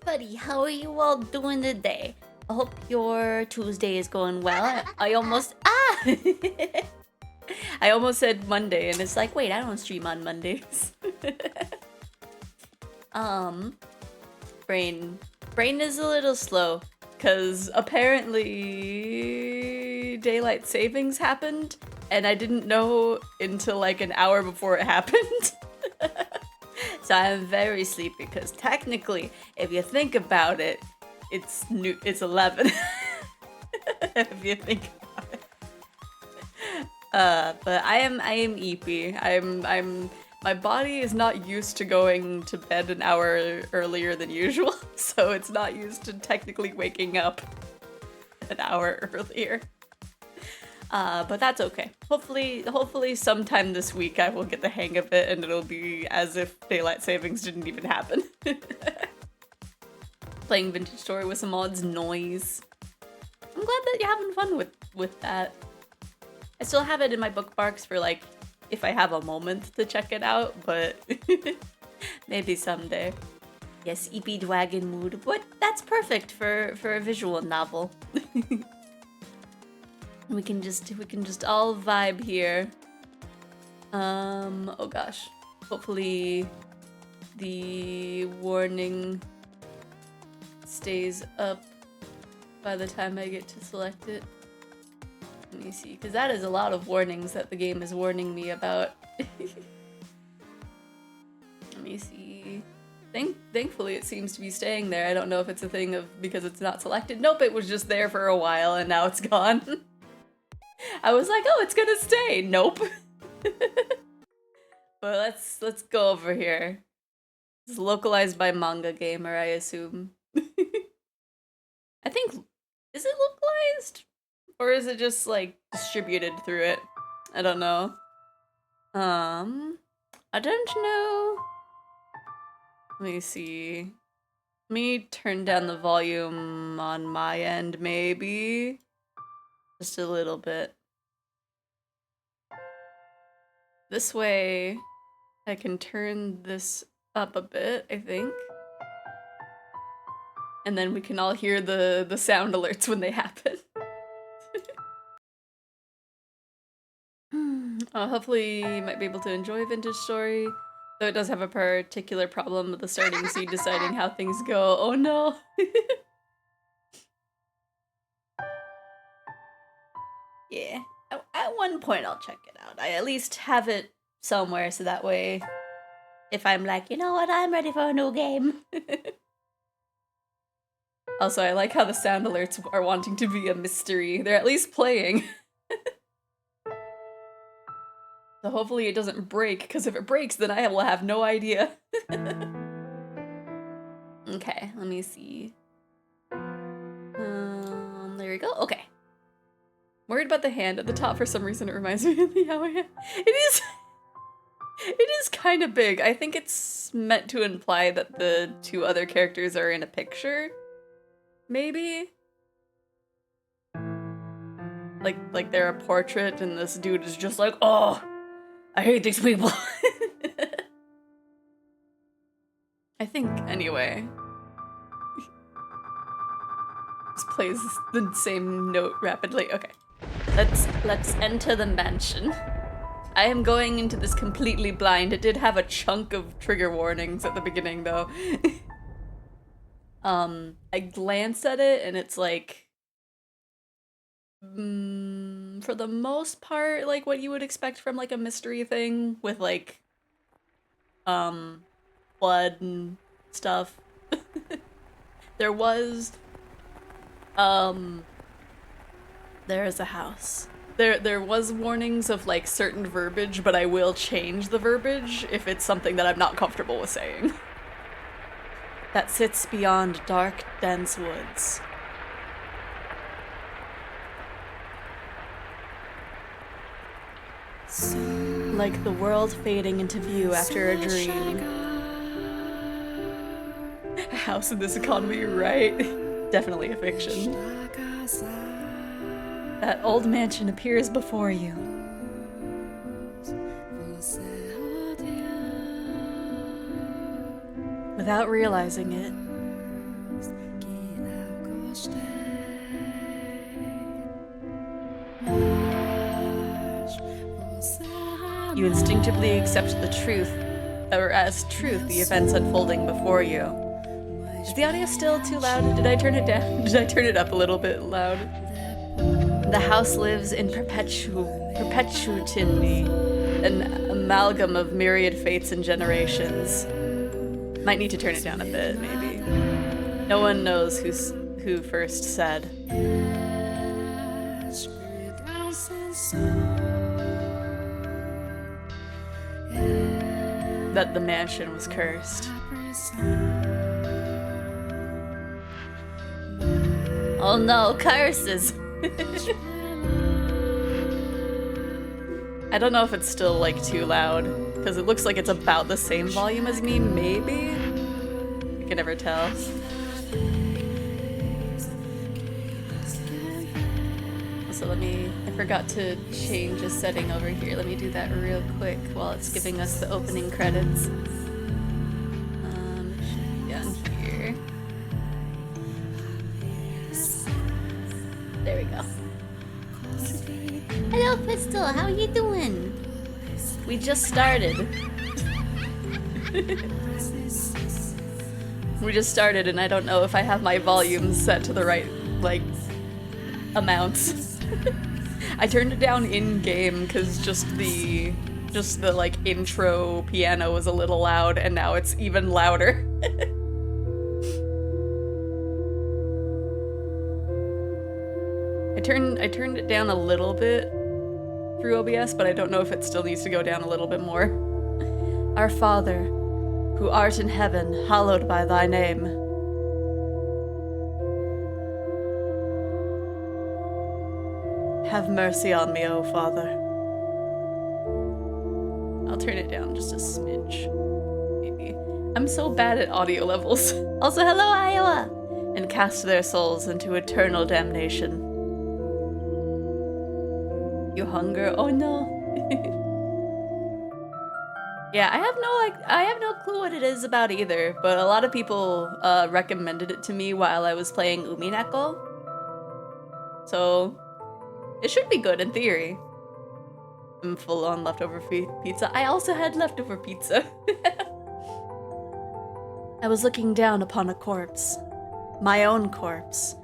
everybody, how are you all doing today? I hope your Tuesday is going well. I almost I almost said Monday and it's like, wait, I don't stream on Mondays. Brain is a little slow because apparently daylight savings happened and I didn't know until like an hour before it happened. So I'm very sleepy because technically, if you think about it, it's 11. If you think about it. But I am eepy. My body is not used to going to bed an hour earlier than usual, so it's not used to technically waking up an hour earlier. But that's okay. Hopefully sometime this week I will get the hang of it and it'll be as if daylight savings didn't even happen. Playing Vintage Story with some mods noise. I'm glad that you're having fun with that. I still have it in my bookmarks for like, if I have a moment to check it out, but maybe someday. Yes, EP Dwagon mood, but that's perfect for a visual novel. We can just all vibe here. Oh gosh. Hopefully the warning stays up by the time I get to select it. Let me see, because that is a lot of warnings that the game is warning me about. Let me see. Thankfully it seems to be staying there. I don't know if it's a thing of because it's not selected. Nope, it was just there for a while and now it's gone. I was like, oh, it's gonna stay. Nope. But let's go over here. It's localized by Manga Gamer, I assume. I think, is it localized? Or is it just like distributed through it? I don't know. I don't know. Let me see. Let me turn down the volume on my end, maybe. Just a little bit. This way, I can turn this up a bit, I think. And then we can all hear the sound alerts when they happen. Hopefully you might be able to enjoy Vintage Story, though it does have a particular problem with the starting seed deciding how things go. Oh no! Yeah, at one point I'll check it out. I at least have it somewhere so that way if I'm like, you know what, I'm ready for a new game. Also, I like how the sound alerts are wanting to be a mystery. They're at least playing. So hopefully it doesn't break, because if it breaks, then I will have no idea. Okay, let me see. There we go. Okay. Worried about the hand at the top for some reason. It reminds me of the hour hand. It is kind of big. I think it's meant to imply that the two other characters are in a picture. Maybe? Like they're a portrait and this dude is just like, oh, I hate these people. I think, anyway. Just plays the same note rapidly. Okay. Let's enter the mansion. I am going into this completely blind. It did have a chunk of trigger warnings at the beginning though. I glanced at it and it's like for the most part like what you would expect from like a mystery thing with like blood and stuff. There was there is a house. There was warnings of like certain verbiage, but I will change the verbiage if it's something that I'm not comfortable with saying. That sits beyond dark, dense woods. Like the world fading into view after a dream. A house in this economy, right? Definitely a fiction. That old mansion appears before you. Without realizing it, You instinctively accept the truth, or as truth, the events unfolding before you. Is the audio still too loud? Did I turn it down? Did I turn it up a little bit loud? The house lives in perpetuity, an amalgam of myriad fates and generations. Might need to turn it down a bit, maybe. No one knows who first said. That the mansion was cursed. Oh no, curses! I don't know if it's still like too loud, because it looks like it's about the same volume as me, maybe? I can never tell. Also, I forgot to change a setting over here. Let me do that real quick while it's giving us the opening credits. Should be down here. There we go. Hello, Crystal. How are you doing? We just started. We just started, and I don't know if I have my volume set to the right, like, amounts. I turned it down in-game because just the like intro piano was a little loud, and now it's even louder. I turned it down a little bit through OBS, but I don't know if it still needs to go down a little bit more. Our Father, who art in heaven, hallowed by thy name. Have mercy on me, O Father. I'll turn it down just a smidge, maybe. I'm so bad at audio levels. Also, hello, Iowa! And cast their souls into eternal damnation. You hunger? Oh no. Yeah, I have no clue what it is about either, but a lot of people recommended it to me while I was playing Umineko. So it should be good in theory. I'm full on leftover pizza. I also had leftover pizza. I was looking down upon a corpse. My own corpse.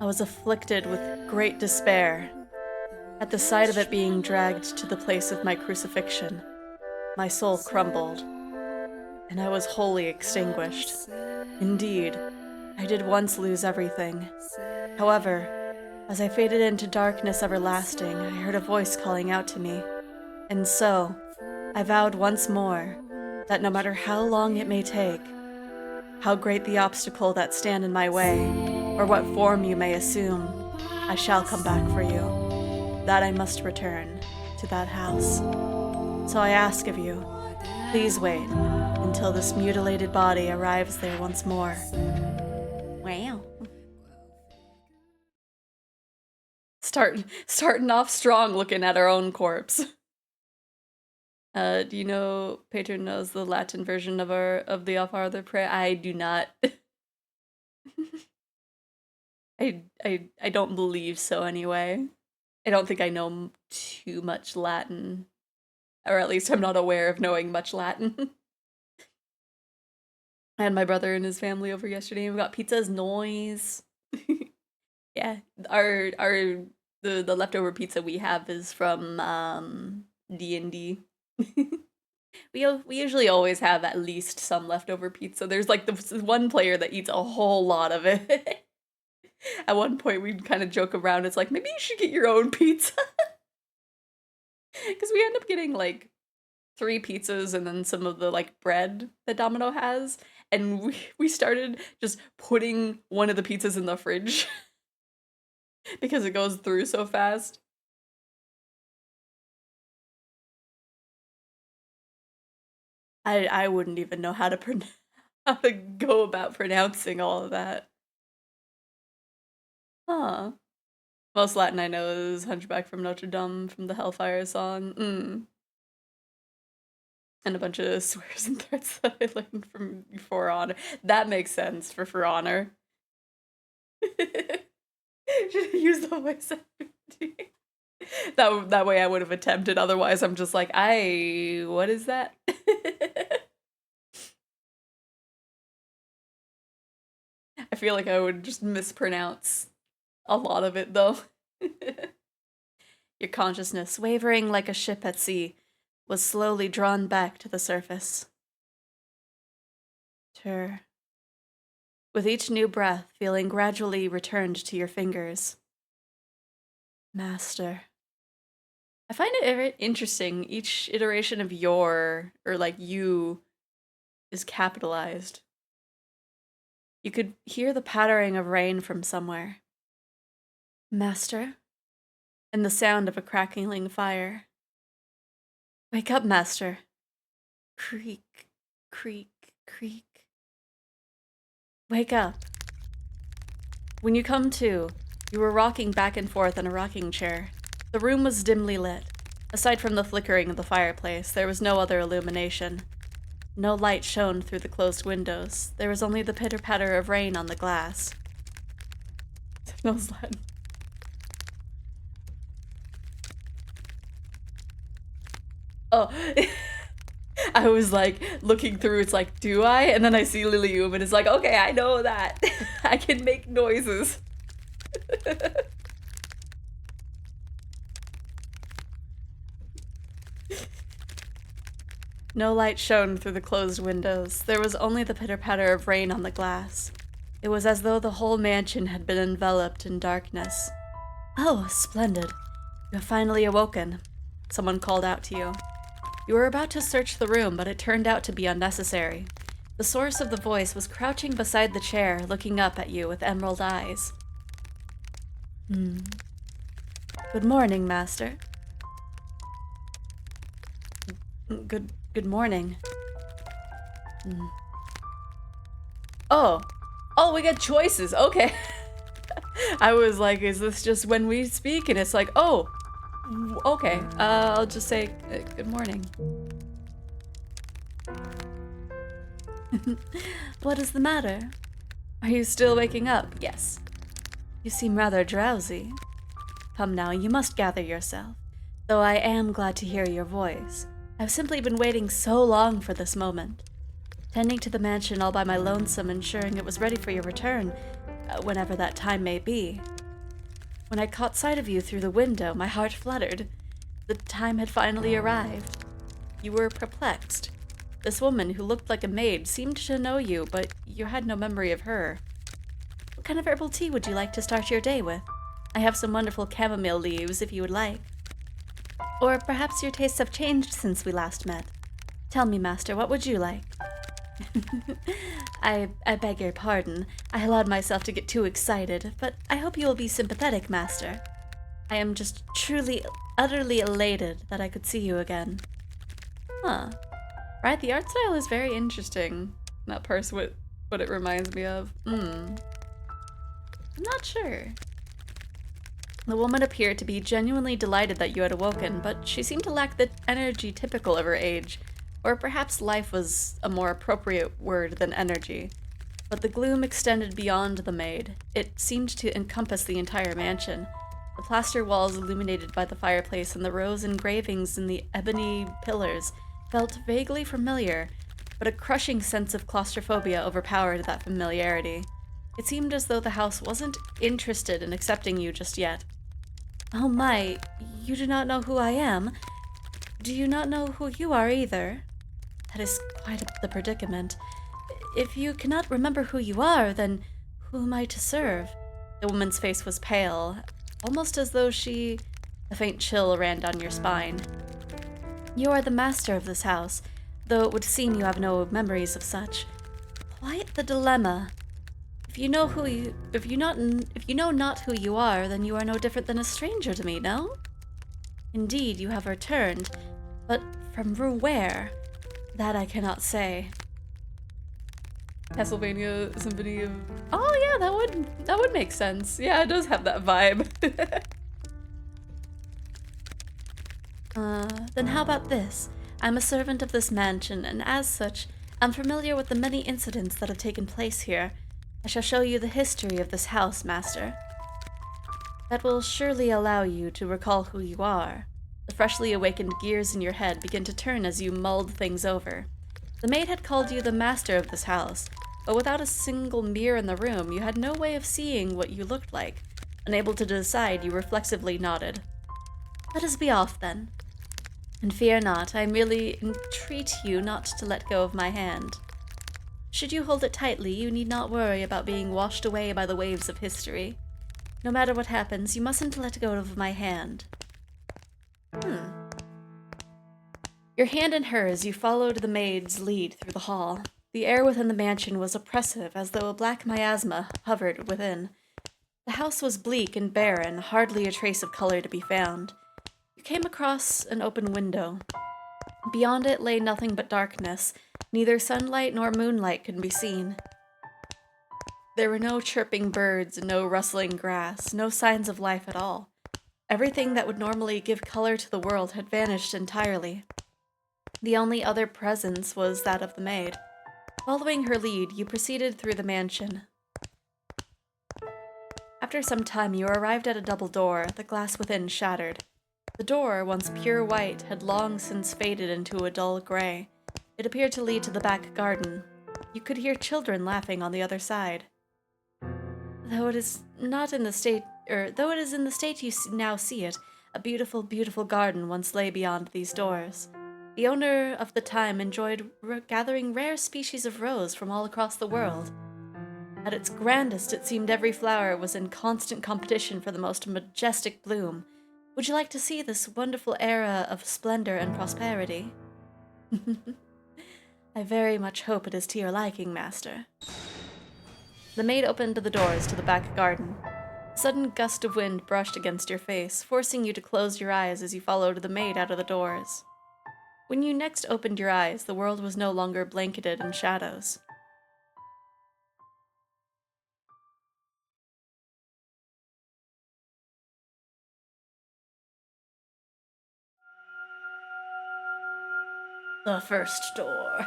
I was afflicted with great despair. At the sight of it being dragged to the place of my crucifixion, my soul crumbled, and I was wholly extinguished. Indeed, I did once lose everything. However, as I faded into darkness everlasting, I heard a voice calling out to me. And so, I vowed once more that no matter how long it may take, how great the obstacle that stand in my way, or what form you may assume, I shall come back for you. That I must return to that house. So I ask of you, please wait until this mutilated body arrives there once more. Wow. Starting off strong looking at our own corpse. Do you know Patron knows the Latin version of the Our Father prayer? I do not. I don't believe so anyway. I don't think I know too much Latin. Or at least I'm not aware of knowing much Latin. I had my brother and his family over yesterday and we got pizzas. Noise. Yeah. The leftover pizza we have is from D&D. We usually always have at least some leftover pizza. There's like the one player that eats a whole lot of it. At one point, we'd kind of joke around. It's like, maybe you should get your own pizza. Because we end up getting like 3 pizzas and then some of the like bread that Domino has. And we started just putting one of the pizzas in the fridge. Because it goes through so fast. I wouldn't even know how to go about pronouncing all of that. Huh. Most Latin I know is Hunchback from Notre Dame from the Hellfire song. And a bunch of swears and threats that I learned from For Honor. That makes sense for Honor. Should use the voice acting. That way I would have attempted. Otherwise, I'm just like, what is that? I feel like I would just mispronounce a lot of it, though. Your consciousness, wavering like a ship at sea, was slowly drawn back to the surface. With each new breath, feeling gradually returned to your fingers. Master. I find it very interesting. Each iteration of your, or like you, is capitalized. You could hear the pattering of rain from somewhere. Master? And the sound of a crackling fire. Wake up, Master. Creak, creak, creak. Wake up. When you come to, you were rocking back and forth in a rocking chair. The room was dimly lit. Aside from the flickering of the fireplace, there was no other illumination. No light shone through the closed windows. There was only the pitter-patter of rain on the glass. No sled. Oh, I was like looking through, it's like, do I? And then I see Lilium and it's like, okay, I know that. I can make noises. No light shone through the closed windows. There was only the pitter-patter of rain on the glass. It was as though the whole mansion had been enveloped in darkness. Oh, splendid. You have finally awoken. Someone called out to you. You were about to search the room, but it turned out to be unnecessary. The source of the voice was crouching beside the chair, looking up at you with emerald eyes. Good morning, Master. Good morning. Oh, we got choices. Okay. I was like, is this just when we speak? And it's like, oh, okay. I'll just say good morning. What is the matter? Are you still waking up? Yes. You seem rather drowsy. Come now, you must gather yourself. Though I am glad to hear your voice. I've simply been waiting so long for this moment. Tending to the mansion all by my lonesome, ensuring it was ready for your return, whenever that time may be. When I caught sight of you through the window, my heart fluttered. The time had finally arrived. You were perplexed. This woman, who looked like a maid, seemed to know you, but you had no memory of her. What kind of herbal tea would you like to start your day with? I have some wonderful chamomile leaves, if you would like. Or perhaps your tastes have changed since we last met. Tell me, Master, what would you like? I beg your pardon. I allowed myself to get too excited, but I hope you will be sympathetic, Master. I am just truly, utterly elated that I could see you again. Huh. Right, the art style is very interesting. That purse, what it reminds me of. I'm not sure. The woman appeared to be genuinely delighted that you had awoken, but she seemed to lack the energy typical of her age. Or perhaps life was a more appropriate word than energy. But the gloom extended beyond the maid. It seemed to encompass the entire mansion. The plaster walls illuminated by the fireplace and the rose engravings in the ebony pillars felt vaguely familiar, but a crushing sense of claustrophobia overpowered that familiarity. It seemed as though the house wasn't interested in accepting you just yet. Oh my, you do not know who I am? Do you not know who you are either? That is quite the predicament. If you cannot remember who you are, then who am I to serve? The woman's face was pale, almost as though a faint chill ran down your spine. You are the master of this house, though it would seem you have no memories of such. Quite the dilemma. If you know not who you are, then you are no different than a stranger to me, no? Indeed, you have returned, but from where? That I cannot say. Castlevania Symphony of... Oh yeah, that would make sense. Yeah, it does have that vibe. Then how about this? I'm a servant of this mansion, and as such, I'm familiar with the many incidents that have taken place here. I shall show you the history of this house, master. That will surely allow you to recall who you are. The freshly awakened gears in your head begin to turn as you mulled things over. The maid had called you the master of this house, but without a single mirror in the room, you had no way of seeing what you looked like. Unable to decide, you reflexively nodded. Let us be off, then. And fear not, I merely entreat you not to let go of my hand. Should you hold it tightly, you need not worry about being washed away by the waves of history. No matter what happens, you mustn't let go of my hand. Your hand in hers, you followed the maid's lead through the hall. The air within the mansion was oppressive, as though a black miasma hovered within. The house was bleak and barren, hardly a trace of color to be found. You came across an open window. Beyond it lay nothing but darkness. Neither sunlight nor moonlight could be seen. There were no chirping birds, no rustling grass, no signs of life at all. Everything that would normally give color to the world had vanished entirely. The only other presence was that of the maid. Following her lead, you proceeded through the mansion. After some time, you arrived at a double door, the glass within shattered. The door, once pure white, had long since faded into a dull gray. It appeared to lead to the back garden. You could hear children laughing on the other side. Though it is in the state you now see it, a beautiful, beautiful garden once lay beyond these doors. The owner of the time enjoyed gathering rare species of rose from all across the world. At its grandest, it seemed every flower was in constant competition for the most majestic bloom. Would you like to see this wonderful era of splendor and prosperity? I very much hope it is to your liking, master. The maid opened the doors to the back garden. A sudden gust of wind brushed against your face, forcing you to close your eyes as you followed the maid out of the doors. When you next opened your eyes, the world was no longer blanketed in shadows. The first door.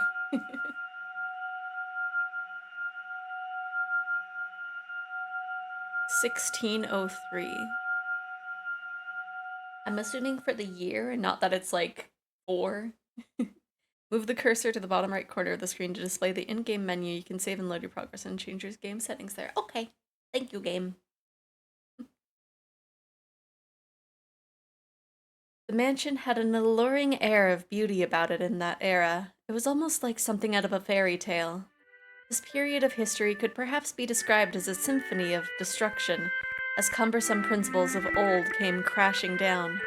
1603. I'm assuming for the year, and not that it's like 4. Move the cursor to the bottom right corner of the screen to display the in-game menu. You can save and load your progress and change your game settings there. Okay. Thank you, game. The mansion had an alluring air of beauty about it in that era. It was almost like something out of a fairy tale. This period of history could perhaps be described as a symphony of destruction, as cumbersome principles of old came crashing down.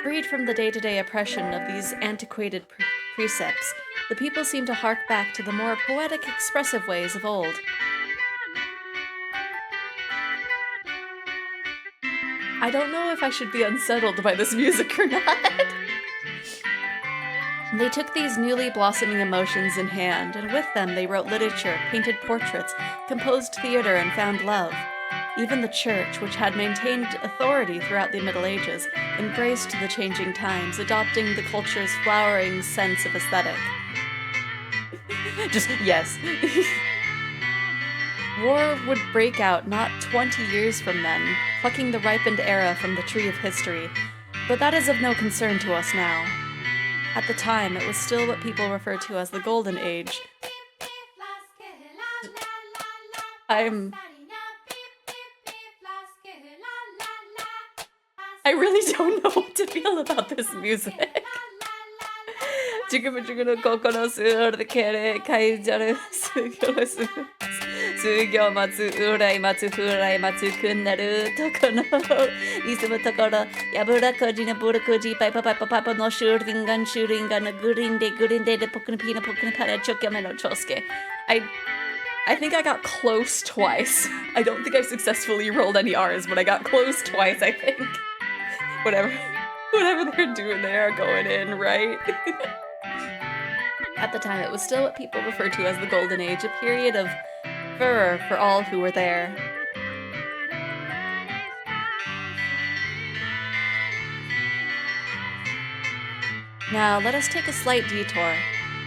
Freed from the day-to-day oppression of these antiquated precepts, the people seemed to hark back to the more poetic, expressive ways of old. I don't know if I should be unsettled by this music or not. They took these newly blossoming emotions in hand, and with them they wrote literature, painted portraits, composed theater, and found love. Even the church, which had maintained authority throughout the Middle Ages, embraced the changing times, adopting the culture's flowering sense of aesthetic. Just, yes. War would break out not 20 years from then, plucking the ripened era from the tree of history, but that is of no concern to us now. At the time, it was still what people refer to as the Golden Age. I really don't know what to feel about this music. I think I got close twice. I don't think I successfully rolled any R's, but I got close twice, I think. Whatever they're doing, they are going in, right? At the time, it was still what people referred to as the Golden Age, a period of furor for all who were there. Now, let us take a slight detour.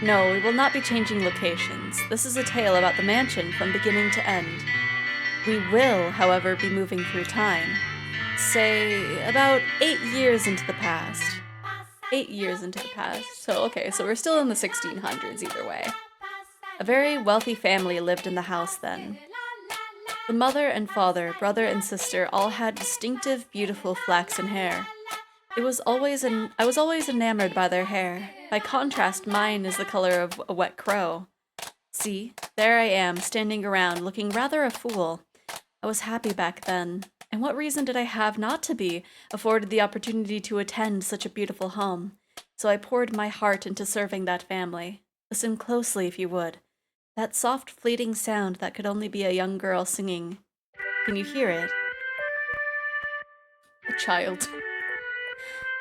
No, we will not be changing locations. This is a tale about the mansion from beginning to end. We will, however, be moving through time. Say, about 8 years into the past. 8 years into the past. So, okay, so we're still in the 1600s either way. A very wealthy family lived in the house then. The mother and father, brother and sister all had distinctive, beautiful flaxen hair. I was always enamored by their hair. By contrast, mine is the color of a wet crow. See, there I am, standing around, looking rather a fool. I was happy back then, and what reason did I have not to be, afforded the opportunity to attend such a beautiful home? So I poured my heart into serving that family. Listen closely, if you would. That soft, fleeting sound that could only be a young girl singing. Can you hear it? A child.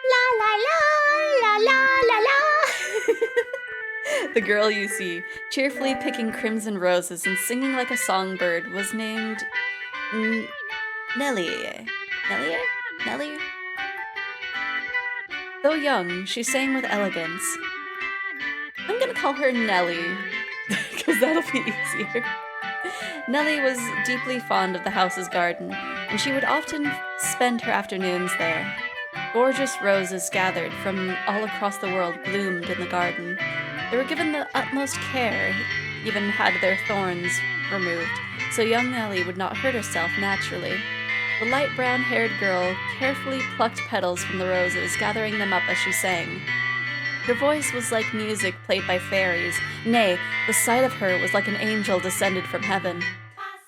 La la la la la la la. The girl you see, cheerfully picking crimson roses and singing like a songbird, was named Nellie. Nellie? Though young, she sang with elegance. I'm gonna call her Nellie, because that'll be easier. Nellie was deeply fond of the house's garden, and she would often spend her afternoons there. Gorgeous roses gathered from all across the world bloomed in the garden. They were given the utmost care, even had their thorns removed, so young Nellie would not hurt herself naturally. The light brown-haired girl carefully plucked petals from the roses, gathering them up as she sang. Her voice was like music played by fairies. Nay, the sight of her was like an angel descended from heaven.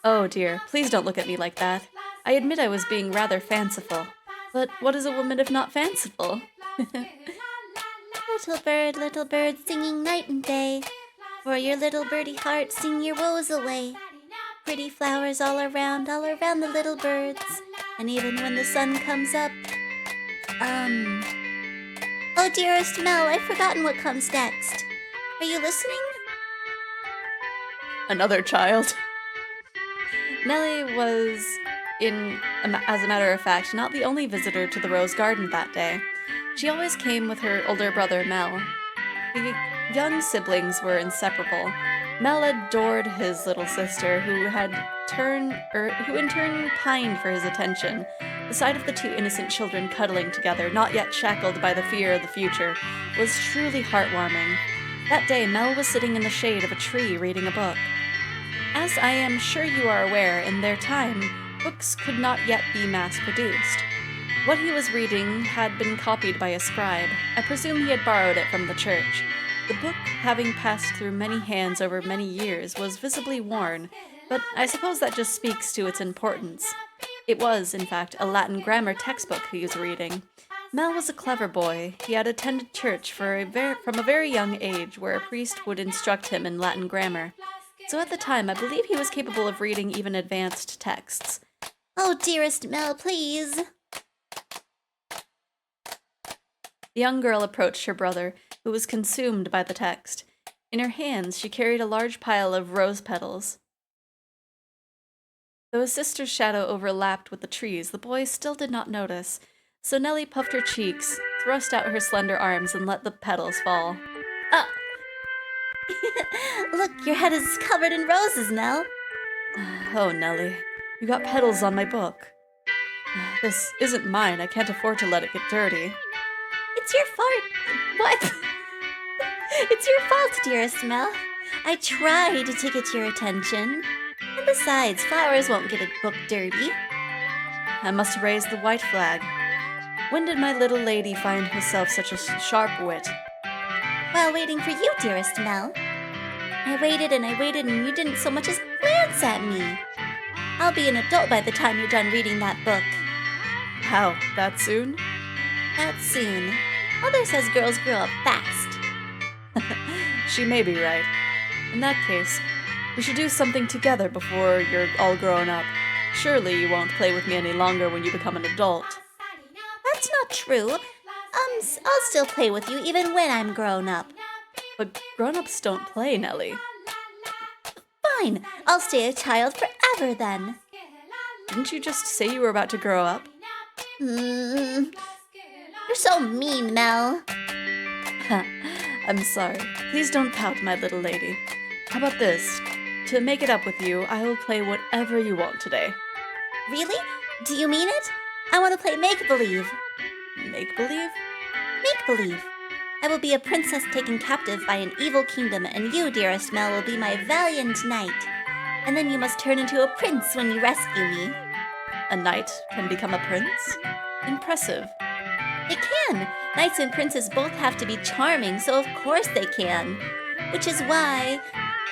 Oh dear, please don't look at me like that. I admit I was being rather fanciful. But what is a woman if not fanciful? Little bird, singing night and day. For your little birdie heart, sing your woes away. Pretty flowers all around the little birds. And even when the sun comes up. Oh, dearest Mel, I've forgotten what comes next. Are you listening? Another child. Nellie was, as a matter of fact, not the only visitor to the rose garden that day. She always came with her older brother, Mel. The young siblings were inseparable. Mel adored his little sister, who in turn pined for his attention. The sight of the two innocent children cuddling together, not yet shackled by the fear of the future, was truly heartwarming. That day, Mel was sitting in the shade of a tree reading a book. As I am sure you are aware, in their time, books could not yet be mass-produced. What he was reading had been copied by a scribe. I presume he had borrowed it from the church. The book, having passed through many hands over many years, was visibly worn, but I suppose that just speaks to its importance. It was, in fact, a Latin grammar textbook he was reading. Mel was a clever boy. He had attended church from a very young age, where a priest would instruct him in Latin grammar. So at the time, I believe he was capable of reading even advanced texts. Oh, dearest Mel, please. The young girl approached her brother, who was consumed by the text. In her hands, she carried a large pile of rose petals. Though his sister's shadow overlapped with the trees, the boy still did not notice, so Nellie puffed her cheeks, thrust out her slender arms, and let the petals fall. Ah! Look, your head is covered in roses, Nell. Oh, Nellie, you got petals on my book. This isn't mine. I can't afford to let it get dirty. It's your fault. What? It's your fault, dearest Mel. I tried to get your attention. And besides, flowers won't get a book dirty. I must raise the white flag. When did my little lady find herself such a sharp wit? While waiting for you, dearest Mel. I waited and you didn't so much as glance at me. I'll be an adult by the time you're done reading that book. How, that soon? That soon. Mother says girls grow up fast. She may be right. In that case, we should do something together before you're all grown up. Surely you won't play with me any longer when you become an adult. That's not true. I'll still play with you even when I'm grown up. But grown-ups don't play, Nellie. Fine, I'll stay a child forever then. Didn't you just say you were about to grow up? You're so mean, Mel. I'm sorry. Please don't pout, my little lady. How about this? To make it up with you, I will play whatever you want today. Really? Do you mean it? I want to play make-believe. Make-believe? Make-believe. I will be a princess taken captive by an evil kingdom, and you, dearest Mel, will be my valiant knight. And then you must turn into a prince when you rescue me. A knight can become a prince? Impressive. It can. Knights and princes both have to be charming, so of course they can. Which is why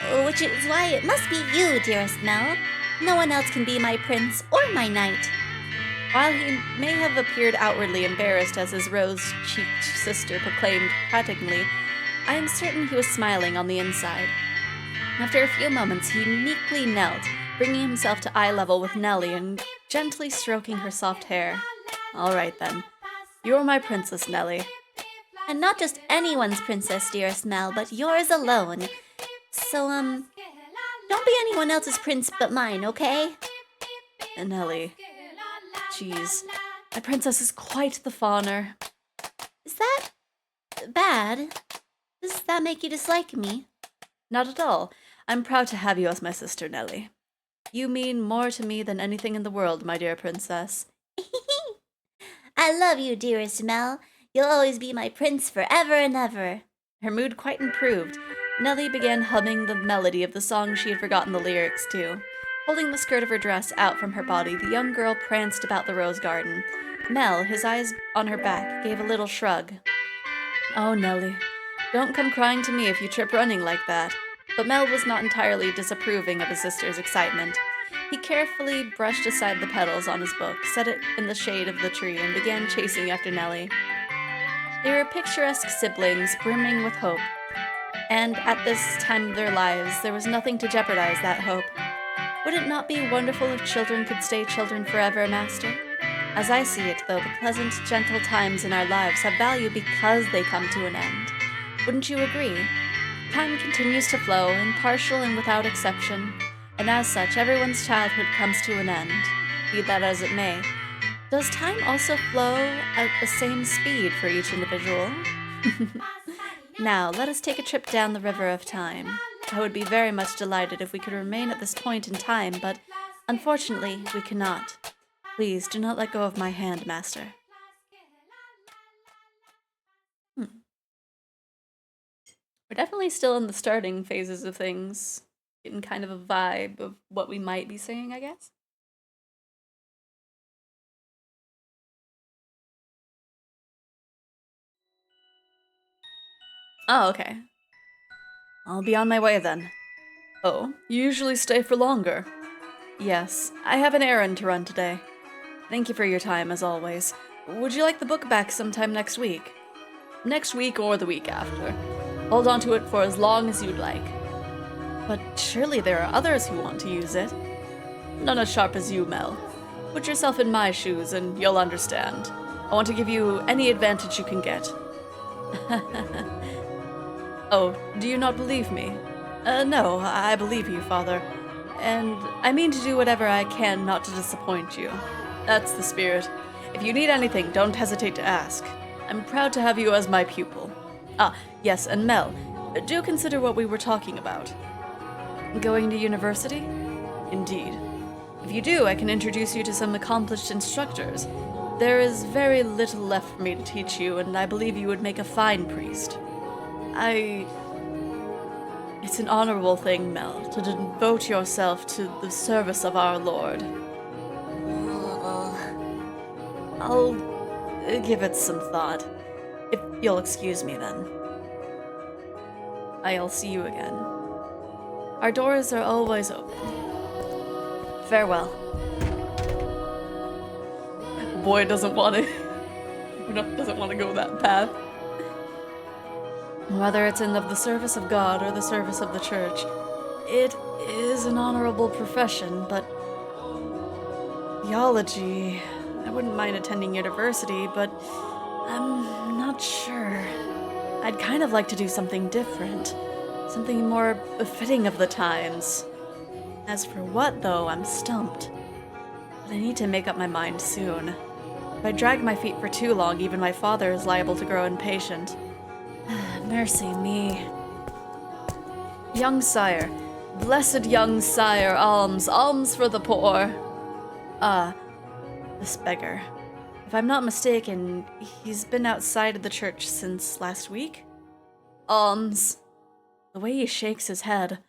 it must be you, dearest Mel. No one else can be my prince or my knight. While he may have appeared outwardly embarrassed as his rose-cheeked sister proclaimed pratingly, I am certain he was smiling on the inside. After a few moments, he meekly knelt, bringing himself to eye level with Nellie and gently stroking her soft hair. All right, then. You're my princess, Nellie. And not just anyone's princess, dearest Mel, but yours alone. So, don't be anyone else's prince but mine, okay? Nellie. Jeez. My princess is quite the fawner. Is that bad? Does that make you dislike me? Not at all. I'm proud to have you as my sister, Nellie. You mean more to me than anything in the world, my dear princess. I love you, dearest Mel. You'll always be my prince forever and ever. Her mood quite improved. Nellie began humming the melody of the song she had forgotten the lyrics to. Holding the skirt of her dress out from her body, the young girl pranced about the rose garden. Mel, his eyes on her back, gave a little shrug. Oh, Nellie, don't come crying to me if you trip running like that. But Mel was not entirely disapproving of his sister's excitement. He carefully brushed aside the petals on his book, set it in the shade of the tree, and began chasing after Nellie. They were picturesque siblings, brimming with hope. And at this time of their lives, there was nothing to jeopardize that hope. Would it not be wonderful if children could stay children forever, Master? As I see it, though, the pleasant, gentle times in our lives have value because they come to an end. Wouldn't you agree? Time continues to flow, impartial and without exception, and as such, everyone's childhood comes to an end, be that as it may. Does time also flow at the same speed for each individual? Now, let us take a trip down the river of time. I would be very much delighted if we could remain at this point in time, but unfortunately, we cannot. Please, do not let go of my hand, Master. We're definitely still in the starting phases of things. Getting kind of a vibe of what we might be saying, I guess. Oh, okay. I'll be on my way then. Oh, you usually stay for longer. Yes, I have an errand to run today. Thank you for your time, as always. Would you like the book back sometime next week? Next week or the week after. Hold on to it for as long as you'd like. But surely there are others who want to use it. None as sharp as you, Mel. Put yourself in my shoes and you'll understand. I want to give you any advantage you can get. Oh, do you not believe me? No, I believe you, Father. And I mean to do whatever I can not to disappoint you. That's the spirit. If you need anything, don't hesitate to ask. I'm proud to have you as my pupil. Ah, yes, and Mel, do consider what we were talking about. Going to university? Indeed. If you do, I can introduce you to some accomplished instructors. There is very little left for me to teach you, and I believe you would make a fine priest. It's an honorable thing, Mel, to devote yourself to the service of our Lord. I'll give it some thought. If you'll excuse me, then. I'll see you again. Our doors are always open. Farewell. Boy doesn't want to go that path. Whether it's in the service of God or the service of the church, it is an honorable profession, but theology, I wouldn't mind attending university, but I'm not sure. I'd kind of like to do something different, something more befitting of the times. As for what, though, I'm stumped. But I need to make up my mind soon. If I drag my feet for too long, even my father is liable to grow impatient. Mercy me. Young sire, blessed young sire, alms, alms for the poor. This beggar. If I'm not mistaken, he's been outside of the church since last week? Alms. The way he shakes his head,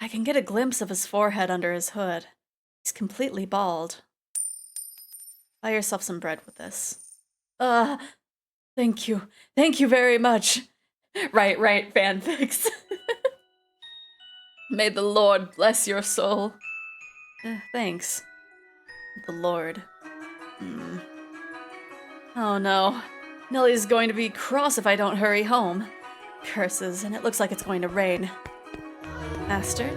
I can get a glimpse of his forehead under his hood. He's completely bald. Buy yourself some bread with this. Thank you. Thank you very much. Right, fanfics. May the Lord bless your soul. Thanks. The Lord. Oh no. Nellie's going to be cross if I don't hurry home. Curses, and it looks like it's going to rain. Master?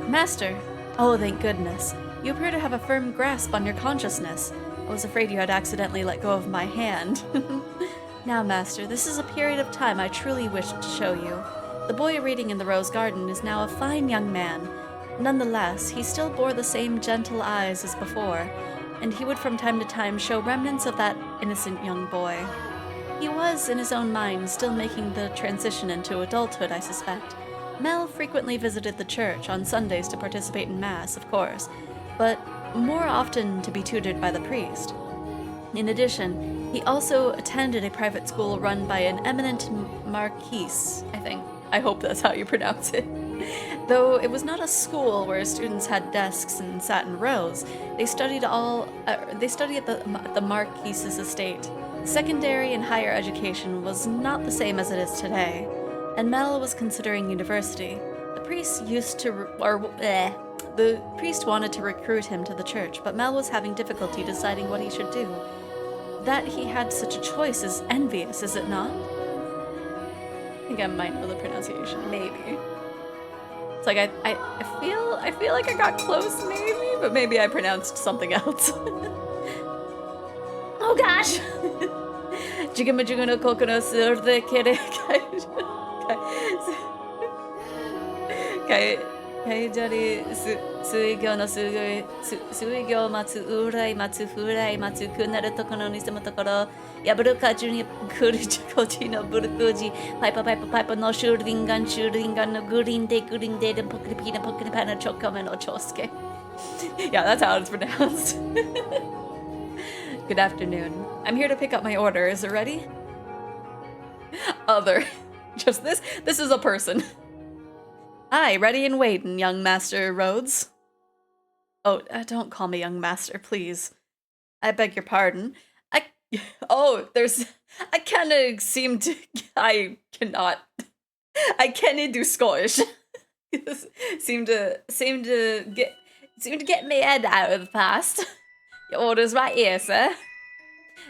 Master! Oh, thank goodness. You appear to have a firm grasp on your consciousness. I was afraid you had accidentally let go of my hand. Now, Master, this is a period of time I truly wish to show you. The boy reading in the rose garden is now a fine young man. Nonetheless, he still bore the same gentle eyes as before, and he would from time to time show remnants of that innocent young boy. He was, in his own mind, still making the transition into adulthood, I suspect. Mel frequently visited the church on Sundays to participate in Mass, of course, but more often to be tutored by the priest. In addition, he also attended a private school run by an eminent marquise, I think. I hope that's how you pronounce it. Though it was not a school where students had desks and sat in rows, they studied at the marquise's estate. Secondary and higher education was not the same as it is today, and Mel was considering university. The priest wanted to recruit him to the church, but Mel was having difficulty deciding what he should do. That he had such a choice is envious, is it not? I think I might know the pronunciation, maybe. It's like I feel like I got close, maybe, but maybe I pronounced something else. Oh gosh! Jigama no kokono surde kere kai jari suigyo no suigyo matsu urai matsu furai matsu kunaru tokoro ni sumu tokoro yaburu kaju ni kurichi no burukuji paipa no shuringan no gurinde den pokri pana chokome no chosuke. Yeah, that's how it's pronounced. Good afternoon. I'm here to pick up my order. Is it ready? Other. Just this? This is a person. Aye, ready and waiting, young Master Rhodes. Oh, don't call me young master, please. I beg your pardon. I cannot do Scottish. seem to get my head out of the past. Your order's right here, sir.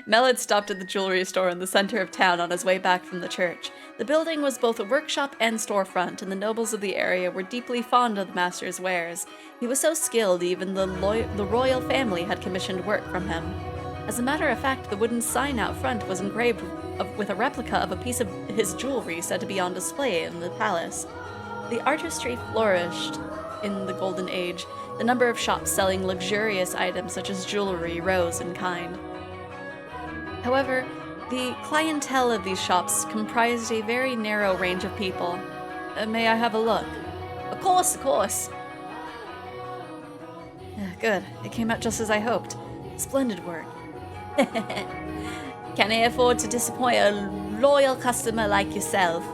Mel had stopped at the jewelry store in the center of town on his way back from the church. The building was both a workshop and storefront, and the nobles of the area were deeply fond of the master's wares. He was so skilled, even the royal family had commissioned work from him. As a matter of fact, the wooden sign out front was engraved with a replica of a piece of his jewelry said to be on display in the palace. The artistry flourished in the Golden Age, the number of shops selling luxurious items such as jewelry rose in kind. However, the clientele of these shops comprised a very narrow range of people. May I have a look? Of course. Good. It came out just as I hoped. Splendid work. Can I afford to disappoint a loyal customer like yourself?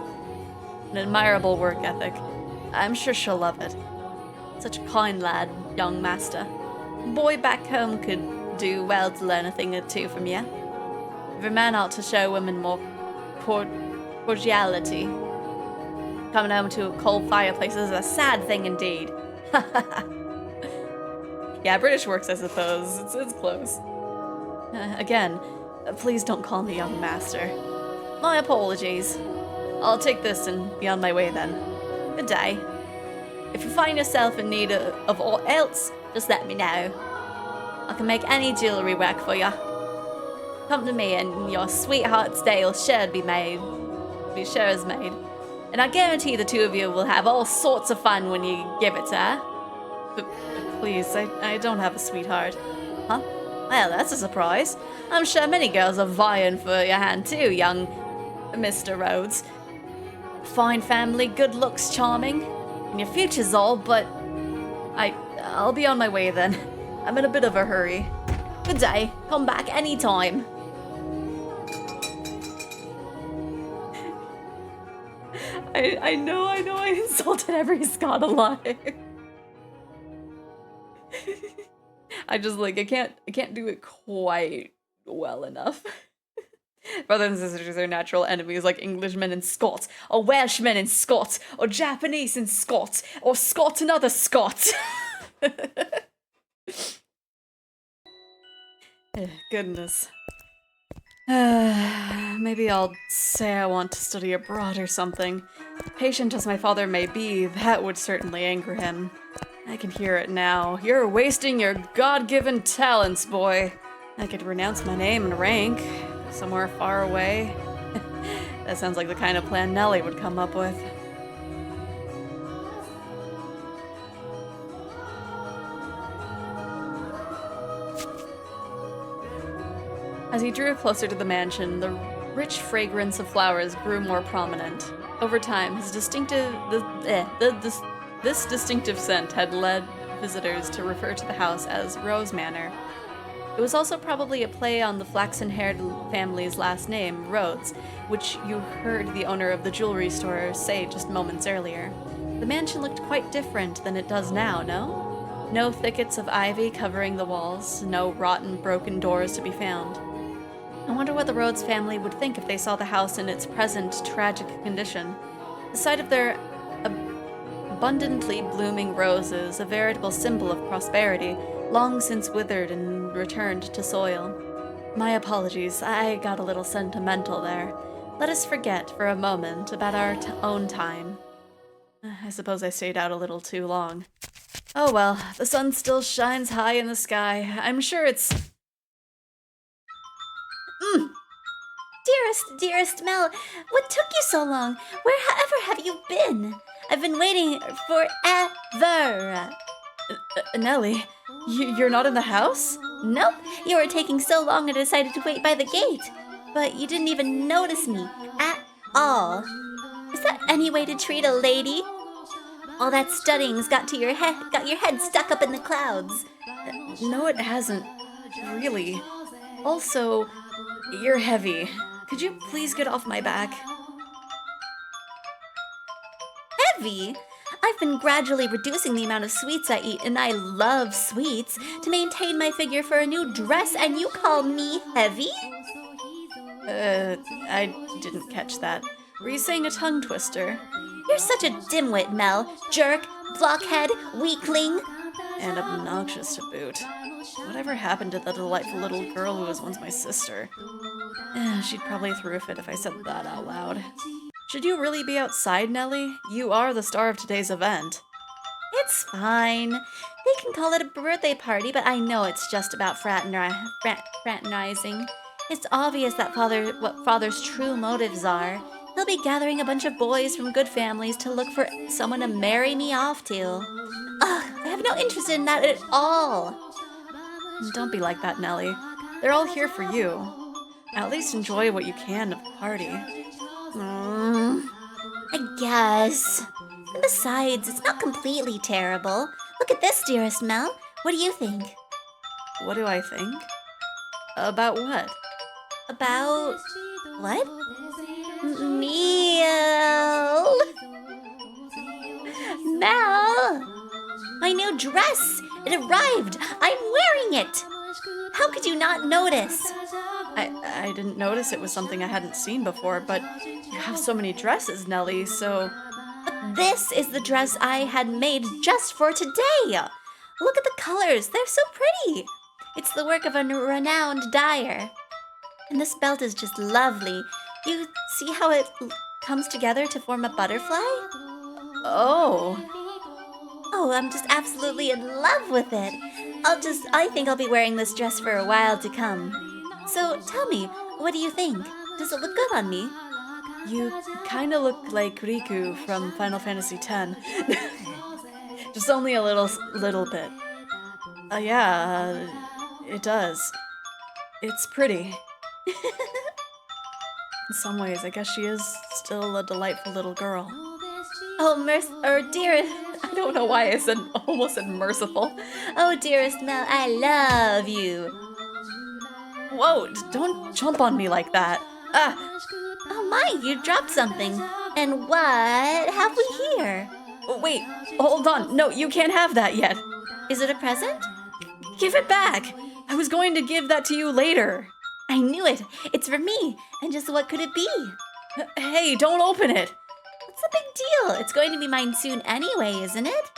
An admirable work ethic. I'm sure she'll love it. Such a kind lad, young master. Boy back home could do well to learn a thing or two from you. Every man ought to show women more cordiality. Coming home to a cold fireplace is a sad thing indeed. Yeah, British works, I suppose. It's close. Again, please don't call me young master. My apologies. I'll take this and be on my way then. Good day. If you find yourself in need of aught else, just let me know. I can make any jewellery work for you. Come to me and your sweetheart's day will sure be made. Be sure is made. And I guarantee the two of you will have all sorts of fun when you give it to her. But please, I don't have a sweetheart. Huh? Well, that's a surprise. I'm sure many girls are vying for your hand too, young Mr. Rhodes. Fine family, good looks, charming. Your future's all, but I'll be on my way then. I'm in a bit of a hurry. Good day. Come back anytime. I know I insulted every Scot alive. I just like I can't do it quite well enough. Brothers and sisters are natural enemies like Englishmen and Scots, or Welshmen and Scots, or Japanese and Scots, or Scot and other Scots. Goodness. Maybe I'll say I want to study abroad or something. Patient as my father may be, that would certainly anger him. I can hear it now. You're wasting your God-given talents, boy. I could renounce my name and rank somewhere far away. That sounds like the kind of plan Nellie would come up with. As he drew closer to the mansion, the rich fragrance of flowers grew more prominent. Over time, his this distinctive scent had led visitors to refer to the house as Rose Manor. It was also probably a play on the flaxen-haired family's last name, Rhodes, which you heard the owner of the jewelry store say just moments earlier. The mansion looked quite different than it does now, no? No thickets of ivy covering the walls, no rotten, broken doors to be found. I wonder what the Rhodes family would think if they saw the house in its present tragic condition. The sight of their abundantly blooming roses, a veritable symbol of prosperity, long since withered and returned to soil. My apologies, I got a little sentimental there. Let us forget for a moment about our own time. I suppose I stayed out a little too long. Oh well, the sun still shines high in the sky. I'm sure it's... Dearest Mel, what took you so long? Wherever have you been? I've been waiting forever. Nellie, you're not in the house? Nope, you were taking so long I decided to wait by the gate. But you didn't even notice me at all. Is that any way to treat a lady? All that studying's got your head stuck up in the clouds. No, it hasn't. Really. Also, you're heavy. Could you please get off my back? Heavy? I've been gradually reducing the amount of sweets I eat, and I love sweets, to maintain my figure for a new dress, and you call me heavy? I didn't catch that. Were you saying a tongue twister? You're such a dimwit, Mel. Jerk, blockhead, weakling. And obnoxious to boot. Whatever happened to the delightful little girl who was once my sister? She'd probably throw a fit if I said that out loud. Should you really be outside, Nellie? You are the star of today's event. It's fine. They can call it a birthday party, but I know it's just about fraternizing. It's obvious that what Father's true motives are. He'll be gathering a bunch of boys from good families to look for someone to marry me off to. Ugh, I have no interest in that at all. Don't be like that, Nellie. They're all here for you. At least enjoy what you can of the party. I guess. And besides, it's not completely terrible. Look at this, dearest Mel. What do you think? What do I think? About what? About... what? Mel! Mel! My new dress! It arrived! I'm wearing it! How could you not notice? I didn't notice it was something I hadn't seen before, but you have so many dresses, Nellie, so... But this is the dress I had made just for today! Look at the colors, they're so pretty! It's the work of a renowned dyer. And this belt is just lovely. You see how it comes together to form a butterfly? Oh, I'm just absolutely in love with it. I think I'll be wearing this dress for a while to come. So tell me, what do you think? Does it look good on me? you kinda look like Riku from Final Fantasy X. Just only a little bit. Yeah, it does. It's pretty. In some ways, I guess she is still a delightful little girl. Dearest. I don't know why I said almost said merciful. Oh, dearest Mel, I love you. Whoa, don't jump on me like that. Ah, Oh my, you dropped something. And what have we here? wait, hold on. No, you can't have that yet. Is it a present? Give it back. I was going to give that to you later. I knew it. It's for me. And just what could it be? Hey, don't open it. What's the big deal? It's going to be mine soon anyway, isn't it?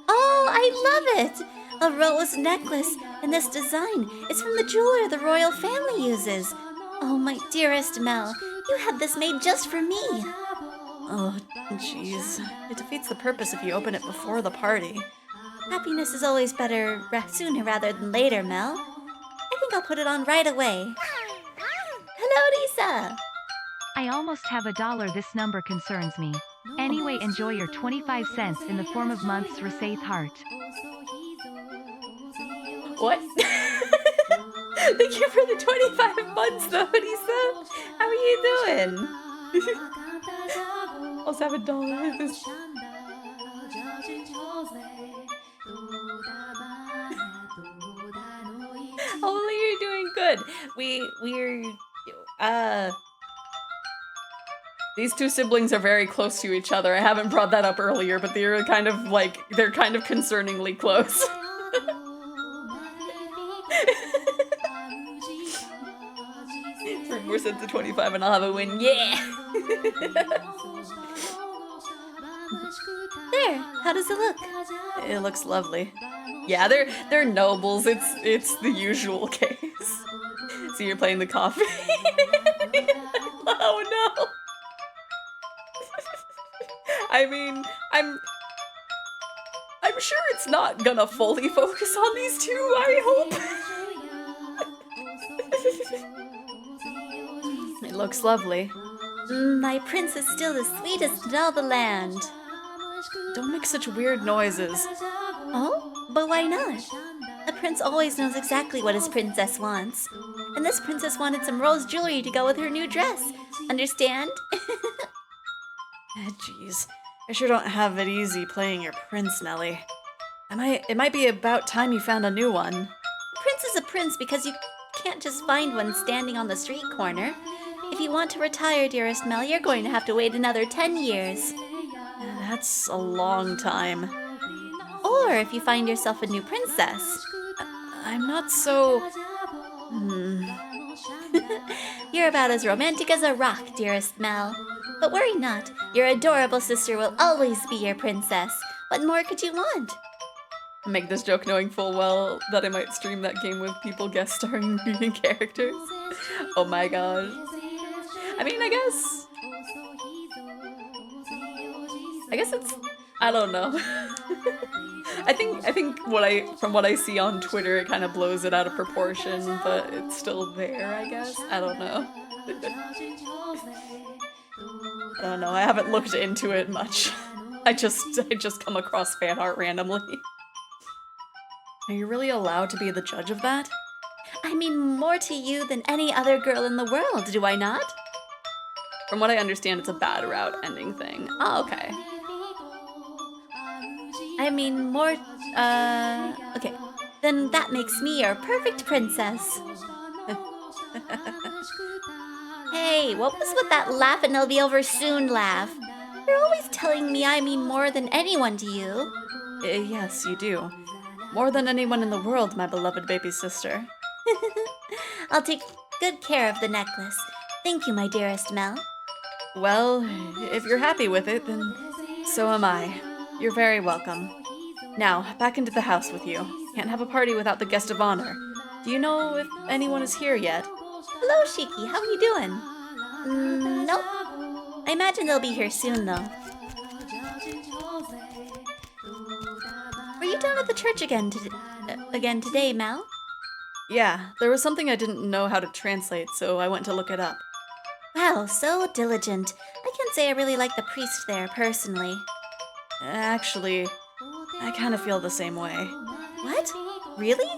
Oh, I love it! A rose necklace, and this design is from the jeweler the royal family uses. Oh, my dearest Mel, you had this made just for me. Oh, jeez. It defeats the purpose if you open it before the party. Happiness is always better sooner rather than later, Mel. I think I'll put it on right away. Hello, Lisa! I almost have $1. This number concerns me. Anyway, enjoy your 25 cents in the form of month's Rasaith heart. What? Thank you for the 25 months, though, Lisa. How are you doing? Also have $1. Hopefully you're doing good. These two siblings are very close to each other. I haven't brought that up earlier, but they're kind of concerningly close. 3 more cents to 25 and I'll have a win. Yeah! There, how does it look? It looks lovely. Yeah, they're nobles. It's the usual case. So you're playing the coffee. Oh no! I mean, I'm sure it's not gonna fully focus on these two, I hope. It looks lovely. My prince is still the sweetest in all the land. Don't make such weird noises. Oh? But why not? A prince always knows exactly what his princess wants. And this princess wanted some rose jewelry to go with her new dress. Understand? Jeez. I sure don't have it easy playing your prince, Nelly. It might be about time you found a new one. A prince is a prince because you can't just find one standing on the street corner. If you want to retire, dearest Mel, you're going to have to wait another 10 years. That's a long time. Or if you find yourself a new princess. I'm not so... You're about as romantic as a rock, dearest Mel. But worry not, your adorable sister will always be your princess. What more could you want? I make this joke knowing full well that I might stream that game with people guest starring reading characters. Oh my gosh. I mean, I guess it's... I don't know. I think from what I see on Twitter, it kind of blows it out of proportion, but it's still there, I guess. I don't know. I don't know. I haven't looked into it much. I just come across fan art randomly. Are you really allowed to be the judge of that? I mean more to you than any other girl in the world, do I not? From what I understand, it's a bad route ending thing. Oh, okay. I mean more, okay. Then that makes me your perfect princess. Hey, what was with that laugh and it'll be over soon laugh? You're always telling me I mean more than anyone to you. Yes, you do. More than anyone in the world, my beloved baby sister. I'll take good care of the necklace. Thank you, my dearest Mel. Well, if you're happy with it, then so am I. You're very welcome. Now, back into the house with you. Can't have a party without the guest of honor. Do you know if anyone is here yet? Hello, Shiki. How are you doing? Nope. I imagine they'll be here soon, though. Were you down at the church again today, Mel? Yeah, there was something I didn't know how to translate, so I went to look it up. Wow, so diligent. I can't say I really like the priest there, personally. Actually, I kind of feel the same way. What? Really?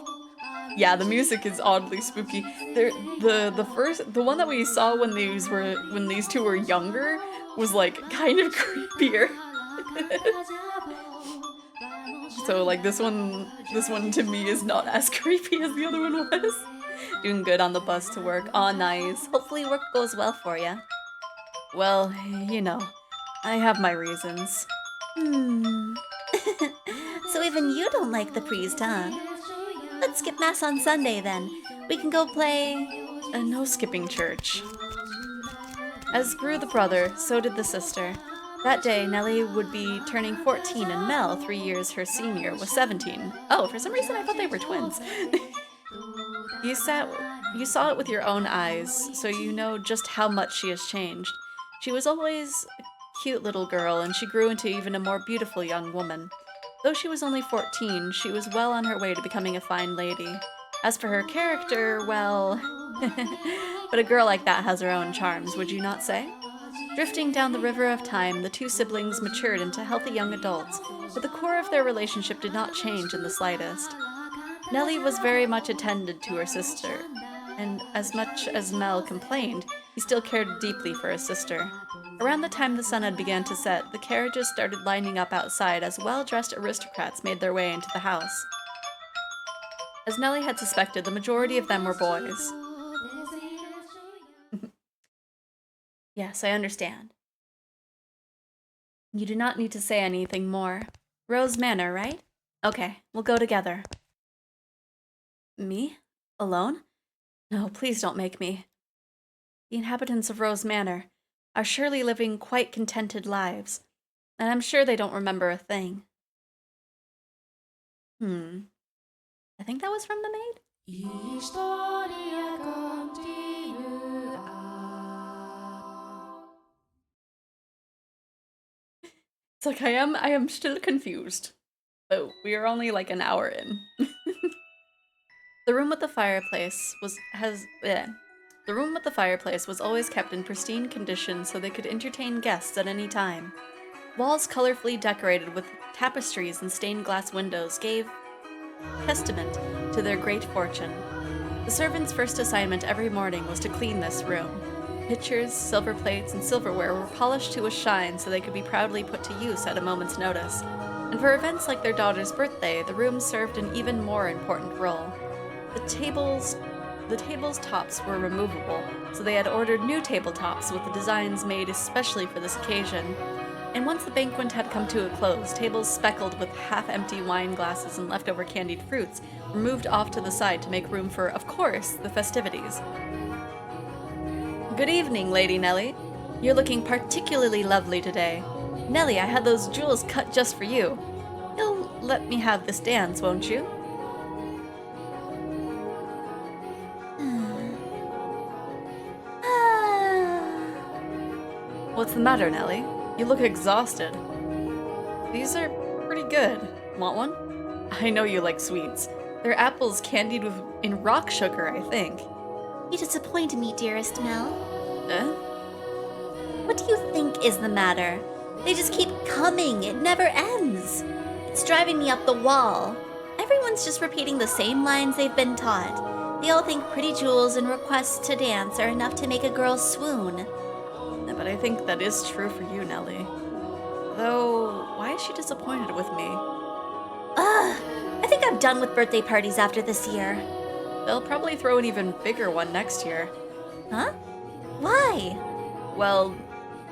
Yeah, the music is oddly spooky. The one that we saw when these two were younger was like kind of creepier. So like this one to me is not as creepy as the other one was. Doing good on the bus to work. Aw, nice. Hopefully work goes well for you. Well, I have my reasons. So even you don't like the priest, huh? Let's skip mass on Sunday then. We can go play... No skipping church. As grew the brother, so did the sister. That day, Nellie would be turning 14 and Mel, 3 years her senior, was 17. Oh, for some reason I thought they were twins. You saw it with your own eyes, so you know just how much she has changed. She was always a cute little girl, and she grew into even a more beautiful young woman. Though she was only 14, she was well on her way to becoming a fine lady. As for her character, well... but a girl like that has her own charms, would you not say? Drifting down the river of time, the two siblings matured into healthy young adults, but the core of their relationship did not change in the slightest. Nellie was very much attended to her sister, and as much as Mel complained, he still cared deeply for his sister. Around the time the sun had begun to set, the carriages started lining up outside as well-dressed aristocrats made their way into the house. As Nellie had suspected, the majority of them were boys. Yes, I understand. You do not need to say anything more. Rose Manor, right? Okay, we'll go together. Me? Alone? No, please don't make me. The inhabitants of Rose Manor are surely living quite contented lives, and I'm sure they don't remember a thing. I think that was from the maid? It's like I am still confused. But we are only like an hour in. The room with the fireplace was always kept in pristine condition so they could entertain guests at any time. Walls colorfully decorated with tapestries and stained glass windows gave testament to their great fortune. The servants' first assignment every morning was to clean this room. Pitchers, silver plates, and silverware were polished to a shine so they could be proudly put to use at a moment's notice. And for events like their daughter's birthday, the room served an even more important role. The tables' tops were removable, so they had ordered new tabletops with the designs made especially for this occasion. And once the banquet had come to a close, tables speckled with half-empty wine glasses and leftover candied fruits were moved off to the side to make room for, of course, the festivities. Good evening, Lady Nellie. You're looking particularly lovely today. Nellie, I had those jewels cut just for you. You'll let me have this dance, won't you? What's the matter, Nellie? You look exhausted. These are pretty good. Want one? I know you like sweets. They're apples candied in rock sugar, I think. You disappoint me, dearest Mel. What do you think is the matter? They just keep coming. It never ends. It's driving me up the wall. Everyone's just repeating the same lines they've been taught. They all think pretty jewels and requests to dance are enough to make a girl swoon. But I think that is true for you, Nellie. Though, why is she disappointed with me? I think I'm done with birthday parties after this year. They'll probably throw an even bigger one next year. Huh? Why? Well,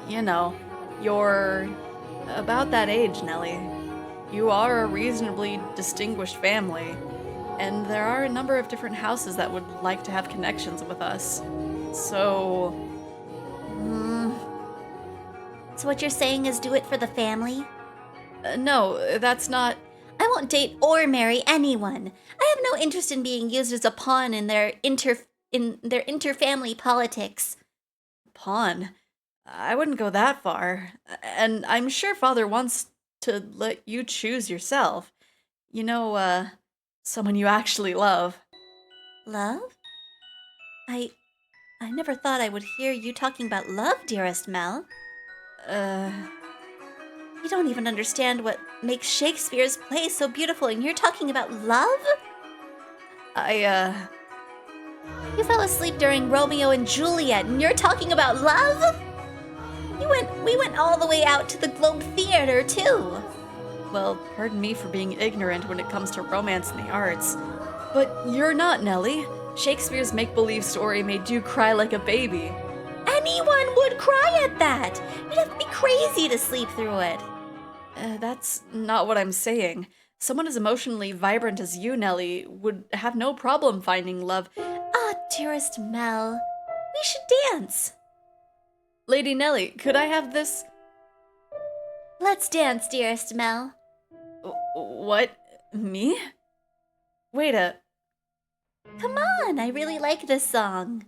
you're about that age, Nellie. You are a reasonably distinguished family, and there are a number of different houses that would like to have connections with us. So... So what you're saying is do it for the family? No, that's not... I won't date or marry anyone. I have no interest in being used as a pawn in their inter-family politics. Pawn? I wouldn't go that far. And I'm sure Father wants to let you choose yourself. Someone you actually love. Love? I never thought I would hear you talking about love, dearest Mel. You don't even understand what makes Shakespeare's play so beautiful, and you're talking about love? You fell asleep during Romeo and Juliet, and you're talking about love? We went all the way out to the Globe Theater, too. Well, pardon me for being ignorant when it comes to romance and the arts. But you're not, Nellie. Shakespeare's make-believe story made you cry like a baby. Anyone would cry at that. You'd have to be crazy to sleep through it. That's not what I'm saying. Someone as emotionally vibrant as you, Nellie, would have no problem finding love. Ah, dearest Mel, we should dance. Lady Nellie, could I have this? Let's dance, dearest Mel. What? Me? Wait a... Come on, I really like this song.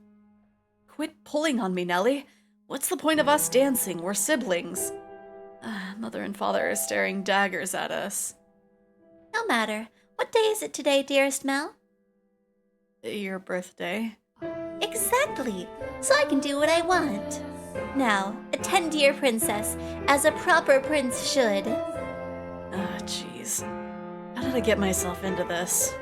Quit pulling on me, Nellie. What's the point of us dancing? We're siblings. Mother and father are staring daggers at us. No matter. What day is it today, dearest Mel? Your birthday. Exactly. So I can do what I want. Now, attend to your princess, as a proper prince should. Ah, jeez. How did I get myself into this?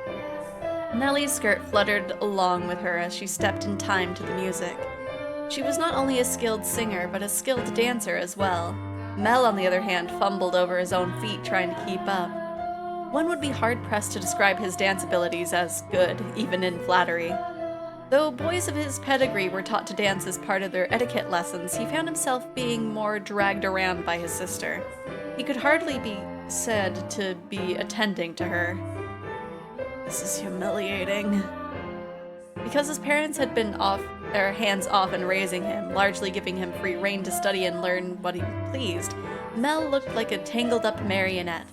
Nellie's skirt fluttered along with her as she stepped in time to the music. She was not only a skilled singer, but a skilled dancer as well. Mel, on the other hand, fumbled over his own feet trying to keep up. One would be hard-pressed to describe his dance abilities as good, even in flattery. Though boys of his pedigree were taught to dance as part of their etiquette lessons, he found himself being more dragged around by his sister. He could hardly be said to be attending to her. This is humiliating. Because his parents had been hands off in raising him, largely giving him free rein to study and learn what he pleased, Mel looked like a tangled-up marionette.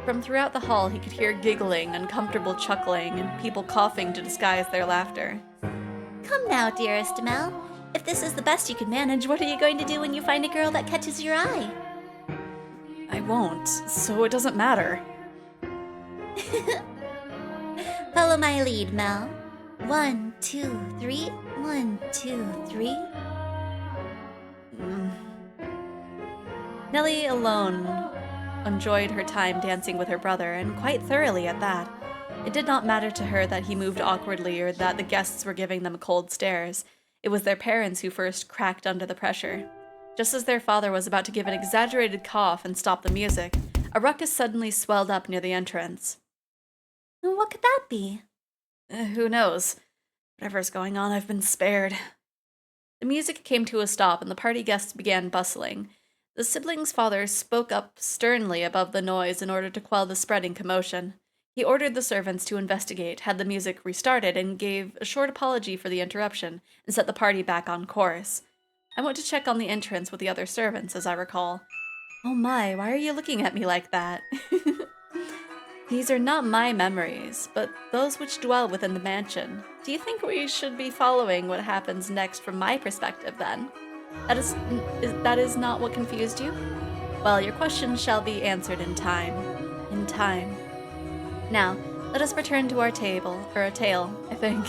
From throughout the hall, he could hear giggling, uncomfortable chuckling, and people coughing to disguise their laughter. Come now, dearest Mel. If this is the best you can manage, what are you going to do when you find a girl that catches your eye? I won't, so it doesn't matter. Follow my lead, Mel. 1, 2, 3. 1, 2, 3. Nellie alone enjoyed her time dancing with her brother, and quite thoroughly at that. It did not matter to her that he moved awkwardly or that the guests were giving them cold stares. It was their parents who first cracked under the pressure. Just as their father was about to give an exaggerated cough and stop the music, a ruckus suddenly swelled up near the entrance. What could that be? Who knows? Whatever's going on, I've been spared. The music came to a stop and the party guests began bustling. The siblings' father spoke up sternly above the noise in order to quell the spreading commotion. He ordered the servants to investigate, had the music restarted, and gave a short apology for the interruption, and set the party back on course. I went to check on the entrance with the other servants, as I recall. Oh my, why are you looking at me like that? These are not my memories, but those which dwell within the mansion. Do you think we should be following what happens next from my perspective, then? That is not what confused you? Well, your question shall be answered in time. In time. Now, let us return to our tale, I think.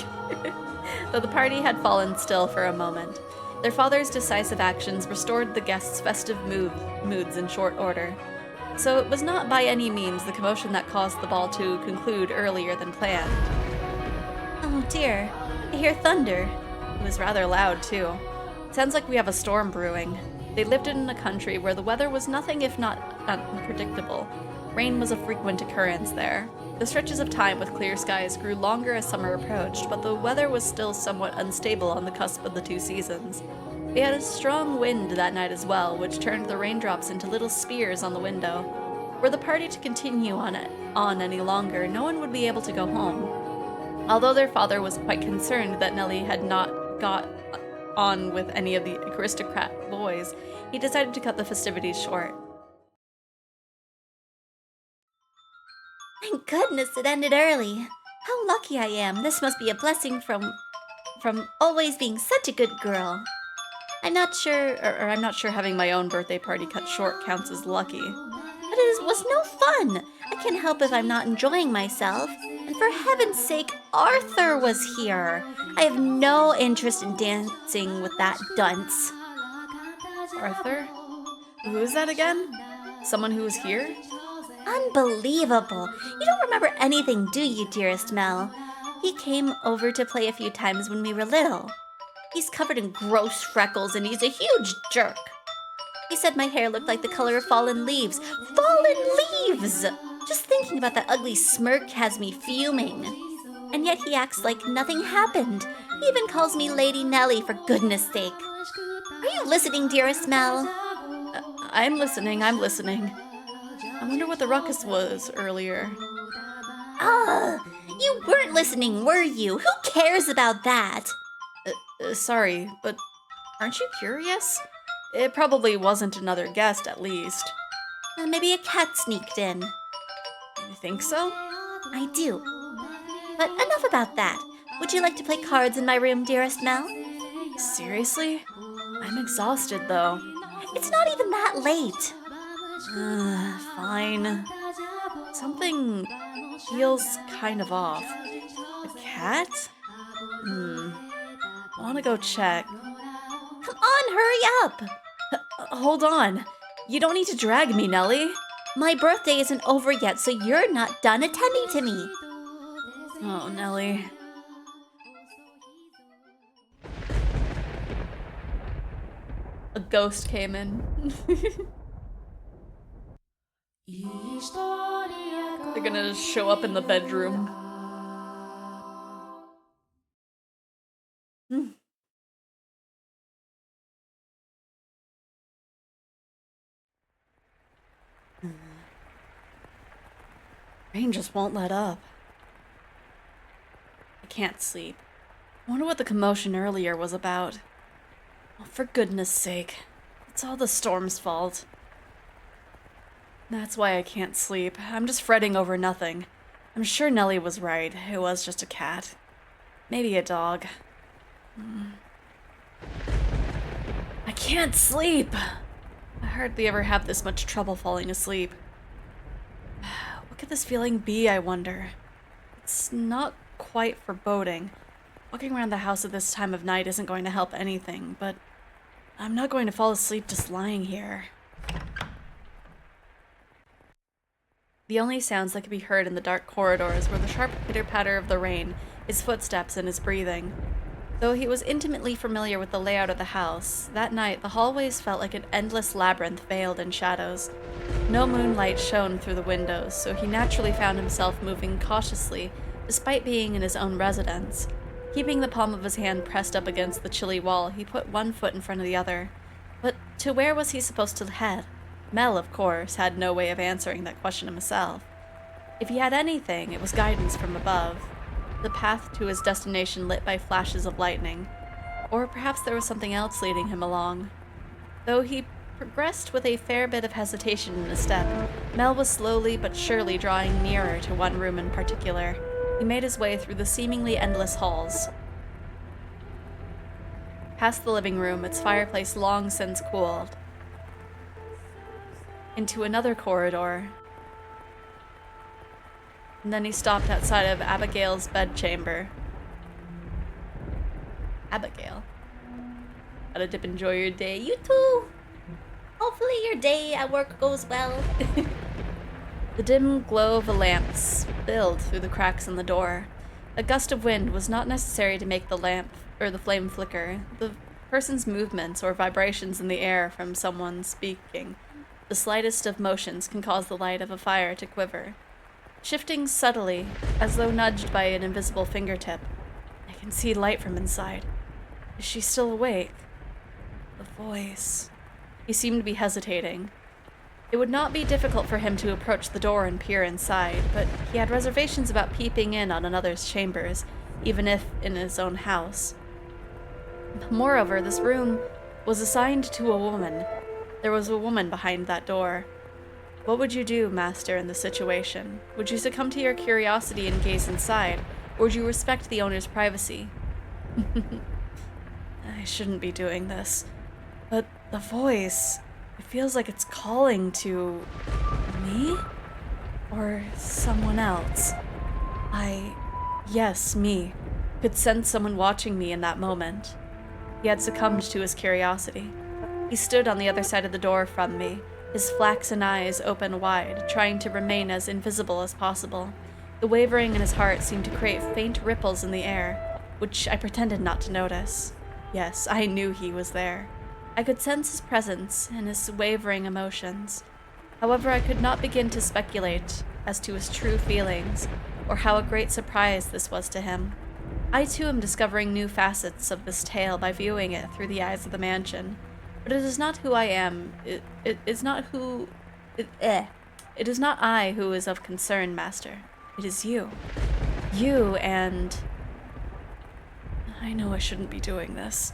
Though the party had fallen still for a moment, their father's decisive actions restored the guests' festive moods in short order. So it was not by any means the commotion that caused the ball to conclude earlier than planned. Oh dear, I hear thunder. It was rather loud, too. Sounds like we have a storm brewing. They lived in a country where the weather was nothing if not unpredictable. Rain was a frequent occurrence there. The stretches of time with clear skies grew longer as summer approached, but the weather was still somewhat unstable on the cusp of the two seasons. They had a strong wind that night as well, which turned the raindrops into little spears on the window. Were the party to continue on any longer, no one would be able to go home. Although their father was quite concerned that Nellie had not got on with any of the aristocrat boys, he decided to cut the festivities short. Thank goodness it ended early. How lucky I am. This must be a blessing from always being such a good girl. I'm not sure having my own birthday party cut short counts as lucky. But it was no fun. I can't help if I'm not enjoying myself. And for heaven's sake, Arthur was here. I have no interest in dancing with that dunce. Arthur? Who is that again? Someone who was here? Unbelievable. You don't remember anything, do you, dearest Mel? He came over to play a few times when we were little. He's covered in gross freckles and he's a huge jerk. He said my hair looked like the color of fallen leaves. Fallen leaves! Just thinking about that ugly smirk has me fuming. And yet he acts like nothing happened. He even calls me Lady Nellie, for goodness sake. Are you listening, dearest Mel? I'm listening. I wonder what the ruckus was earlier. You weren't listening, were you? Who cares about that? Sorry, but aren't you curious? It probably wasn't another guest, at least. Maybe a cat sneaked in. You think so? I do. But enough about that. Would you like to play cards in my room, dearest Mel? Seriously? I'm exhausted, though. It's not even that late. Fine. Something feels kind of off. A cat? I want to go check. Come on, hurry up! Hold on. You don't need to drag me, Nellie. My birthday isn't over yet, so you're not done attending to me. Oh, Nellie. A ghost came in. They're gonna just show up in the bedroom. Rain just won't let up. I can't sleep. I wonder what the commotion earlier was about. Oh, for goodness sake. It's all the storm's fault. That's why I can't sleep. I'm just fretting over nothing. I'm sure Nellie was right. It was just a cat. Maybe a dog. I can't sleep! I hardly ever have this much trouble falling asleep. What could this feeling be, I wonder? It's not quite foreboding. Walking around the house at this time of night isn't going to help anything, but I'm not going to fall asleep just lying here. The only sounds that could be heard in the dark corridors were the sharp pitter-patter of the rain, his footsteps, and his breathing. Though he was intimately familiar with the layout of the house, that night the hallways felt like an endless labyrinth veiled in shadows. No moonlight shone through the windows, so he naturally found himself moving cautiously, despite being in his own residence. Keeping the palm of his hand pressed up against the chilly wall, he put one foot in front of the other. But to where was he supposed to head? Mel, of course, had no way of answering that question himself. If he had anything, it was guidance from above. The path to his destination lit by flashes of lightning. Or perhaps there was something else leading him along. Though he progressed with a fair bit of hesitation in his step, Mel was slowly but surely drawing nearer to one room in particular. He made his way through the seemingly endless halls. Past the living room, its fireplace long since cooled. Into another corridor. And then he stopped outside of Abigail's bedchamber. Abigail. Gotta dip enjoy your day. You too! Hopefully your day at work goes well. The dim glow of a lamp spilled through the cracks in the door. A gust of wind was not necessary to make the lamp or the flame flicker. The person's movements or vibrations in the air from someone speaking. The slightest of motions can cause the light of a fire to quiver. Shifting subtly, as though nudged by an invisible fingertip. I can see light from inside. Is she still awake? The voice. He seemed to be hesitating. It would not be difficult for him to approach the door and peer inside, but he had reservations about peeping in on another's chambers, even if in his own house. Moreover, this room was assigned to a woman. There was a woman behind that door. What would you do, Master, in this situation? Would you succumb to your curiosity and gaze inside, or would you respect the owner's privacy? I shouldn't be doing this. But the voice, it feels like it's calling to me? Or someone else. Yes, me, could sense someone watching me in that moment. He had succumbed to his curiosity. He stood on the other side of the door from me, his flaxen eyes open wide, trying to remain as invisible as possible. The wavering in his heart seemed to create faint ripples in the air, which I pretended not to notice. Yes, I knew he was there. I could sense his presence and his wavering emotions. However, I could not begin to speculate as to his true feelings, or how a great surprise this was to him. I too am discovering new facets of this tale by viewing it through the eyes of the mansion. But it is not who I am. It is not who... It is not I who is of concern, Master. It is you. You and... I know I shouldn't be doing this.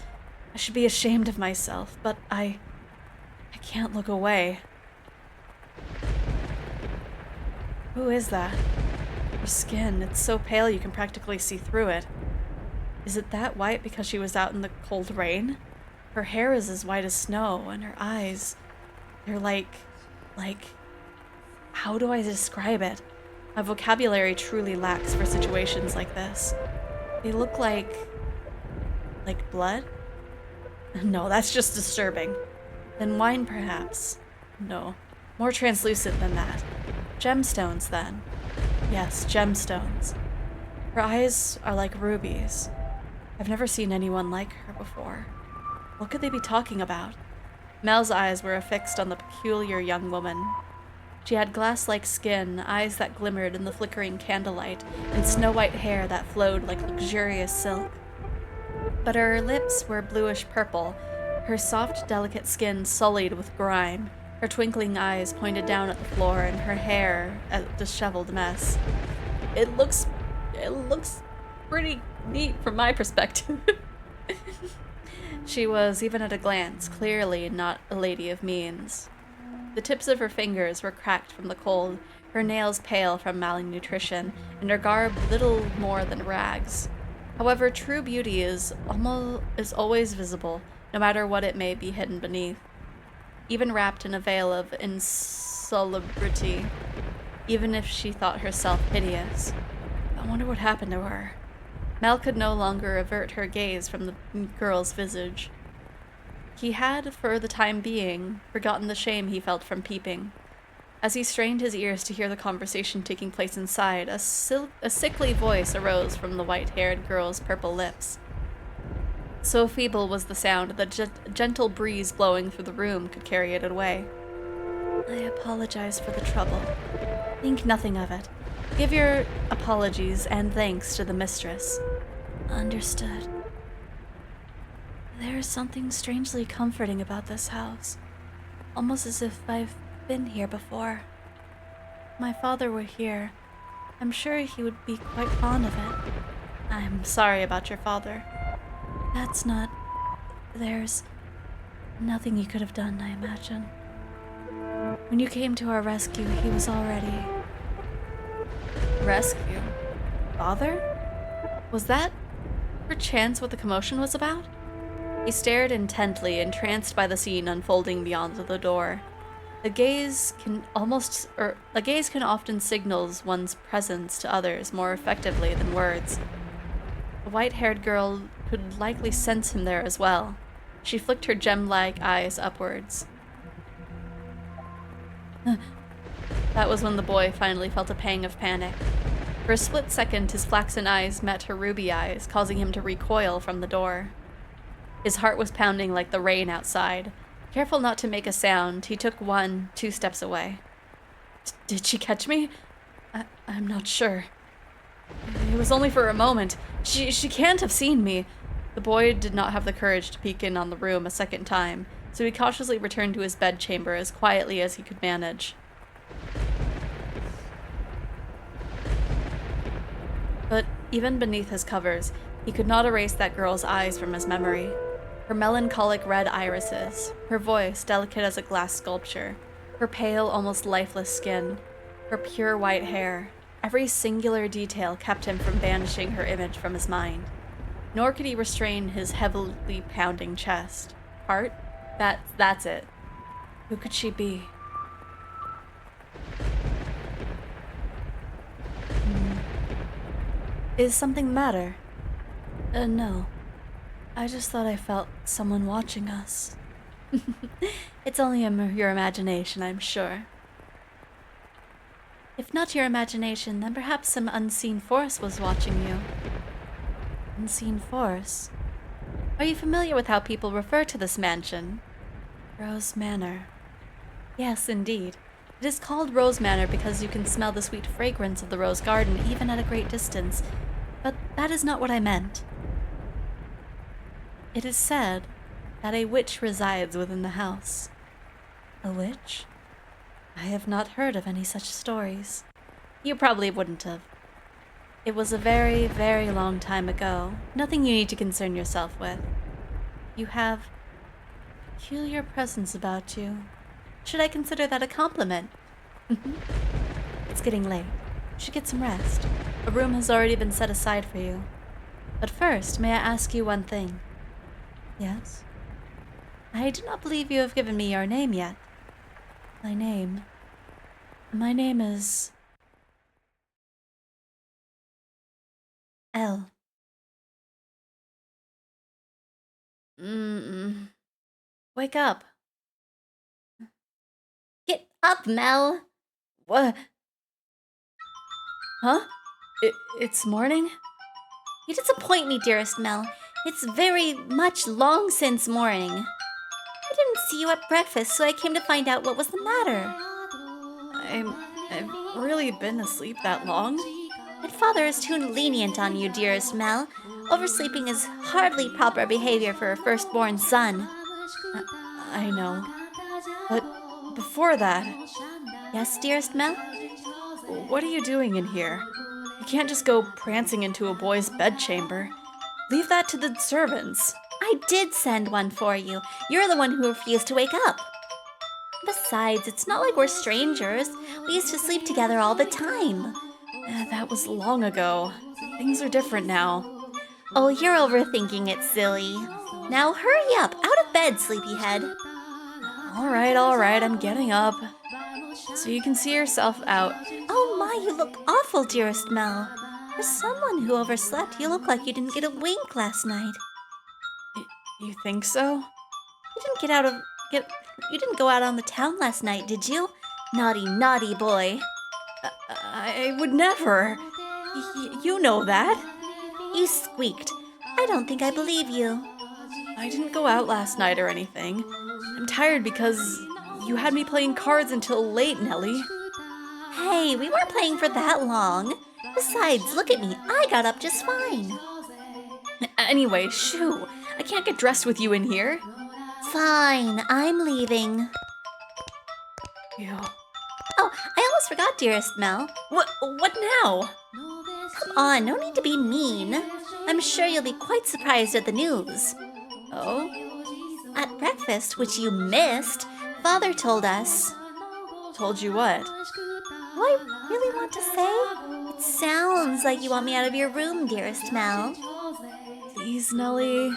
I should be ashamed of myself, but I can't look away. Who is that? Her skin, it's so pale you can practically see through it. Is it that white because she was out in the cold rain? Her hair is as white as snow, and her eyes, they're like, how do I describe it? My vocabulary truly lacks for situations like this. They look like blood? No, that's just disturbing. Then wine, perhaps? No, more translucent than that. Gemstones, then. Yes, gemstones. Her eyes are like rubies. I've never seen anyone like her before. What could they be talking about? Mel's eyes were affixed on the peculiar young woman. She had glass-like skin, eyes that glimmered in the flickering candlelight, and snow-white hair that flowed like luxurious silk. But her lips were bluish-purple, her soft, delicate skin sullied with grime, her twinkling eyes pointed down at the floor, and her hair a disheveled mess. It looks pretty neat from my perspective. She was, even at a glance, clearly not a lady of means. The tips of her fingers were cracked from the cold, her nails pale from malnutrition, and her garb little more than rags. However, true beauty is always visible, no matter what it may be hidden beneath. Even wrapped in a veil of insalubrity, even if she thought herself hideous. I wonder what happened to her. Mel could no longer avert her gaze from the girl's visage. He had, for the time being, forgotten the shame he felt from peeping. As he strained his ears to hear the conversation taking place inside, a sickly voice arose from the white-haired girl's purple lips. So feeble was the sound that a gentle breeze blowing through the room could carry it away. I apologize for the trouble. Think nothing of it. Give your apologies and thanks to the mistress. Understood. There is something strangely comforting about this house. Almost as if I've been here before. If my father were here, I'm sure he would be quite fond of it. I'm sorry about your father. That's not... There's nothing you could have done, I imagine. When you came to our rescue, he was already... Rescue? Father? Was that, perchance, what the commotion was about? He stared intently, entranced by the scene unfolding beyond the door. A gaze can often signal one's presence to others more effectively than words. The white-haired girl could likely sense him there as well. She flicked her gem-like eyes upwards. That was when the boy finally felt a pang of panic. For a split second, his flaxen eyes met her ruby eyes, causing him to recoil from the door. His heart was pounding like the rain outside. Careful not to make a sound, he took 2 steps away. Did she catch me? I'm not sure. It was only for a moment. She can't have seen me. The boy did not have the courage to peek in on the room a second time, so he cautiously returned to his bedchamber as quietly as he could manage. But even beneath his covers, he could not erase that girl's eyes from his memory. Her melancholic red irises, her voice delicate as a glass sculpture, her pale, almost lifeless skin, her pure white hair. Every singular detail kept him from banishing her image from his mind. Nor could he restrain his heavily pounding chest. Heart? That's it. Who could she be? Is something the matter? No. I just thought I felt someone watching us. It's only your imagination, I'm sure. If not your imagination, then perhaps some unseen force was watching you. Unseen force? Are you familiar with how people refer to this mansion? Rose Manor. Yes, indeed. It is called Rose Manor because you can smell the sweet fragrance of the rose garden even at a great distance. But that is not what I meant. It is said that a witch resides within the house. A witch? I have not heard of any such stories. You probably wouldn't have. It was a very, very long time ago. Nothing you need to concern yourself with. You have a peculiar presence about you. Should I consider that a compliment? It's getting late. You should get some rest. A room has already been set aside for you. But first, may I ask you one thing? Yes? I do not believe you have given me your name yet. My name is... L. Wake up. Get up, Mel. What? Huh? It's morning? You disappoint me, dearest Mel. It's very much long since morning. I didn't see you at breakfast, so I came to find out what was the matter. I've really been asleep that long. My father is too lenient on you, dearest Mel. Oversleeping is hardly proper behavior for a firstborn son. I know. But before that... Yes, dearest Mel? What are you doing in here? You can't just go prancing into a boy's bedchamber. Leave that to the servants. I did send one for you. You're the one who refused to wake up. Besides, it's not like we're strangers. We used to sleep together all the time. That was long ago. Things are different now. Oh, you're overthinking it, silly. Now hurry up. Out of bed, sleepyhead. All right, I'm getting up. So you can see yourself out. Oh my, you look awful, dearest Mel. For someone who overslept, you look like you didn't get a wink last night. You think so? You didn't go out on the town last night, did you? Naughty, naughty boy. I would never. You know that. You squeaked. I don't think I believe you. I didn't go out last night or anything. I'm tired because you had me playing cards until late, Nellie. Hey, we weren't playing for that long. Besides, look at me. I got up just fine. Anyway, shoo. I can't get dressed with you in here. Fine, I'm leaving. Ew. Oh, I almost forgot, dearest Mel. What now? Come on, no need to be mean. I'm sure you'll be quite surprised at the news. Oh? At breakfast, which you missed, Father told us. Told you what? Do I really want to say? It sounds like you want me out of your room, dearest Mel. Please, Nellie.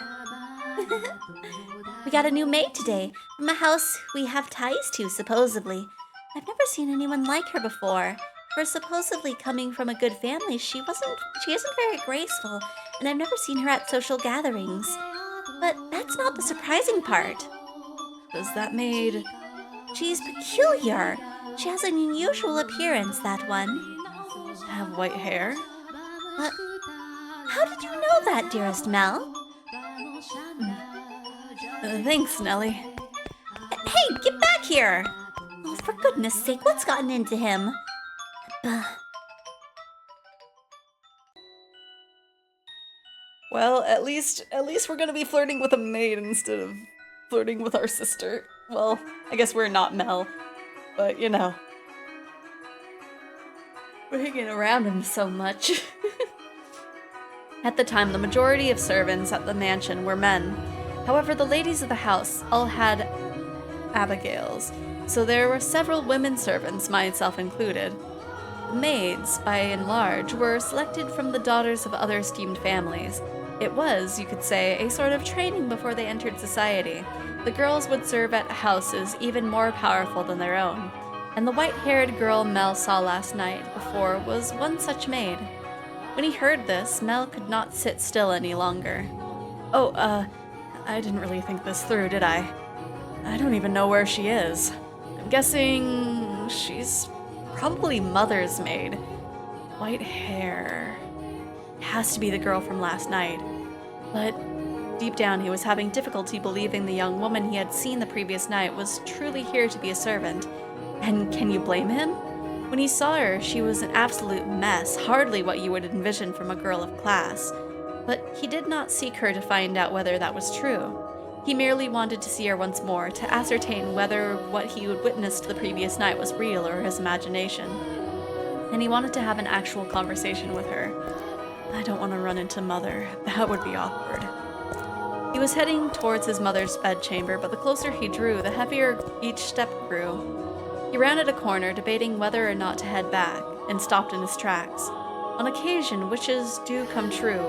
We got a new maid today, from a house we have ties to, supposedly. I've never seen anyone like her before. For supposedly coming from a good family, she isn't very graceful, and I've never seen her at social gatherings. But that's not the surprising part. Does that maid... She's peculiar. She has an unusual appearance, that one. Have white hair? What? How did you know that, dearest Mel? Thanks, Nellie. Hey, get back here! Oh, for goodness sake, what's gotten into him? Well, at least we're gonna be flirting with a maid instead of flirting with our sister. Well, I guess we're not Mel, but you know. We're hanging around him so much. At the time, the majority of servants at the mansion were men. However, the ladies of the house all had Abigails, so there were several women servants, myself included. The maids, by and large, were selected from the daughters of other esteemed families. It was, you could say, a sort of training before they entered society. The girls would serve at houses even more powerful than their own. And the white-haired girl Mel saw last night before was one such maid. When he heard this, Mel could not sit still any longer. Oh, I didn't really think this through, did I? I don't even know where she is. I'm guessing she's Probably Mother's maid. White hair. Has to be the girl from last night. But deep down, he was having difficulty believing the young woman he had seen the previous night was truly here to be a servant. And can you blame him? When he saw her, she was an absolute mess, hardly what you would envision from a girl of class. But he did not seek her to find out whether that was true. He merely wanted to see her once more, to ascertain whether what he had witnessed the previous night was real or his imagination. And he wanted to have an actual conversation with her. I don't want to run into Mother. That would be awkward. He was heading towards his mother's bedchamber, but the closer he drew, the heavier each step grew. He rounded a corner, debating whether or not to head back, and stopped in his tracks. On occasion, wishes do come true.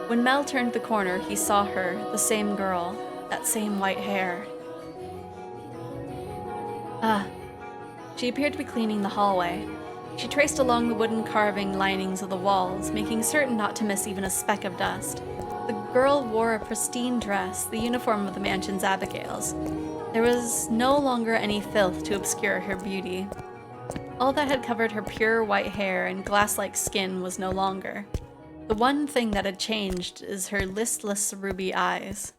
When Mel turned the corner, he saw her, the same girl, that same white hair. She appeared to be cleaning the hallway. She traced along the wooden carving linings of the walls, making certain not to miss even a speck of dust. The girl wore a pristine dress, the uniform of the mansion's Abigail's. There was no longer any filth to obscure her beauty. All that had covered her pure white hair and glass-like skin was no longer. The one thing that had changed is her listless ruby eyes.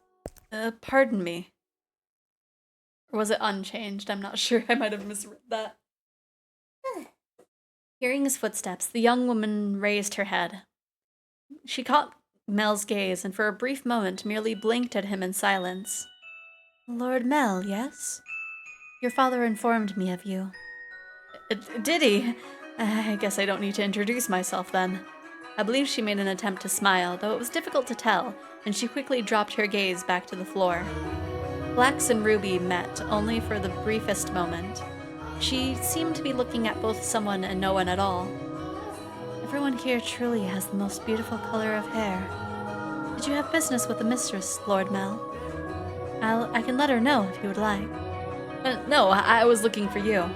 Pardon me. Or was it unchanged? I'm not sure. I might have misread that. Hearing his footsteps, the young woman raised her head. She caught Mel's gaze and for a brief moment merely blinked at him in silence. Lord Mel, yes? Your father informed me of you. Did he? I guess I don't need to introduce myself then. I believe she made an attempt to smile, though it was difficult to tell, and she quickly dropped her gaze back to the floor. Flax and Ruby met only for the briefest moment. She seemed to be looking at both someone and no one at all. Everyone here truly has the most beautiful color of hair. Did you have business with the mistress, Lord Mel? I can let her know if you would like. No, I was looking for you.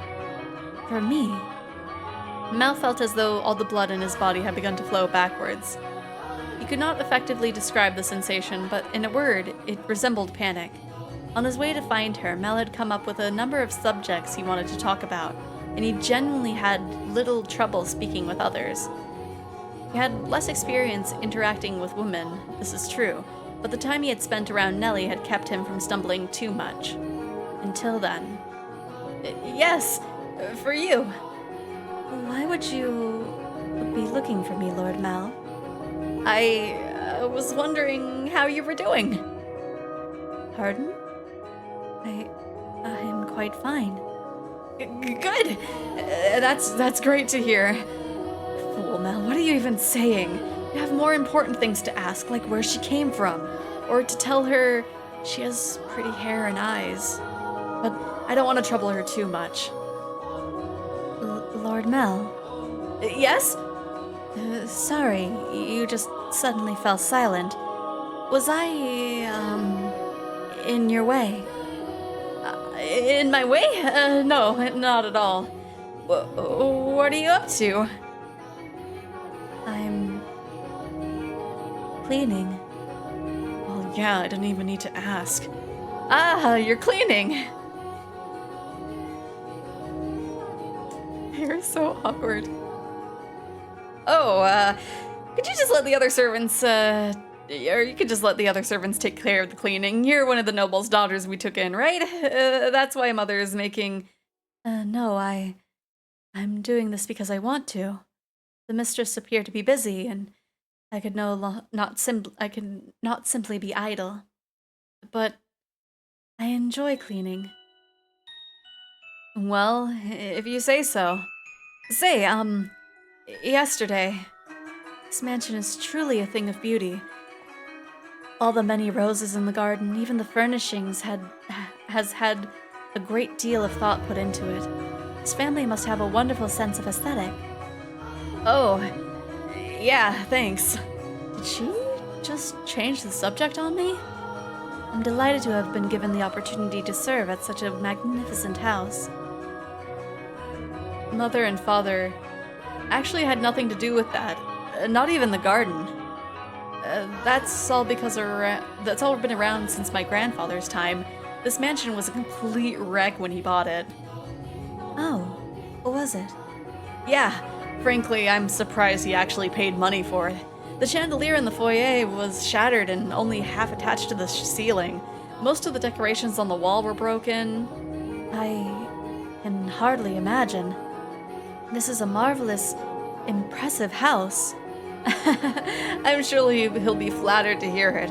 For me? Mel felt as though all the blood in his body had begun to flow backwards. He could not effectively describe the sensation, but in a word, it resembled panic. On his way to find her, Mel had come up with a number of subjects he wanted to talk about, and he genuinely had little trouble speaking with others. He had less experience interacting with women, this is true, but the time he had spent around Nellie had kept him from stumbling too much. Until then. Yes, for you. Why would you be looking for me, Lord Mel? I was wondering how you were doing. Pardon? I'm quite fine. Good! That's great to hear. Fool, Mel, what are you even saying? You have more important things to ask, like where she came from, or to tell her she has pretty hair and eyes. But I don't want to trouble her too much. Lord Mel? Yes? Sorry, you just suddenly fell silent. Was I, in your way? In my way? No, not at all. What are you up to? I'm cleaning. Well, yeah, I didn't even need to ask. Ah, you're cleaning. You're so awkward. Oh, could you just let the other servants, or you could just let the other servants take care of the cleaning. You're one of the noble's daughters we took in, right? That's why Mother is making... No, I'm doing this because I want to. The mistress appeared to be busy, and I could not simply be idle. But I enjoy cleaning. Well, if you say so. Say, yesterday, this mansion is truly a thing of beauty. All the many roses in the garden, even the furnishings has had a great deal of thought put into it. This family must have a wonderful sense of aesthetic. Oh, yeah, thanks. Did she just change the subject on me? I'm delighted to have been given the opportunity to serve at such a magnificent house. Mother and Father actually had nothing to do with that. Not even the garden. That's all been around since my grandfather's time. This mansion was a complete wreck when he bought it. Oh, what was it? Yeah, frankly, I'm surprised he actually paid money for it. The chandelier in the foyer was shattered and only half attached to the ceiling. Most of the decorations on the wall were broken. I can hardly imagine. This is a marvelous, impressive house. I'm sure he'll be flattered to hear it.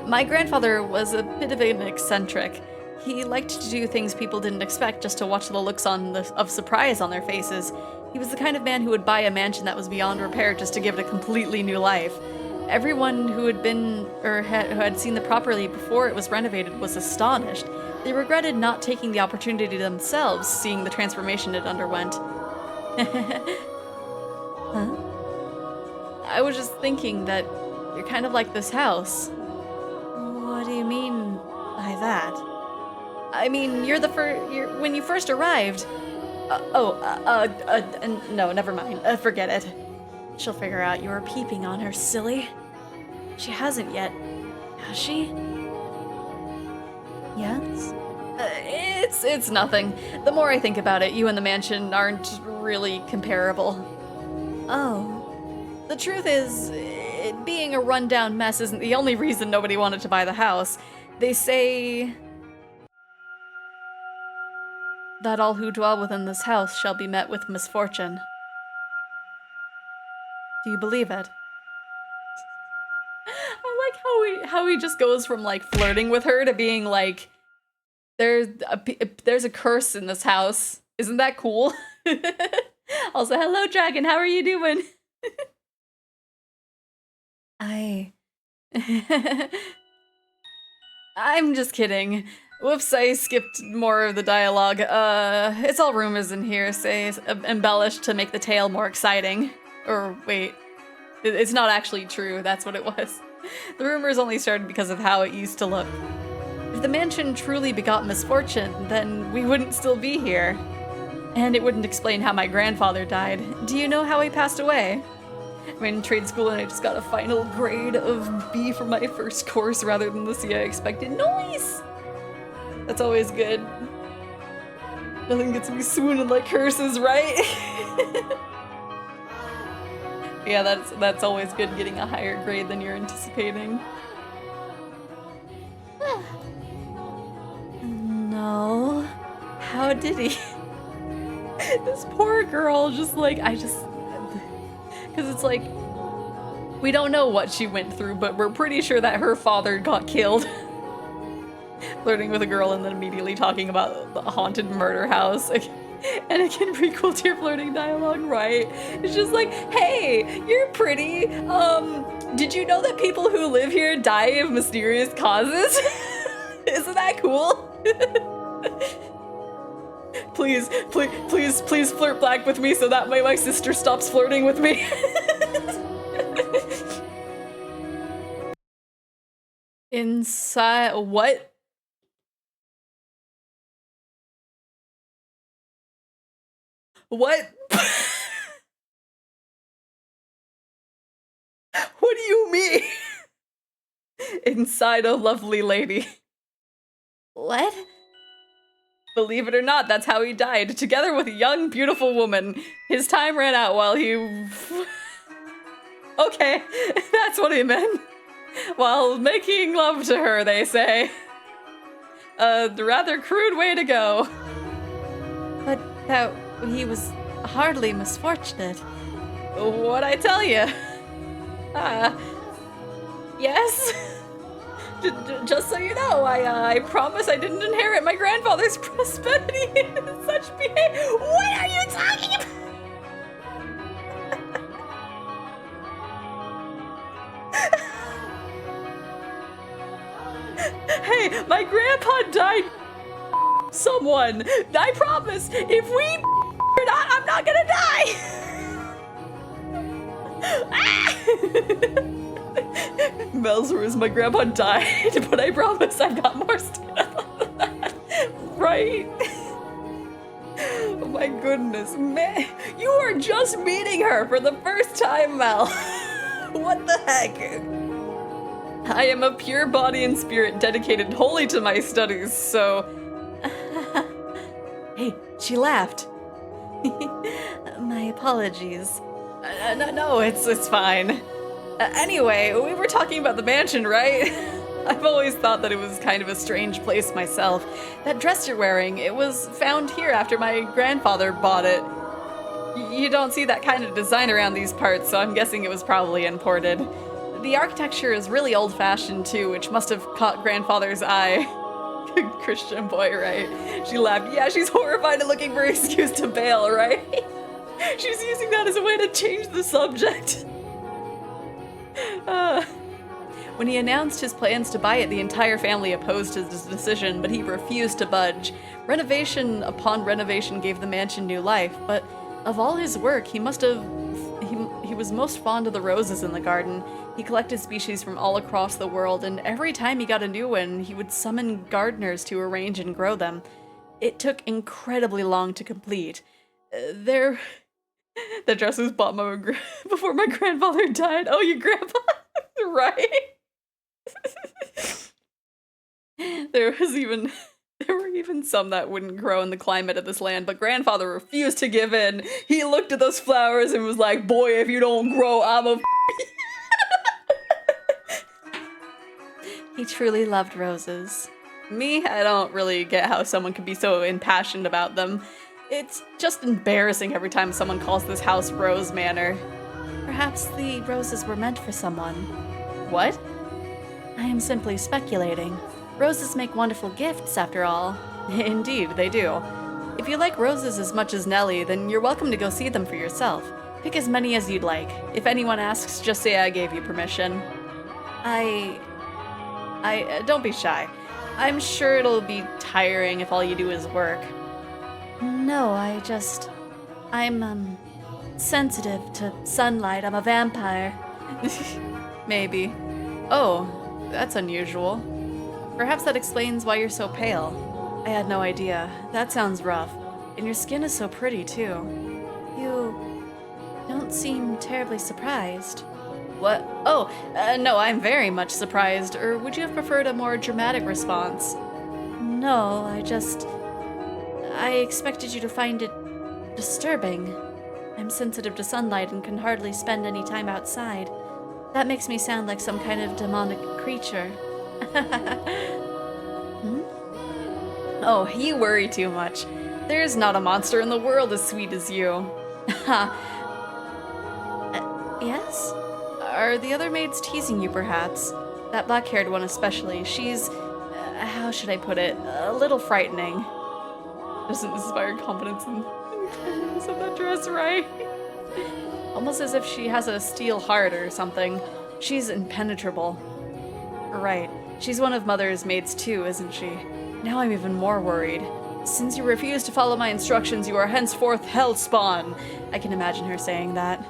My grandfather was a bit of an eccentric. He liked to do things people didn't expect just to watch the looks of surprise on their faces. He was the kind of man who would buy a mansion that was beyond repair just to give it a completely new life. Everyone who had been or who had seen the property before it was renovated was astonished. They regretted not taking the opportunity themselves, seeing the transformation it underwent. Huh? I was just thinking that you're kind of like this house. What do you mean by that? I mean, you're when you first arrived. No, never mind. Forget it. She'll figure out you were peeping on her, silly. She hasn't yet, has she? Yes? It's nothing. The more I think about it, you and the mansion aren't really comparable. Oh. The truth is, it being a rundown mess isn't the only reason nobody wanted to buy the house. They say that all who dwell within this house shall be met with misfortune. Do you believe it? I like how he just goes from like flirting with her to being like, there's a curse in this house. Isn't that cool? Also, hello dragon, how are you doing? I'm just kidding. Whoops, I skipped more of the dialogue. It's all rumors in here, say embellished to make the tale more exciting. Or wait, it's not actually true, that's what it was. The rumors only started because of how it used to look. If the mansion truly begot misfortune, then we wouldn't still be here. And it wouldn't explain how my grandfather died. Do you know how he passed away? I'm in trade school and I just got a final grade of B for my first course rather than the C I expected. Nice! That's always good. Nothing gets me swooning like curses, right? Yeah, that's always good, getting a higher grade than you're anticipating. No. How did he? This poor girl, just like, because it's like, we don't know what she went through, but we're pretty sure that her father got killed. Flirting with a girl and then immediately talking about the haunted murder house. And again, prequel to your flirting dialogue, right? It's just like, hey, you're pretty. Did you know that people who live here die of mysterious causes? Isn't that cool? Please flirt black with me so that my sister stops flirting with me. Inside, what? What? What do you mean? Inside a lovely lady. What? Believe it or not, that's how he died, together with a young, beautiful woman. His time ran out while he... Okay, that's what he meant. While making love to her, they say. A rather crude way to go. But that he was hardly misfortunate. What'd I tell you? Yes? Just so you know, I promise I didn't inherit my grandfather's prosperity in such behavior. What are you talking about? Hey, my grandpa died someone. I promise, if we I'm not gonna die. Melzor is my grandpa died, but I promise I've got more stuff. Right? Oh my goodness, man. You are just meeting her for the first time, Mel. What the heck? I am a pure body and spirit dedicated wholly to my studies, so... Hey, she laughed. My apologies. No, it's fine. Anyway, we were talking about the mansion, right? I've always thought that it was kind of a strange place myself. That dress you're wearing, it was found here after my grandfather bought it. You don't see that kind of design around these parts, so I'm guessing it was probably imported. The architecture is really old-fashioned too, which must have caught grandfather's eye. Christian boy, right? She laughed. Yeah, she's horrified and looking for an excuse to bail, right? She's using that as a way to change the subject. When he announced his plans to buy it, the entire family opposed his decision, but he refused to budge. Renovation upon renovation gave the mansion new life, but of all his work, he was most fond of the roses in the garden. He collected species from all across the world, and every time he got a new one, he would summon gardeners to arrange and grow them. It took incredibly long to complete. The dress was bought before my grandfather died. Oh, your grandpa? Right? There were even some that wouldn't grow in the climate of this land, but grandfather refused to give in. He looked at those flowers and was like, boy, if you don't grow, I'm a He truly loved roses. Me, I don't really get how someone could be so impassioned about them. It's just embarrassing every time someone calls this house Rose Manor. Perhaps the roses were meant for someone. What? I am simply speculating. Roses make wonderful gifts, after all. Indeed, they do. If you like roses as much as Nellie, then you're welcome to go see them for yourself. Pick as many as you'd like. If anyone asks, just say I gave you permission. Don't be shy. I'm sure it'll be tiring if all you do is work. No, I'm sensitive to sunlight. I'm a vampire. Maybe. Oh, that's unusual. Perhaps that explains why you're so pale. I had no idea. That sounds rough. And your skin is so pretty, too. You don't seem terribly surprised. What? Oh, no, I'm very much surprised. Or would you have preferred a more dramatic response? No, I expected you to find it disturbing. I'm sensitive to sunlight and can hardly spend any time outside. That makes me sound like some kind of demonic creature. Oh, you worry too much. There's not a monster in the world as sweet as you. Yes? Are the other maids teasing you, perhaps? That black-haired one especially. She's... how should I put it? A little frightening. Doesn't inspire confidence in cleanliness of that dress, right? Almost as if she has a steel heart or something. She's impenetrable. Right. She's one of Mother's maids too, isn't she? Now I'm even more worried. Since you refuse to follow my instructions, you are henceforth hellspawn. I can imagine her saying that.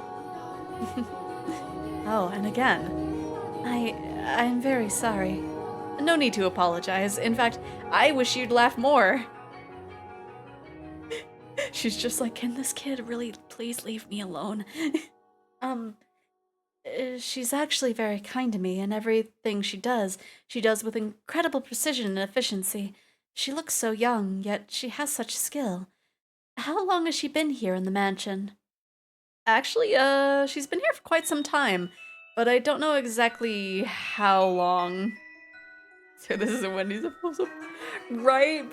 Oh, and again. I'm very sorry. No need to apologize. In fact, I wish you'd laugh more. She's just like, can this kid really please leave me alone? She's actually very kind to me, and everything she does with incredible precision and efficiency. She looks so young, yet she has such skill. How long has she been here in the mansion? Actually, she's been here for quite some time, but I don't know exactly how long. So this is when he's supposed to, right?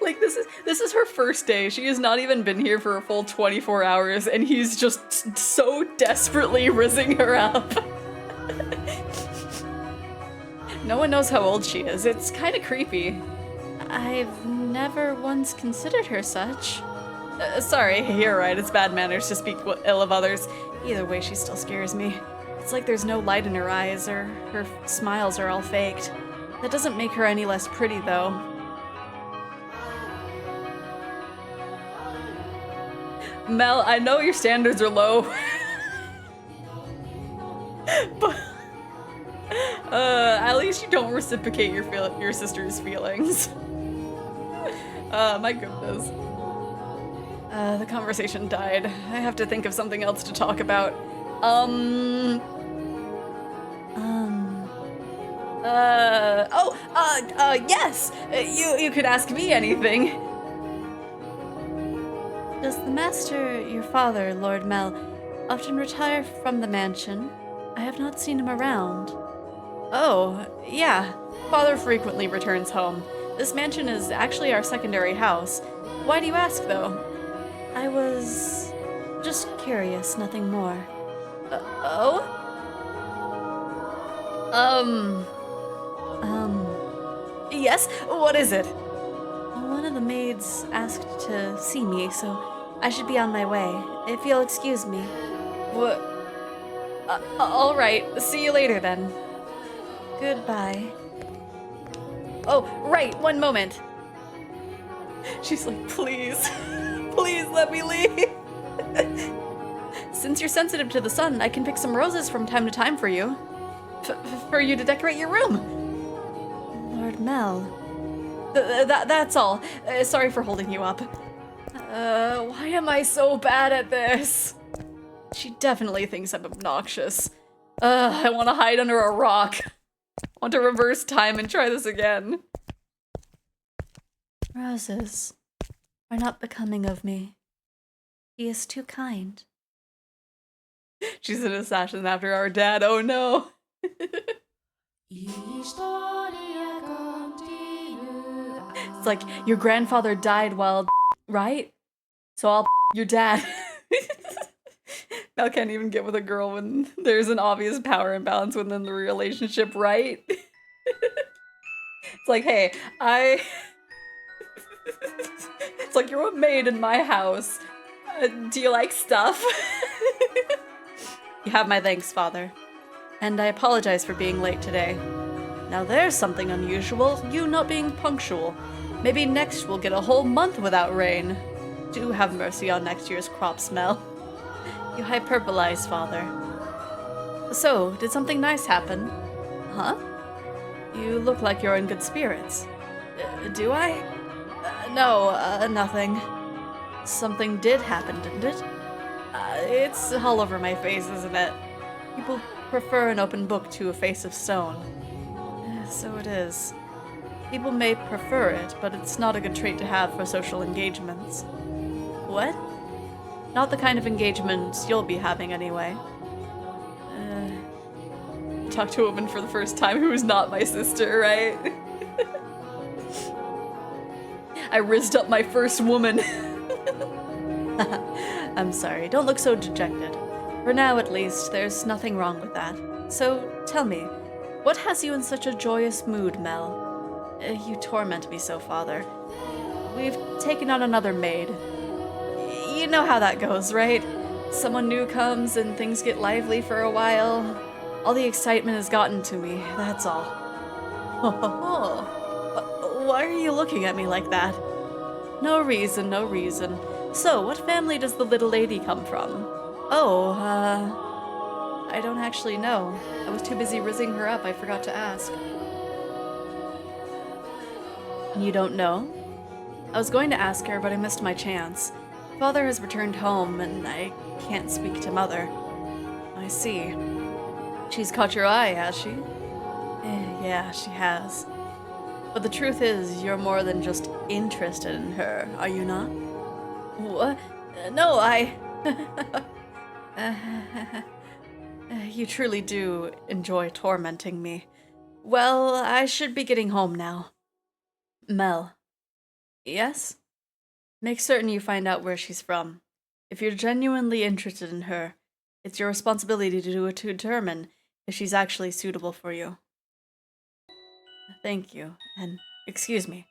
Like, this is her first day. She has not even been here for a full 24 hours, and he's just so desperately rizzing her up. No one knows how old she is. It's kind of creepy. I've never once considered her such. Sorry, you're right. It's bad manners to speak ill of others. Either way, she still scares me. It's like there's no light in her eyes, or her smiles are all faked. That doesn't make her any less pretty, though. Mel, I know your standards are low. But at least you don't reciprocate your sister's feelings. My goodness. The conversation died. I have to think of something else to talk about. Yes! You could ask me anything. Does the master, your father, Lord Mel, often retire from the mansion? I have not seen him around. Oh, yeah. Father frequently returns home. This mansion is actually our secondary house. Why do you ask, though? I was just curious, nothing more. Oh? Yes? What is it? One of the maids asked to see me, so I should be on my way. If you'll excuse me. What? All right. See you later, then. Goodbye. Oh, right. One moment. She's like, please. Please let me leave. Since you're sensitive to the sun, I can pick some roses from time to time for you. For you to decorate your room. Lord Mel. That's all. Sorry for holding you up. Why am I so bad at this? She definitely thinks I'm obnoxious. I want to hide under a rock. I want to reverse time and try this again. Roses are not becoming of me. He is too kind. She's an assassin after our dad. Oh no. It's like, your grandfather died while, right? So I'll your dad. Mel can't even get with a girl when there's an obvious power imbalance within the relationship, right? It's like, hey, it's like, you're a maid in my house. Do you like stuff? You have my thanks, Father. And I apologize for being late today. Now there's something unusual, you not being punctual. Maybe next we'll get a whole month without rain. Do have mercy on next year's crop smell. You hyperbolize, Father. So, did something nice happen? Huh? You look like you're in good spirits. Do I? No, nothing. Something did happen, didn't it? It's all over my face, isn't it? People prefer an open book to a face of stone. So it is. People may prefer it, but it's not a good trait to have for social engagements. What? Not the kind of engagement you'll be having anyway. Talk to a woman for the first time who is not my sister, right? I rizzed up my first woman. I'm sorry, don't look so dejected. For now, at least, there's nothing wrong with that. So, tell me, what has you in such a joyous mood, Mel? You torment me so, Father. We've taken on another maid. You know how that goes, right? Someone new comes and things get lively for a while. All the excitement has gotten to me, that's all. Why are you looking at me like that? No reason, no reason. So, what family does the little lady come from? Oh, I don't actually know. I was too busy rizzing her up, I forgot to ask. You don't know? I was going to ask her, but I missed my chance. Father has returned home, and I can't speak to Mother. I see. She's caught your eye, has she? Yeah, she has. But the truth is, you're more than just interested in her, are you not? What? No, You truly do enjoy tormenting me. Well, I should be getting home now. Mel. Yes? Make certain you find out where she's from. If you're genuinely interested in her, it's your responsibility to determine if she's actually suitable for you. Thank you, and excuse me.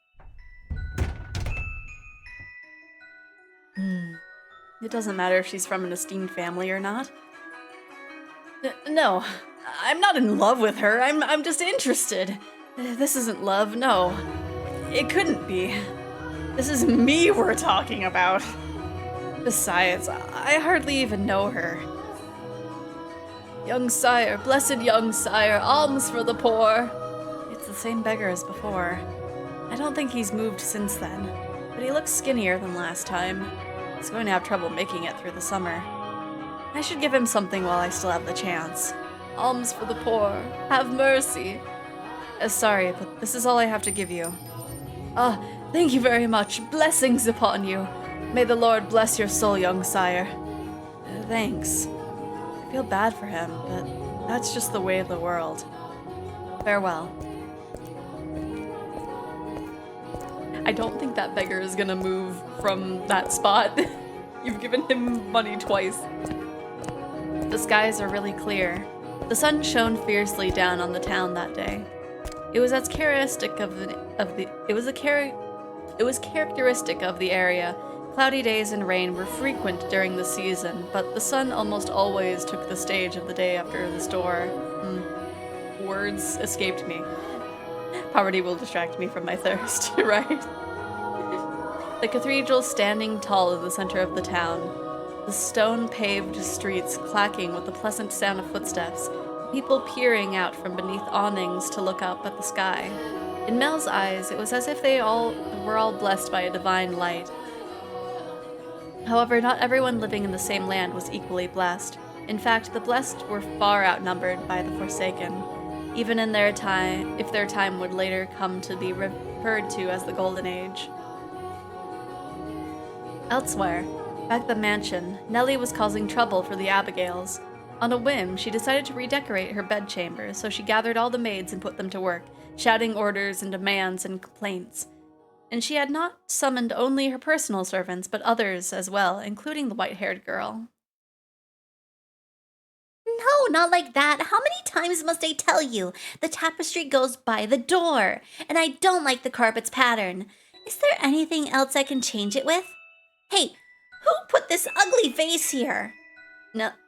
It doesn't matter if she's from an esteemed family or not. No, I'm not in love with her. I'm just interested. This isn't love, no. It couldn't be. This is me we're talking about. Besides, I hardly even know her. Young sire, blessed young sire, alms for the poor. It's the same beggar as before. I don't think he's moved since then, but he looks skinnier than last time. He's going to have trouble making it through the summer. I should give him something while I still have the chance. Alms for the poor. Have mercy. Sorry, but this is all I have to give you. Thank you very much. Blessings upon you. May the Lord bless your soul, young sire. Thanks. I feel bad for him, but that's just the way of the world. Farewell. I don't think that beggar is gonna move from that spot. You've given him money twice. The skies are really clear. The sun shone fiercely down on the town that day. It was as characteristic it was characteristic of the area. Cloudy days and rain were frequent during the season, but the sun almost always took the stage of the day after the storm. Words escaped me. Poverty will distract me from my thirst, right? The cathedral standing tall in the center of the town, the stone-paved streets clacking with the pleasant sound of footsteps, people peering out from beneath awnings to look up at the sky. In Mel's eyes, it was as if they were all blessed by a divine light. However, not everyone living in the same land was equally blessed. In fact, the blessed were far outnumbered by the forsaken, even in their time, if their time would later come to be referred to as the Golden Age. Elsewhere, back at the mansion, Nellie was causing trouble for the Abigails. On a whim, she decided to redecorate her bedchamber, so she gathered all the maids and put them to work, shouting orders and demands and complaints. And she had not summoned only her personal servants, but others as well, including the white-haired girl. No, not like that. How many times must I tell you? The tapestry goes by the door, and I don't like the carpet's pattern. Is there anything else I can change it with? Hey, who put this ugly vase here?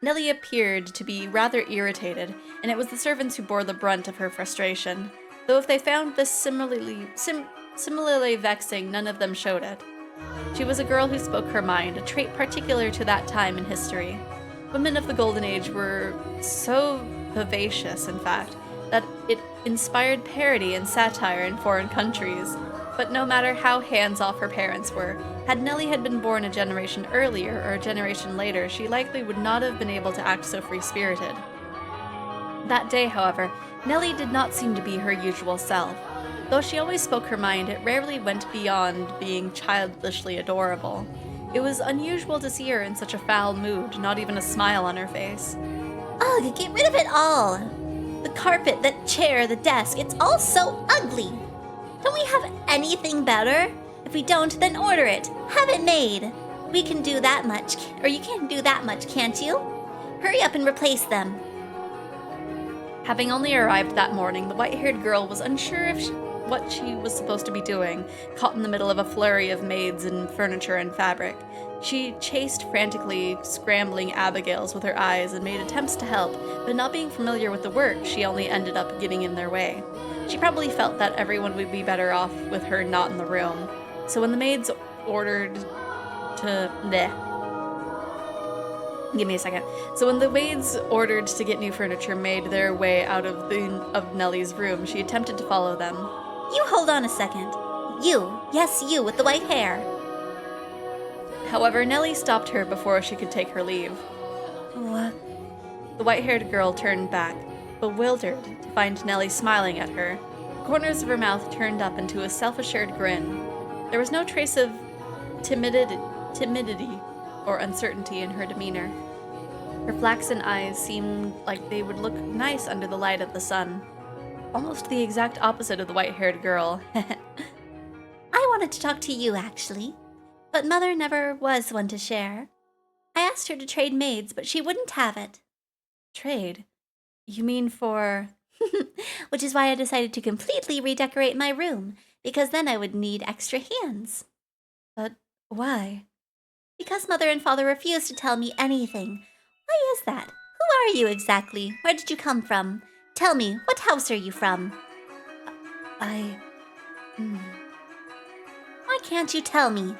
Nellie appeared to be rather irritated, and it was the servants who bore the brunt of her frustration. Though if they found this similarly vexing, none of them showed it. She was a girl who spoke her mind, a trait particular to that time in history. Women of the Golden Age were so vivacious, in fact, that it inspired parody and satire in foreign countries. But no matter how hands-off her parents were, had Nellie had been born a generation earlier or a generation later, she likely would not have been able to act so free-spirited. That day, however, Nellie did not seem to be her usual self. Though she always spoke her mind, it rarely went beyond being childishly adorable. It was unusual to see her in such a foul mood, not even a smile on her face. Ugh, get rid of it all! The carpet, the chair, the desk, it's all so ugly! Don't we have anything better? If we don't, then order it. Have it made. We can do that much, or you can do that much, can't you? Hurry up and replace them. Having only arrived that morning, the white-haired girl was unsure if what she was supposed to be doing, caught in the middle of a flurry of maids and furniture and fabric. She chased frantically scrambling Abigails with her eyes and made attempts to help, but not being familiar with the work, she only ended up getting in their way. She probably felt that everyone would be better off with her not in the room. So when the maids ordered to... Give me a second. So when the maids ordered to get new furniture made their way out of Nellie's room, she attempted to follow them. You hold on a second. You, yes you, with the white hair. However, Nellie stopped her before she could take her leave. What? The white-haired girl turned back, bewildered to find Nellie smiling at her. The corners of her mouth turned up into a self-assured grin. There was no trace of timidity or uncertainty in her demeanor. Her flaxen eyes seemed like they would look nice under the light of the sun. Almost the exact opposite of the white-haired girl. I wanted to talk to you, actually. But Mother never was one to share. I asked her to trade maids, but she wouldn't have it. Trade? You mean for... Which is why I decided to completely redecorate my room, because then I would need extra hands. But why? Because Mother and Father refused to tell me anything. Why is that? Who are you exactly? Where did you come from? Tell me, what house are you from? Why can't you tell me?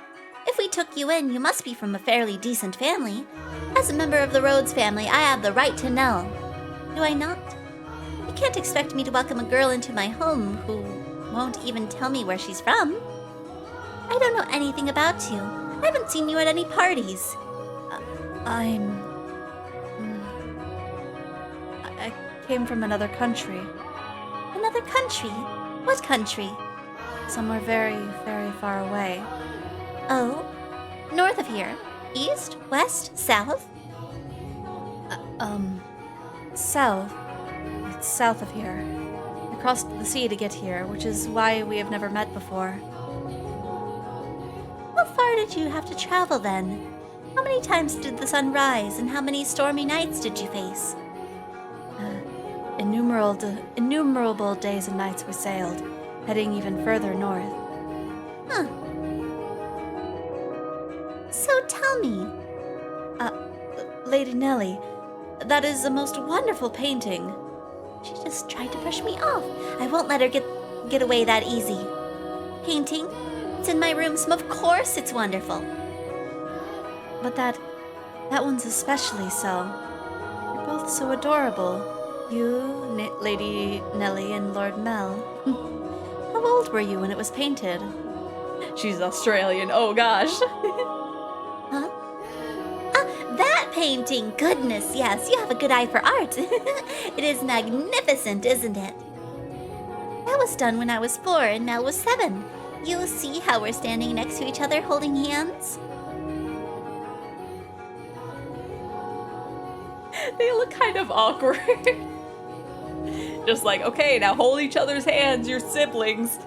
If we took you in, you must be from a fairly decent family. As a member of the Rhodes family, I have the right to know. Do I not? You can't expect me to welcome a girl into my home who won't even tell me where she's from. I don't know anything about you. I haven't seen you at any parties. I came from another country. Another country? What country? Somewhere very, very far away. Oh? North of here. East, west, south? South. It's south of here. I crossed the sea to get here, which is why we have never met before. How far did you have to travel then? How many times did the sun rise, and how many stormy nights did you face? Innumerable days and nights we sailed, heading even further north. Huh. So tell me. Lady Nellie, that is a most wonderful painting. She just tried to push me off. I won't let her get away that easy. Painting? It's in my room, so of course it's wonderful. But that one's especially so. You're both so adorable. You, Lady Nellie, and Lord Mel. How old were you when it was painted? She's Australian, oh gosh. Huh? That painting! Goodness, yes, you have a good eye for art. It is magnificent, isn't it? That was done when I was 4 and Mel was 7. You'll see how we're standing next to each other holding hands. They look kind of awkward. Just like, okay, now hold each other's hands, you're siblings.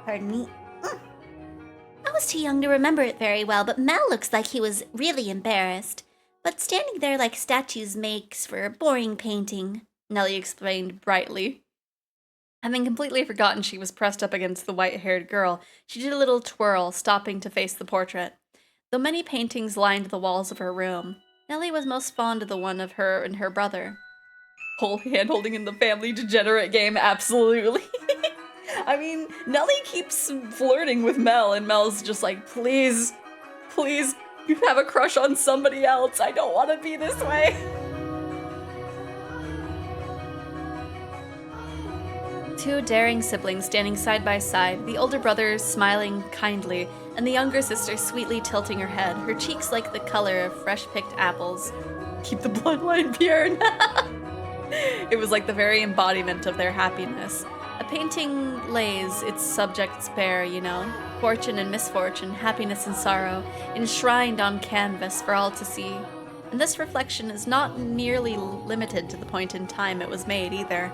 Pardon me. I was too young to remember it very well, but Mel looks like he was really embarrassed. But standing there like statues makes for a boring painting, Nellie explained brightly. Having completely forgotten she was pressed up against the white-haired girl, she did a little twirl, stopping to face the portrait. Though many paintings lined the walls of her room, Nellie was most fond of the one of her and her brother. Whole hand-holding in the family degenerate game, absolutely. I mean, Nellie keeps flirting with Mel, and Mel's just like, please, please, you have a crush on somebody else. I don't want to be this way. Two daring siblings standing side by side, the older brother smiling kindly, and the younger sister sweetly tilting her head, her cheeks like the color of fresh-picked apples. Keep the bloodline pure. It was like the very embodiment of their happiness. A painting lays its subjects bare, you know, fortune and misfortune, happiness and sorrow, enshrined on canvas for all to see. And this reflection is not merely limited to the point in time it was made, either.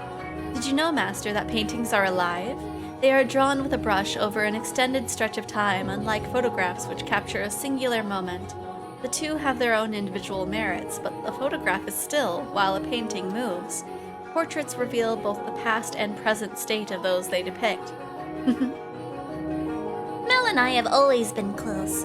Did you know, Master, that paintings are alive? They are drawn with a brush over an extended stretch of time, unlike photographs which capture a singular moment. The two have their own individual merits, but the photograph is still, while a painting moves. Portraits reveal both the past and present state of those they depict. Mel and I have always been close.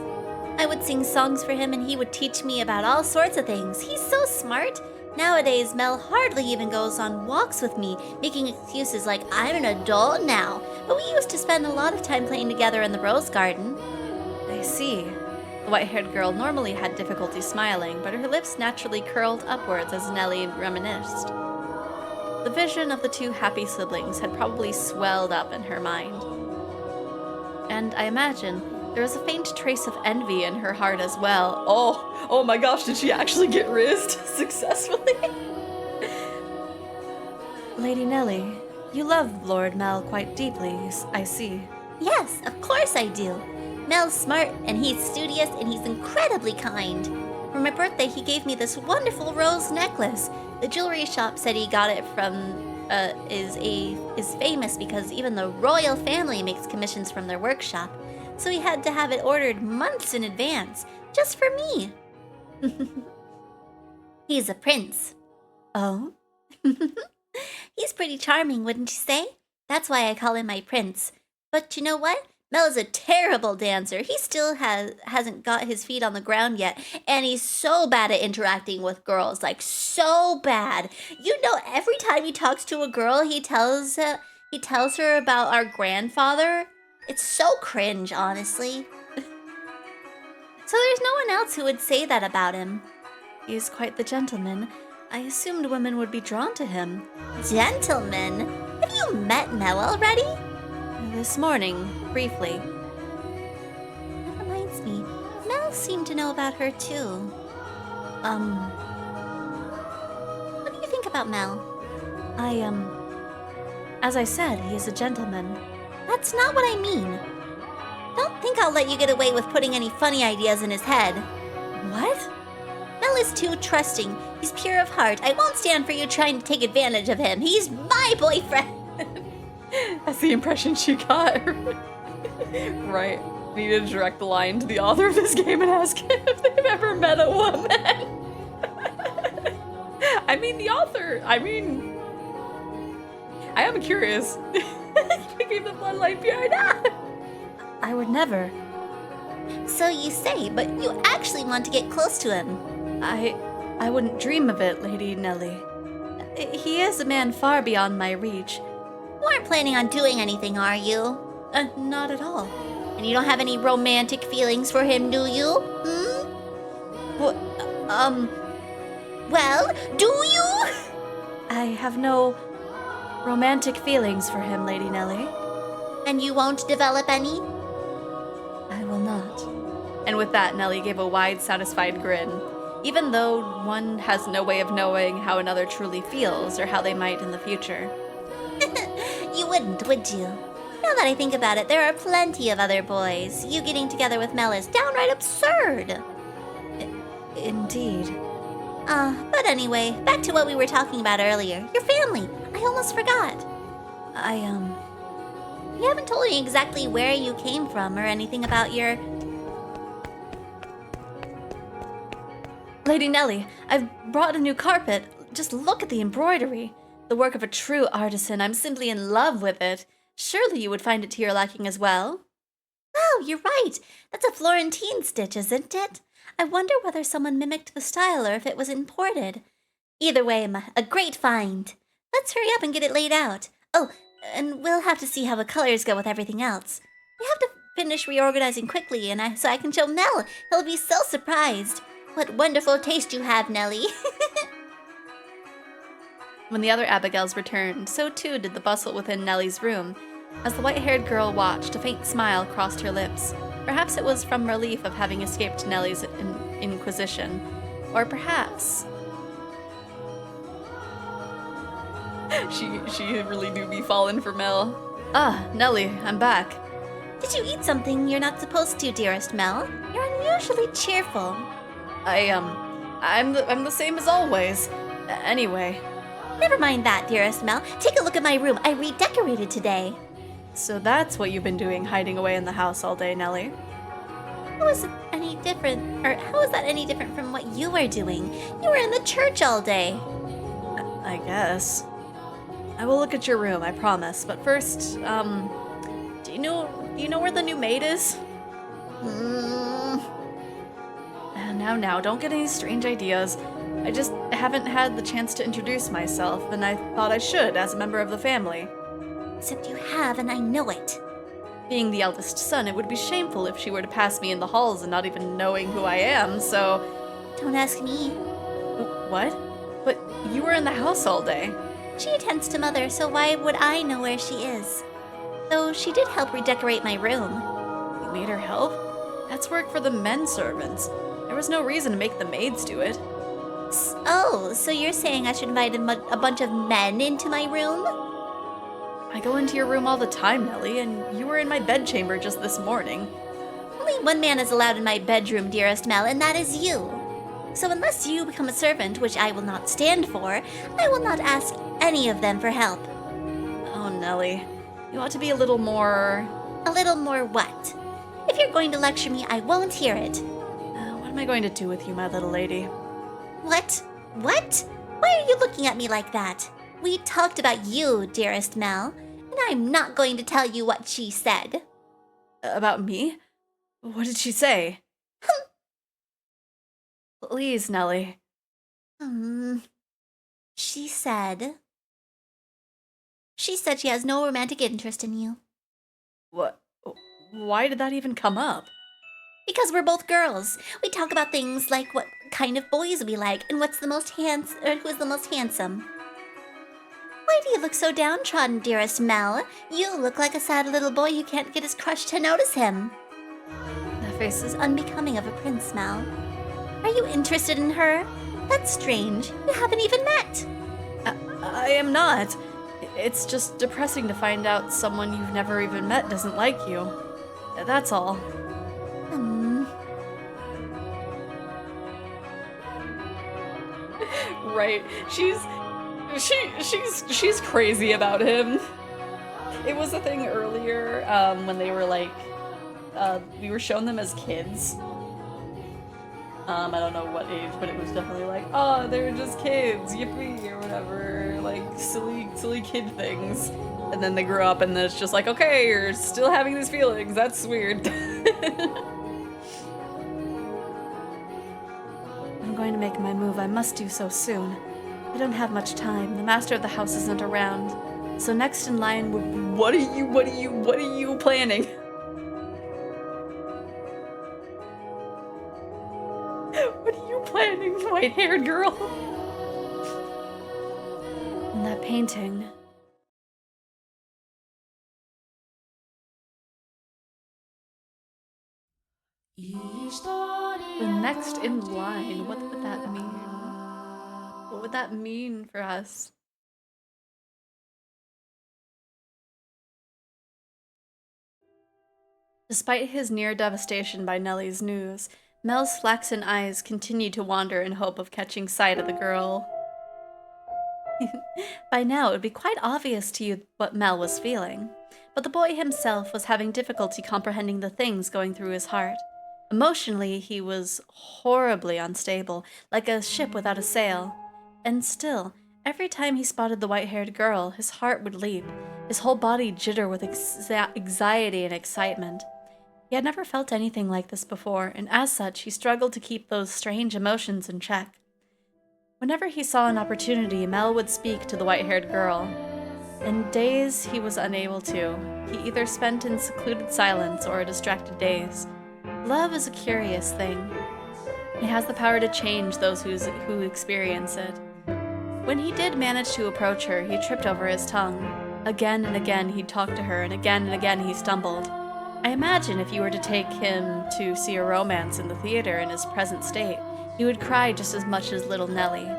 I would sing songs for him and he would teach me about all sorts of things. He's so smart. Nowadays, Mel hardly even goes on walks with me, making excuses like I'm an adult now. But we used to spend a lot of time playing together in the rose garden. I see. The white-haired girl normally had difficulty smiling, but her lips naturally curled upwards as Nellie reminisced. The vision of the two happy siblings had probably swelled up in her mind. And I imagine there was a faint trace of envy in her heart as well. Oh my gosh, did she actually get rizzed successfully? Lady Nellie, you love Lord Mel quite deeply, I see. Yes, of course I do. Mel's smart, and he's studious, and he's incredibly kind. For my birthday, he gave me this wonderful rose necklace. The jewelry shop said he got it from, is famous because even the royal family makes commissions from their workshop. So he had to have it ordered months in advance, just for me. He's a prince. Oh? He's pretty charming, wouldn't you say? That's why I call him my prince. But you know what? Mel is a terrible dancer. He still hasn't got his feet on the ground yet, and he's so bad at interacting with girls, like so bad. You know, every time he talks to a girl, he tells her about our grandfather. It's so cringe, honestly. So there's no one else who would say that about him. He's quite the gentleman. I assumed women would be drawn to him. Gentleman? Have you met Mel already? This morning, briefly. That reminds me, Mel seemed to know about her too. What do you think about Mel? As I said, he is a gentleman. That's not what I mean. Don't think think I'll let you get away with putting any funny ideas in his head. What? Mel is too trusting. He's pure of heart. I won't stand for you trying to take advantage of him. He's my boyfriend. That's the impression she got. Right. Need to direct the line to the author of this game and ask him if they've ever met a woman. I mean, the author, I am curious. You gave the bloodline pure. I would never. So you say, but you actually want to get close to him. I wouldn't dream of it, Lady Nellie. He is a man far beyond my reach. You aren't planning on doing anything, are you? Not at all. And you don't have any romantic feelings for him, do you? Well, do you? I have no romantic feelings for him, Lady Nellie. And you won't develop any? I will not. And with that, Nellie gave a wide, satisfied grin, even though one has no way of knowing how another truly feels or how they might in the future. You wouldn't, would you? Now that I think about it, there are plenty of other boys. You getting together with Mel is downright absurd. Indeed. But anyway, back to what we were talking about earlier. Your family. I almost forgot. You haven't told me exactly where you came from or anything about your... Lady Nellie, I've brought a new carpet. Just look at the embroidery. The work of a true artisan. I'm simply in love with it. Surely you would find it to your liking as well. Oh, you're right. That's a Florentine stitch, isn't it? I wonder whether someone mimicked the style or if it was imported. Either way, a great find. Let's hurry up and get it laid out. Oh, and we'll have to see how the colors go with everything else. We have to finish reorganizing quickly, so I can show Mel. He'll be so surprised. What wonderful taste you have, Nellie. When the other Abigails returned, so too did the bustle within Nellie's room. As the white-haired girl watched, a faint smile crossed her lips. Perhaps it was from relief of having escaped Nellie's inquisition. Or perhaps... She really do be falling for Mel. Ah, Nellie, I'm back. Did you eat something you're not supposed to, dearest Mel? You're unusually cheerful. I'm the same as always. Anyway. Never mind that, dearest Mel. Take a look at my room. I redecorated today. So that's what you've been doing, hiding away in the house all day, Nellie? How is that any different from what you were doing? You were in the church all day. I guess. I will look at your room, I promise. But first, do you know where the new maid is? Now, don't get any strange ideas. I just haven't had the chance to introduce myself, and I thought I should as a member of the family. Except you have, and I know it. Being the eldest son, it would be shameful if she were to pass me in the halls and not even knowing who I am, so... Don't ask me. What? But you were in the house all day. She attends to Mother, so why would I know where she is? Though she did help redecorate my room. You made her help? That's work for the men servants. There was no reason to make the maids do it. Oh, so you're saying I should invite a bunch of men into my room? I go into your room all the time, Nellie, and you were in my bedchamber just this morning. Only one man is allowed in my bedroom, dearest Mel, and that is you. So unless you become a servant, which I will not stand for, I will not ask any of them for help. Oh, Nellie, you ought to be a little more... A little more what? If you're going to lecture me, I won't hear it. What am I going to do with you, my little lady? What? What? Why are you looking at me like that? We talked about you, dearest Mel, and I'm not going to tell you what she said. About me? What did she say? Please, Nellie. She said she has no romantic interest in you. What? Why did that even come up? Because we're both girls. We talk about things like what kind of boys we like and who's the most handsome. Why do you look so downtrodden, dearest Mel? You look like a sad little boy who can't get his crush to notice him. That face is unbecoming of a prince, Mel. Are you interested in her? That's strange. You haven't even met. I am not. It's just depressing to find out someone you've never even met doesn't like you. That's all. Right. She's crazy about him. It was a thing earlier when they were like we were shown them as kids. I don't know what age, but it was definitely like, oh, they're just kids, yippee, or whatever, like silly kid things. And then they grew up and then it's just like, okay, you're still having these feelings, that's weird. I'm going to make my move. I must do so soon. I don't have much time. The master of the house isn't around. So next in line would be... What are you planning? What are you planning, white-haired girl? And that painting. The next in line, what would that mean? What would that mean for us? Despite his near devastation by Nellie's news, Mel's flaxen eyes continued to wander in hope of catching sight of the girl. By now, it would be quite obvious to you what Mel was feeling, but the boy himself was having difficulty comprehending the things going through his heart. Emotionally, he was horribly unstable, like a ship without a sail. And still, every time he spotted the white-haired girl, his heart would leap, his whole body jitter with anxiety and excitement. He had never felt anything like this before, and as such, he struggled to keep those strange emotions in check. Whenever he saw an opportunity, Mel would speak to the white-haired girl. In days he was unable to. He either spent in secluded silence or a distracted daze. Love is a curious thing. It has the power to change those who experience it. When he did manage to approach her, he tripped over his tongue. Again and again he'd talk to her, and again he stumbled. I imagine if you were to take him to see a romance in the theater in his present state, he would cry just as much as little Nellie.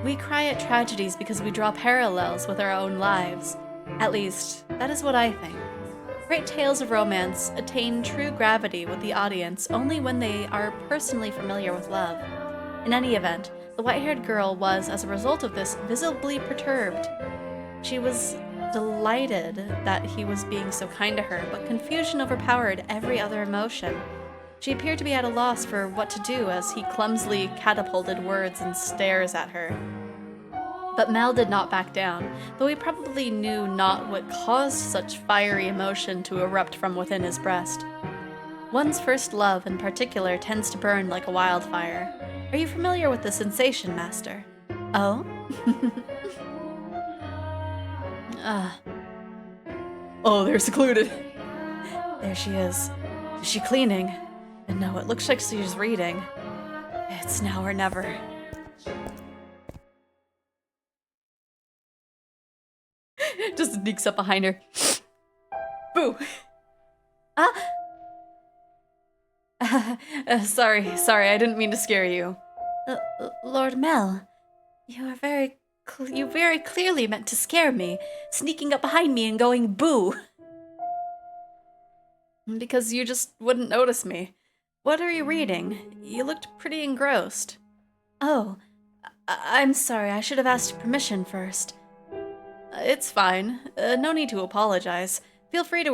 We cry at tragedies because we draw parallels with our own lives. At least, that is what I think. Great tales of romance attain true gravity with the audience only when they are personally familiar with love. In any event, the white-haired girl was, as a result of this, visibly perturbed. She was delighted that he was being so kind to her, but confusion overpowered every other emotion. She appeared to be at a loss for what to do as he clumsily catapulted words and stares at her. But Mel did not back down, though he probably knew not what caused such fiery emotion to erupt from within his breast. One's first love, in particular, tends to burn like a wildfire. Are you familiar with the sensation, Master? Oh? Oh, they're secluded. There she is. Is she cleaning? And no, it looks like she's reading. It's now or never. Just sneaks up behind her. Boo! Sorry, I didn't mean to scare you. Lord Mel, you very clearly meant to scare me, sneaking up behind me and going boo. Because you just wouldn't notice me. What are you reading? You looked pretty engrossed. Oh, I'm sorry, I should have asked permission first. It's fine. No need to apologize. Feel free to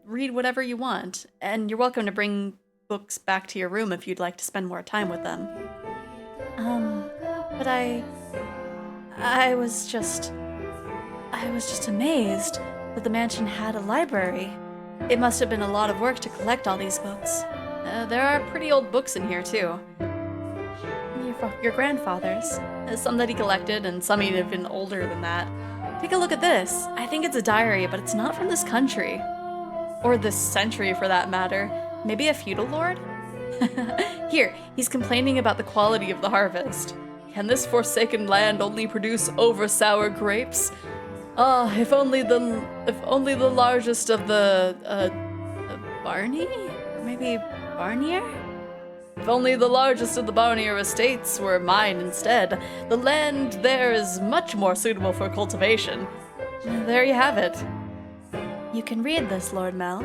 read whatever you want, and you're welcome to bring books back to your room if you'd like to spend more time with them. But I was just amazed that the mansion had a library. It must have been a lot of work to collect all these books. There are pretty old books in here, too. Your grandfather's. Some that he collected, and some even older than that. Take a look at this. I think it's a diary, but it's not from this country. Or this century, for that matter. Maybe a feudal lord? Here, he's complaining about the quality of the harvest. Can this forsaken land only produce over-sour grapes? If only the largest of the, Barney? Or maybe Barnier? If only the largest of the Barnier estates were mine instead. The land there is much more suitable for cultivation. There you have it. You can read this, Lord Mel.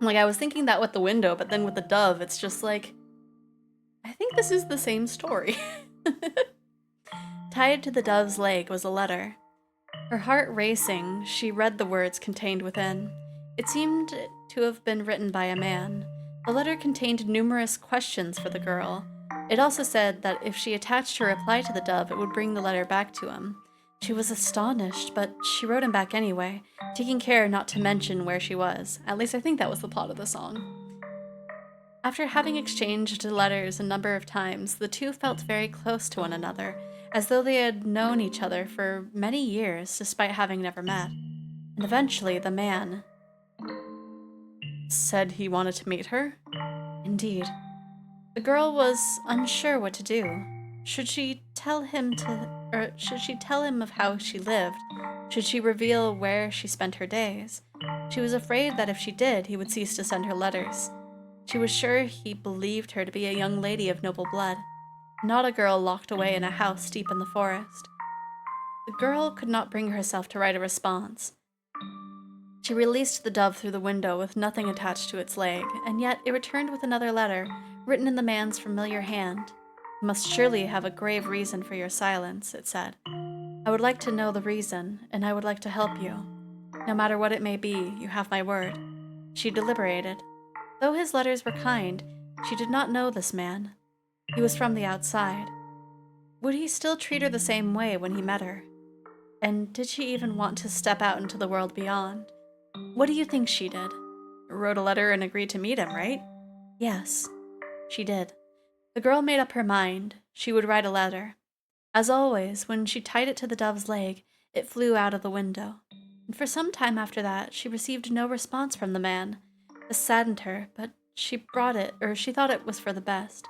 Like, I was thinking that with the window, but then with the dove, it's just like, I think this is the same story. Tied to the dove's leg was a letter. Her heart racing, she read the words contained within. It seemed to have been written by a man. The letter contained numerous questions for the girl. It also said that if she attached her reply to the dove, it would bring the letter back to him. She was astonished, but she wrote him back anyway, taking care not to mention where she was. At least I think that was the plot of the song. After having exchanged letters a number of times, the two felt very close to one another, as though they had known each other for many years despite having never met. And eventually the man said he wanted to meet her. Indeed. The girl was unsure what to do. Should she tell him of how she lived? Should she reveal where she spent her days? She was afraid that if she did, he would cease to send her letters. She was sure he believed her to be a young lady of noble blood, not a girl locked away in a house deep in the forest. The girl could not bring herself to write a response. She released the dove through the window with nothing attached to its leg, and yet it returned with another letter, written in the man's familiar hand. "You must surely have a grave reason for your silence," it said. "I would like to know the reason, and I would like to help you. No matter what it may be, you have my word." She deliberated. Though his letters were kind, she did not know this man. He was from the outside. Would he still treat her the same way when he met her? And did she even want to step out into the world beyond? What do you think she did? Wrote a letter and agreed to meet him, right? Yes, she did. The girl made up her mind. She would write a letter. As always, when she tied it to the dove's leg, it flew out of the window. And for some time after that, she received no response from the man. This saddened her, but she thought it was for the best.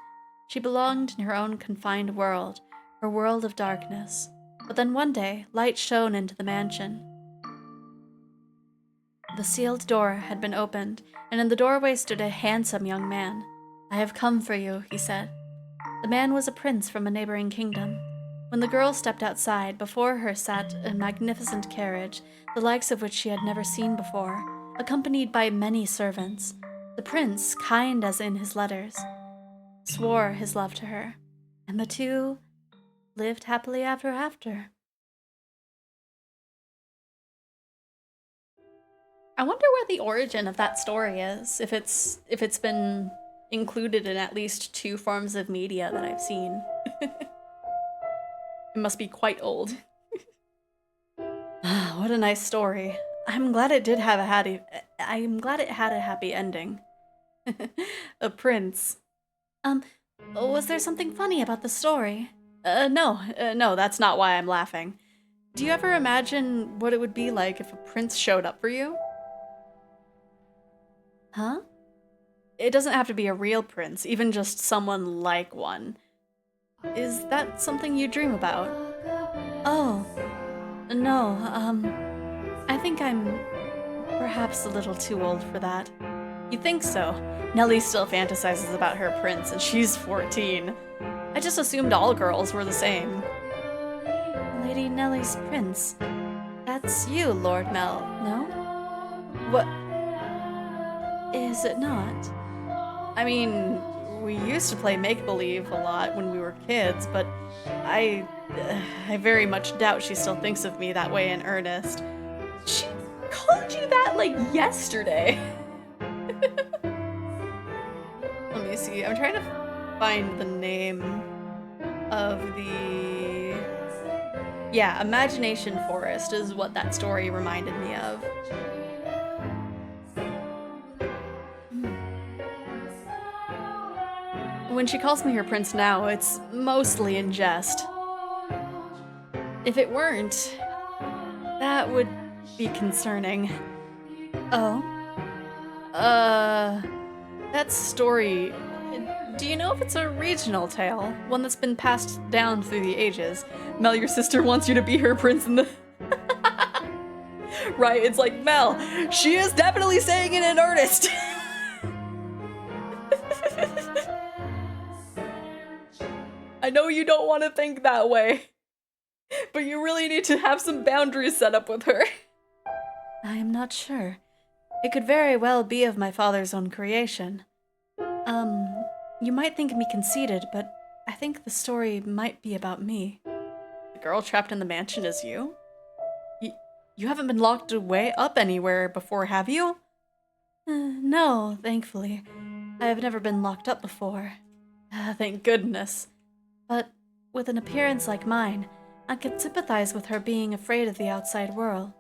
She belonged in her own confined world, her world of darkness. But then one day, light shone into the mansion. The sealed door had been opened, and in the doorway stood a handsome young man. "I have come for you," he said. The man was a prince from a neighboring kingdom. When the girl stepped outside, before her sat a magnificent carriage, the likes of which she had never seen before, accompanied by many servants. The prince, kind as in his letters, swore his love to her, and the two lived happily ever after. I wonder where the origin of that story is, if it's been included in at least 2 forms of media that I've seen. It must be quite old. What a nice story. I'm glad it had a happy ending. A prince. Was there something funny about the story? No, that's not why I'm laughing. Do you ever imagine what it would be like if a prince showed up for you? Huh? It doesn't have to be a real prince, even just someone like one. Is that something you dream about? Oh, no, I think I'm perhaps a little too old for that. You think so? Nellie still fantasizes about her prince, and she's 14. I just assumed all girls were the same. Lady Nellie's prince. That's you, Lord Mel, no? What? Is it not? I mean, we used to play make-believe a lot when we were kids, but I very much doubt she still thinks of me that way in earnest. She called you that, like, yesterday. Let me see, I'm trying to find the name of the... Yeah, Imagination Forest is what that story reminded me of. When she calls me her prince now, it's mostly in jest. If it weren't, that would be concerning. Oh? That story... Do you know if it's a regional tale? One that's been passed down through the ages? Mel, your sister wants you to be her prince in the... Right, it's like, Mel, she is definitely saying it in earnest! I know you don't want to think that way, but you really need to have some boundaries set up with her. I am not sure. It could very well be of my father's own creation. You might think me conceited, but I think the story might be about me. The girl trapped in the mansion is you? You haven't been locked away up anywhere before, have you? No, thankfully. I have never been locked up before. Thank goodness. But with an appearance like mine, I could sympathize with her being afraid of the outside world.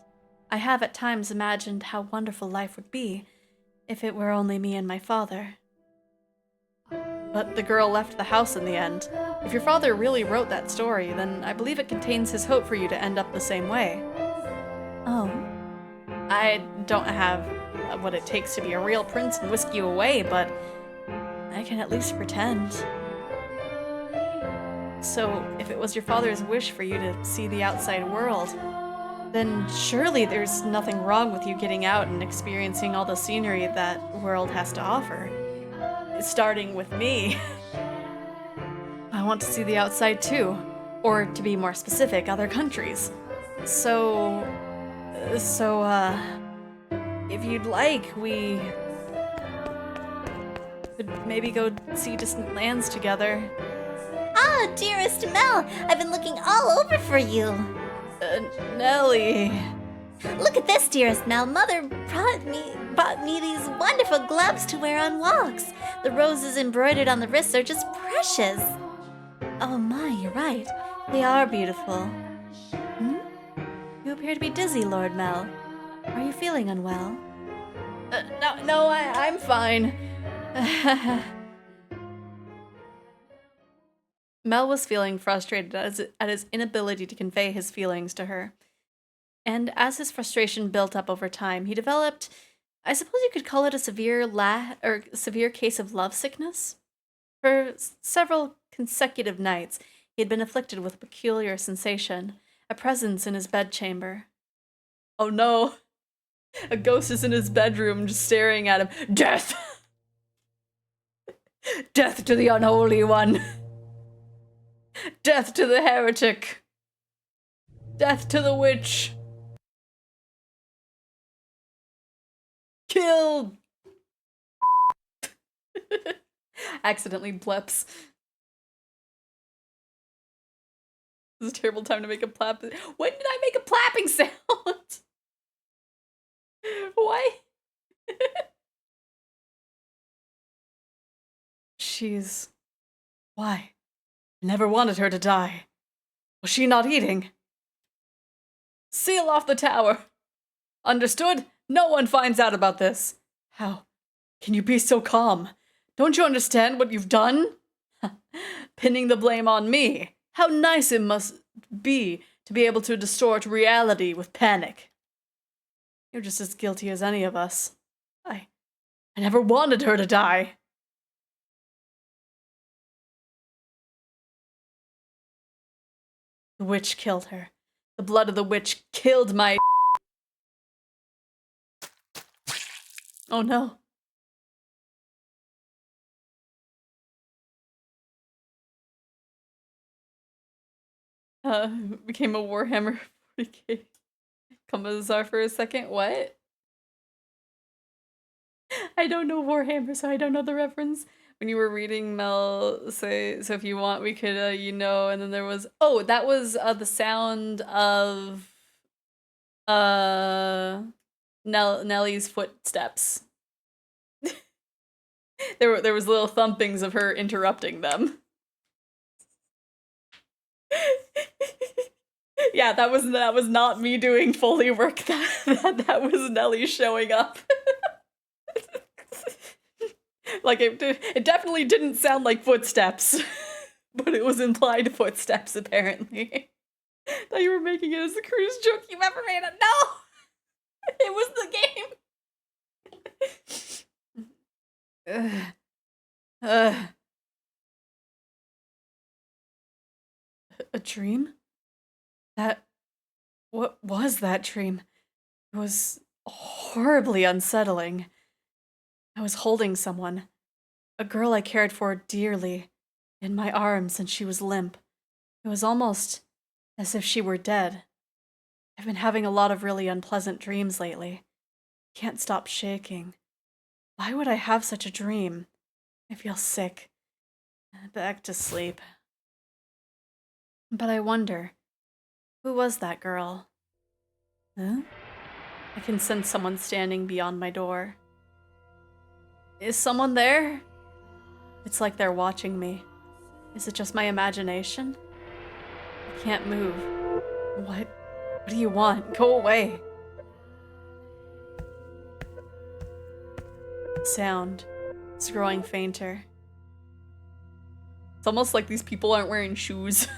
I have at times imagined how wonderful life would be if it were only me and my father. But the girl left the house in the end. If your father really wrote that story, then I believe it contains his hope for you to end up the same way. Oh. I don't have what it takes to be a real prince and whisk you away, but I can at least pretend. So, if it was your father's wish for you to see the outside world, then surely there's nothing wrong with you getting out and experiencing all the scenery that world has to offer. Starting with me. I want to see the outside too. Or, to be more specific, other countries. So, if you'd like, we could maybe go see distant lands together. Ah, dearest Mel, I've been looking all over for you. Nelly. Look at this, dearest Mel. Mother brought me these wonderful gloves to wear on walks. The roses embroidered on the wrists are just precious. Oh my, you're right. They are beautiful. You appear to be dizzy, Lord Mel. Are you feeling unwell? No, I'm fine. Mel was feeling frustrated at his inability to convey his feelings to her. And as his frustration built up over time, he developed, I suppose you could call it a severe case of lovesickness. For several consecutive nights, he had been afflicted with a peculiar sensation, a presence in his bedchamber. Oh no! A ghost is in his bedroom just staring at him. Death! Death to the unholy one! Death to the heretic! Death to the witch! Kill! Accidentally bleps. This is a terrible time to make a plap. When did I make a plapping sound? Why? Why? I never wanted her to die. Was she not eating? Seal off the tower. Understood? No one finds out about this. How can you be so calm? Don't you understand what you've done? Pinning the blame on me. How nice it must be to be able to distort reality with panic. You're just as guilty as any of us. I never wanted her to die. The witch killed her. The blood of the witch killed my... Oh no. Became a Warhammer 40k Commissar for a second. What? I don't know Warhammer, so I don't know the reference. When you were reading, Mel, say, so if you want, we could, and then there was, oh, that was the sound of Nellie's footsteps. There was little thumpings of her interrupting them. Yeah, that was not me doing Foley work. That was Nellie showing up. Like, it definitely didn't sound like footsteps, but it was implied footsteps, apparently. Thought you were making it as the cruise joke you've ever made it. No! It was the game! A dream? What was that dream? It was horribly unsettling. I was holding someone, a girl I cared for dearly, in my arms, and she was limp. It was almost as if she were dead. I've been having a lot of really unpleasant dreams lately. Can't stop shaking. Why would I have such a dream? I feel sick. Back to sleep. But I wonder, who was that girl? Huh? I can sense someone standing beyond my door. Is someone there? It's like they're watching me. Is it just my imagination? I can't move. What do you want? Go away. The sound is growing fainter. It's almost like these people aren't wearing shoes.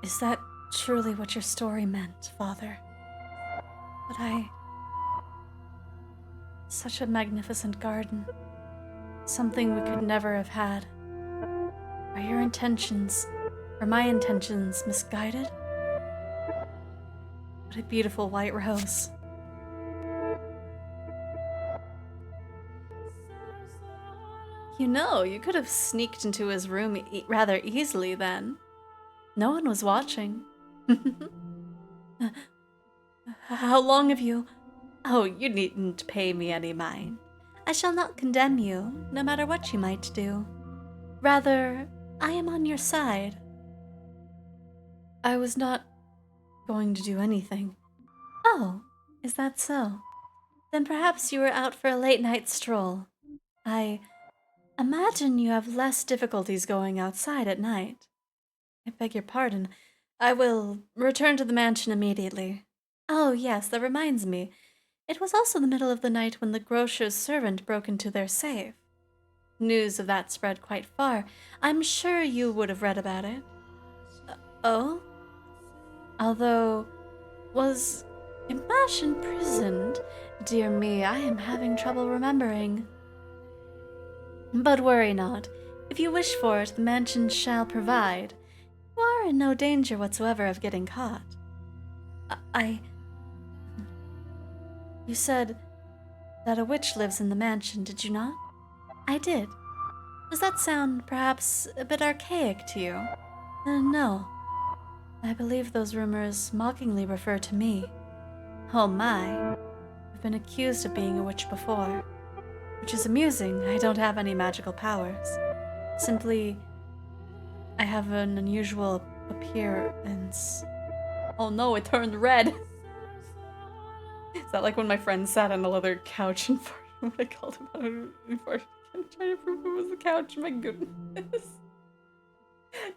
Is that truly what your story meant, Father? But such a magnificent garden. Something we could never have had. Are your intentions, or my intentions, misguided? What a beautiful white rose. You know, you could have sneaked into his room rather easily then. No one was watching. How long have you... Oh, you needn't pay me any mind. I shall not condemn you, no matter what you might do. Rather, I am on your side. I was not going to do anything. Oh, is that so? Then perhaps you were out for a late night stroll. I imagine you have less difficulties going outside at night. I beg your pardon. I will return to the mansion immediately. Oh, yes, that reminds me. It was also the middle of the night when the grocer's servant broke into their safe. News of that spread quite far. I'm sure you would have read about it. Oh? Although, was Imash imprisoned? Dear me, I am having trouble remembering. But worry not. If you wish for it, the mansion shall provide. You are in no danger whatsoever of getting caught. You said that a witch lives in the mansion, did you not? I did. Does that sound perhaps a bit archaic to you? No. I believe those rumors mockingly refer to me. Oh my. I've been accused of being a witch before. Which is amusing. I don't have any magical powers. Simply, I have an unusual appearance. Oh no, it turned red! Is that like when my friend sat on a leather couch and farted? What I called him out and farted? I'm trying to prove it was the couch, my goodness.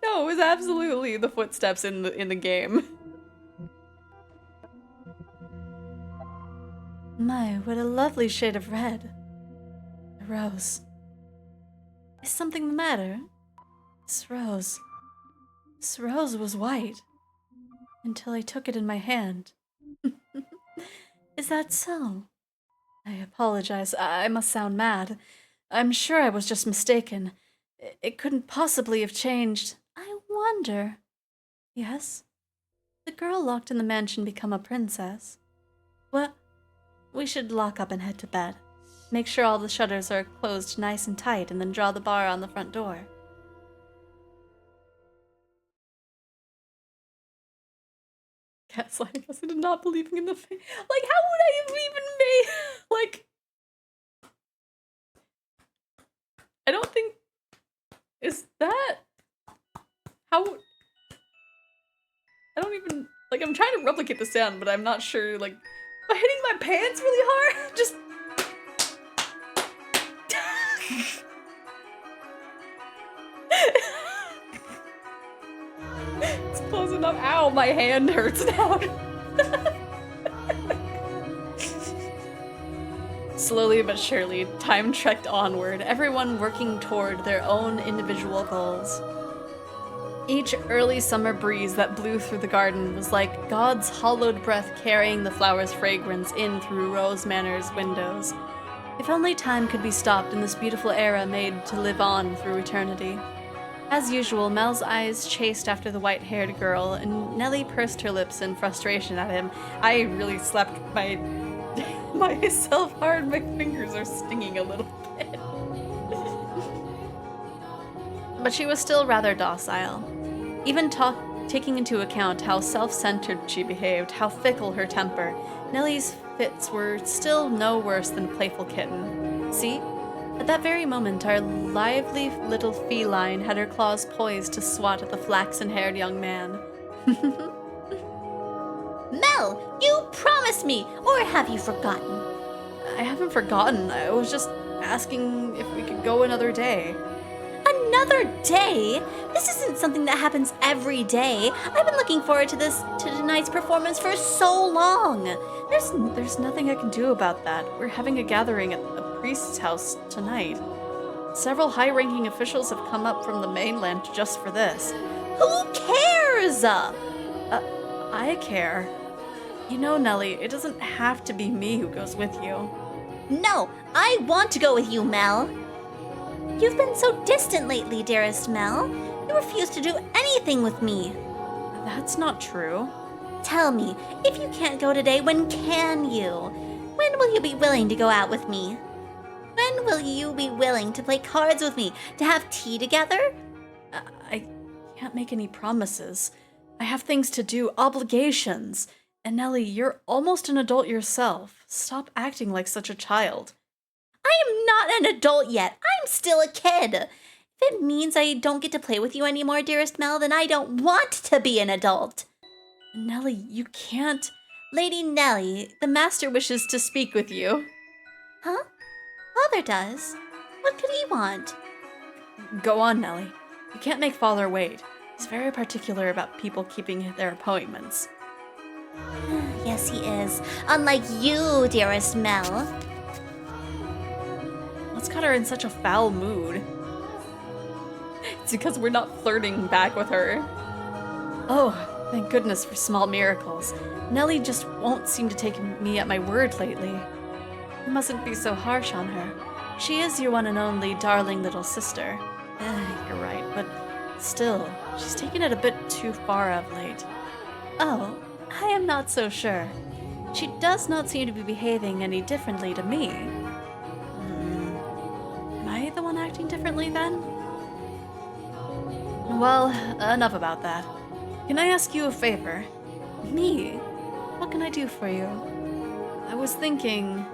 No, it was absolutely the footsteps in the game. My, what a lovely shade of red. A rose. Is something the matter? This rose was white. Until I took it in my hand. Is that so? I apologize. I must sound mad. I'm sure I was just mistaken. It couldn't possibly have changed. I wonder. Yes? The girl locked in the mansion become a princess? Well, we should lock up and head to bed. Make sure all the shutters are closed nice and tight, and then draw the bar on the front door. Gaslighting us into not believing in the like, how would I have even made, like, I don't think, is that, how, I don't even, like, I'm trying to replicate the sound, but I'm not sure, like, am I hitting my pants really hard? Just, it's close enough. Ow, my hand hurts now. Slowly but surely, time trekked onward, everyone working toward their own individual goals. Each early summer breeze that blew through the garden was like God's hollowed breath carrying the flower's fragrance in through Rose Manor's windows. If only time could be stopped in this beautiful era made to live on through eternity. As usual, Mel's eyes chased after the white-haired girl, and Nellie pursed her lips in frustration at him. I really slapped myself hard. My fingers are stinging a little bit. But she was still rather docile. Even taking into account how self-centered she behaved, how fickle her temper, Nellie's fits were still no worse than a playful kitten. See? At that very moment, our lively little feline had her claws poised to swat at the flaxen-haired young man. Mel, you promised me, or have you forgotten? I haven't forgotten. I was just asking if we could go another day. Another day? This isn't something that happens every day. I've been looking forward to tonight's performance for so long. There's nothing I can do about that. We're having a gathering at the priest's house tonight. Several high-ranking officials have come up from the mainland just for this. Who cares? I care. You know, Nellie, it doesn't have to be me who goes with you. No, I want to go with you, Mel. You've been so distant lately, dearest Mel. You refuse to do anything with me. That's not true. Tell me, if you can't go today, when can you? When will you be willing to go out with me? When will you be willing to play cards with me, to have tea together? I can't make any promises. I have things to do, obligations. And Nellie, you're almost an adult yourself. Stop acting like such a child. I am not an adult yet. I'm still a kid. If it means I don't get to play with you anymore, dearest Mel, then I don't want to be an adult. Nellie, you can't. Lady Nellie, The master wishes to speak with you. huh? Father does. What could he want? Go on, Nellie. You can't make Father wait. He's very particular about people keeping their appointments. Yes, he is. Unlike you, dearest Mel. What's got her in such a foul mood? It's because we're not flirting back with her. Oh, thank goodness for small miracles. Nellie just won't seem to take me at my word lately. You mustn't be so harsh on her. She is your one and only darling little sister. You're right, but still, she's taken it a bit too far of late. Oh, I am not so sure. She does not seem to be behaving any differently to me. Am I the one acting differently then? Well, enough about that. Can I ask you a favor? Me? What can I do for you? I was thinking...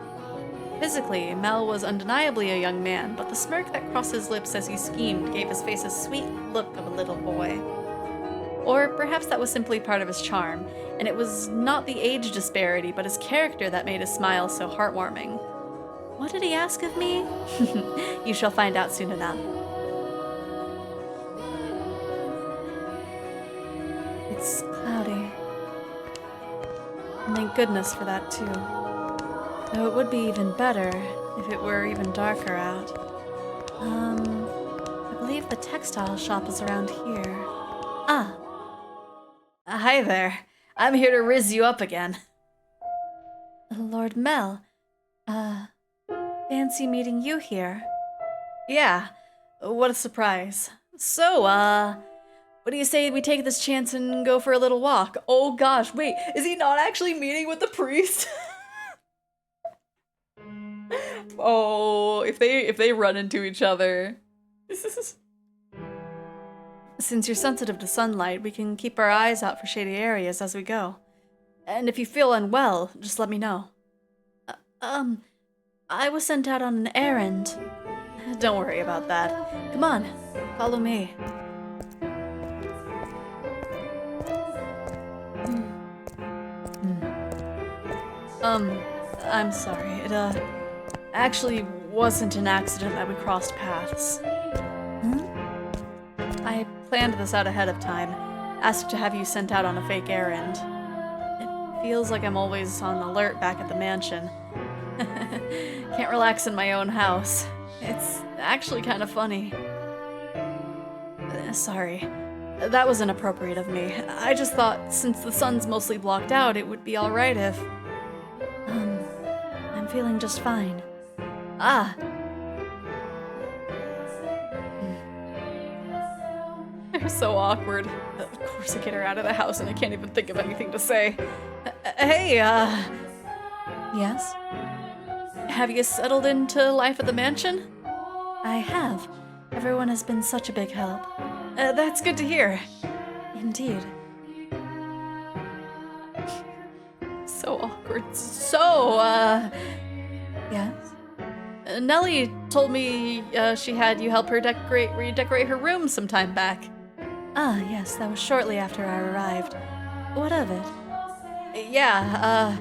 Physically, Mel was undeniably a young man, but the smirk that crossed his lips as he schemed gave his face a sweet look of a little boy. Or perhaps that was simply part of his charm, and it was not the age disparity, but his character that made his smile so heartwarming. What did he ask of me? You shall find out soon enough. It's cloudy. Thank goodness for that, too. Though it would be even better if it were even darker out. I believe the textile shop is around here. Ah. Hi there. I'm here to rizz you up again. Lord Mel. Fancy meeting you here. Yeah. What a surprise. So, what do you say we take this chance and go for a little walk? Oh gosh, wait, is he not actually meeting with the priest? Oh, if they run into each other. Since you're sensitive to sunlight, we can keep our eyes out for shady areas as we go. And if you feel unwell, just let me know. I was sent out on an errand. Don't worry about that. Come on, follow me. I'm sorry. It, actually wasn't an accident that we crossed paths. I planned this out ahead of time, asked to have you sent out on a fake errand. It feels like I'm always on alert back at the mansion. Can't relax in my own house. It's actually kind of funny. Sorry. That was inappropriate of me. I just thought since the sun's mostly blocked out, it would be alright if... I'm feeling just fine. Ah. They're so awkward. Of course I get her out of the house and I can't even think of anything to say. Hey, Yes? Have you settled into life at the mansion? I have. Everyone has been such a big help. That's good to hear. Indeed. Yes? Nellie told me she had you help her redecorate her room some time back. Ah, yes, that was shortly after I arrived. What of it? Yeah,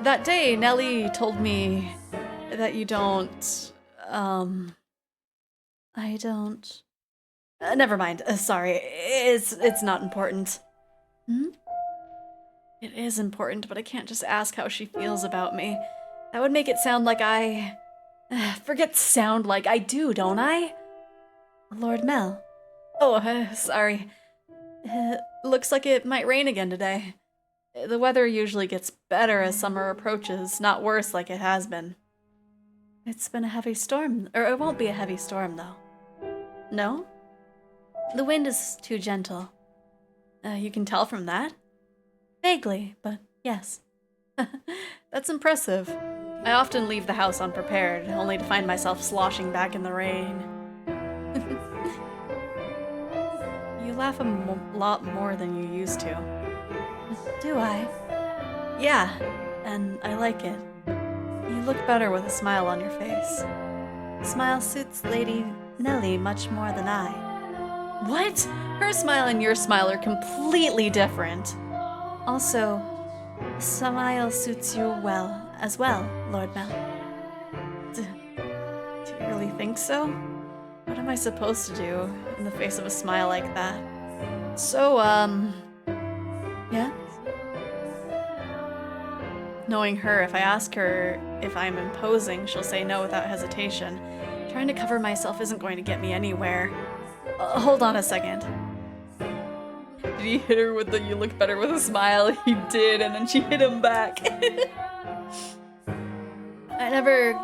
that day Nellie told me that you don't, I don't... never mind, sorry, it's not important. Hmm? It is important, but I can't just ask how she feels about me. That would make it sound like I... forget sound like I do, don't I? Lord Mel. Oh, sorry. Looks like it might rain again today. The weather usually gets better as summer approaches, not worse like it has been. It's been a heavy storm, or it won't be a heavy storm, though. No? The wind is too gentle. You can tell from that? Vaguely, but yes. That's impressive. I often leave the house unprepared, only to find myself sloshing back in the rain. You laugh a lot more than you used to. Do I? Yeah, and I like it. You look better with a smile on your face. The smile suits Lady Nellie much more than I. What? Her smile and your smile are completely different. Also, the smile suits you as well, Lord Mel. Do you really think so? What am I supposed to do in the face of a smile like that? So, yeah? Knowing her, if I ask her if I'm imposing, she'll say no without hesitation. Trying to cover myself isn't going to get me anywhere. Hold on a second. Did he hit her with the "you look better with a smile"? He did, and then she hit him back. I never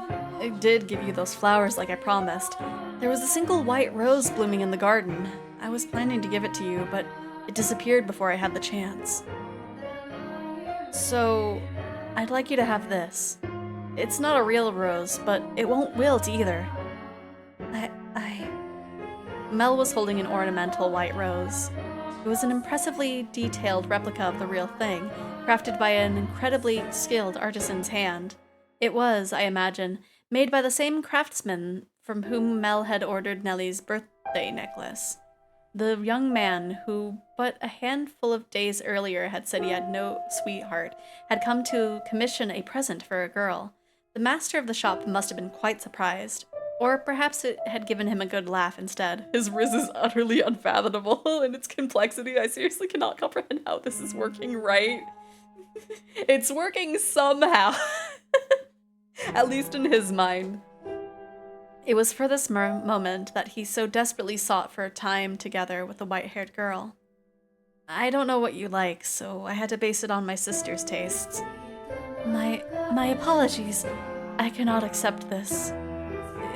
did give you those flowers like I promised. There was a single white rose blooming in the garden. I was planning to give it to you, but it disappeared before I had the chance. So, I'd like you to have this. It's not a real rose, but it won't wilt either. Mel was holding an ornamental white rose. It was an impressively detailed replica of the real thing, crafted by an incredibly skilled artisan's hand. It was, I imagine, made by the same craftsman from whom Mel had ordered Nellie's birthday necklace. The young man who, but a handful of days earlier, had said he had no sweetheart, had come to commission a present for a girl. The master of the shop must have been quite surprised. Or perhaps it had given him a good laugh instead. His riz is utterly unfathomable in its complexity. I seriously cannot comprehend how this is working right. It's working somehow. At least in his mind. It was for this moment that he so desperately sought for time together with the white-haired girl. I don't know what you like, so I had to base it on my sister's tastes. My apologies. I cannot accept this.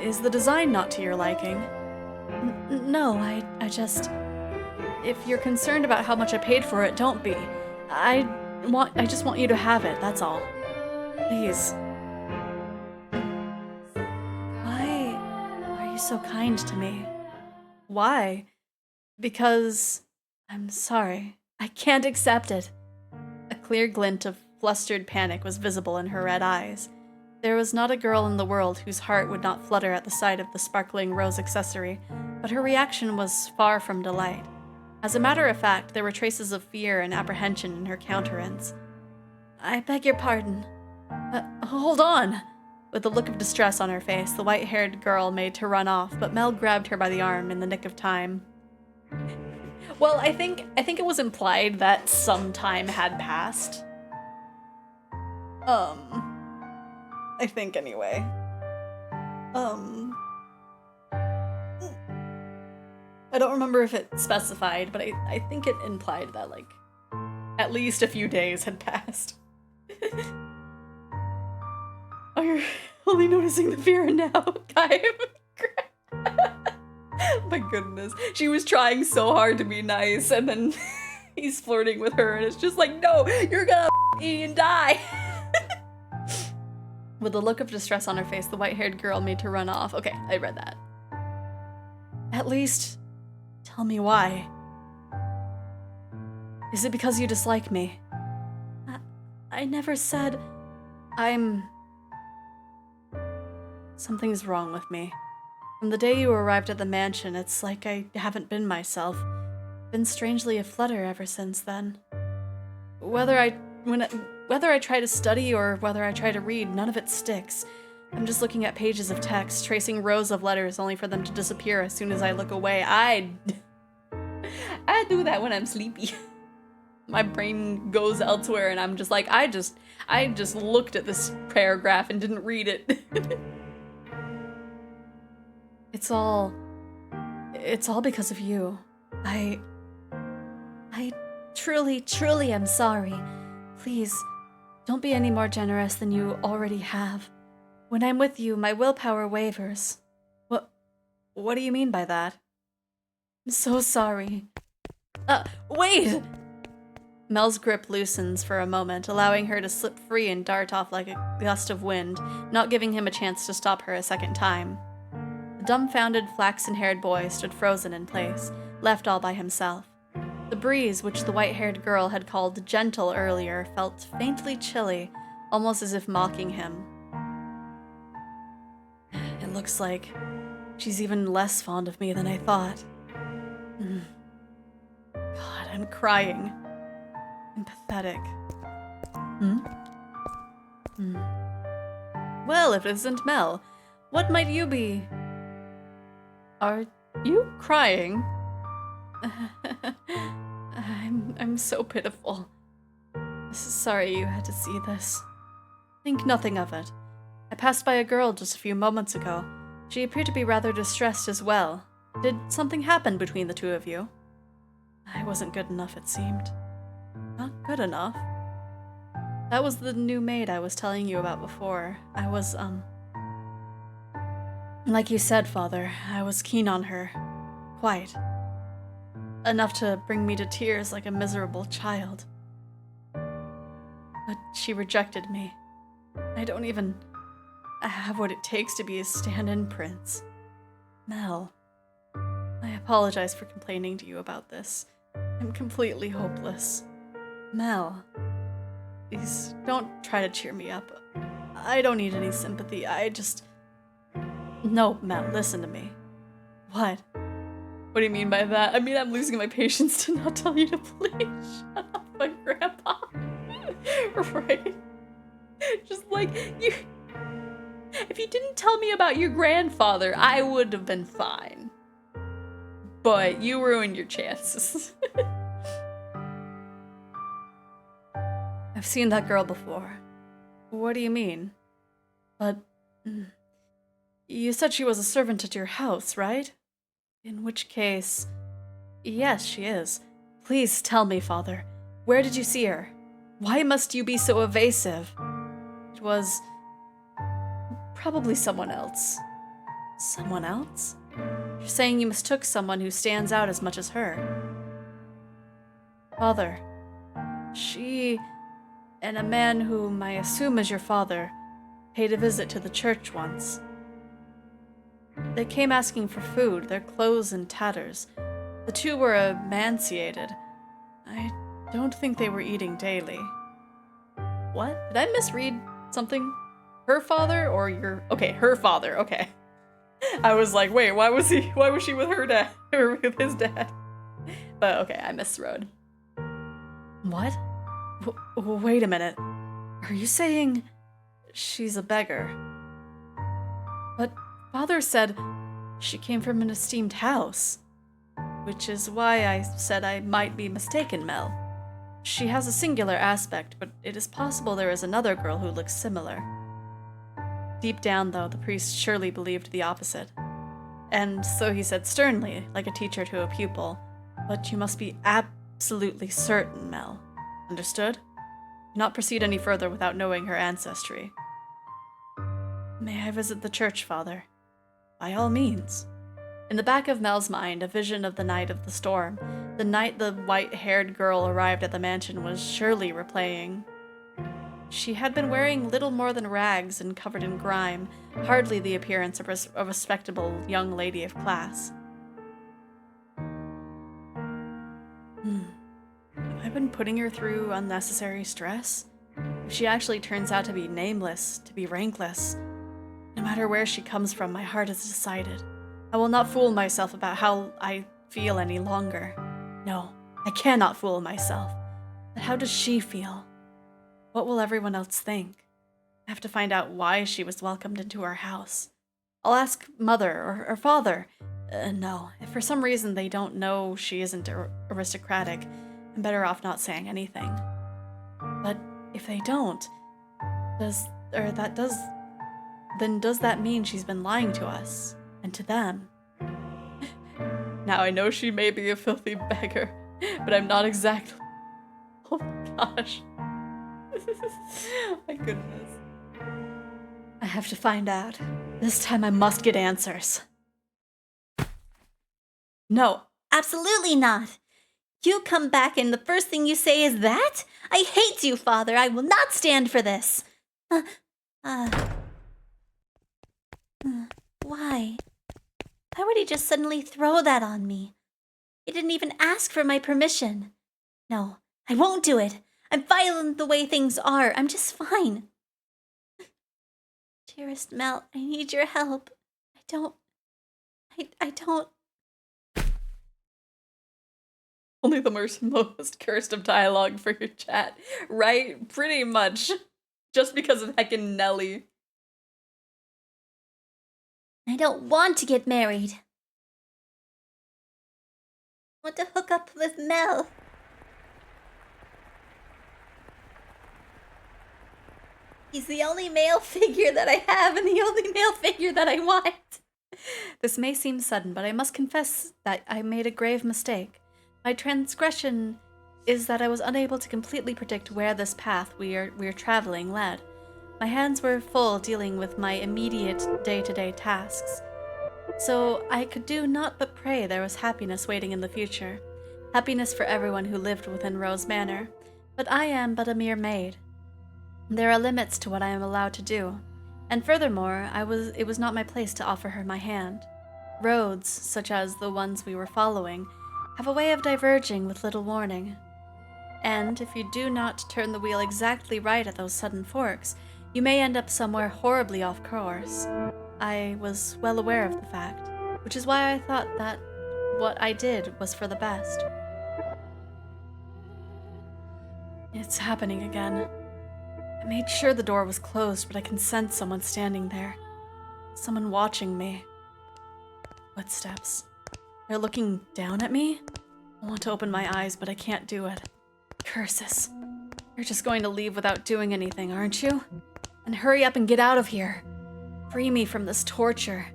Is the design not to your liking? No, I just... If you're concerned about how much I paid for it, don't be. I just want you to have it, that's all. Please. Why are you so kind to me? Why? Because... I'm sorry. I can't accept it. A clear glint of flustered panic was visible in her red eyes. There was not a girl in the world whose heart would not flutter at the sight of the sparkling rose accessory, but her reaction was far from delight. As a matter of fact, there were traces of fear and apprehension in her countenance. I beg your pardon. Hold on! With a look of distress on her face, the white-haired girl made to run off, but Mel grabbed her by the arm in the nick of time. Well, I think it was implied that some time had passed. I think anyway. I don't remember if it specified, but I think it implied that, like, at least a few days had passed. Oh, you're only noticing the fear now, Kai. My goodness. She was trying so hard to be nice, and then he's flirting with her, and it's just like, no, you're gonna me and die. With a look of distress on her face, the white-haired girl made to run off. Okay, I read that. At least, tell me why. Is it because you dislike me? I never said... Something's wrong with me. From the day you arrived at the mansion, it's like I haven't been myself. Been strangely aflutter ever since then. Whether I try to study or whether I try to read, none of it sticks. I'm just looking at pages of text, tracing rows of letters only for them to disappear as soon as I look away. I do that when I'm sleepy. My brain goes elsewhere and I'm just like, I just looked at this paragraph and didn't read it. It's all because of you. I truly am sorry. Please, don't be any more generous than you already have. When I'm with you, my willpower wavers. What do you mean by that? I'm so sorry. Wait! Mel's grip loosens for a moment, allowing her to slip free and dart off like a gust of wind, not giving him a chance to stop her a second time. The dumbfounded, flaxen-haired boy stood frozen in place, left all by himself. The breeze, which the white-haired girl had called gentle earlier, felt faintly chilly, almost as if mocking him. It looks like she's even less fond of me than I thought. God, I'm crying. I'm pathetic. Well, if it isn't Mel, what might you be? Are you crying? I'm so pitiful. Sorry you had to see this. Think nothing of it. I passed by a girl just a few moments ago. She appeared to be rather distressed as well. Did something happen between the two of you? I wasn't good enough, it seemed. Not good enough? That was the new maid I was telling you about before. I was, like you said, Father, I was keen on her. Quite. Enough to bring me to tears like a miserable child. But she rejected me. I don't even have what it takes to be a stand-in prince. Mel, I apologize for complaining to you about this. I'm completely hopeless. Mel, please don't try to cheer me up. I don't need any sympathy. No, Mel, listen to me. What? What do you mean by that? I mean, I'm losing my patience to not tell you to please shut up, my grandpa. Right? Just like, if you didn't tell me about your grandfather, I would have been fine. But you ruined your chances. I've seen that girl before. What do you mean? But you said she was a servant at your house, right? In which case, yes, she is. Please tell me, Father. Where did you see her? Why must you be so evasive? It was probably someone else. Someone else? You're saying you mistook someone who stands out as much as her. Father, she and a man whom I assume is your father paid a visit to the church once. They came asking for food, their clothes in tatters. The two were emaciated. I don't think they were eating daily. What? Did I misread something? Her father or your... Okay, her father, okay. I was like, wait, why was she with her dad? Or with his dad? But okay, I misread. What? Wait a minute. Are you saying she's a beggar? But Father said she came from an esteemed house. Which is why I said I might be mistaken, Mel. She has a singular aspect, but it is possible there is another girl who looks similar. Deep down, though, the priest surely believed the opposite. And so he said sternly, like a teacher to a pupil, but you must be absolutely certain, Mel. Understood? Do not proceed any further without knowing her ancestry. May I visit the church, Father? By all means. In the back of Mel's mind, a vision of the night of the storm, the night the white-haired girl arrived at the mansion, was surely replaying. She had been wearing little more than rags and covered in grime, hardly the appearance of a respectable young lady of class. Have I been putting her through unnecessary stress? If she actually turns out to be nameless, to be rankless, no matter where she comes from, my heart is decided. I will not fool myself about how I feel any longer. No, I cannot fool myself. But how does she feel? What will everyone else think? I have to find out why she was welcomed into our house. I'll ask mother or father. No, if for some reason they don't know she isn't aristocratic, I'm better off not saying anything. But if they don't, does that mean she's been lying to us and to them? Now I know she may be a filthy beggar, but I'm not exactly. Oh my gosh. My goodness. I have to find out. This time I must get answers. No. Absolutely not. You come back and the first thing you say is that? I hate you, Father. I will not stand for this. Why? Why would he just suddenly throw that on me? He didn't even ask for my permission. No, I won't do it. I'm violent the way things are. I'm just fine. Dearest Mel, I need your help. I don't... Only the most cursed of dialogue for your chat. Right? Pretty much. Just because of heckin' Nelly. I don't want to get married. I want to hook up with Mel. He's the only male figure that I have and the only male figure that I want. This may seem sudden, but I must confess that I made a grave mistake. My transgression is that I was unable to completely predict where this path we are traveling led. My hands were full dealing with my immediate day-to-day tasks. So I could do naught but pray there was happiness waiting in the future. Happiness for everyone who lived within Rose Manor. But I am but a mere maid. There are limits to what I am allowed to do. And furthermore, it was not my place to offer her my hand. Roads, such as the ones we were following, have a way of diverging with little warning. And if you do not turn the wheel exactly right at those sudden forks, you may end up somewhere horribly off course. I was well aware of the fact, which is why I thought that what I did was for the best. It's happening again. I made sure the door was closed, but I can sense someone standing there. Someone watching me. Footsteps. They're looking down at me? I want to open my eyes, but I can't do it. Curses. You're just going to leave without doing anything, aren't you? And hurry up and get out of here. Free me from this torture.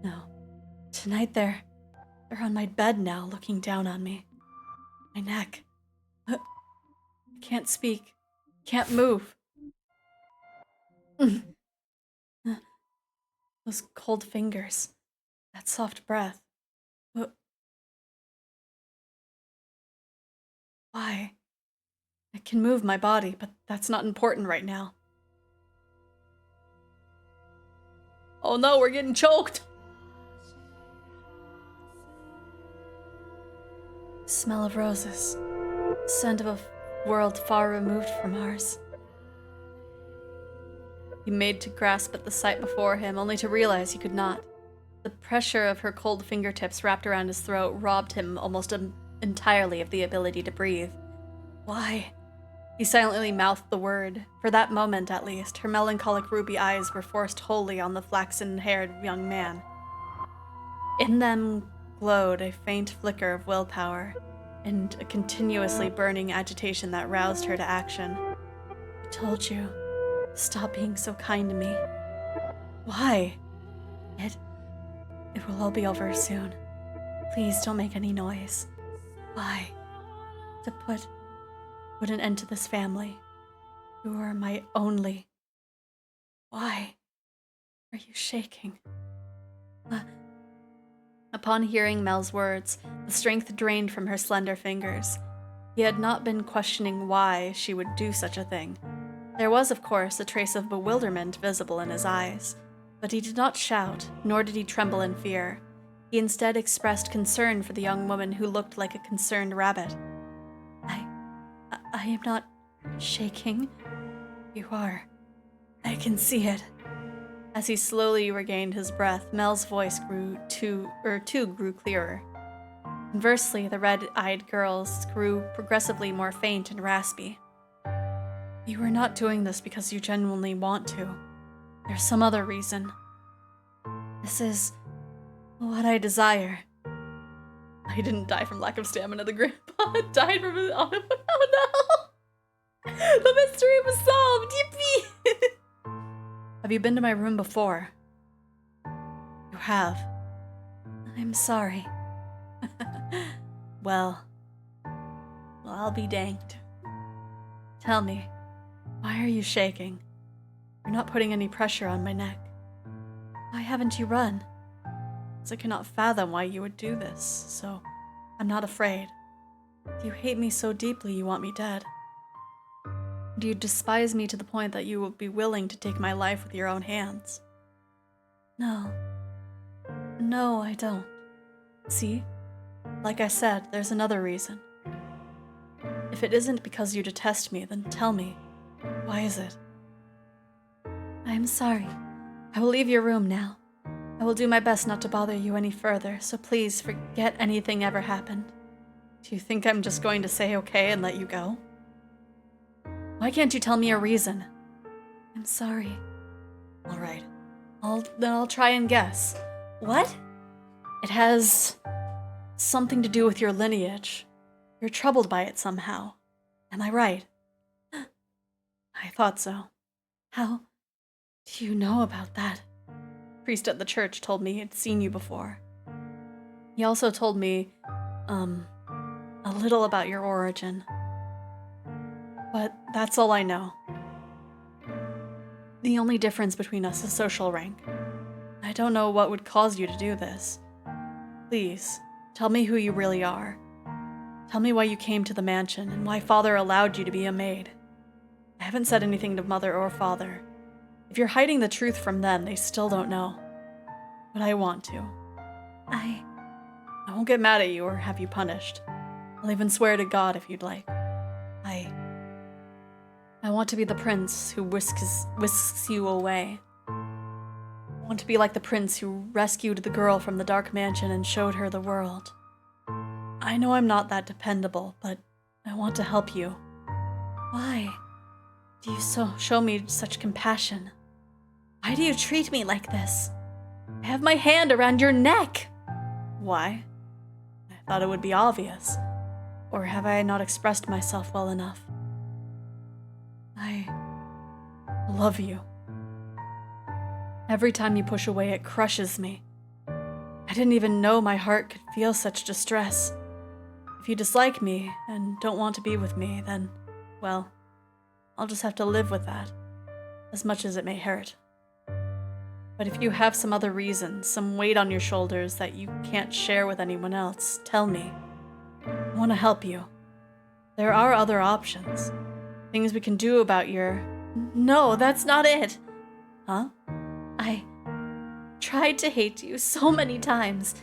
No. Tonight they're on my bed now, looking down on me. My neck. I can't speak. Can't move. Those cold fingers. That soft breath. Why? I can move my body, but that's not important right now. Oh no, we're getting choked! Smell of roses. Scent of a world far removed from ours. He made to grasp at the sight before him, only to realize he could not. The pressure of her cold fingertips wrapped around his throat robbed him almost entirely of the ability to breathe. Why? He silently mouthed the word. For that moment, at least, her melancholic ruby eyes were forced wholly on the flaxen-haired young man. In them glowed a faint flicker of willpower, and a continuously burning agitation that roused her to action. I told you, stop being so kind to me. Why? It will all be over soon. Please don't make any noise. Why? To put an end to this family. You are my only. Why? Are you shaking? Upon hearing Mel's words, the strength drained from her slender fingers. He had not been questioning why she would do such a thing. There was, of course, a trace of bewilderment visible in his eyes, but he did not shout, nor did he tremble in fear. He instead expressed concern for the young woman who looked like a concerned rabbit. I am not shaking. You are. I can see it. As he slowly regained his breath, Mel's voice grew clearer. Conversely, the red-eyed girl's grew progressively more faint and raspy. You are not doing this because you genuinely want to. There's some other reason. This is what I desire. I didn't die from lack of stamina. The grandpa died from his... Oh no! The mystery was solved! Yippee! Have you been to my room before? You have. I'm sorry. Well, I'll be danged. Tell me, why are you shaking? You're not putting any pressure on my neck. Why haven't you run? As I cannot fathom why you would do this, so I'm not afraid. Do you hate me so deeply you want me dead? Do you despise me to the point that you would be willing to take my life with your own hands? No. No, I don't. See? Like I said, there's another reason. If it isn't because you detest me, then tell me. Why is it? I'm sorry. I will leave your room now. I will do my best not to bother you any further, so please forget anything ever happened. Do you think I'm just going to say okay and let you go? Why can't you tell me a reason? I'm sorry. All right. Then I'll try and guess. What? It has something to do with your lineage. You're troubled by it somehow. Am I right? I thought so. How do you know about that? The priest at the church told me he'd seen you before. He also told me, a little about your origin. But that's all I know. The only difference between us is social rank. I don't know what would cause you to do this. Please, tell me who you really are. Tell me why you came to the mansion and why Father allowed you to be a maid. I haven't said anything to Mother or Father. If you're hiding the truth from them, they still don't know. But I want to. I won't get mad at you or have you punished. I'll even swear to God if you'd like. I want to be the prince who whisks you away. I want to be like the prince who rescued the girl from the dark mansion and showed her the world. I know I'm not that dependable, but I want to help you. Why do you show me such compassion? Why do you treat me like this? I have my hand around your neck. Why? I thought it would be obvious. Or have I not expressed myself well enough? I love you. Every time you push away, it crushes me. I didn't even know my heart could feel such distress. If you dislike me and don't want to be with me, then, well, I'll just have to live with that, as much as it may hurt. But if you have some other reason, some weight on your shoulders that you can't share with anyone else, tell me. I want to help you. There are other options. Things we can do about your... No, that's not it! Huh? I tried to hate you so many times.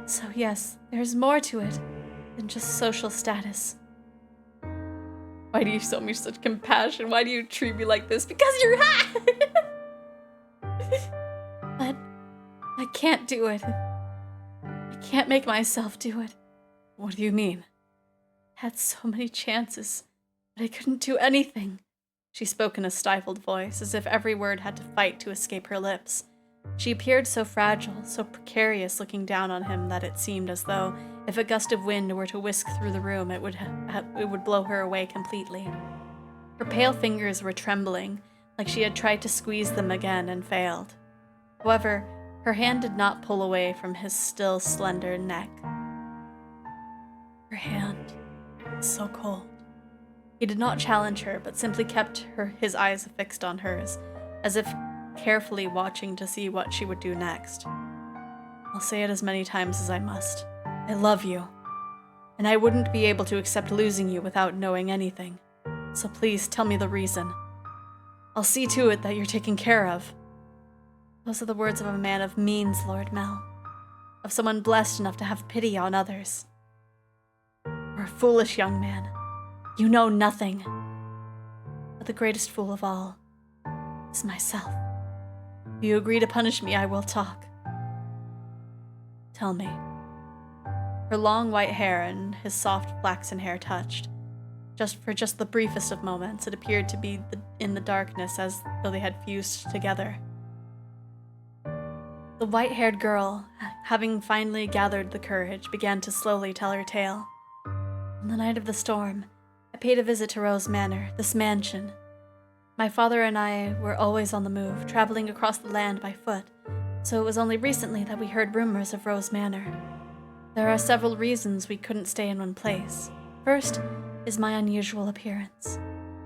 So yes, there's more to it than just social status. Why do you show me such compassion? Why do you treat me like this? Because you're hot! But I can't do it. I can't make myself do it. What do you mean? I had so many chances, but I couldn't do anything. She spoke in a stifled voice, as if every word had to fight to escape her lips. She appeared so fragile, so precarious looking down on him that it seemed as though if a gust of wind were to whisk through the room, it would blow her away completely. Her pale fingers were trembling, like she had tried to squeeze them again and failed. However, her hand did not pull away from his still slender neck. Her hand was so cold. He did not challenge her, but simply kept his eyes fixed on hers, as if carefully watching to see what she would do next. I'll say it as many times as I must. I love you, and I wouldn't be able to accept losing you without knowing anything. So please tell me the reason. I'll see to it that you're taken care of. Those are the words of a man of means, Lord Mel. Of someone blessed enough to have pity on others. Or a foolish young man. You know nothing. But the greatest fool of all is myself. If you agree to punish me, I will talk. Tell me. Her long white hair and his soft flaxen hair touched. For just the briefest of moments, it appeared to be in the darkness as though they had fused together. The white-haired girl, having finally gathered the courage, began to slowly tell her tale. On the night of the storm, I paid a visit to Rose Manor, this mansion. My father and I were always on the move, traveling across the land by foot, so it was only recently that we heard rumors of Rose Manor. There are several reasons we couldn't stay in one place. First is my unusual appearance.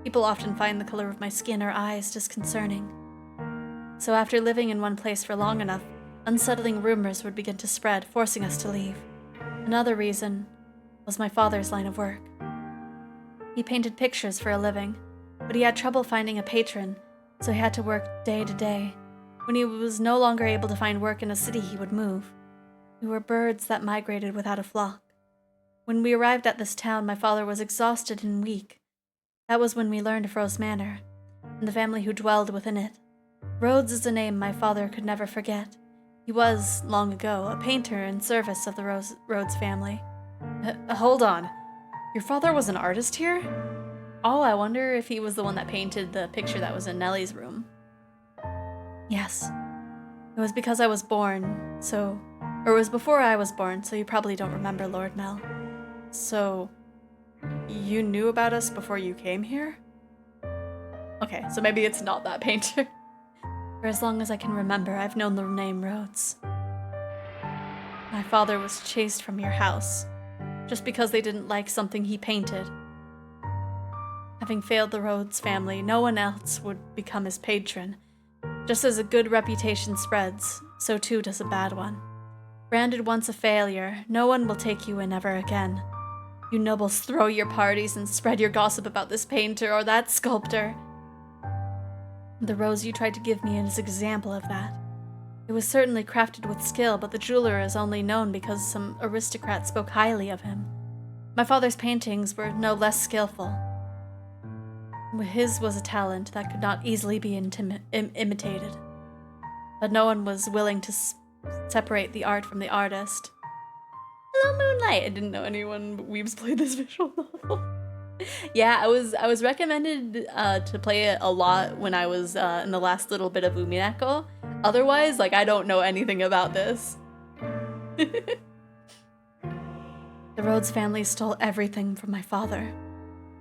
People often find the color of my skin or eyes disconcerting. So after living in one place for long enough, unsettling rumors would begin to spread, forcing us to leave. Another reason was my father's line of work. He painted pictures for a living, but he had trouble finding a patron, so he had to work day to day. When he was no longer able to find work in a city, he would move. We were birds that migrated without a flock. When we arrived at this town, my father was exhausted and weak. That was when we learned of Rose Manor, and the family who dwelled within it. Rhodes is a name my father could never forget. He was, long ago, a painter in service of the Rhodes family. Hold on. Your father was an artist here? Oh, I wonder if he was the one that painted the picture that was in Nellie's room. Yes. It was because I was born, or it was before I was born, so you probably don't remember Lord Mel. So, you knew about us before you came here? Okay, so maybe it's not that painter. For as long as I can remember, I've known the name Rhodes. My father was chased from your house, just because they didn't like something he painted. Having failed the Rhodes family, no one else would become his patron. Just as a good reputation spreads, so too does a bad one. Branded once a failure, no one will take you in ever again. You nobles throw your parties and spread your gossip about this painter or that sculptor. The rose you tried to give me is an example of that. It was certainly crafted with skill, but the jeweler is only known because some aristocrat spoke highly of him. My father's paintings were no less skillful. His was a talent that could not easily be imitated. But no one was willing to separate the art from the artist. Hello, Moonlight! I didn't know anyone weebs played this visual novel. Yeah, I was recommended to play it a lot when I was in the last little bit of Umineko. Otherwise, I don't know anything about this. The Rhodes family stole everything from my father.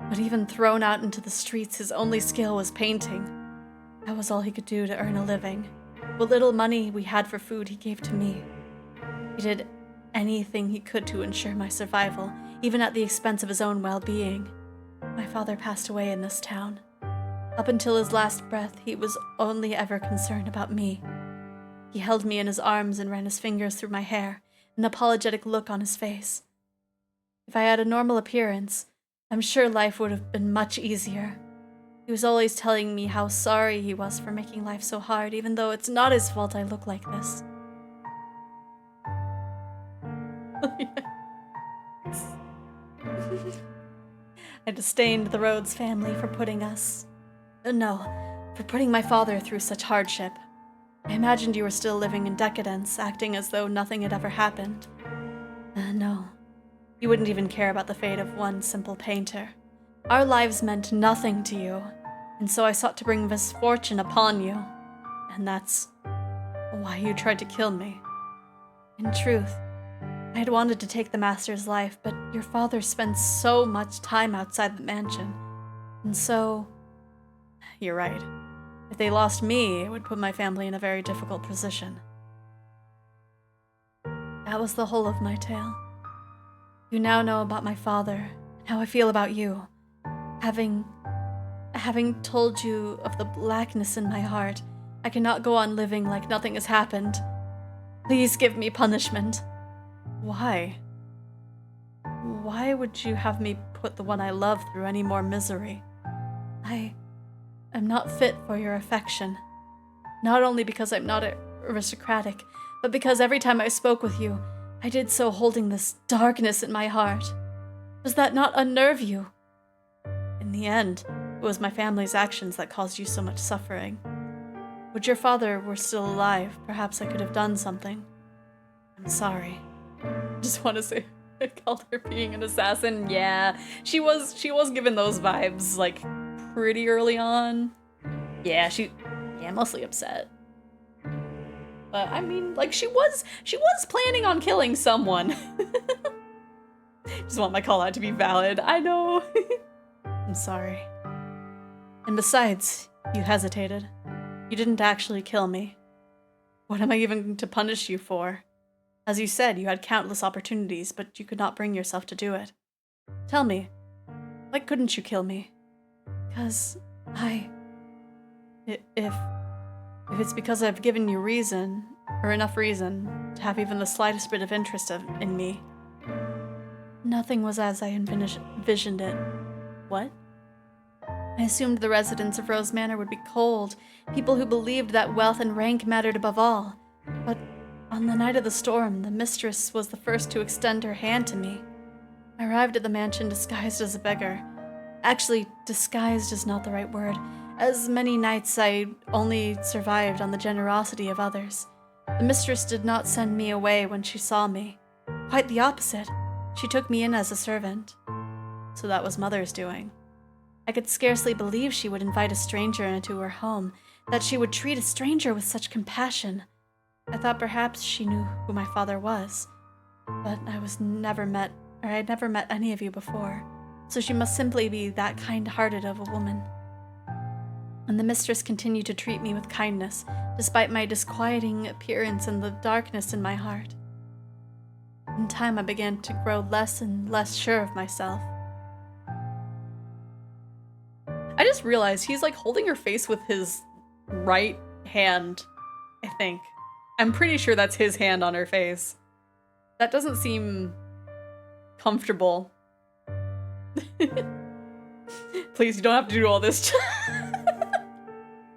But even thrown out into the streets, his only skill was painting. That was all he could do to earn a living. What little money we had for food he gave to me. He did anything he could to ensure my survival, even at the expense of his own well-being. My father passed away in this town. Up until his last breath, he was only ever concerned about me. He held me in his arms and ran his fingers through my hair, an apologetic look on his face. If I had a normal appearance, I'm sure life would have been much easier. He was always telling me how sorry he was for making life so hard, even though it's not his fault I look like this. I disdained the Rhodes family for putting my father through such hardship. I imagined you were still living in decadence, acting as though nothing had ever happened. No. You wouldn't even care about the fate of one simple painter. Our lives meant nothing to you, and so I sought to bring misfortune upon you. And that's why you tried to kill me. In truth, I had wanted to take the master's life, but your father spends so much time outside the mansion. And so, you're right. If they lost me, it would put my family in a very difficult position. That was the whole of my tale. You now know about my father, and how I feel about you. Having told you of the blackness in my heart, I cannot go on living like nothing has happened. Please give me punishment. Why? Why would you have me put the one I love through any more misery? I am not fit for your affection. Not only because I'm not aristocratic, but because every time I spoke with you, I did so holding this darkness in my heart. Does that not unnerve you? In the end, it was my family's actions that caused you so much suffering. Would your father were still alive, perhaps I could have done something. I'm sorry. I just want to say I called her being an assassin. Yeah, she was given those vibes like pretty early on. Yeah, mostly upset. But I mean, like she was planning on killing someone. Just want my call out to be valid. I know. I'm sorry. And besides, you hesitated. You didn't actually kill me. What am I even to punish you for? As you said, you had countless opportunities, but you could not bring yourself to do it. Tell me, why couldn't you kill me? Because if it's because I've given you reason, or enough reason, to have even the slightest bit of interest in me. Nothing was as I envisioned it. What? I assumed the residents of Rose Manor would be cold, people who believed that wealth and rank mattered above all. But on the night of the storm, the mistress was the first to extend her hand to me. I arrived at the mansion disguised as a beggar. Actually, disguised is not the right word. As many nights, I only survived on the generosity of others. The mistress did not send me away when she saw me. Quite the opposite. She took me in as a servant. So that was Mother's doing. I could scarcely believe she would invite a stranger into her home, that she would treat a stranger with such compassion. I thought perhaps she knew who my father was, but I had never met any of you before, so she must simply be that kind-hearted of a woman. And the mistress continued to treat me with kindness, despite my disquieting appearance and the darkness in my heart. In time, I began to grow less and less sure of myself. I just realized he's like holding her face with his right hand, I think. I'm pretty sure that's his hand on her face. That doesn't seem comfortable. Please, you don't have to do all this.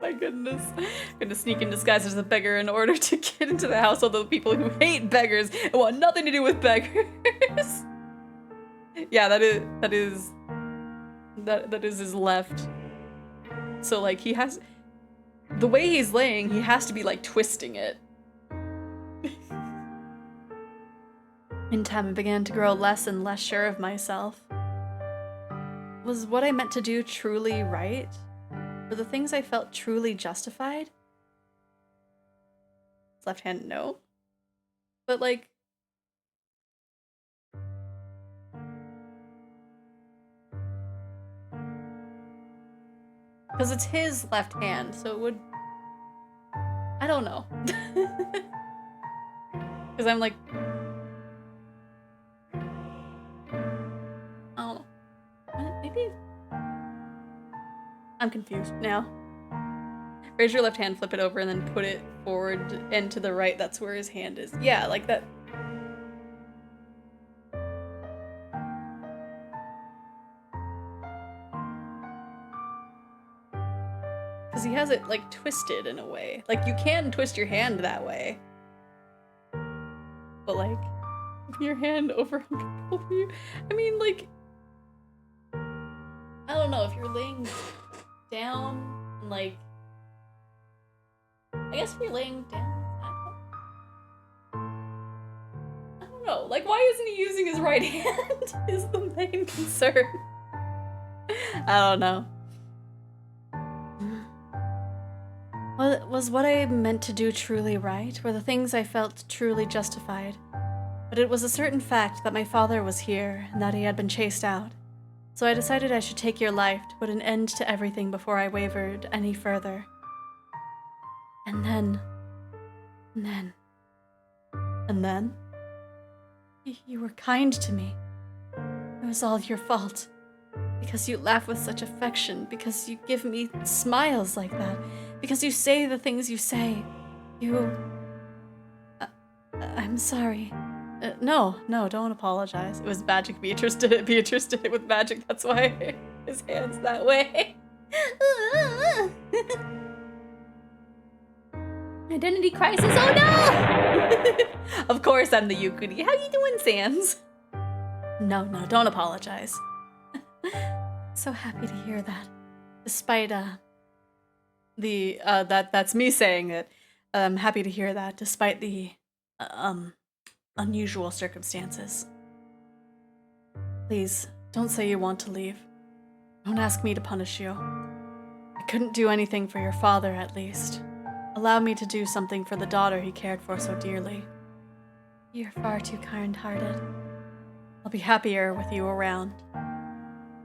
My goodness. I'm gonna sneak in disguise as a beggar in order to get into the household of the people who hate beggars and want nothing to do with beggars. Yeah, that is his left. So like he has, the way he's laying, he has to be like twisting it. In time, I began to grow less and less sure of myself. Was what I meant to do truly right? Were the things I felt truly justified? Left hand, no. But like, because it's his left hand, so it would, I don't know. Because I'm like, I don't know. Maybe I'm confused now. Raise your left hand, flip it over, and then put it forward and to the right. That's where his hand is. Yeah, like that. Because he has it, like, twisted in a way. Like, you can twist your hand that way. But, like, your hand over you. I mean, like, I don't know, if you're laying down, and, like, I guess if you're laying down, I don't know. Like, why isn't he using his right hand is the main concern. I don't know. Was what I meant to do truly right? Were the things I felt truly justified? But it was a certain fact that my father was here and that he had been chased out. So I decided I should take your life to put an end to everything before I wavered any further. And then... You were kind to me. It was all your fault. Because you laugh with such affection, because you give me smiles like that, because you say the things you say. I'm sorry. No, don't apologize. It was magic. Beatrice did it. Beatrice did it with magic. That's why his hand's that way. Identity crisis. Oh no! Of course I'm the Yukuri. How you doing, Sans? No, don't apologize. So happy to hear that. Despite, that's me saying it. I'm happy to hear that, despite the, unusual circumstances. Please, don't say you want to leave. Don't ask me to punish you. I couldn't do anything for your father, at least. Allow me to do something for the daughter he cared for so dearly. You're far too kind-hearted. I'll be happier with you around.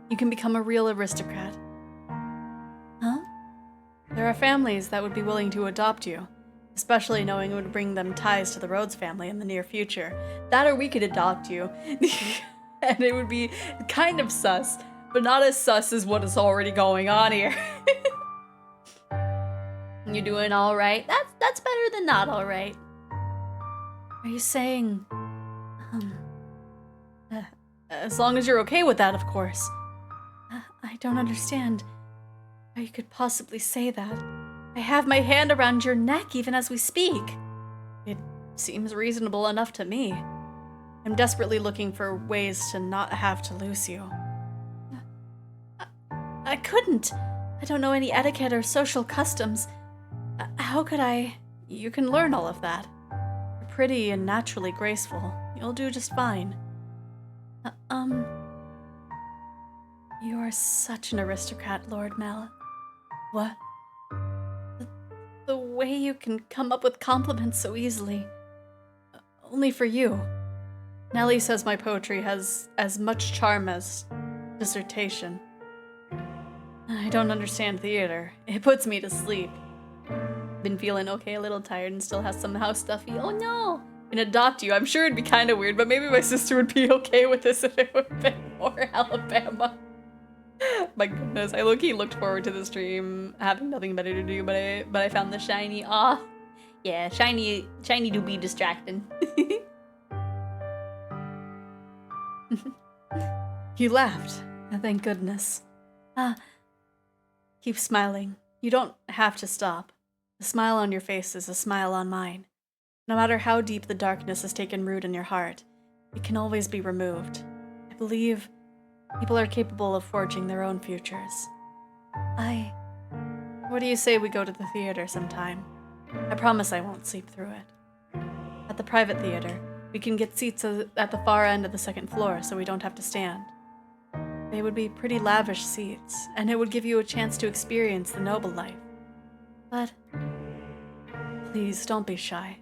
You can become a real aristocrat. Huh? There are families that would be willing to adopt you, especially knowing it would bring them ties to the Rhodes family in the near future. That or we could adopt you. And it would be kind of sus, but not as sus as what is already going on here. You doing all right? That's better than not all right. Are you saying, as long as you're okay with that, of course. I don't understand how you could possibly say that. I have my hand around your neck even as we speak. It seems reasonable enough to me. I'm desperately looking for ways to not have to lose you. I couldn't. I don't know any etiquette or social customs. How could I? You can learn all of that. You're pretty and naturally graceful. You'll do just fine. You are such an aristocrat, Lord Mel. What? The way you can come up with compliments so easily. Only for you. Nellie says my poetry has as much charm as dissertation. I don't understand theater. It puts me to sleep. Been feeling okay, a little tired, and still has some house stuffy. Oh no! And adopt you. I'm sure it'd be kind of weird, but maybe my sister would be okay with this if it would have been more Alabama. My goodness, I low-key looked forward to the stream, having nothing better to do, but I found the shiny. Ah, yeah, shiny do be distracting. You laughed. Thank goodness. Keep smiling. You don't have to stop. The smile on your face is a smile on mine. No matter how deep the darkness has taken root in your heart, it can always be removed. I believe people are capable of forging their own futures. What do you say we go to the theater sometime? I promise I won't sleep through it. At the private theater, we can get seats at the far end of the second floor so we don't have to stand. They would be pretty lavish seats, and it would give you a chance to experience the noble life. But please don't be shy.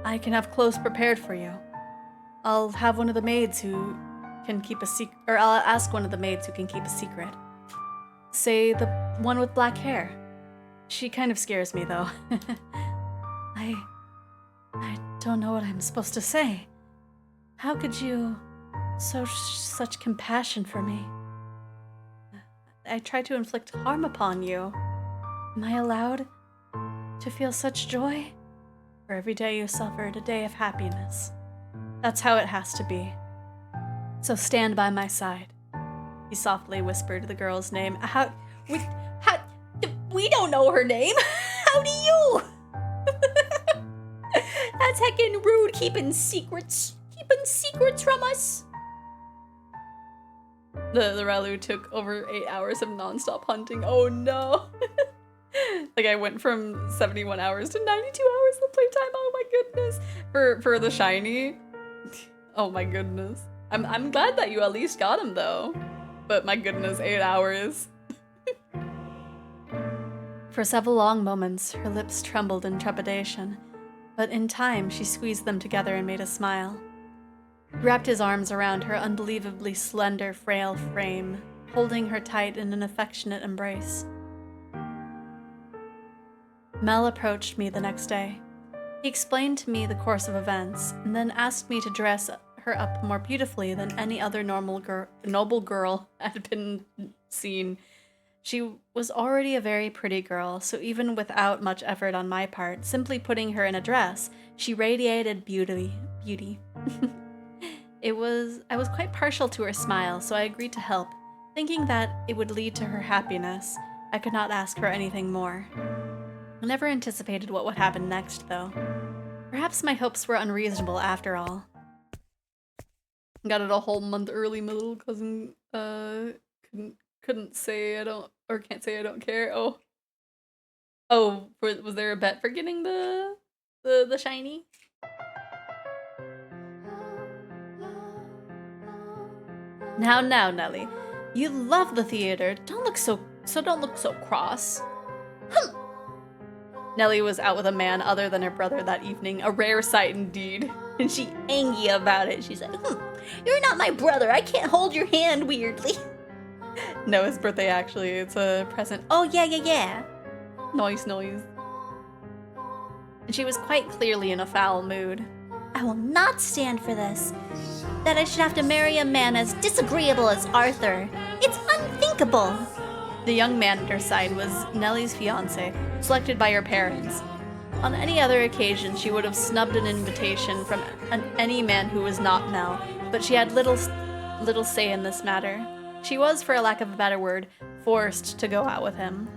I can have clothes prepared for you. I'll have one of the maids who can keep a secret, or I'll ask one of the maids who can keep a secret. Say the one with black hair. She kind of scares me, though. I don't know what I'm supposed to say. How could you such compassion for me? I tried to inflict harm upon you. Am I allowed to feel such joy? For every day you suffered, a day of happiness. That's how it has to be. So stand by my side. He softly whispered the girl's name. We don't know her name. How do you? That's heckin' rude, keeping secrets from us. The Ralu took over 8 hours of nonstop hunting. Oh no. Like I went from 71 hours to 92 hours of playtime. Oh my goodness. For the shiny. Oh my goodness. I'm glad that you at least got him though. But my goodness, 8 hours. For several long moments, her lips trembled in trepidation, but in time she squeezed them together and made a smile. He wrapped his arms around her unbelievably slender, frail frame, holding her tight in an affectionate embrace. Mel approached me the next day. He explained to me the course of events, and then asked me to dress her up more beautifully than any other noble girl had been seen. She was already a very pretty girl, so even without much effort on my part, simply putting her in a dress, she radiated beauty. I was quite partial to her smile, so I agreed to help, thinking that it would lead to her happiness. I could not ask for anything more. I never anticipated what would happen next, though. Perhaps my hopes were unreasonable after all. Got it a whole month early. My little cousin couldn't say I don't, or can't say I don't care. Oh. Oh, was there a bet for getting the shiny? Now, Nelly. You love the theater. Don't look so cross. Nelly was out with a man other than her brother that evening, a rare sight indeed. And she angry about it. She's like, You're not my brother. I can't hold your hand weirdly. No, his birthday actually. It's a present. Oh, yeah. Noise. And she was quite clearly in a foul mood. I will not stand for this. That I should have to marry a man as disagreeable as Arthur. It's unthinkable. The young man at her side was Nelly's fiancé, selected by her parents. On any other occasion, she would have snubbed an invitation from any man who was not Mel, but she had little say in this matter. She was, for a lack of a better word, forced to go out with him.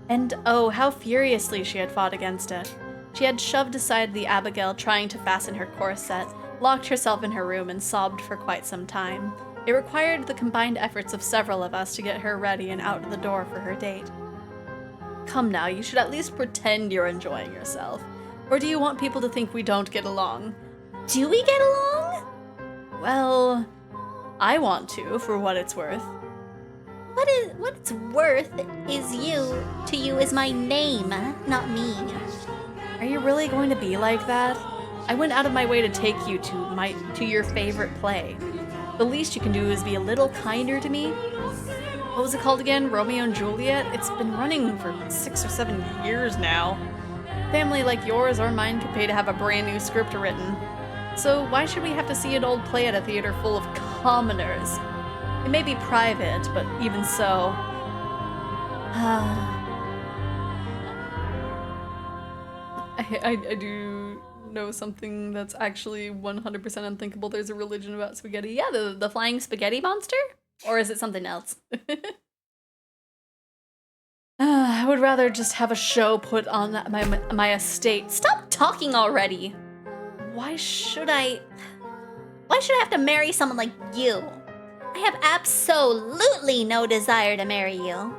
And oh, how furiously she had fought against it. She had shoved aside the Abigail trying to fasten her corset, locked herself in her room, and sobbed for quite some time. It required the combined efforts of several of us to get her ready and out the door for her date. Come now, you should at least pretend you're enjoying yourself. Or do you want people to think we don't get along? Do we get along? Well, I want to, for what it's worth. What it's worth is to you is my name, not me. Are you really going to be like that? I went out of my way to take you to your favorite play. The least you can do is be a little kinder to me. What was it called again? Romeo and Juliet? It's been running for 6 or 7 years now. A family like yours or mine could pay to have a brand new script written. So why should we have to see an old play at a theater full of commoners? It may be private, but even so. I do know something that's actually 100% unthinkable. There's a religion about spaghetti. Yeah, the flying spaghetti monster? Or is it something else? I would rather just have a show put on my estate. Stop talking already! Why should I have to marry someone like you? I have absolutely no desire to marry you.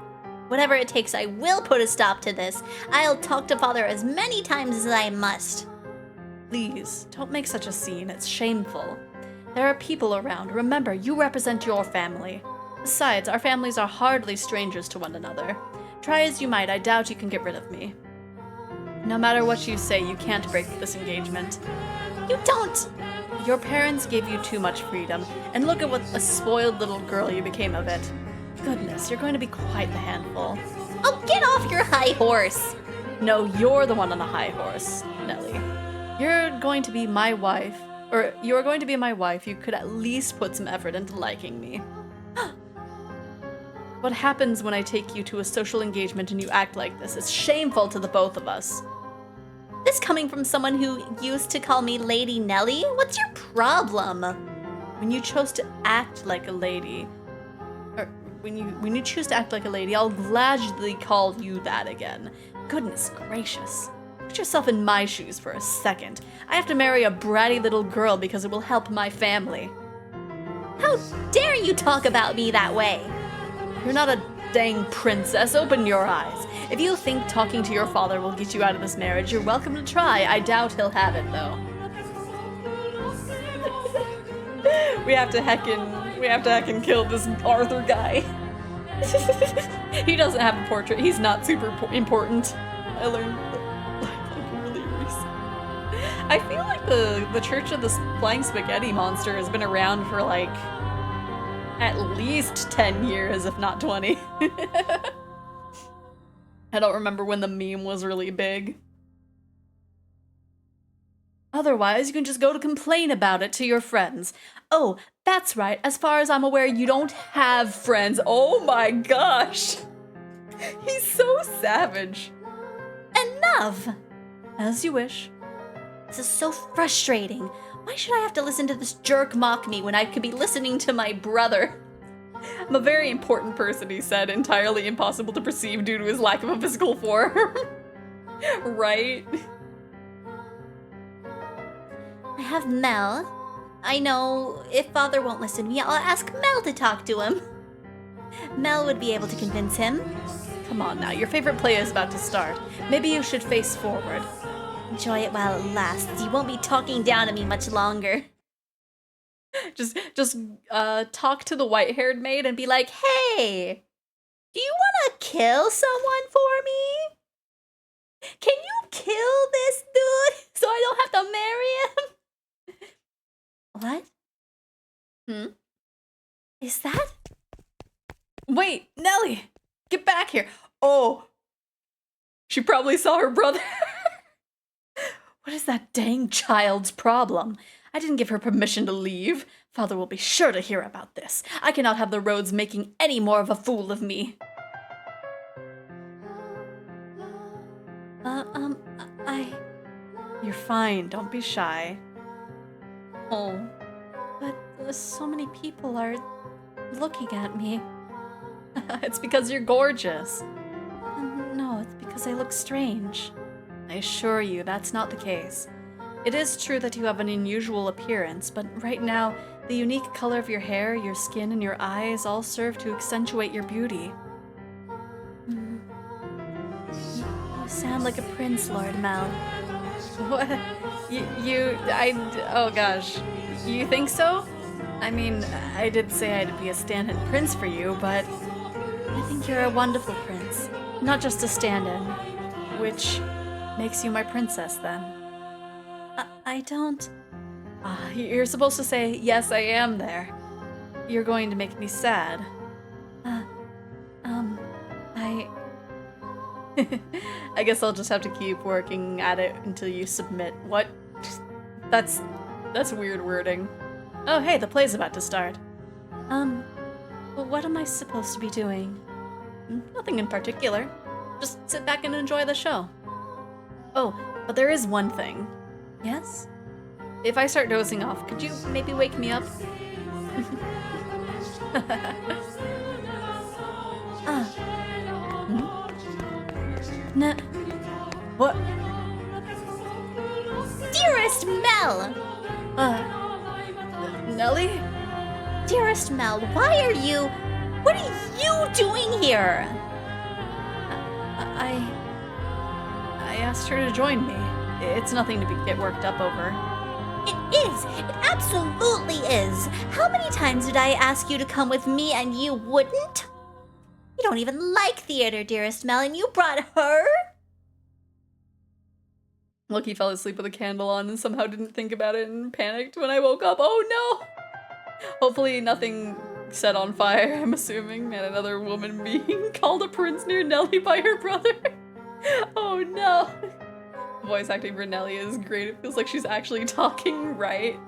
Whatever it takes, I will put a stop to this. I'll talk to Father as many times as I must. Please, don't make such a scene. It's shameful. There are people around. Remember, you represent your family. Besides, our families are hardly strangers to one another. Try as you might, I doubt you can get rid of me. No matter what you say, you can't break this engagement. You don't! Your parents gave you too much freedom, and look at what a spoiled little girl you became of it. Goodness, you're going to be quite the handful. Oh, get off your high horse! No, you're the one on the high horse, Nelly. You're going to be my wife, you could at least put some effort into liking me. What happens when I take you to a social engagement and you act like this is shameful to the both of us. This coming from someone who used to call me Lady Nelly? What's your problem? When you chose to act like a lady, when you choose to act like a lady, I'll gladly call you that again. Goodness gracious. Put yourself in my shoes for a second. I have to marry a bratty little girl because it will help my family. How dare you talk about me that way? You're not a dang princess. Open your eyes. If you think talking to your father will get you out of this marriage, you're welcome to try. I doubt he'll have it, though. We have to heckin' kill this Arthur guy. He doesn't have a portrait. He's not super important. I learned like really recently. I feel like the Church of the Flying Spaghetti Monster has been around for like at least 10 years, if not 20. I don't remember when the meme was really big. Otherwise, you can just go to complain about it to your friends. Oh, that's right. As far as I'm aware, you don't have friends. Oh my gosh. He's so savage. Enough! As you wish. This is so frustrating. Why should I have to listen to this jerk mock me when I could be listening to my brother? I'm a very important person, he said, entirely impossible to perceive due to his lack of a physical form. Right? I have Mel. I know if Father won't listen to me, I'll ask Mel to talk to him. Mel would be able to convince him. Come on now, your favorite play is about to start. Maybe you should face forward. Enjoy it while it lasts. You won't be talking down to me much longer. Just talk to the white-haired maid and be like, hey, Do you want to kill someone for me? Can you kill this dude so I don't have to marry him? What? Is that? wait, Nelly, get back here. Oh, she probably saw her brother. What is that dang child's problem? I didn't give her permission to leave. Father will be sure to hear about this. I cannot have the roads making any more of a fool of me. You're fine, don't be shy. Oh, But so many people are looking at me. it's because you're gorgeous. No, it's because I look strange. I assure you, that's not the case. It is true that you have an unusual appearance, but right now, the unique color of your hair, your skin, and your eyes all serve to accentuate your beauty. You sound like a prince, Lord Mel. What? Oh gosh. You think so? I mean, I did say I'd be a stand-in prince for you, but I think you're a wonderful prince. not just a stand-in. Which makes you my princess, then. I don't... You're supposed to say, yes, I am there. You're going to make me sad. I guess I'll just have to keep working at it until you submit. What? That's weird wording. Oh, hey, the play's about to start. What am I supposed to be doing? Nothing in particular. Just sit back and enjoy the show. Oh, but there is one thing. Yes? If I start dozing off, could you maybe wake me up? No. What? Dearest Mel! Nelly? Dearest Mel, why are you... What are you doing here? I asked her to join me. It's nothing to get worked up over. It is! It absolutely is! How many times did I ask you to come with me and you wouldn't? You don't even like theater, dearest Mel, and you brought her? Lucky fell asleep with a candle on and somehow didn't think about it and panicked when I woke up. Oh no! Hopefully nothing set on fire, I'm assuming, and another woman being called a prince near Nelly by her brother. Oh no! Voice acting for Nelly is great. It feels like she's actually talking right.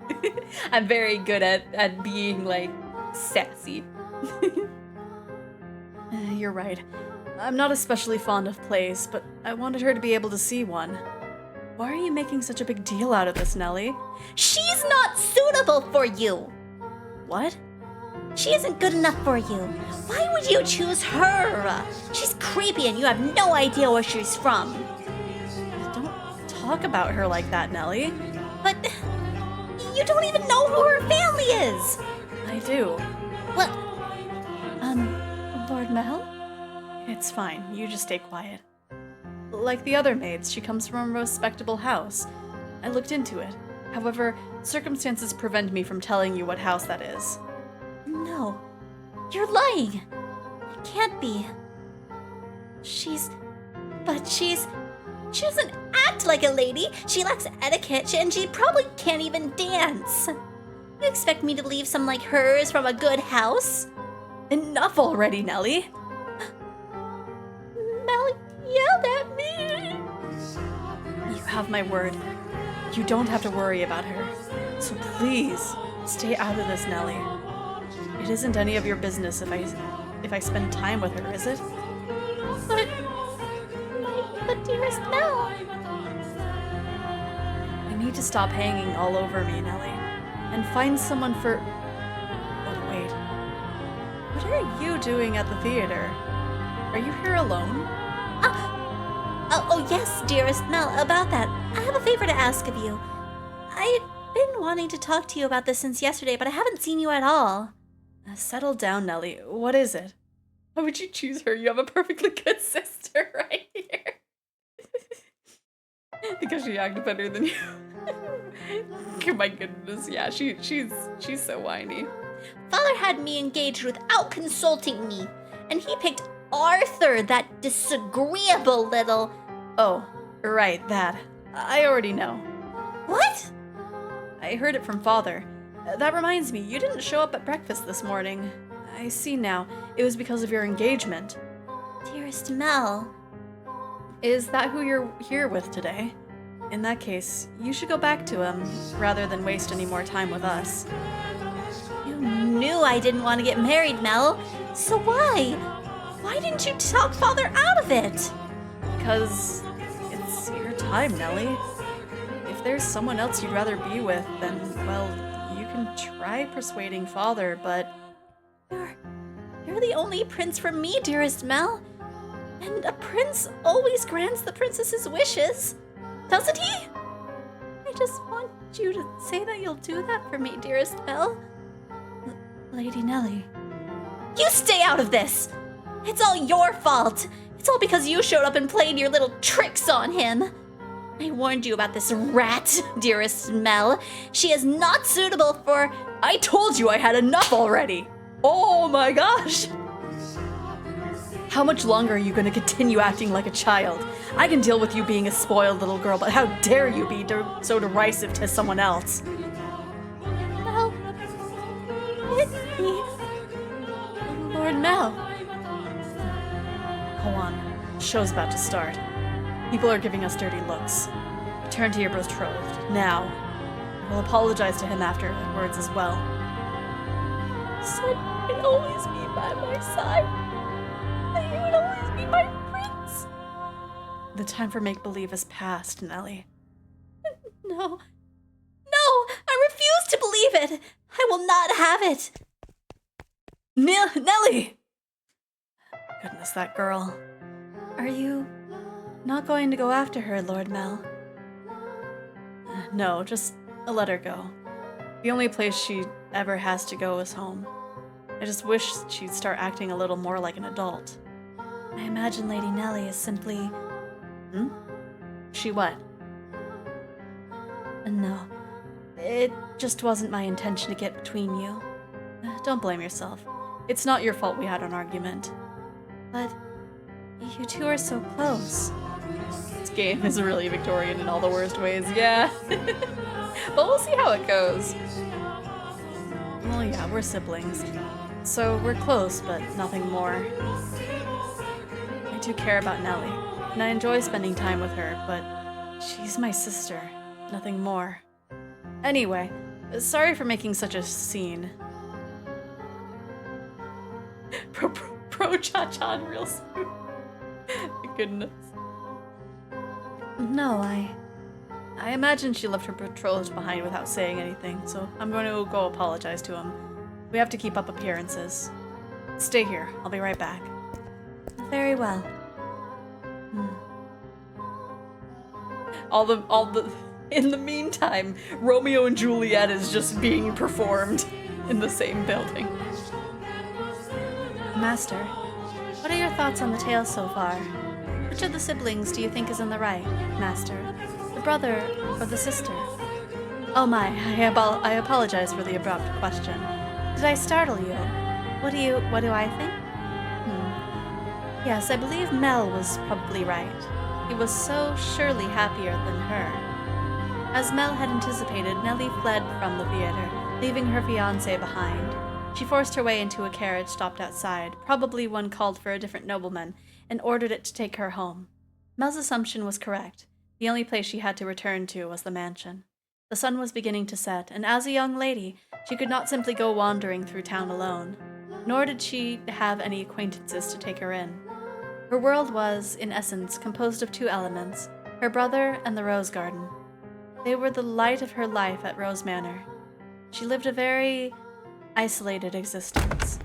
I'm very good at being, like, sassy. You're right. I'm not especially fond of plays, but I wanted her to be able to see one. Why are you making such a big deal out of this, Nelly? She's not suitable for you! What? She isn't good enough for you. Why would you choose her? She's creepy and you have no idea where she's from. Don't talk about her like that, Nelly. But you don't even know who her family is. I do. Well, Lord Mel? It's fine. You just stay quiet. Like the other maids, she comes from a respectable house. I looked into it. However, circumstances prevent me from telling you what house that is. no. You're lying. It can't be. She doesn't act like a lady. She lacks etiquette and she probably can't even dance. You expect me to believe someone like her is from a good house? Enough already, Nelly! Mel yelled at me. You have my word. You don't have to worry about her. So please, stay out of this, Nelly. It isn't any of your business if I spend time with her, is it? But dearest Mel. You need to stop hanging all over me, Nelly, and find someone for... Oh, wait. What are you doing at the theater? Are you here alone? Oh yes, dearest Mel, about that. I have a favor to ask of you. I've been wanting to talk to you about this since yesterday, but I haven't seen you at all. Settle down, Nelly. What is it? Why would you choose her? You have a perfectly good sister right here. Because she acted better than you. Oh my goodness, yeah, she's so whiny. Father had me engaged without consulting me, and he picked Arthur, that disagreeable little... Oh, right, that. I already know. What? I heard it from Father. That reminds me, you didn't show up at breakfast this morning. I see now. It was because of your engagement. Dearest Mel. Is that who you're here with today? In that case, you should go back to him, rather than waste any more time with us. You knew I didn't want to get married, Mel. So why? Why didn't you talk Father out of it? Because it's your time, Nellie. If there's someone else you'd rather be with, then, well, you can try persuading Father, but... You're the only prince for me, dearest Mel. And a prince always grants the princess's wishes. Doesn't he? I just want you to say that you'll do that for me, dearest Mel. Lady Nellie. You stay out of this! It's all your fault! It's all because you showed up and played your little tricks on him! I warned you about this rat, dearest Mel. She is not suitable for... I told you I had enough already! Oh my gosh! How much longer are you going to continue acting like a child? I can deal with you being a spoiled little girl, but how dare you be so derisive to someone else? Mel... hit me. Lord Mel. Go on. The show's about to start. People are giving us dirty looks. Return to your betrothed, now. I will apologize to him afterwards as well. Said you'd always be by my side. That you would always be my prince. The time for make-believe is past, Nellie. No. No! I refuse to believe it! I will not have it! Nellie! Goodness, that girl. Are you not going to go after her, Lord Mel? No, just let her go. The only place she ever has to go is home. I just wish she'd start acting a little more like an adult. I imagine Lady Nellie is simply... She what? No. It just wasn't my intention to get between you. Don't blame yourself. It's not your fault we had an argument. But you two are so close. This game is really Victorian in all the worst ways, yeah. But we'll see how it goes. Well, yeah, we're siblings. So we're close, but nothing more. I do care about Nellie, and I enjoy spending time with her, but she's my sister, nothing more. Anyway, sorry for making such a scene. Pro cha-cha real soon. My goodness. No, I imagine she left her betrothed behind without saying anything, so I'm going to go apologize to him. We have to keep up appearances. Stay here. I'll be right back. Very well. In the meantime, Romeo and Juliet is just being performed in the same building. Master, what are your thoughts on the tale so far? Which of the siblings do you think is in the right, Master? The brother or the sister? Oh my, I apologize for the abrupt question. Did I startle you? What do I think? Yes, I believe Mel was probably right. He was so surely happier than her. As Mel had anticipated, Nellie fled from the theater, leaving her fiancé behind. She forced her way into a carriage stopped outside, probably one called for a different nobleman, and ordered it to take her home. Mel's assumption was correct. The only place she had to return to was the mansion. The sun was beginning to set, and as a young lady, she could not simply go wandering through town alone, nor did she have any acquaintances to take her in. Her world was, in essence, composed of two elements, her brother and the rose garden. They were the light of her life at Rose Manor. She lived a very isolated existence.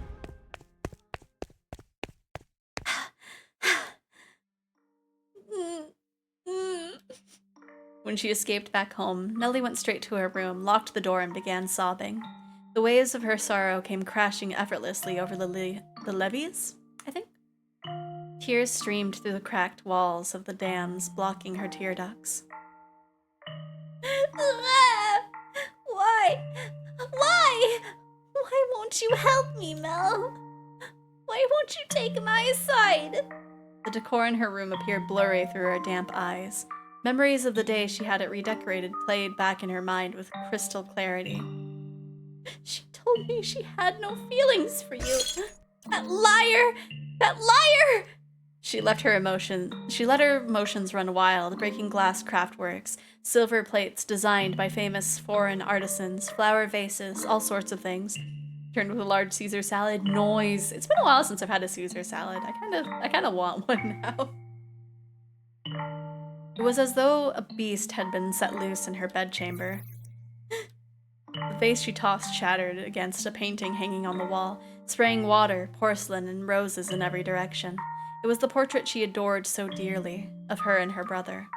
When she escaped back home, Nellie went straight to her room, locked the door, and began sobbing. The waves of her sorrow came crashing effortlessly over the levees, I think? Tears streamed through the cracked walls of the dams, blocking her tear ducts. Why? Why? Why won't you help me, Mel? Why won't you take my side? The decor in her room appeared blurry through her damp eyes. Memories of the day she had it redecorated played back in her mind with crystal clarity. She told me she had no feelings for you. That liar! That liar! She let her emotions run wild, breaking glass craftworks, silver plates designed by famous foreign artisans, flower vases, all sorts of things. Turned with a large Caesar salad. Noise. It's been a while since I've had a Caesar salad. I kind of want one now. It was as though a beast had been set loose in her bedchamber. The vase she tossed shattered against a painting hanging on the wall, spraying water, porcelain, and roses in every direction. It was the portrait she adored so dearly, of her and her brother.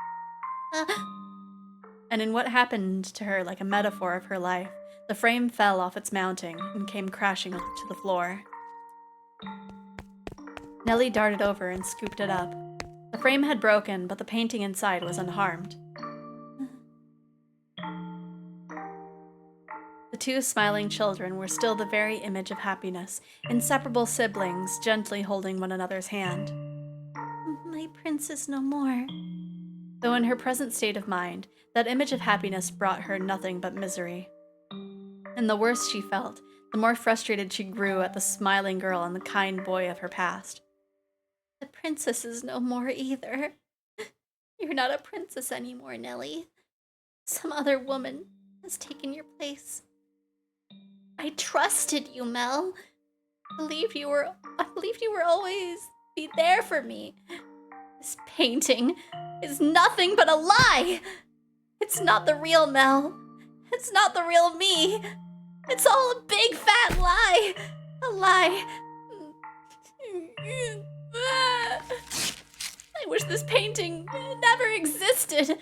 And in what happened to her like a metaphor of her life, the frame fell off its mounting and came crashing to the floor. Nellie darted over and scooped it up. The frame had broken, but the painting inside was unharmed. The two smiling children were still the very image of happiness, inseparable siblings gently holding one another's hand. My prince is no more. Though in her present state of mind, that image of happiness brought her nothing but misery. And the worse she felt, the more frustrated she grew at the smiling girl and the kind boy of her past. The princess is no more either. You're not a princess anymore, Nellie. Some other woman has taken your place. I trusted you, Mel. I believed you were always be there for me. This painting is nothing but a lie. It's not the real Mel. It's not the real me. It's all a big fat lie. A lie. I wish this painting never existed.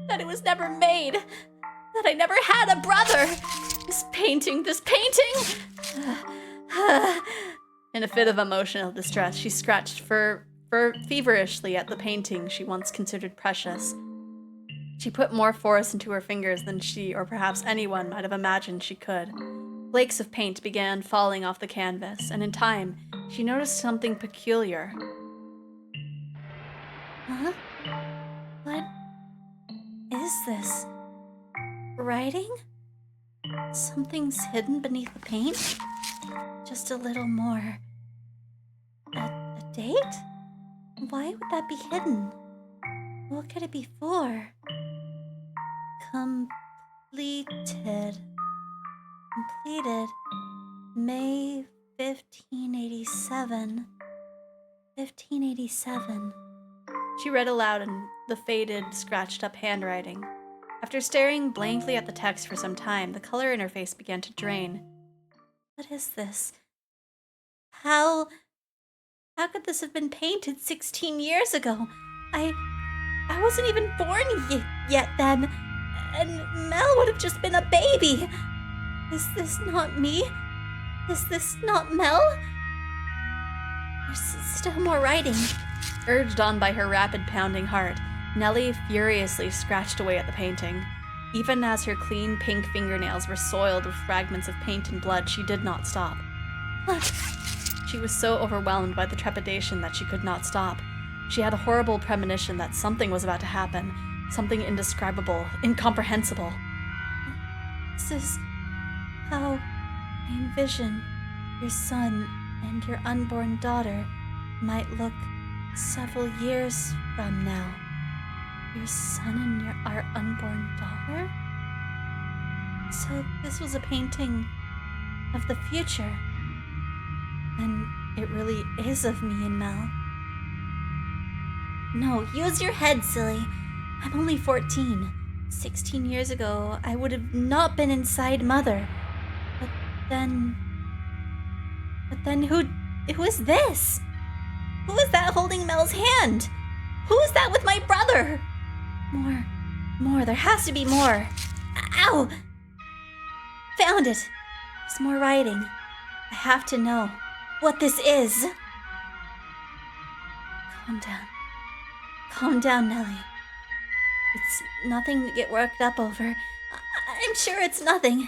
That it was never made. That I never had a brother. This painting. In a fit of emotional distress, she scratched feverishly at the painting she once considered precious. She put more force into her fingers than she, or perhaps anyone, might have imagined she could. Flakes of paint began falling off the canvas, and in time, she noticed something peculiar. Huh? What is this? Writing? Something's hidden beneath the paint? Just a little more. A date? Why would that be hidden? What could it be for? Completed. May 1587. 1587. She read aloud in the faded, scratched-up handwriting. After staring blankly at the text for some time, the color in her face began to drain. What is this? How could this have been painted 16 years ago? I wasn't even born yet then, and Mel would have just been a baby. Is this not me? Is this not Mel? There's still more writing. Urged on by her rapid pounding heart, Nellie furiously scratched away at the painting. Even as her clean pink fingernails were soiled with fragments of paint and blood, she did not stop. She was so overwhelmed by the trepidation that she could not stop. She had a horrible premonition that something was about to happen, something indescribable, incomprehensible. This is how I envision your son and your unborn daughter might look several years from now. Your son and our unborn daughter? So this was a painting of the future. And it really is of me and Mel. No, use your head, silly. I'm only 14. 16 years ago, I would have not been inside Mother. But then who is this? Who is that holding Mel's hand? Who is that with my brother? More, there has to be more. Ow! Found it. There's more writing. I have to know what this is. Calm down. Calm down, Nellie. It's nothing to get worked up over. I'm sure it's nothing.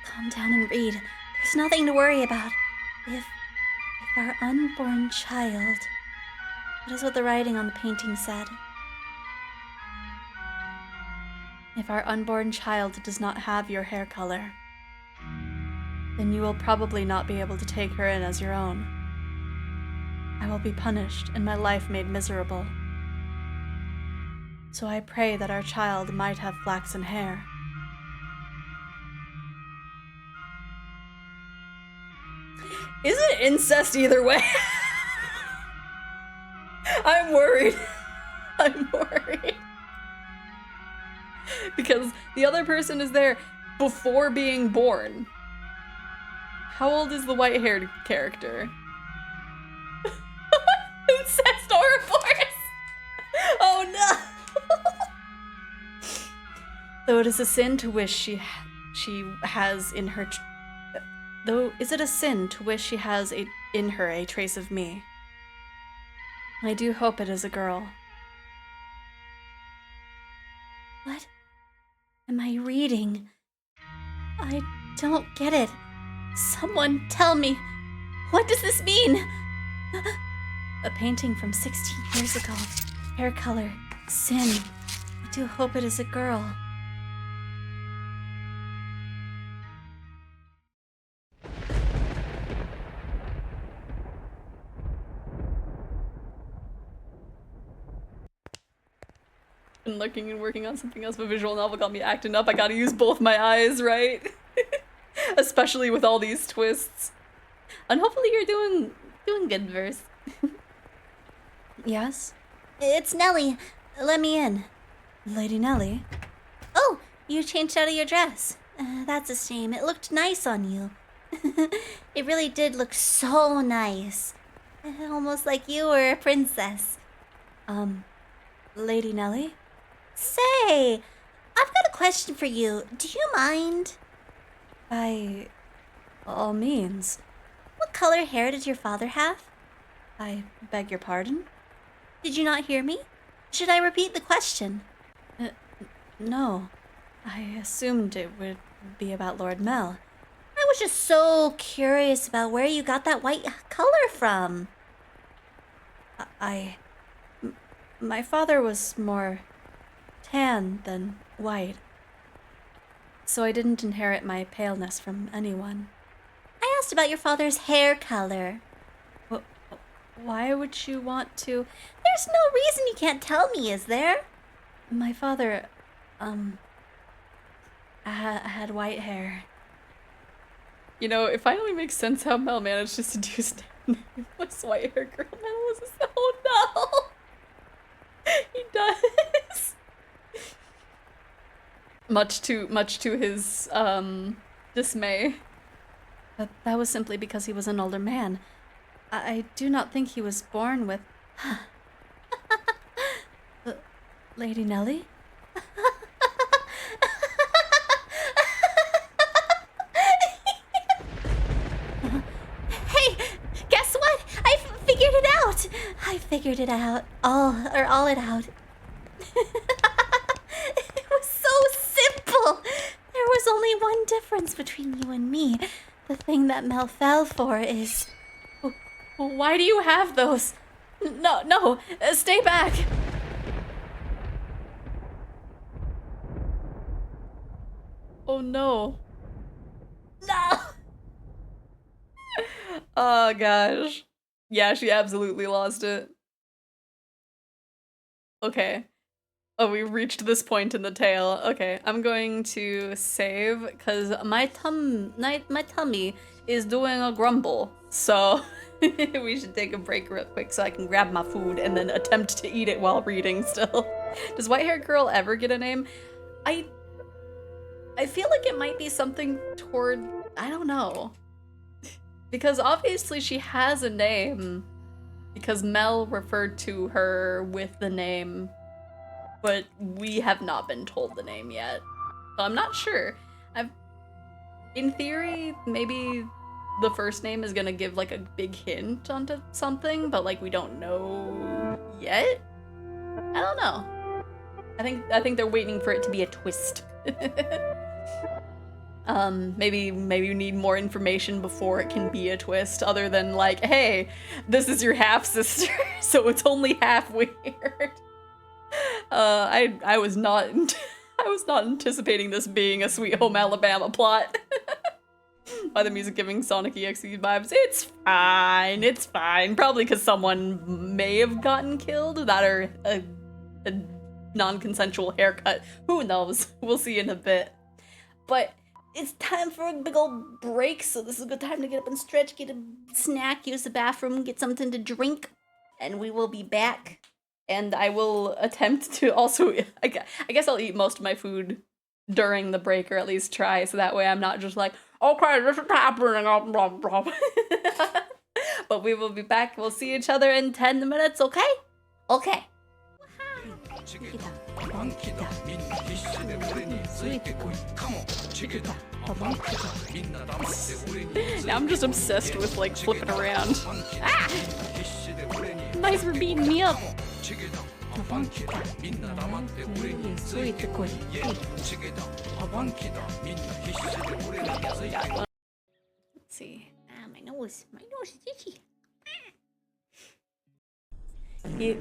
Calm down and read. There's nothing to worry about. If our unborn child... That is what the writing on the painting said. If our unborn child does not have your hair color, then you will probably not be able to take her in as your own. I will be punished and my life made miserable. So I pray that our child might have flaxen hair. Is it incest either way? I'm worried. I'm worried. Because the other person is there before being born. How old is the white-haired character? Incest Ouroboros! Oh no! Though it is a sin to wish she has in her... Though is it a sin to wish she has in her a trace of me? I do hope it is a girl. What am I reading? I don't get it. Someone tell me. What does this mean? A painting from 16 years ago. Hair color. Sin. I do hope it is a girl. And looking and working on something else, but visual novel got me acting up. I gotta use both my eyes, right? Especially with all these twists. And hopefully you're doing good, Verse. Yes? It's Nellie. Let me in. Lady Nellie? Oh, you changed out of your dress. That's a shame. It looked nice on you. It really did look so nice. Almost like you were a princess. Lady Nellie? Say, I've got a question for you. Do you mind? By all means. What color hair did your father have? I beg your pardon? Did you not hear me? Should I repeat the question? No. I assumed it would be about Lord Mel. I was just so curious about where you got that white color from. My father was more tan than white, so I didn't inherit my paleness from anyone. I asked about your father's hair color. Why would you want to? There's no reason you can't tell me, is there? My father, had white hair. You know, it finally makes sense how Mel managed to seduce nameless white hair girl. Mel was just, oh no! He does. Much to his dismay. But that was simply because he was an older man. I do not think he was born with... Lady Nellie? Hey, guess what? I figured it out. I figured it out. All it out. It was so simple. There was only one difference between you and me. The thing that Mel fell for is... Why do you have those? No, stay back. Oh no. No! Oh gosh. Yeah, she absolutely lost it. Okay. Oh, we reached this point in the tale. Okay, I'm going to save because my tummy is doing a grumble. So we should take a break real quick so I can grab my food and then attempt to eat it while reading still. Does White-Haired Girl ever get a name? I feel like it might be something toward, I don't know. Because obviously she has a name because Mel referred to her with the name, but we have not been told the name yet. So I'm not sure. In theory, maybe the first name is gonna give like a big hint onto something, but like we don't know yet. I don't know. I think they're waiting for it to be a twist. Maybe we need more information before it can be a twist, other than like, hey, this is your half sister, so it's only half weird. I was not I was not anticipating this being a Sweet Home Alabama plot. By the music giving Sonic EXE vibes. It's fine. It's fine. Probably because someone may have gotten killed, that or a non-consensual haircut. Who knows? We'll see in a bit. But it's time for a big old break, so this is a good time to get up and stretch, get a snack, use the bathroom, get something to drink, and we will be back. And I will attempt to also, I guess I'll eat most of my food during the break, or at least try, so that way I'm not just like, okay, this is happening, but we will be back. We'll see each other in 10 minutes, okay? Okay. Now I'm just obsessed with like flipping around. Ah! Thanks for beating me up. Let's see. Ah, my nose is itchy. You...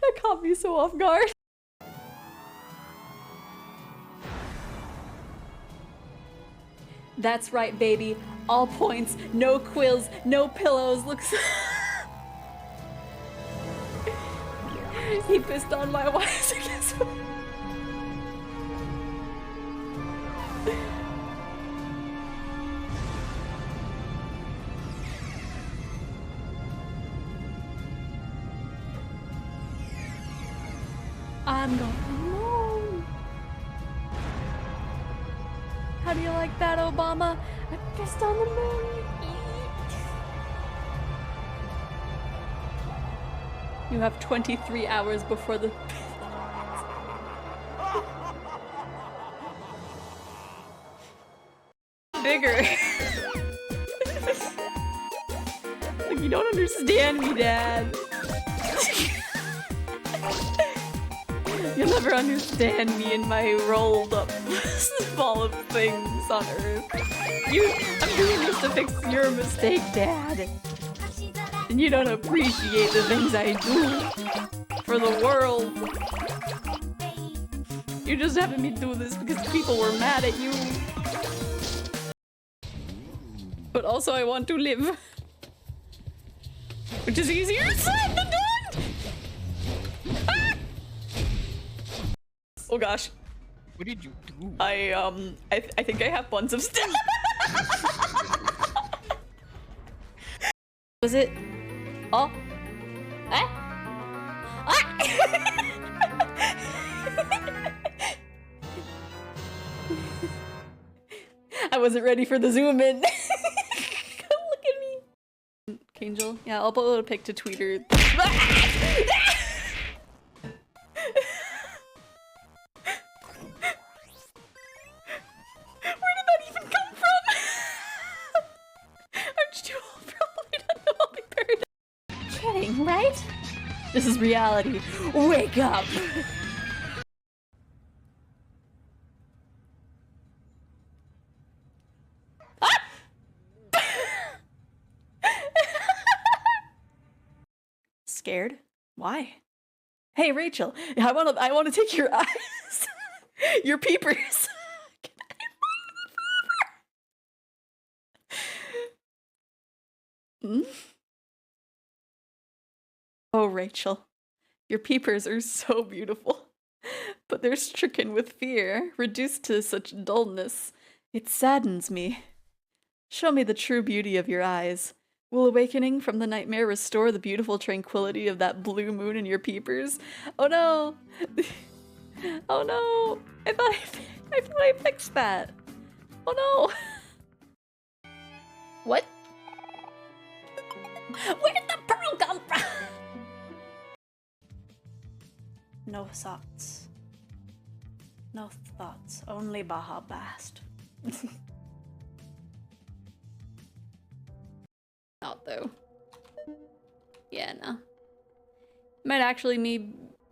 That caught me so off guard. That's right, baby. All points, no quills, no pillows. Looks. He pissed on my wife. I guess. I'm going home. How do you like that, Obama? I pissed on the moon. You have 23 hours before the... Bigger. Like, you don't understand me, Dad. You'll never understand me in my rolled up ball of things on Earth. I'm doing this to fix your mistake, Dad. And you don't appreciate the things I do for the world. You're just having me do this because people were mad at you. But also I want to live. Which is easier said than done! Ah! Oh gosh. What did you do? I think I have buns of stuff. Was it? Oh. Ah. Ah. I wasn't ready for the zoom in. Look at me. Angel. Yeah, I'll upload a pic to Twitter. Right? This is reality. Wake up! Ah! Scared? Why? Hey, Rachel, I wanna take your eyes. Your peepers. Hmm? Oh, Rachel, your peepers are so beautiful, but they're stricken with fear, reduced to such dullness. It saddens me. Show me the true beauty of your eyes. Will awakening from the nightmare restore the beautiful tranquility of that blue moon in your peepers? Oh no! Oh no! I thought I fixed that. Oh no! What? Where did the pearl come from? No socks. No thoughts, only Baja Blast. Not though. Yeah, no. Might actually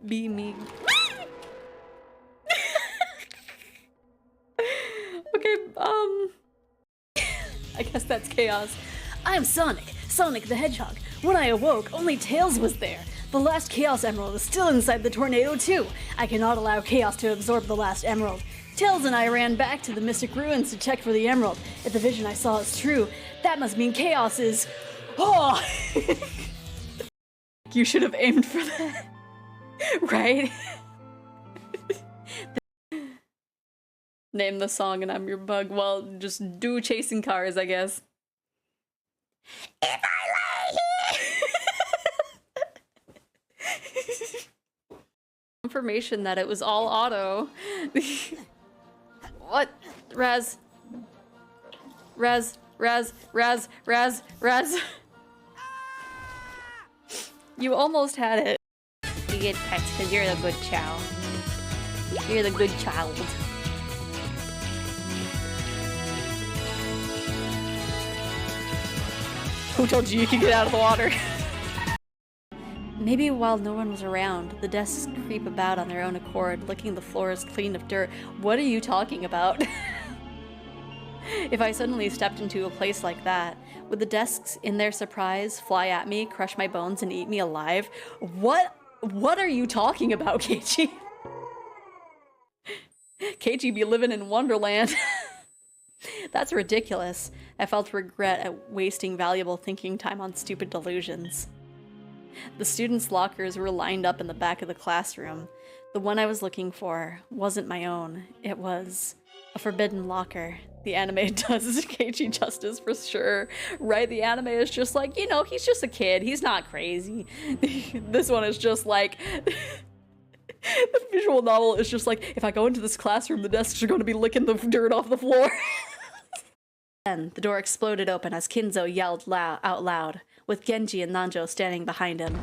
be me. Okay, I guess that's chaos. I'm Sonic, Sonic the Hedgehog. When I awoke, only Tails was there. The last Chaos Emerald is still inside the tornado too. I cannot allow Chaos to absorb the last emerald. Tails and I ran back to the Mystic Ruins to check for the emerald. If the vision I saw is true, that must mean Chaos is... Oh! You should have aimed for that. Right? Name the song and I'm your bug. Well, just do Chasing Cars, I guess. If I lay here. Confirmation that it was all auto. What? Raz. You almost had it. You get pets because you're the good child. You're the good child. Who told you could get out of the water? Maybe while no one was around, the desks creep about on their own accord, licking the floors clean of dirt. What are you talking about? If I suddenly stepped into a place like that, would the desks, in their surprise, fly at me, crush my bones, and eat me alive? What are you talking about, Keiichi? Keiichi be living in Wonderland. That's ridiculous. I felt regret at wasting valuable thinking time on stupid delusions. The students' lockers were lined up in the back of the classroom. The one I was looking for wasn't my own. It was a forbidden locker. The anime does Keiichi justice for sure. Right, the anime is just like, you know, he's just a kid. He's not crazy. This one is just like... The visual novel is just like, if I go into this classroom, the desks are going to be licking the dirt off the floor. Then the door exploded open as Kinzo yelled out loud, with Genji and Nanjo standing behind him.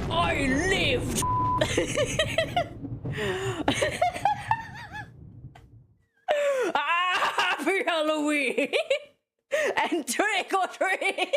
I lived! Happy Halloween! And trick or treat!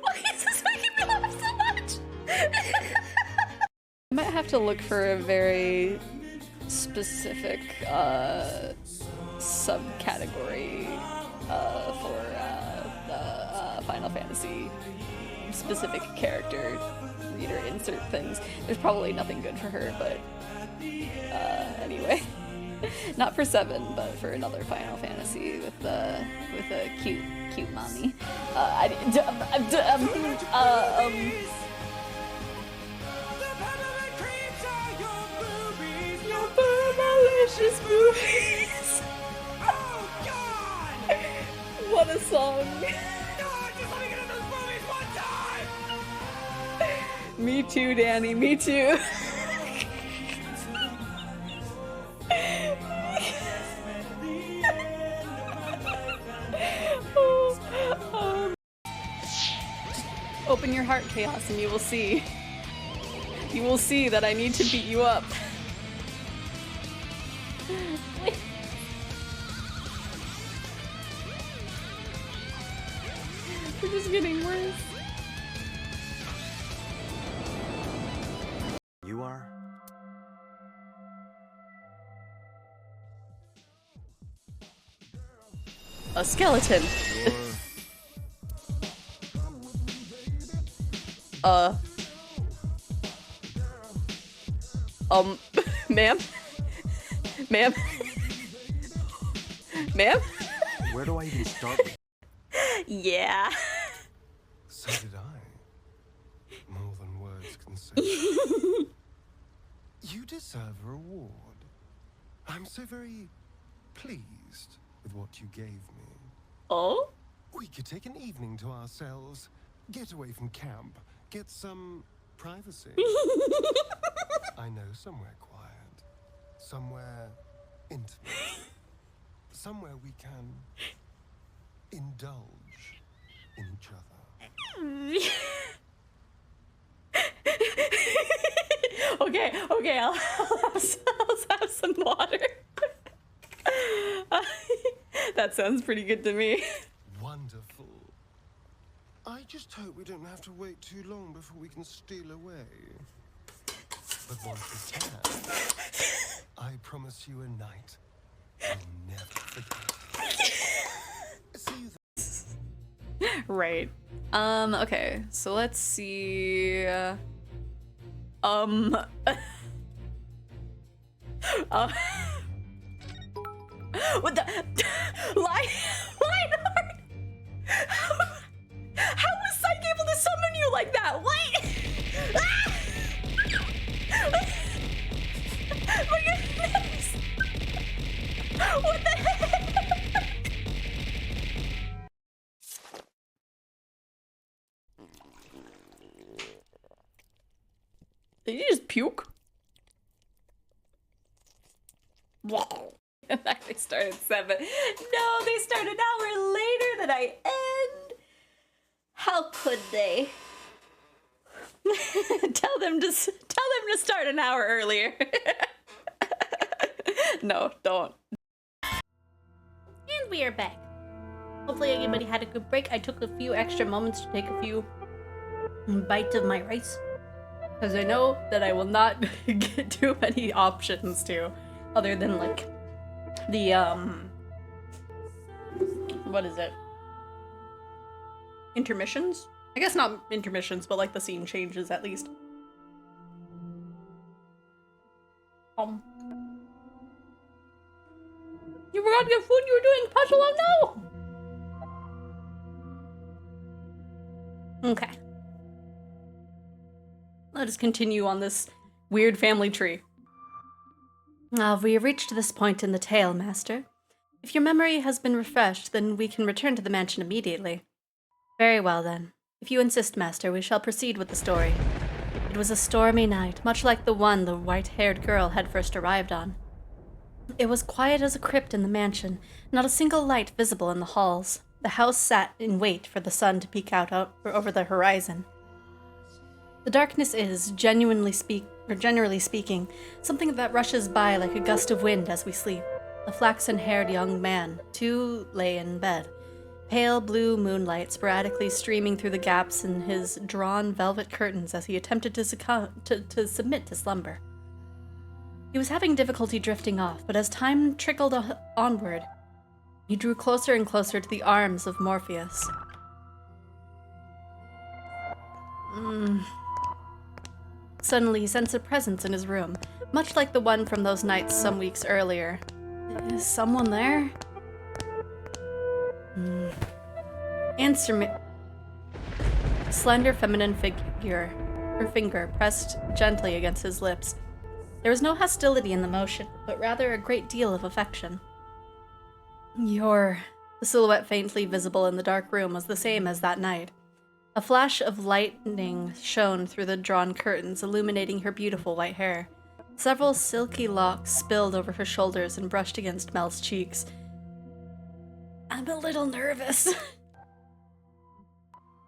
Why is this making me laugh so much? I might have to look for a very specific subcategory for the Final Fantasy specific character reader insert things. There's probably nothing good for her, but anyway. Not for 7, but for another Final Fantasy with a cute mommy. Delicious boobies. Oh God! What a song! God, just let me get in those movies one time. Me too, Danny. Me too. Open your heart, Chaos, and you will see. You will see that I need to beat you up. We're just getting worse. You are? A skeleton. Ma'am? Ma'am? Ma'am? Where do I even start? Yeah. So did I. More than words can say. You deserve a reward. I'm so very pleased with what you gave me. Oh? We could take an evening to ourselves. Get away from camp. Get some privacy. I know somewhere quiet. Somewhere intimate. Somewhere we can indulge in each other. Okay, I'll have some water. That sounds pretty good to me. Wonderful. I just hope we don't have to wait too long before we can steal away. But once we can, I promise you a night I'll never forget. See you Right. Okay, so let's see. What the? Lionheart? How was Psyche able to summon you like that? What? Ah! My goodness! What the heck? Did you just puke? In fact, they start at 7. No, they start an hour later than I end. How could they? Tell them to start an hour earlier. No, don't. And we are back. Hopefully everybody had a good break. I took a few extra moments to take a few bites of my rice, Because I know that I will not get too many options to, other than like the what is it? Intermissions? I guess not intermissions, but like the scene changes at least. You forgot to get food, you were doing puzzle, oh no! Okay. Let us continue on this weird family tree. We have reached this point in the tale, Master. If your memory has been refreshed, then we can return to the mansion immediately. Very well, then. If you insist, Master, we shall proceed with the story. It was a stormy night, much like the one the white-haired girl had first arrived on. It was quiet as a crypt in the mansion, not a single light visible in the halls. The house sat in wait for the sun to peek out over the horizon. The darkness is, generally speaking, something that rushes by like a gust of wind as we sleep. A flaxen-haired young man, too, lay in bed, pale blue moonlight sporadically streaming through the gaps in his drawn velvet curtains as he attempted to submit to slumber. He was having difficulty drifting off, but as time trickled onward, he drew closer and closer to the arms of Morpheus. Suddenly, he sensed a presence in his room, much like the one from those nights some weeks earlier. Is someone there? Answer me. A slender feminine figure, her finger pressed gently against his lips. There was no hostility in the motion, but rather a great deal of affection. The silhouette faintly visible in the dark room was the same as that night. A flash of lightning shone through the drawn curtains, illuminating her beautiful white hair. Several silky locks spilled over her shoulders and brushed against Mel's cheeks. I'm a little nervous.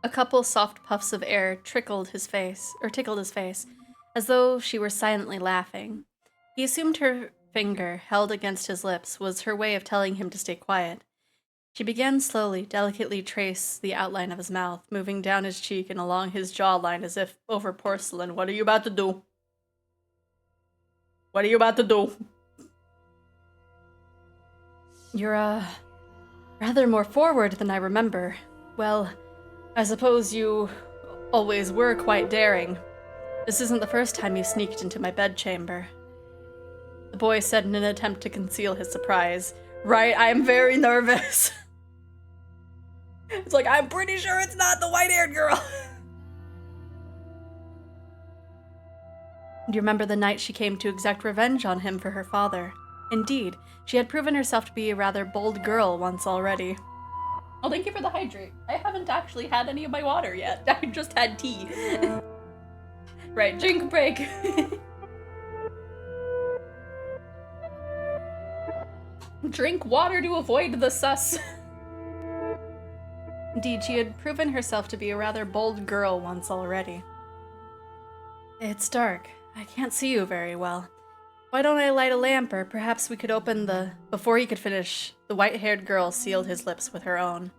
A couple soft puffs of air tickled his face, as though she were silently laughing. He assumed her finger, held against his lips, was her way of telling him to stay quiet. She began slowly, delicately trace the outline of his mouth, moving down his cheek and along his jawline as if over porcelain. What are you about to do? What are you about to do? You're, rather more forward than I remember. Well, I suppose you always were quite daring. This isn't the first time you sneaked into my bedchamber. The boy said in an attempt to conceal his surprise. Right, I am very nervous. It's like, I'm pretty sure it's not the white-haired girl. Do you remember the night she came to exact revenge on him for her father? Indeed, she had proven herself to be a rather bold girl once already. Oh, thank you for the hydrate. I haven't actually had any of my water yet. I just had tea. Right, drink break. Drink water to avoid the sus. Indeed, she had proven herself to be a rather bold girl once already. It's dark. I can't see you very well. Why don't I light a lamp, or perhaps we could open the... Before he could finish, the white-haired girl sealed his lips with her own.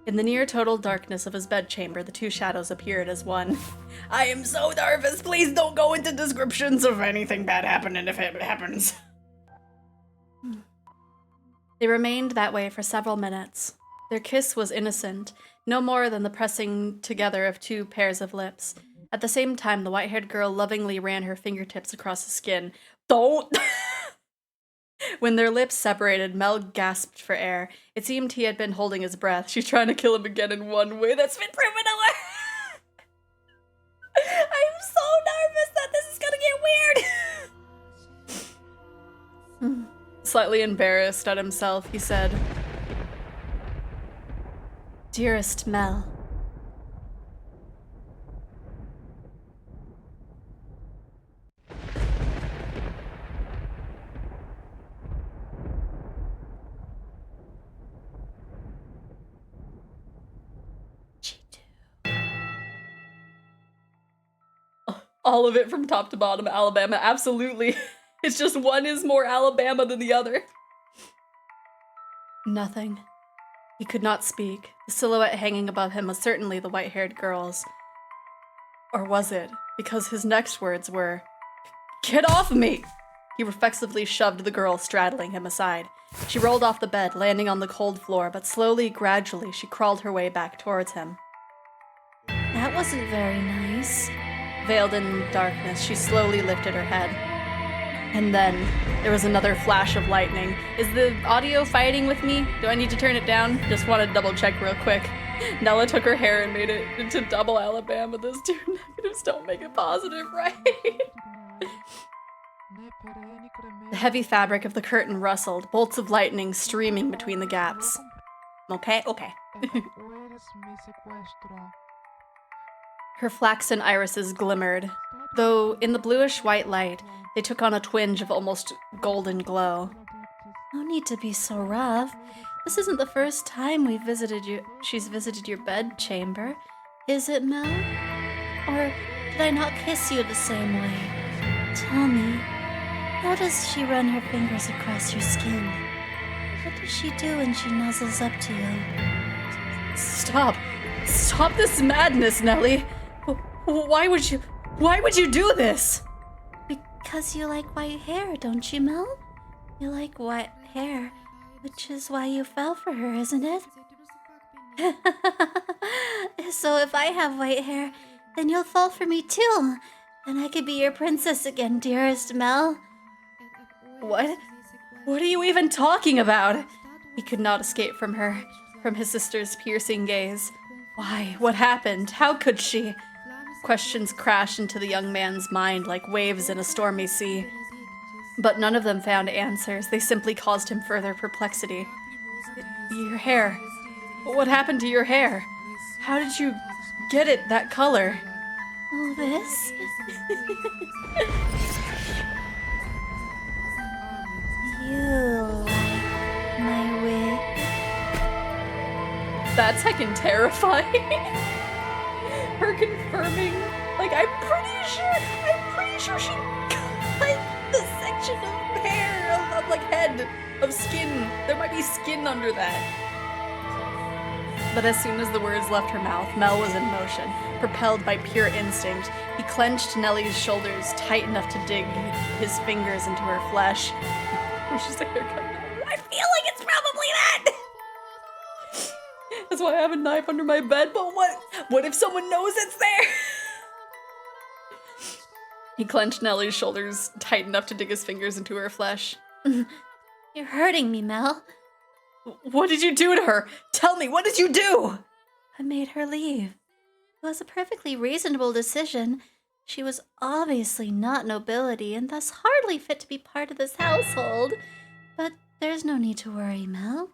In the near-total darkness of his bedchamber, the two shadows appeared as one. I am so nervous! Please don't go into descriptions of anything bad happening if it happens. They remained that way for several minutes. Their kiss was innocent, no more than the pressing together of two pairs of lips. At the same time, the white-haired girl lovingly ran her fingertips across his skin. Don't! When their lips separated, Mel gasped for air. It seemed he had been holding his breath. She's trying to kill him again in one way that's been proven away. I'm so nervous that this is gonna get weird. Slightly embarrassed at himself, he said, Dearest Mel. All of it from top to bottom, Alabama, absolutely. It's just one is more Alabama than the other. Nothing. He could not speak. The silhouette hanging above him was certainly the white-haired girl's. Or was it? Because his next words were, Get off me! He reflexively shoved the girl straddling him aside. She rolled off the bed, landing on the cold floor, but slowly, gradually, she crawled her way back towards him. That wasn't very nice. Veiled in darkness, she slowly lifted her head. And then, there was another flash of lightning. Is the audio fighting with me? Do I need to turn it down? Just want to double check real quick. Nella took her hair and made it into double Alabama. Those two negatives don't make it positive, right? The heavy fabric of the curtain rustled, bolts of lightning streaming between the gaps. Okay. Her flaxen irises glimmered, though in the bluish-white light, they took on a twinge of almost golden glow. No need to be so rough. This isn't the first time she's visited your bedchamber. Is it, Mel? Or did I not kiss you the same way? Tell me, how does she run her fingers across your skin? What does she do when she nuzzles up to you? Stop this madness, Nellie! Why would you do this? Because you like white hair, don't you, Mel? You like white hair, which is why you fell for her, isn't it? So if I have white hair, then you'll fall for me too. Then I could be your princess again, dearest Mel. What? What are you even talking about? He could not escape from his sister's piercing gaze. Why? What happened? How could she? Questions crashed into the young man's mind like waves in a stormy sea. But none of them found answers. They simply caused him further perplexity. Your hair. What happened to your hair? How did you get it that color? Oh, this? You like my wig? That's heckin' terrifying. Her confirming, like, I'm pretty sure she cut the section of hair, of like head, of skin. There might be skin under that. But as soon as the words left her mouth, Mel was in motion, propelled by pure instinct. He clenched Nellie's shoulders tight enough to dig his fingers into her flesh. She's a haircut. I feel like it's probably that! That's why I have a knife under my bed, but what if someone knows it's there? He clenched Nellie's shoulders tight enough to dig his fingers into her flesh. You're hurting me, Mel. What did you do to her? Tell me, what did you do? I made her leave. It was a perfectly reasonable decision. She was obviously not nobility and thus hardly fit to be part of this household. But there's no need to worry, Mel.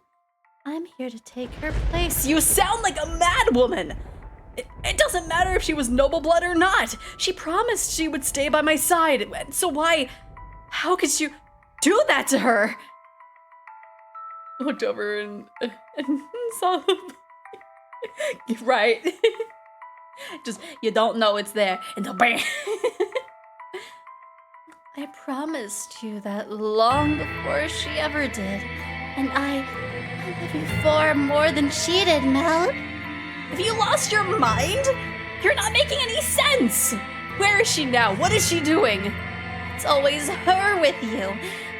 I'm here to take her place. You sound like a mad woman! It doesn't matter if she was noble blood or not! She promised she would stay by my side, so why... How could you do that to her? I looked over and saw them. Right. Just, you don't know it's there, and then bam! I promised you that long before she ever did. And I love you far more than she did, Mel. Have you lost your mind? You're not making any sense! Where is she now? What is she doing? It's always her with you.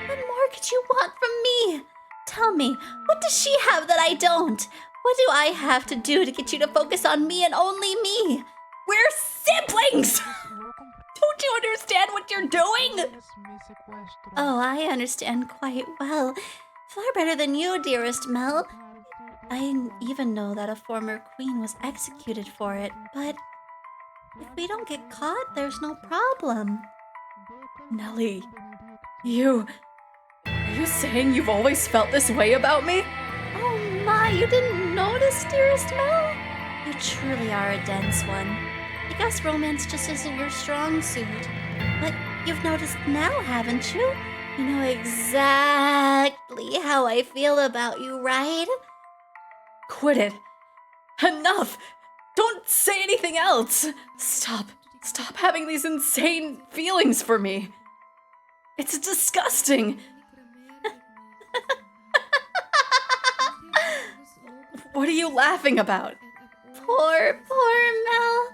What more could you want from me? Tell me, what does she have that I don't? What do I have to do to get you to focus on me and only me? We're siblings! Don't you understand what you're doing? Oh, I understand quite well. Far better than you, dearest Mel. I even know that a former queen was executed for it, but if we don't get caught, there's no problem. Nellie, are you saying you've always felt this way about me? Oh my, you didn't notice, dearest Mel? You truly are a dense one. I guess romance just isn't your strong suit. But you've noticed now, haven't you? You know exactly how I feel about you, right? Quit it. Enough! Don't say anything else! Stop having these insane feelings for me. It's disgusting. What are you laughing about? Poor Mel.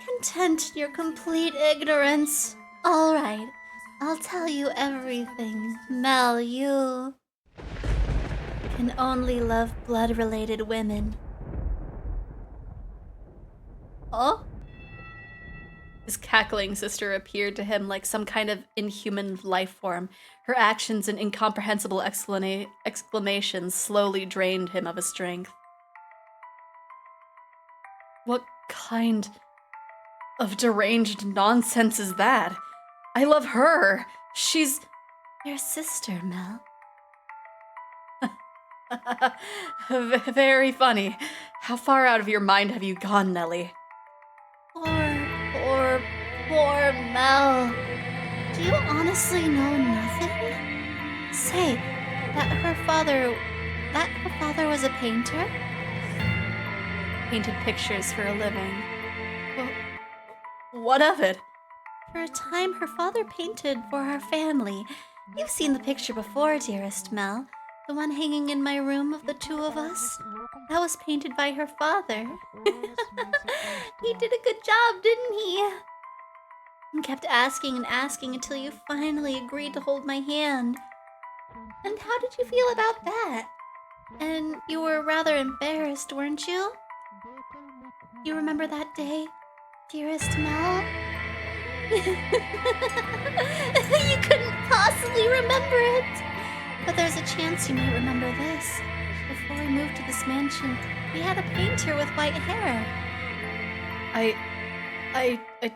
Content in your complete ignorance. All right, I'll tell you everything. Mel, you can only love blood-related women. Oh? His cackling sister appeared to him like some kind of inhuman life form. Her actions and incomprehensible exclamations slowly drained him of his strength. What kind of deranged nonsense is that? I love her. She's your sister, Mel. Very funny. How far out of your mind have you gone, Nellie? Poor Mel. Do you honestly know nothing? Say, that her father was a painter? Painted pictures for a living. Well, what of it? For a time, her father painted for our family. You've seen the picture before, dearest Mel. The one hanging in my room of the two of us. That was painted by her father. He did a good job, didn't he? And kept asking and asking until you finally agreed to hold my hand. And how did you feel about that? And you were rather embarrassed, weren't you? You remember that day, dearest Mel? You couldn't possibly remember it. But there's a chance you might remember this. Before we moved to this mansion, we had a painter with white hair. I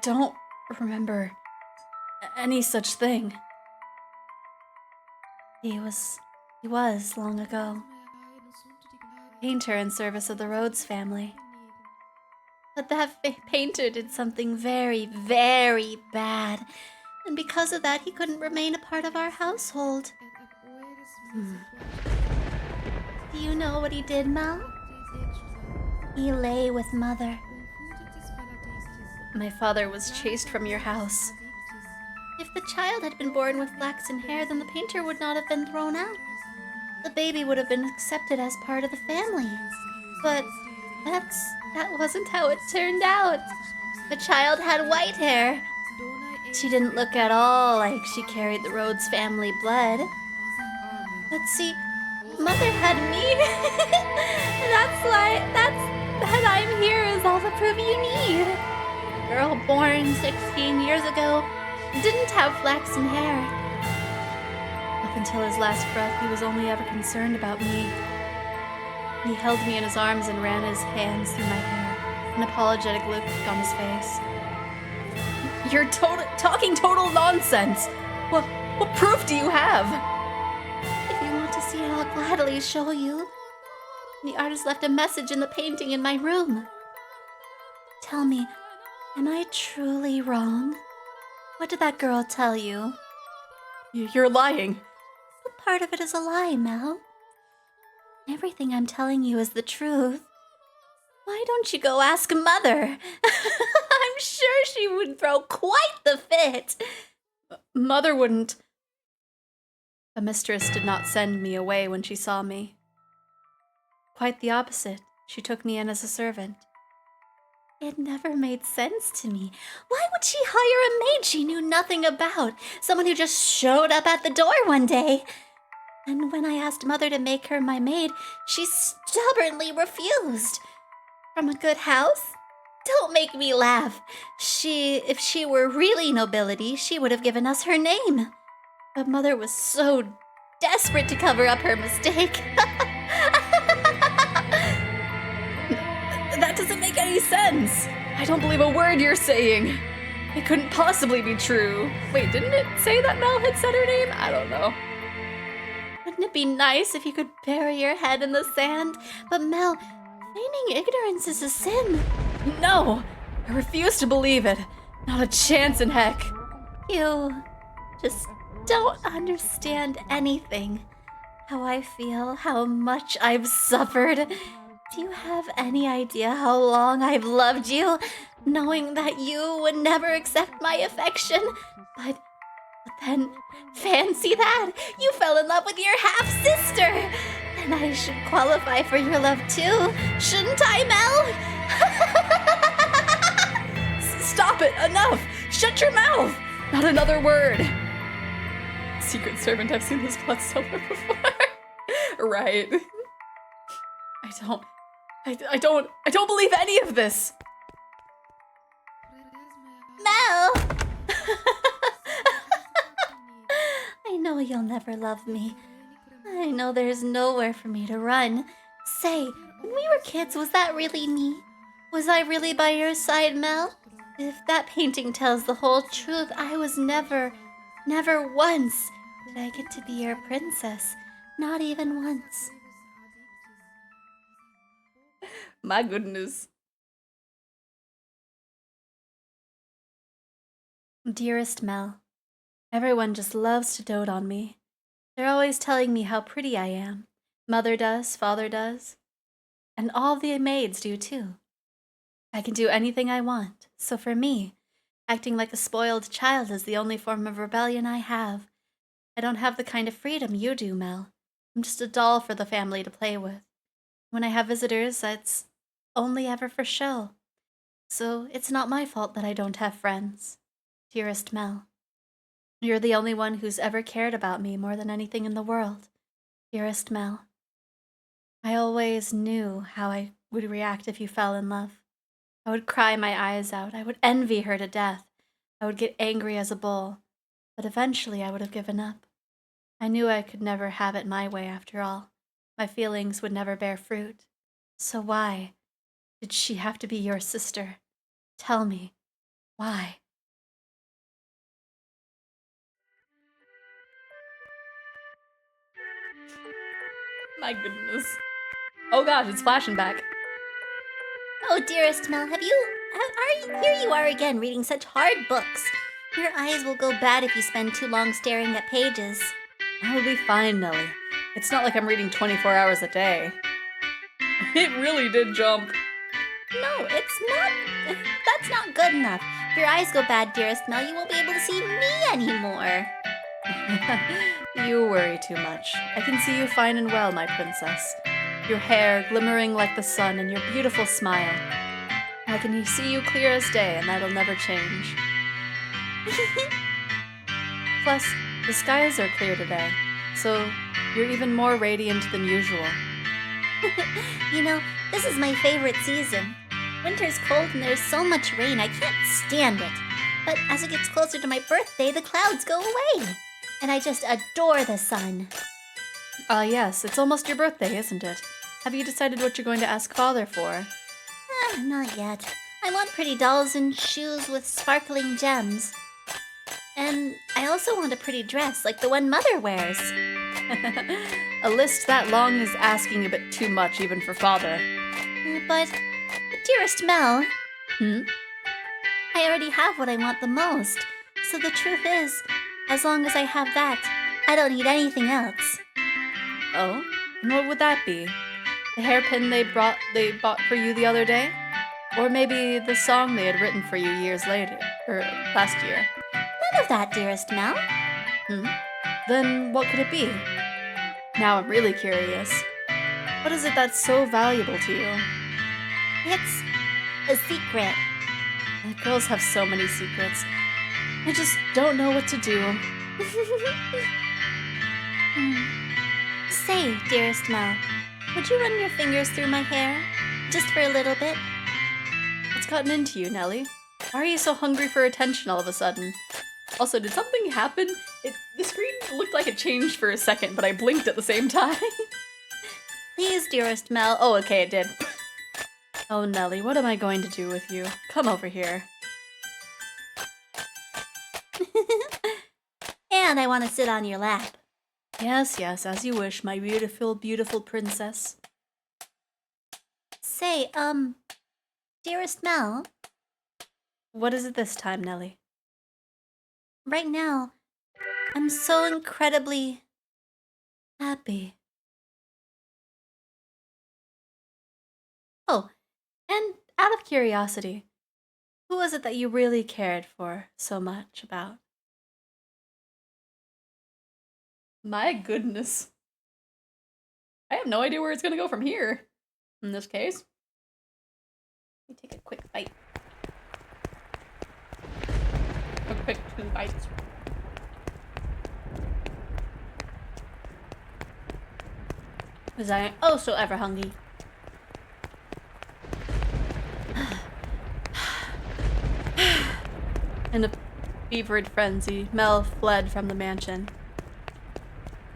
don't remember any such thing. He was long ago. Painter in service of the Rhodes family. But that painter did something very, very bad. And because of that, he couldn't remain a part of our household. Do you know what he did, Mel? He lay with Mother. My father was chased from your house. If the child had been born with flaxen hair, then the painter would not have been thrown out. The baby would have been accepted as part of the family. But that wasn't how it turned out. The child had white hair. She didn't look at all like she carried the Rhodes family blood. But see, Mother had me. That I'm here is all the proof you need. A girl born 16 years ago didn't have flaxen hair. Up until his last breath, he was only ever concerned about me. He held me in his arms and ran his hands through my hair, an apologetic look on his face. You're talking total nonsense! What proof do you have? If you want to see it, I'll gladly show you. The artist left a message in the painting in my room. Tell me, am I truly wrong? What did that girl tell you? You're lying. What part of it is a lie, Mel? Everything I'm telling you is the truth. Why don't you go ask Mother? I'm sure she would throw quite the fit. Mother wouldn't. The mistress did not send me away when she saw me. Quite the opposite. She took me in as a servant. It never made sense to me. Why would she hire a maid she knew nothing about? Someone who just showed up at the door one day. And when I asked Mother to make her my maid, she stubbornly refused. From a good house? Don't make me laugh. If she were really nobility, she would have given us her name. But Mother was so desperate to cover up her mistake. That doesn't make any sense. I don't believe a word you're saying. It couldn't possibly be true. Wait, didn't it say that Mel had said her name? I don't know. Wouldn't it be nice if you could bury your head in the sand? But Mel, feigning ignorance is a sin. No! I refuse to believe it. Not a chance in heck. You just don't understand anything. How I feel, how much I've suffered. Do you have any idea how long I've loved you, knowing that you would never accept my affection? But then, fancy that! You fell in love with your half-sister! And I should qualify for your love too, shouldn't I, Mel? Stop it! Enough! Shut your mouth! Not another word! Secret servant, I've seen this plot somewhere before. Right. I don't believe any of this! Mel! I know you'll never love me. I know there's nowhere for me to run. Say, when we were kids, was that really me? Was I really by your side, Mel? If that painting tells the whole truth, I was never once did I get to be your princess. Not even once. My goodness. Dearest Mel, everyone just loves to dote on me. They're always telling me how pretty I am. Mother does, father does, and all the maids do too. I can do anything I want, so for me, acting like a spoiled child is the only form of rebellion I have. I don't have the kind of freedom you do, Mel. I'm just a doll for the family to play with. When I have visitors, it's only ever for show. So it's not my fault that I don't have friends. Dearest Mel, you're the only one who's ever cared about me more than anything in the world. Dearest Mel, I always knew how I would react if you fell in love. I would cry my eyes out. I would envy her to death. I would get angry as a bull. But eventually I would have given up. I knew I could never have it my way after all. My feelings would never bear fruit. So why did she have to be your sister? Tell me, why? My goodness. Oh gosh, it's flashing back. Oh, dearest Mel, here you are again reading such hard books. Your eyes will go bad if you spend too long staring at pages. I'll be fine, Nellie. It's not like I'm reading 24 hours a day. It really did jump. No, it's not. That's not good enough. If your eyes go bad, dearest Mel, you won't be able to see me anymore. You worry too much. I can see you fine and well, my princess. Your hair glimmering like the sun and your beautiful smile. I can see you clear as day, and that'll never change. Plus, the skies are clear today, so you're even more radiant than usual. You know, this is my favorite season. Winter's cold and there's so much rain, I can't stand it. But as it gets closer to my birthday, the clouds go away. And I just adore the sun. Yes, it's almost your birthday, isn't it? Have you decided what you're going to ask Father for? Not yet. I want pretty dolls and shoes with sparkling gems. And I also want a pretty dress like the one Mother wears. A list that long is asking a bit too much even for father. But, dearest Mel, Hmm? I already have what I want the most. So the truth is, as long as I have that, I don't need anything else. Oh? And what would that be? The hairpin they bought for you the other day? Or maybe the song they had written for you years later, or last year? None of that, dearest Mel. Then what could it be? Now I'm really curious. What is it that's so valuable to you? It's a secret. Girls have so many secrets. I just don't know what to do. Say, dearest Mel, would you run your fingers through my hair? Just for a little bit? What's gotten into you, Nelly? Why are you so hungry for attention all of a sudden? Also, did something happen? The screen looked like it changed for a second, but I blinked at the same time. Please, dearest Mel. Oh, okay, it did. Oh, Nelly, what am I going to do with you? Come over here. And I want to sit on your lap. Yes, yes, as you wish, my beautiful, beautiful princess. Say, dearest Mel, What is it this time, Nelly? right now, I'm so incredibly happy. Oh, and out of curiosity, who was it that you really cared for so much about? My goodness. I have no idea where it's gonna go from here, in this case. Let me take a quick bite. A quick 2 bites. Because I am oh so ever hungry. In a fevered frenzy, Mel fled from the mansion.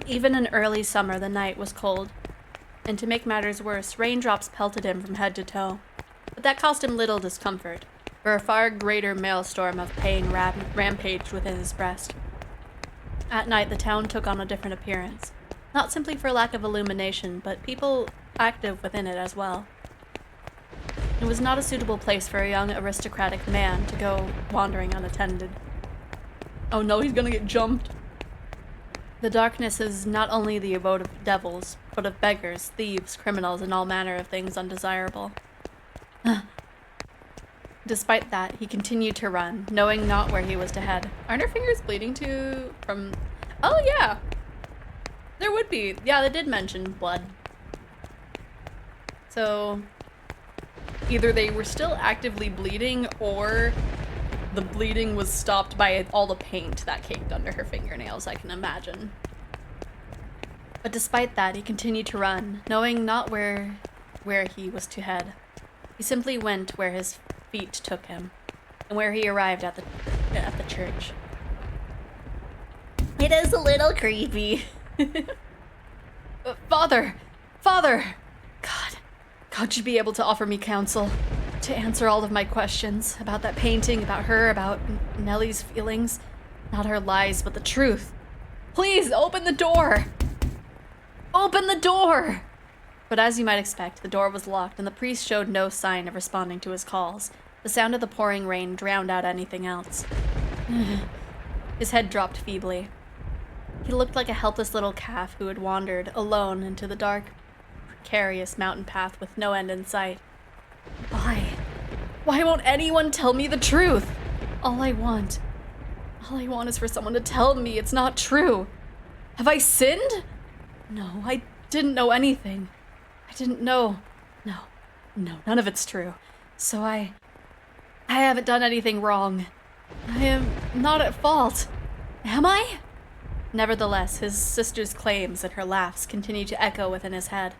Even in early summer, the night was cold, and to make matters worse, raindrops pelted him from head to toe. But that caused him little discomfort, for a far greater maelstrom of pain rampaged within his breast. At night, the town took on a different appearance, not simply for lack of illumination, but people active within it as well. It was not a suitable place for a young aristocratic man to go wandering unattended. Oh no, he's gonna get jumped. The darkness is not only the abode of devils, but of beggars, thieves, criminals, and all manner of things undesirable. Despite that, he continued to run, knowing not where he was to head. Aren't her fingers bleeding too from... Oh yeah! There would be. Yeah, they did mention blood. So... either they were still actively bleeding, or the bleeding was stopped by all the paint that caked under her fingernails, I can imagine. But despite that, he continued to run, knowing not where he was to head. He simply went where his feet took him, and where he arrived at the church. It is a little creepy. Father! Father! God should be able to offer me counsel, to answer all of my questions about that painting, about her, about Nellie's feelings. Not her lies, but the truth. Please, open the door! Open the door! But as you might expect, the door was locked, and the priest showed no sign of responding to his calls. The sound of the pouring rain drowned out anything else. His head dropped feebly. He looked like a helpless little calf who had wandered, alone, into the dark, precarious mountain path with no end in sight. Why? Why won't anyone tell me the truth? All I want is for someone to tell me it's not true. Have I sinned? No, I didn't know anything. I didn't know. No, none of it's true. So I haven't done anything wrong. I am not at fault. Am I? Nevertheless, his sister's claims and her laughs continued to echo within his head.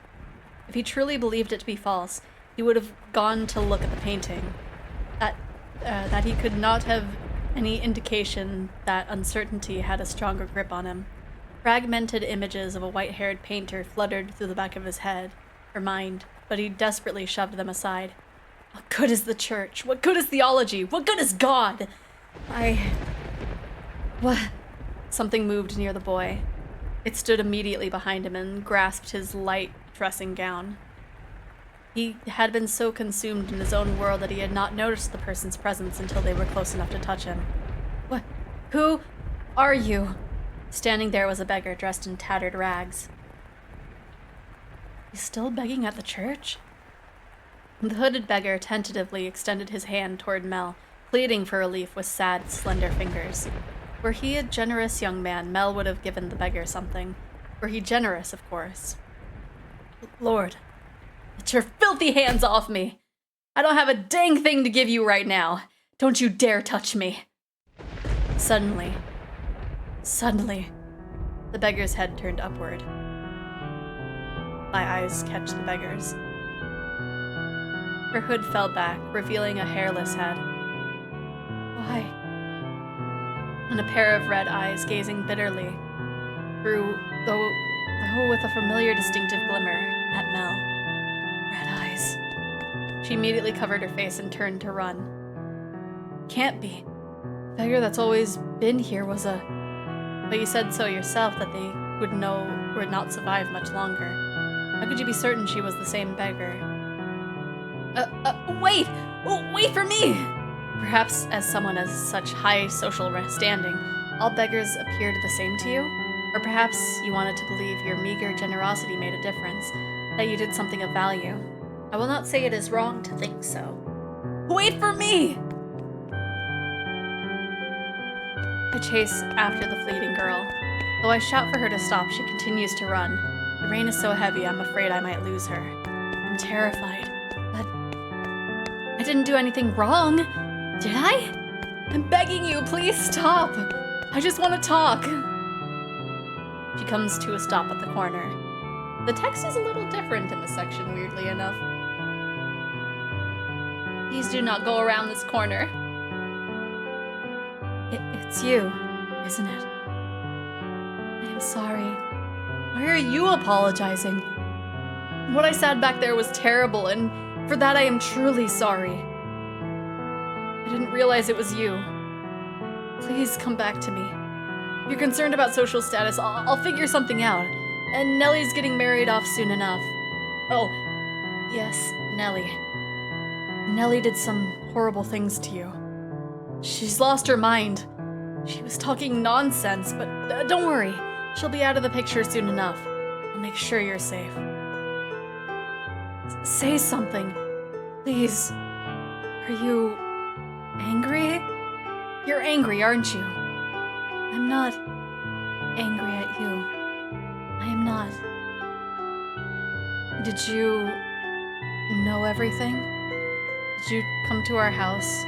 If he truly believed it to be false, he would have gone to look at the painting. That he could not have any indication that uncertainty had a stronger grip on him. Fragmented images of a white-haired painter fluttered through the back of his head, or mind, but he desperately shoved them aside. What good is the church? What good is theology? What good is God? What? Something moved near the boy. It stood immediately behind him and grasped his light dressing gown. He had been so consumed in his own world that he had not noticed the person's presence until they were close enough to touch him. What? Who are you? Standing there was a beggar dressed in tattered rags. He's still begging at the church? The hooded beggar tentatively extended his hand toward Mel, pleading for relief with sad, slender fingers. Were he a generous young man, Mel would have given the beggar something. Were he generous, of course. Lord, get your filthy hands off me! I don't have a dang thing to give you right now. Don't you dare touch me. Suddenly, the beggar's head turned upward. My eyes catch the beggar's. Her hood fell back, revealing a hairless head. Why? And a pair of red eyes gazing bitterly through, though with a familiar distinctive glimmer, at Mel. Red eyes. She immediately covered her face and turned to run. Can't be. The beggar that's always been here was a... But you said so yourself that they would not survive much longer. How could you be certain she was the same beggar? Wait! Oh, wait for me! Perhaps as someone as such high social standing, all beggars appeared the same to you? Or perhaps you wanted to believe your meager generosity made a difference, that you did something of value. I will not say it is wrong to think so. Wait for me! I chase after the fleeting girl. Though I shout for her to stop, she continues to run. The rain is so heavy, I'm afraid I might lose her. I'm terrified. But I didn't do anything wrong, did I? I'm begging you, please stop. I just want to talk. She comes to a stop at the corner. The text is a little different in this section, weirdly enough. Please do not go around this corner. It's you, isn't it? I am sorry. Why are you apologizing? What I said back there was terrible, and for that I am truly sorry. I didn't realize it was you. Please come back to me. If you're concerned about social status, I'll figure something out. And Nellie's getting married off soon enough. Oh, yes, Nellie. Nellie did some horrible things to you. She's lost her mind. She was talking nonsense, but don't worry. She'll be out of the picture soon enough. I'll make sure you're safe. Say something, please. Are you angry? You're angry, aren't you? I'm not angry at you. I am not. Did you know everything? Did you come to our house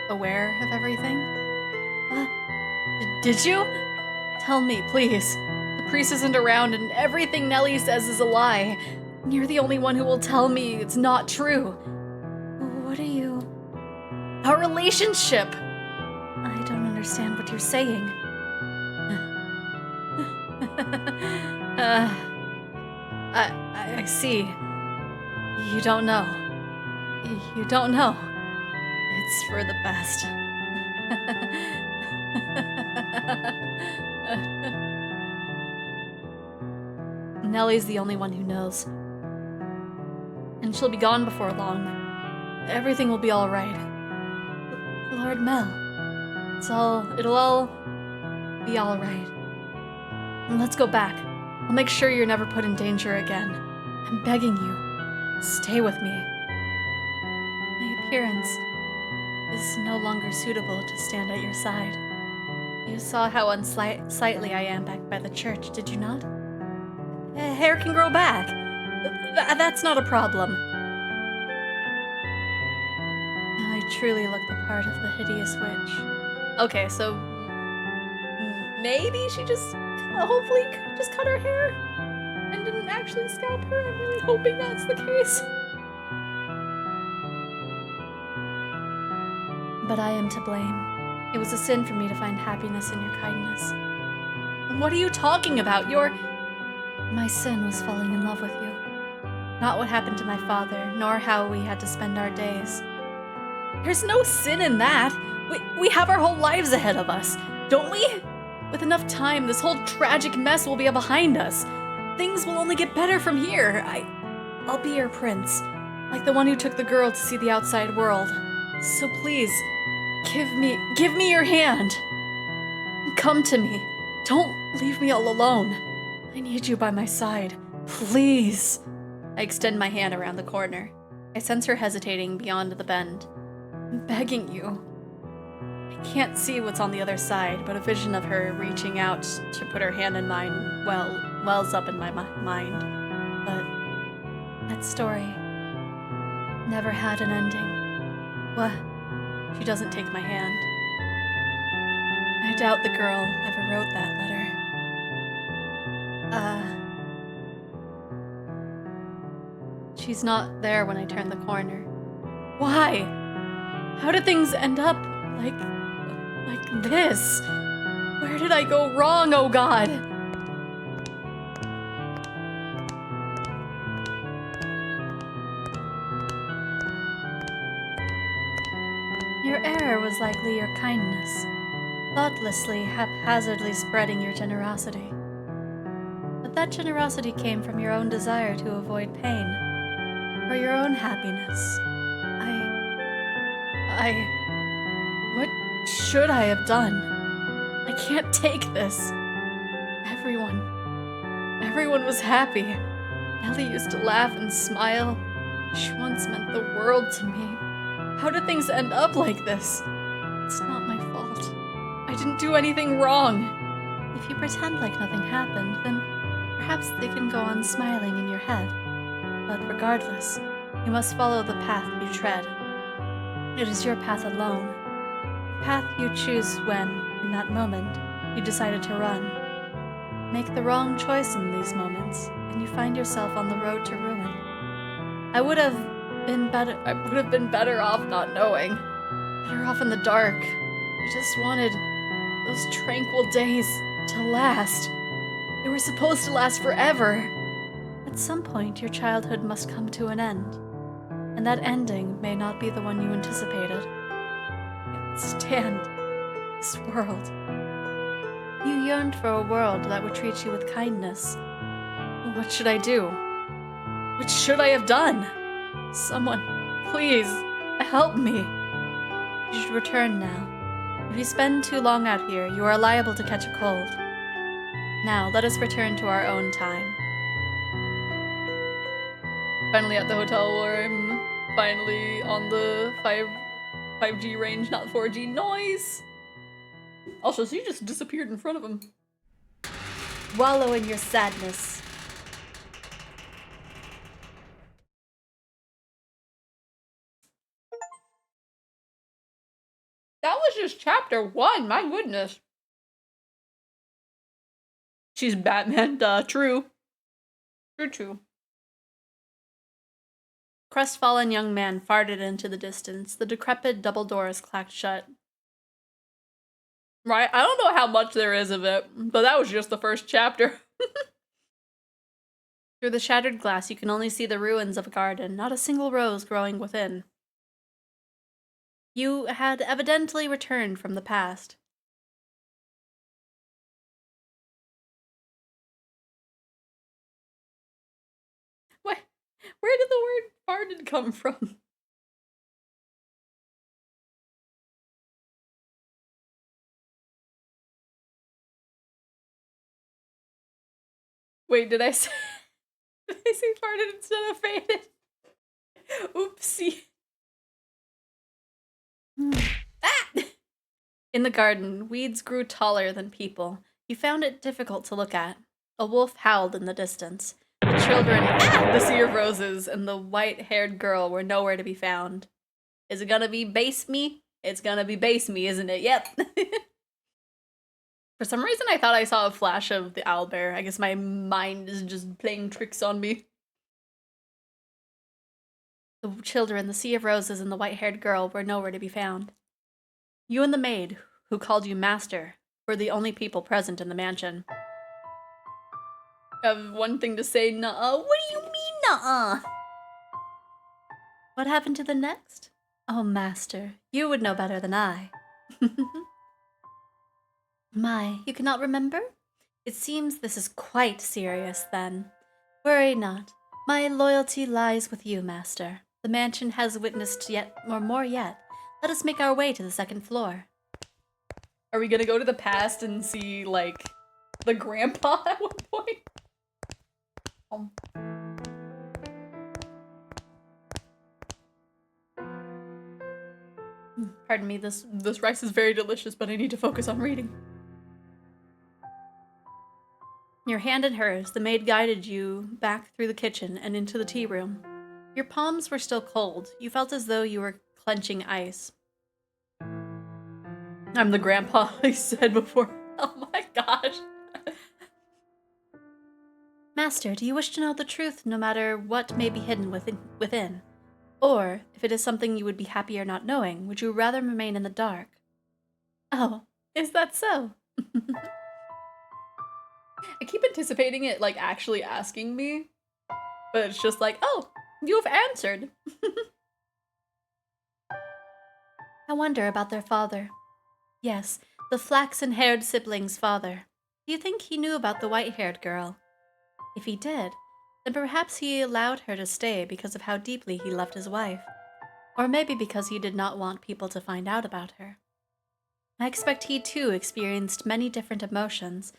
aware of everything? Did you? Tell me, please. The priest isn't around and everything Nellie says is a lie. You're the only one who will tell me it's not true. What are you? Our relationship! I don't understand what you're saying. I see. You don't know. You don't know. It's for the best. Nellie's the only one who knows. And she'll be gone before long. Everything will be all right. Lord Mel. It'll all be all right. And let's go back. I'll make sure you're never put in danger again. I'm begging you. Stay with me. My appearance is no longer suitable to stand at your side. You saw how unsightly I am back by the church, did you not? Hair can grow back. That's not a problem. Now I truly look the part of the hideous witch. Okay, so maybe she hopefully just cut her hair and didn't actually scalp her. I'm really hoping that's the case. But I am to blame. It was a sin for me to find happiness in your kindness. What are you talking about? My sin was falling in love with you. Not what happened to my father, nor how we had to spend our days. There's no sin in that. We have our whole lives ahead of us, don't we? With enough time, this whole tragic mess will be behind us. Things will only get better from here. I'll be your prince, like the one who took the girl to see the outside world. So please, give me your hand. Come to me. Don't leave me all alone. I need you by my side. Please. I extend my hand around the corner. I sense her hesitating beyond the bend. I'm begging you. I can't see what's on the other side, but a vision of her reaching out to put her hand in mine wells up in my mind. But that story never had an ending. What? She doesn't take my hand. I doubt the girl ever wrote that letter. She's not there when I turn the corner. Why? How did things end up like this? Where did I go wrong, oh God? Your error was likely your kindness, thoughtlessly, haphazardly spreading your generosity. But that generosity came from your own desire to avoid pain, for your own happiness. What should I have done? I can't take this. Everyone was happy. Ellie used to laugh and smile. She once meant the world to me. How did things end up like this? It's not my fault. I didn't do anything wrong. If you pretend like nothing happened, then perhaps they can go on smiling in your head. But regardless, you must follow the path you tread. It is your path alone. The path you choose when, in that moment, you decided to run. Make the wrong choice in these moments, and you find yourself on the road to ruin. I would have been better off not knowing. Better off in the dark. I just wanted those tranquil days to last. They were supposed to last forever. At some point, your childhood must come to an end. And that ending may not be the one you anticipated. I can't stand this world. You yearned for a world that would treat you with kindness. What should I do? What should I have done? Someone, please, help me. You should return now. If you spend too long out here, you are liable to catch a cold. Now, let us return to our own time. Finally at the hotel where I'm finally on the 5G range, not 4G. Noise! Also, so you just disappeared in front of him. Wallow in your sadness. That was just chapter 1, my goodness. She's Batman, duh, true. True. Crestfallen young man farted into the distance. The decrepit double doors clacked shut. Right, I don't know how much there is of it, but that was just the first chapter. Through the shattered glass, you can only see the ruins of a garden, not a single rose growing within. You had evidently returned from the past. What? Where did the word farted come from? Wait, did I say farted instead of faded? Oopsie. Ah! In the garden, weeds grew taller than people. You found it difficult to look at. A wolf howled in the distance. The children, the sea of roses, and the white-haired girl were nowhere to be found. Is it gonna be base me? It's gonna be base me, isn't it? Yep. For some reason, I thought I saw a flash of the owlbear. I guess my mind is just playing tricks on me. The children, the sea of roses, and the white-haired girl were nowhere to be found. You and the maid, who called you master, were the only people present in the mansion. I have one thing to say, nuh-uh. What do you mean, nuh-uh? What happened to the next? Oh, master, you would know better than I. My, you cannot remember? It seems this is quite serious, then. Worry not. My loyalty lies with you, master. The mansion has witnessed yet more yet. Let us make our way to the second floor. Are we gonna go to the past and see, like, the grandpa at one point? Pardon me, this rice is very delicious, but I need to focus on reading. Your hand in hers, the maid guided you back through the kitchen and into the tea room. Your palms were still cold. You felt as though you were clenching ice. I'm the grandpa I said before. Oh my gosh. Master, do you wish to know the truth no matter what may be hidden within? Or, if it is something you would be happier not knowing, would you rather remain in the dark? Oh, is that so? I keep anticipating it, like, actually asking me. But it's just like, oh, you have answered. I wonder about their father. Yes, the flaxen-haired sibling's father. Do you think he knew about the white-haired girl? If he did, then perhaps he allowed her to stay because of how deeply he loved his wife. Or maybe because he did not want people to find out about her. I expect he too experienced many different emotions,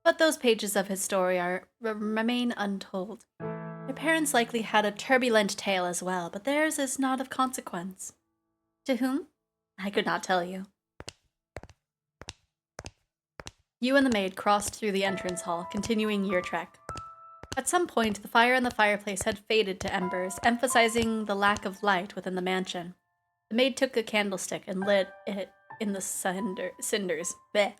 but those pages of his story remain untold. Their parents likely had a turbulent tale as well, but theirs is not of consequence. To whom? I could not tell you. You and the maid crossed through the entrance hall, continuing your trek. At some point, the fire in the fireplace had faded to embers, emphasizing the lack of light within the mansion. The maid took a candlestick and lit it in the cinders. Bleh.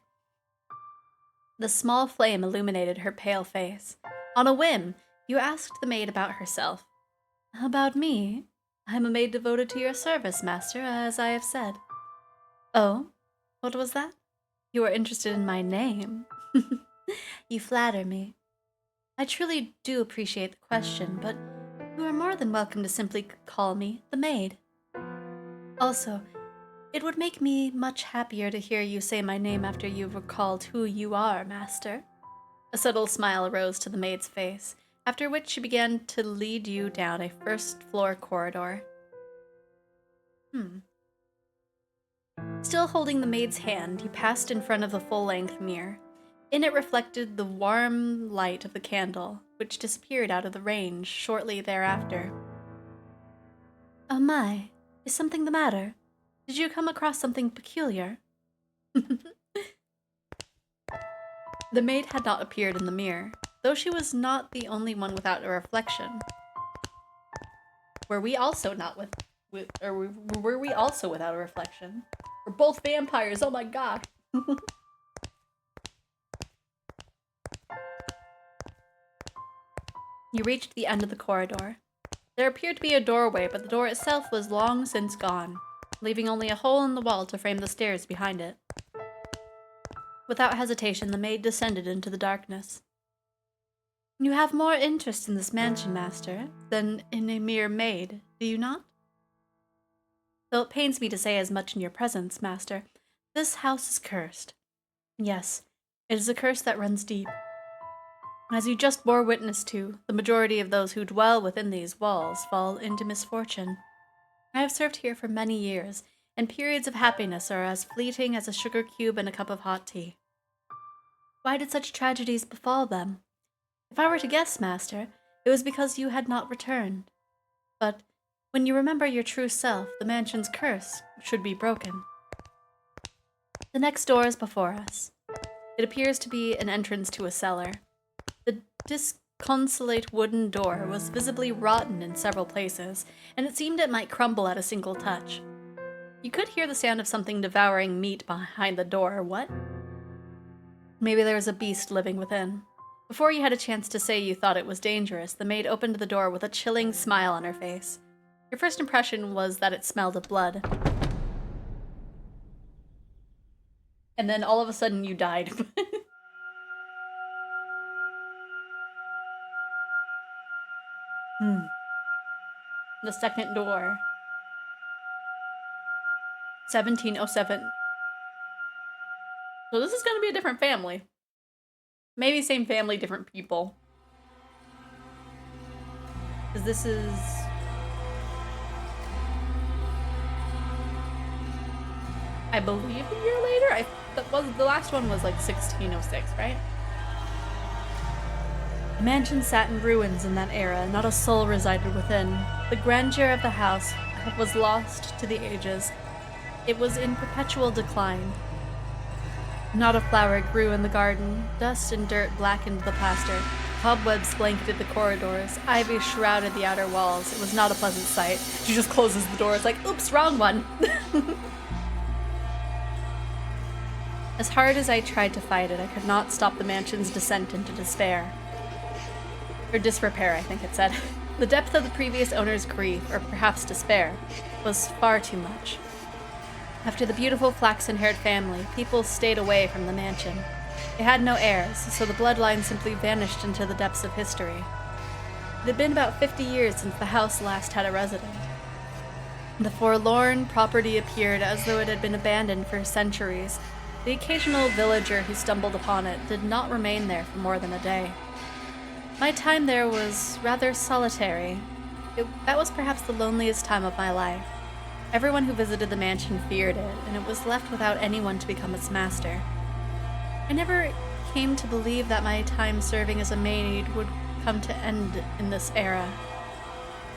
The small flame illuminated her pale face. On a whim, you asked the maid about herself. About me? I'm a maid devoted to your service, master, as I have said. Oh? What was that? You are interested in my name. You flatter me. I truly do appreciate the question, but you are more than welcome to simply call me the maid. Also, it would make me much happier to hear you say my name after you've recalled who you are, master. A subtle smile rose to the maid's face, after which she began to lead you down a first-floor corridor. Still holding the maid's hand, you passed in front of the full-length mirror. In it reflected the warm light of the candle, which disappeared out of the range shortly thereafter. Oh my, is something the matter? Did you come across something peculiar? The maid had not appeared in the mirror, though she was not the only one without a reflection. Were we also were we also without a reflection? We're both vampires, oh my god! You reached the end of the corridor. There appeared to be a doorway, but the door itself was long since gone, leaving only a hole in the wall to frame the stairs behind it. Without hesitation, the maid descended into the darkness. You have more interest in this mansion, master, than in a mere maid, do you not? Though it pains me to say as much in your presence, master, this house is cursed. Yes, it is a curse that runs deep. As you just bore witness to, the majority of those who dwell within these walls fall into misfortune. I have served here for many years, and periods of happiness are as fleeting as a sugar cube and a cup of hot tea. Why did such tragedies befall them? If I were to guess, master, it was because you had not returned. But when you remember your true self, the mansion's curse should be broken. The next door is before us. It appears to be an entrance to a cellar. The disconsolate wooden door was visibly rotten in several places, and it seemed it might crumble at a single touch. You could hear the sound of something devouring meat behind the door. What? Maybe there was a beast living within. Before you had a chance to say you thought it was dangerous, the maid opened the door with a chilling smile on her face. Your first impression was that it smelled of blood. And then all of a sudden you died. The second door. 1707. So this is gonna be a different family. Maybe same family, different people. Because this is... I believe a year later? The last one was like 1606, right? The mansion sat in ruins in that era, not a soul resided within. The grandeur of the house was lost to the ages. It was in perpetual decline. Not a flower grew in the garden. Dust and dirt blackened the plaster. Cobwebs blanketed the corridors. Ivy shrouded the outer walls. It was not a pleasant sight. She just closes the door. It's like, oops, wrong one. As hard as I tried to fight it, I could not stop the mansion's descent into despair. Or disrepair, I think it said. The depth of the previous owner's grief, or perhaps despair, was far too much. After the beautiful flaxen-haired family, people stayed away from the mansion. They had no heirs, so the bloodline simply vanished into the depths of history. It had been about 50 years since the house last had a resident. The forlorn property appeared as though it had been abandoned for centuries. The occasional villager who stumbled upon it did not remain there for more than a day. My time there was rather solitary. That was perhaps the loneliest time of my life. Everyone who visited the mansion feared it, and it was left without anyone to become its master. I never came to believe that my time serving as a maid would come to end in this era.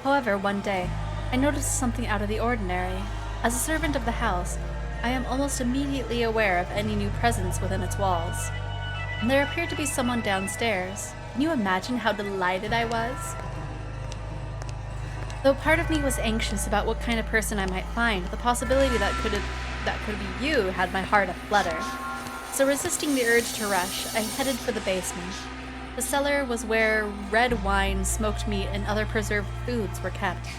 However, one day, I noticed something out of the ordinary. As a servant of the house, I am almost immediately aware of any new presence within its walls. And there appeared to be someone downstairs. Can you imagine how delighted I was? Though part of me was anxious about what kind of person I might find, the possibility that could be you had my heart aflutter. So resisting the urge to rush, I headed for the basement. The cellar was where red wine, smoked meat, and other preserved foods were kept.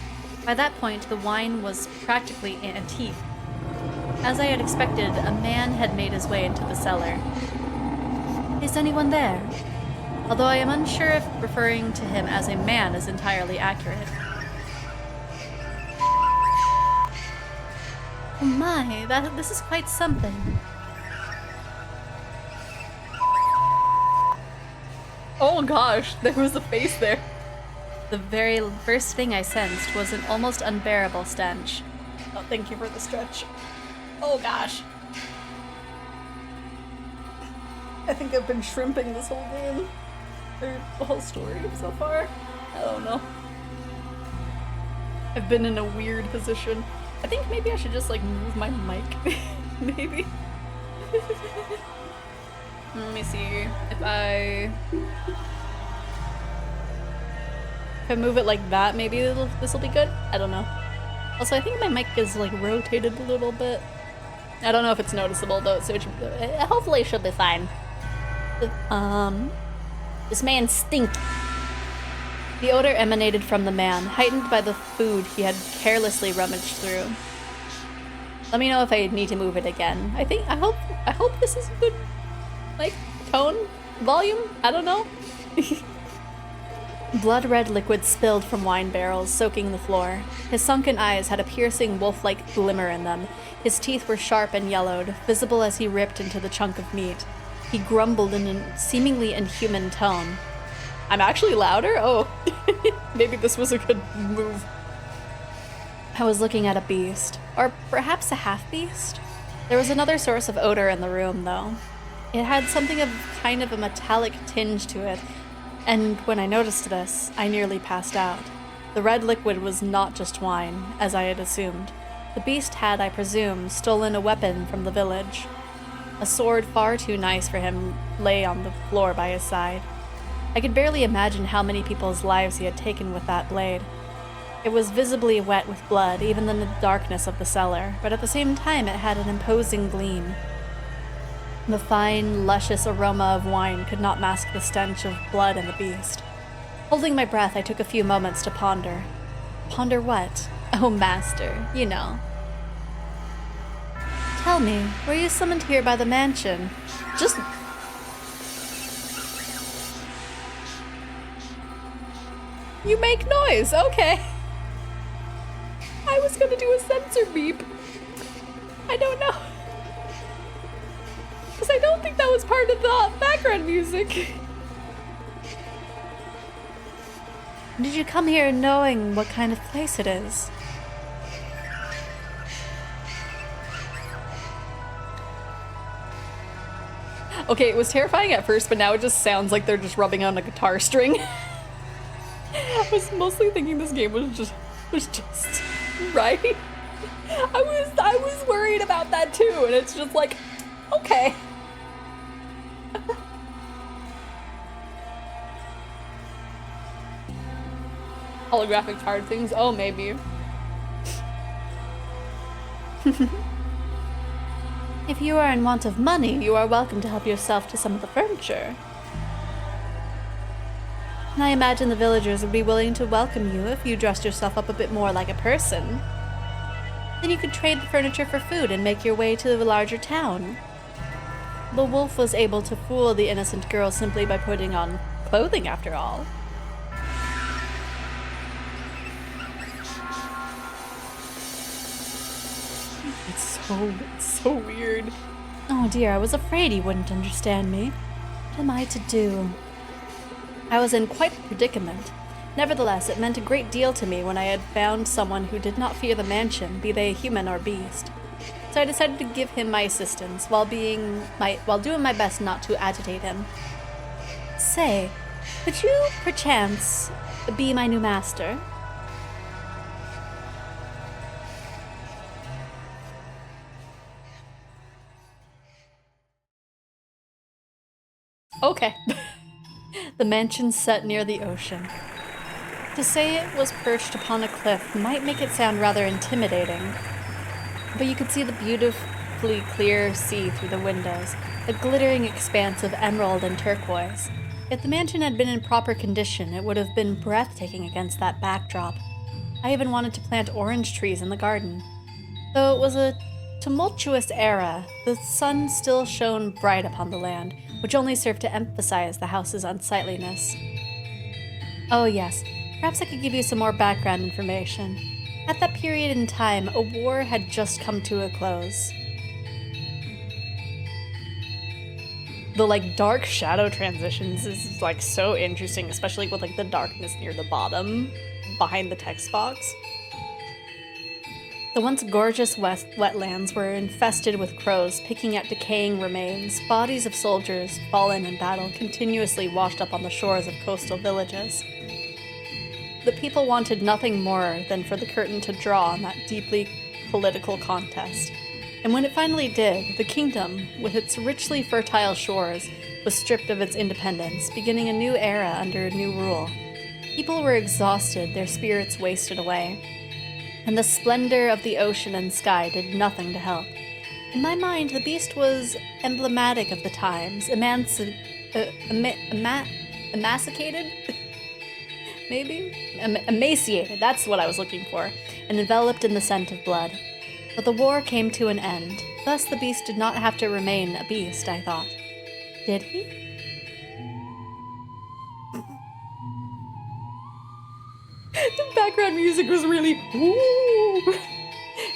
By that point, the wine was practically antique. As I had expected, a man had made his way into the cellar. Is anyone there? Although I am unsure if referring to him as a man is entirely accurate. Oh my, this is quite something. Oh gosh, there was a face there. The very first thing I sensed was an almost unbearable stench. Oh, thank you for the stretch. Oh gosh. I think I've been shrimping this whole game. Or the whole story so far. I don't know. I've been in a weird position. I think maybe I should just like move my mic. Maybe. Let me see if I move it like that, maybe this will be good. I don't know. Also, I think my mic is like rotated a little bit. I don't know if it's noticeable though, so hopefully it should be fine. This man stinks. The odor emanated from the man, heightened by the food he had carelessly rummaged through. Let me know if I need to move it again. I hope this is a good, like, tone, volume. I don't know. Blood-red liquid spilled from wine barrels, soaking the floor. His sunken eyes had a piercing wolf-like glimmer in them. His teeth were sharp and yellowed, visible as he ripped into the chunk of meat. He grumbled in a seemingly inhuman tone. I'm actually louder? Oh, maybe this was a good move. I was looking at a beast, or perhaps a half-beast. There was another source of odor in the room, though. It had something of kind of a metallic tinge to it, and when I noticed this, I nearly passed out. The red liquid was not just wine, as I had assumed. The beast had, I presume, stolen a weapon from the village. A sword far too nice for him lay on the floor by his side. I could barely imagine how many people's lives he had taken with that blade. It was visibly wet with blood, even in the darkness of the cellar, but at the same time it had an imposing gleam. The fine, luscious aroma of wine could not mask the stench of blood and the beast. Holding my breath, I took a few moments to ponder. Ponder what? Oh, master, you know. Tell me, were you summoned here by the mansion? Just... You make noise, okay. I was gonna do a sensor beep. I don't know. Because I don't don't think that was part of the background music. Did you come here knowing what kind of place it is? Okay, it was terrifying at first, but now it just sounds like they're just rubbing on a guitar string. I was mostly thinking this game was just right. I was worried about that too, and it's just like, okay. Holographic card things? Oh, maybe. If you are in want of money, you are welcome to help yourself to some of the furniture. And I imagine the villagers would be willing to welcome you if you dressed yourself up a bit more like a person. Then you could trade the furniture for food and make your way to the larger town. The wolf was able to fool the innocent girl simply by putting on clothing, after all. It's so weird. Oh dear, I was afraid you wouldn't understand me. What am I to do? I was in quite a predicament. Nevertheless, it meant a great deal to me when I had found someone who did not fear the mansion, be they human or beast. So I decided to give him my assistance while doing my best not to agitate him. Say, could you perchance be my new master? Okay. The mansion set near the ocean. To say it was perched upon a cliff might make it sound rather intimidating, but you could see the beautifully clear sea through the windows, a glittering expanse of emerald and turquoise. If the mansion had been in proper condition, it would have been breathtaking against that backdrop. I even wanted to plant orange trees in the garden. Though it was a tumultuous era, the sun still shone bright upon the land, which only served to emphasize the house's unsightliness. Oh yes, perhaps I could give you some more background information. At that period in time, a war had just come to a close. The dark shadow transitions is so interesting, especially with the darkness near the bottom behind the text box. The once gorgeous wetlands were infested with crows picking at decaying remains. Bodies of soldiers fallen in battle continuously washed up on the shores of coastal villages. The people wanted nothing more than for the curtain to draw on that deeply political contest. And when it finally did, the kingdom, with its richly fertile shores, was stripped of its independence, beginning a new era under new rule. People were exhausted, their spirits wasted away, and the splendor of the ocean and sky did nothing to help. In my mind, the beast was emblematic of the times, emaciated? Maybe? Emaciated, that's what I was looking for, and enveloped in the scent of blood. But the war came to an end. Thus the beast did not have to remain a beast, I thought. Did he? The background music was really ooh.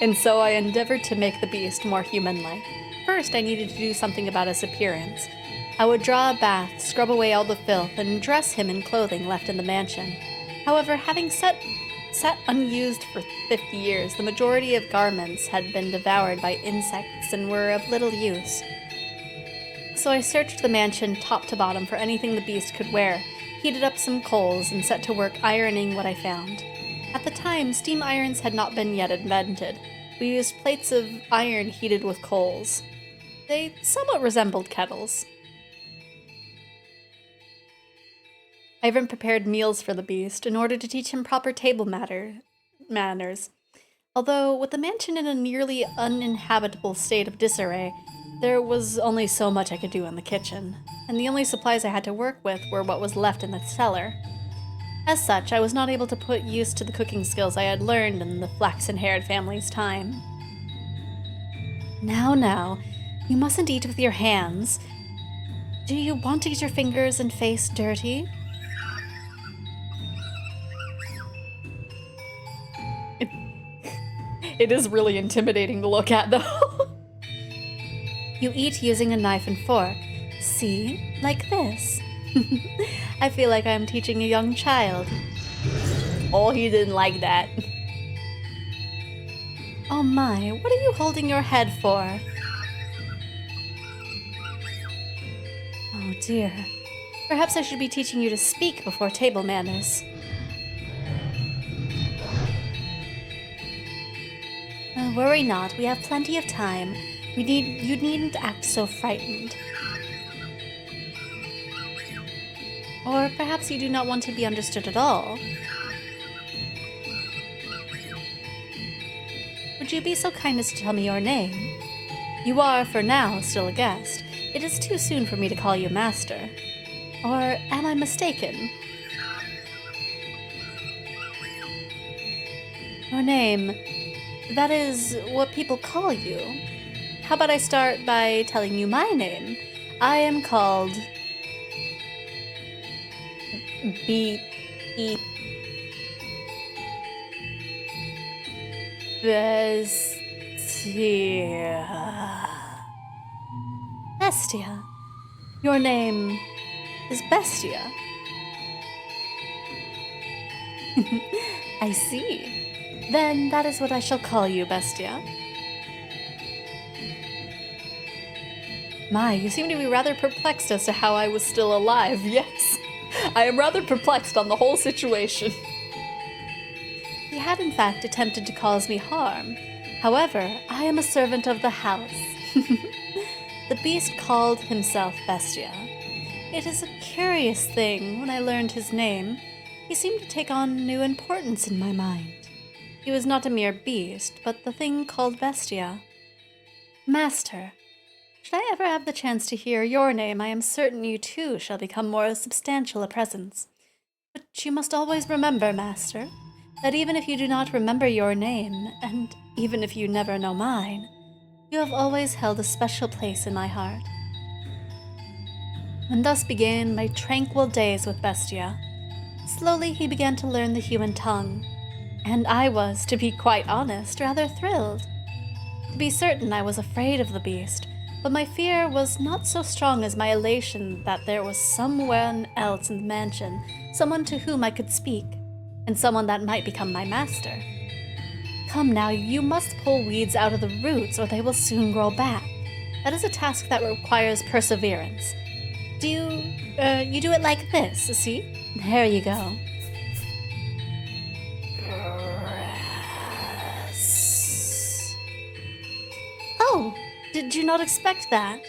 And so I endeavored to make the beast more human-like. First, I needed to do something about his appearance. I would draw a bath, scrub away all the filth, and dress him in clothing left in the mansion. However, having sat unused for 50 years, the majority of garments had been devoured by insects and were of little use. So I searched the mansion top to bottom for anything the beast could wear, heated up some coals, and set to work ironing what I found. At the time, steam irons had not been yet invented. We used plates of iron heated with coals. They somewhat resembled kettles. I even prepared meals for the beast in order to teach him proper table manners. Although, with the mansion in a nearly uninhabitable state of disarray, there was only so much I could do in the kitchen, and the only supplies I had to work with were what was left in the cellar. As such, I was not able to put use to the cooking skills I had learned in the flaxen-haired family's time. Now, you mustn't eat with your hands. Do you want to get your fingers and face dirty? It is really intimidating to look at, though. You eat using a knife and fork. See? Like this. I feel like I'm teaching a young child. Oh, he didn't like that. Oh my, what are you holding your head for? Oh dear. Perhaps I should be teaching you to speak before table manners. Worry not, we have plenty of time. You needn't act so frightened. Or perhaps you do not want to be understood at all. Would you be so kind as to tell me your name? You are, for now, still a guest. It is too soon for me to call you master. Or am I mistaken? Your name, that is what people call you. How about I start by telling you my name? I am called... B-E... Bestia. Your name is Bestia. I see. Then that is what I shall call you, Bestia. My, you seem to be rather perplexed as to how I was still alive. Yes, I am rather perplexed on the whole situation. He had in fact attempted to cause me harm. However, I am a servant of the house. The beast called himself Bestia. It is a curious thing, when I learned his name, he seemed to take on new importance in my mind. He was not a mere beast, but the thing called Bestia. Master, should I ever have the chance to hear your name, I am certain you too shall become more substantial a presence. But you must always remember, Master, that even if you do not remember your name, and even if you never know mine, you have always held a special place in my heart. And thus began my tranquil days with Bestia. Slowly he began to learn the human tongue, and I was, to be quite honest, rather thrilled. To be certain, I was afraid of the beast, but my fear was not so strong as my elation that there was someone else in the mansion, someone to whom I could speak, and someone that might become my master. Come now, you must pull weeds out of the roots, or they will soon grow back. That is a task that requires perseverance. You do it like this, see? There you go. Oh, did you not expect that?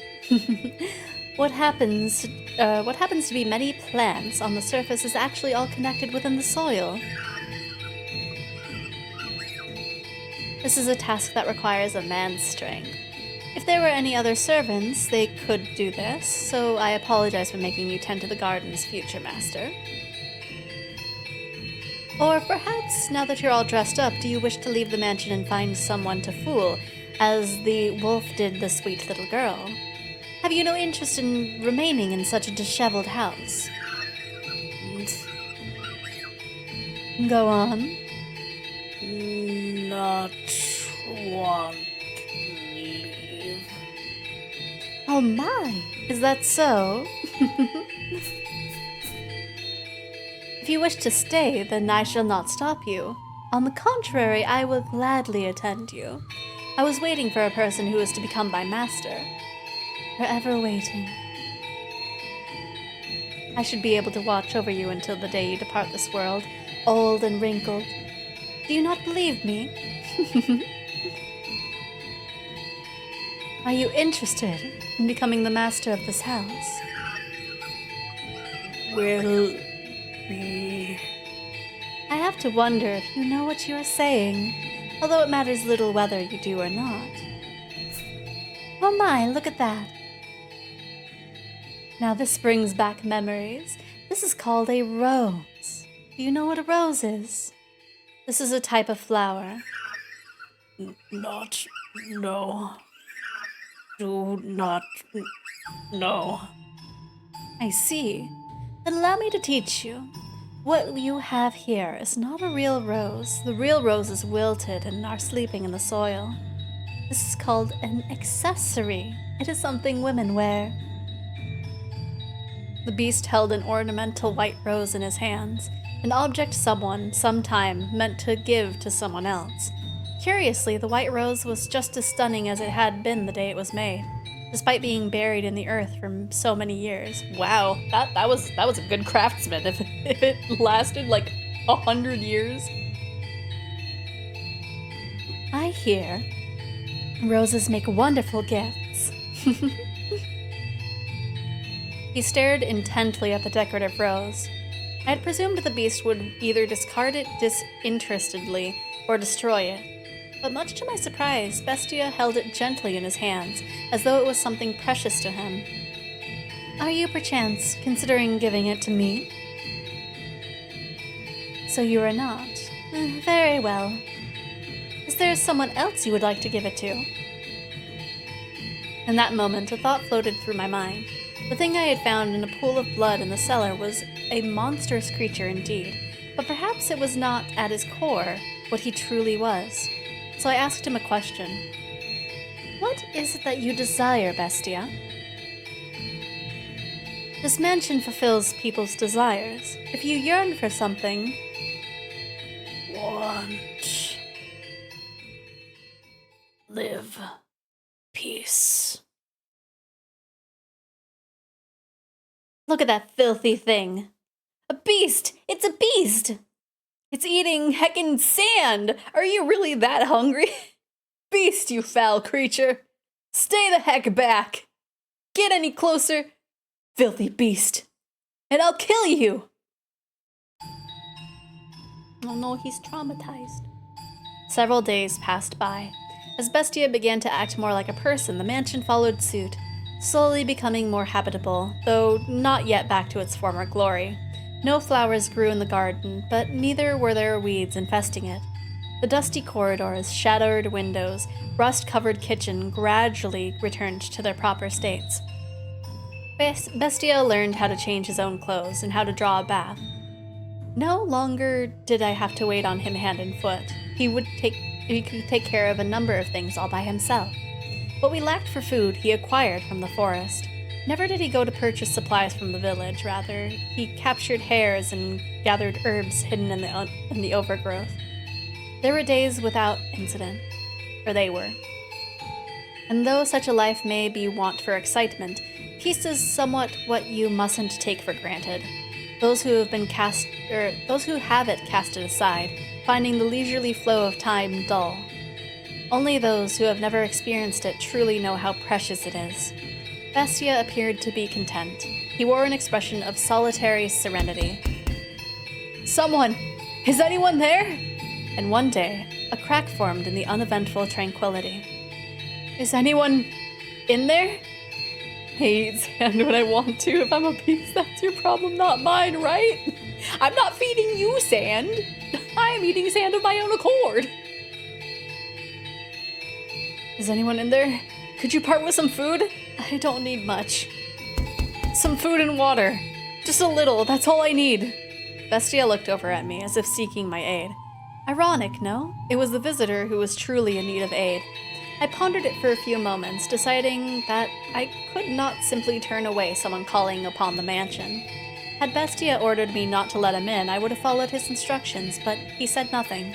What happens to be many plants on the surface is actually all connected within the soil. This is a task that requires a man's strength. If there were any other servants, they could do this, so I apologize for making you tend to the gardens, future master. Or perhaps, now that you're all dressed up, do you wish to leave the mansion and find someone to fool, as the wolf did the sweet little girl? Have you no interest in remaining in such a disheveled house? Go on. Not want to leave. Oh my, is that so? If you wish to stay, then I shall not stop you. On the contrary, I will gladly attend you. I was waiting for a person who is to become my master. Forever waiting. I should be able to watch over you until the day you depart this world, old and wrinkled. Do you not believe me? Are you interested in becoming the master of this house? Will be. I have to wonder if you know what you are saying, although it matters little whether you do or not. Oh my, look at that. Now this brings back memories. This is called a rose. Do you know what a rose is? This is a type of flower. Not. No. Do not. No. I see. Then allow me to teach you. What you have here is not a real rose. The real roses wilted and are sleeping in the soil. This is called an accessory. It is something women wear. The beast held an ornamental white rose in his hands, an object someone, sometime, meant to give to someone else. Curiously, the white rose was just as stunning as it had been the day it was made, despite being buried in the earth for so many years. Wow, that was a good craftsman if it lasted like 100 years. I hear roses make wonderful gifts. He stared intently at the decorative rose. I had presumed the beast would either discard it disinterestedly or destroy it. But much to my surprise, Bestia held it gently in his hands, as though it was something precious to him. Are you perchance considering giving it to me? So you are not. Very well. Is there someone else you would like to give it to? In that moment, a thought floated through my mind. The thing I had found in a pool of blood in the cellar was a monstrous creature indeed, but perhaps it was not, at his core, what he truly was. So I asked him a question. What is it that you desire, Bestia? This mansion fulfills people's desires. If you yearn for something... Want... Live... Peace... Look at that filthy thing. A beast! It's a beast! It's eating heckin' sand! Are you really that hungry? Beast, you foul creature! Stay the heck back! Get any closer, filthy beast, and I'll kill you! Oh no, he's traumatized. Several days passed by. As Bestia began to act more like a person, the mansion followed suit, slowly becoming more habitable, though not yet back to its former glory. No flowers grew in the garden, but neither were there weeds infesting it. The dusty corridors, shattered windows, rust-covered kitchen gradually returned to their proper states. Bestia learned how to change his own clothes and how to draw a bath. No longer did I have to wait on him hand and foot. He could take care of a number of things all by himself. What we lacked for food, he acquired from the forest. Never did he go to purchase supplies from the village, rather, he captured hares and gathered herbs hidden in the overgrowth. There were days without incident, or they were. And though such a life may be wont for excitement, peace is somewhat what you mustn't take for granted. Those who have it cast it aside, finding the leisurely flow of time dull. Only those who have never experienced it truly know how precious it is. Bestia appeared to be content. He wore an expression of solitary serenity. Someone! Is anyone there? And one day, a crack formed in the uneventful tranquility. Is anyone in there? I eat sand when I want to. If I'm a beast, that's your problem, not mine, right? I'm not feeding you sand. I'm eating sand of my own accord. Is anyone in there? Could you part with some food? I don't need much. Some food and water. Just a little, that's all I need. Bestia looked over at me as if seeking my aid. Ironic, no? It was the visitor who was truly in need of aid. I pondered it for a few moments, deciding that I could not simply turn away someone calling upon the mansion. Had Bestia ordered me not to let him in, I would have followed his instructions, but he said nothing.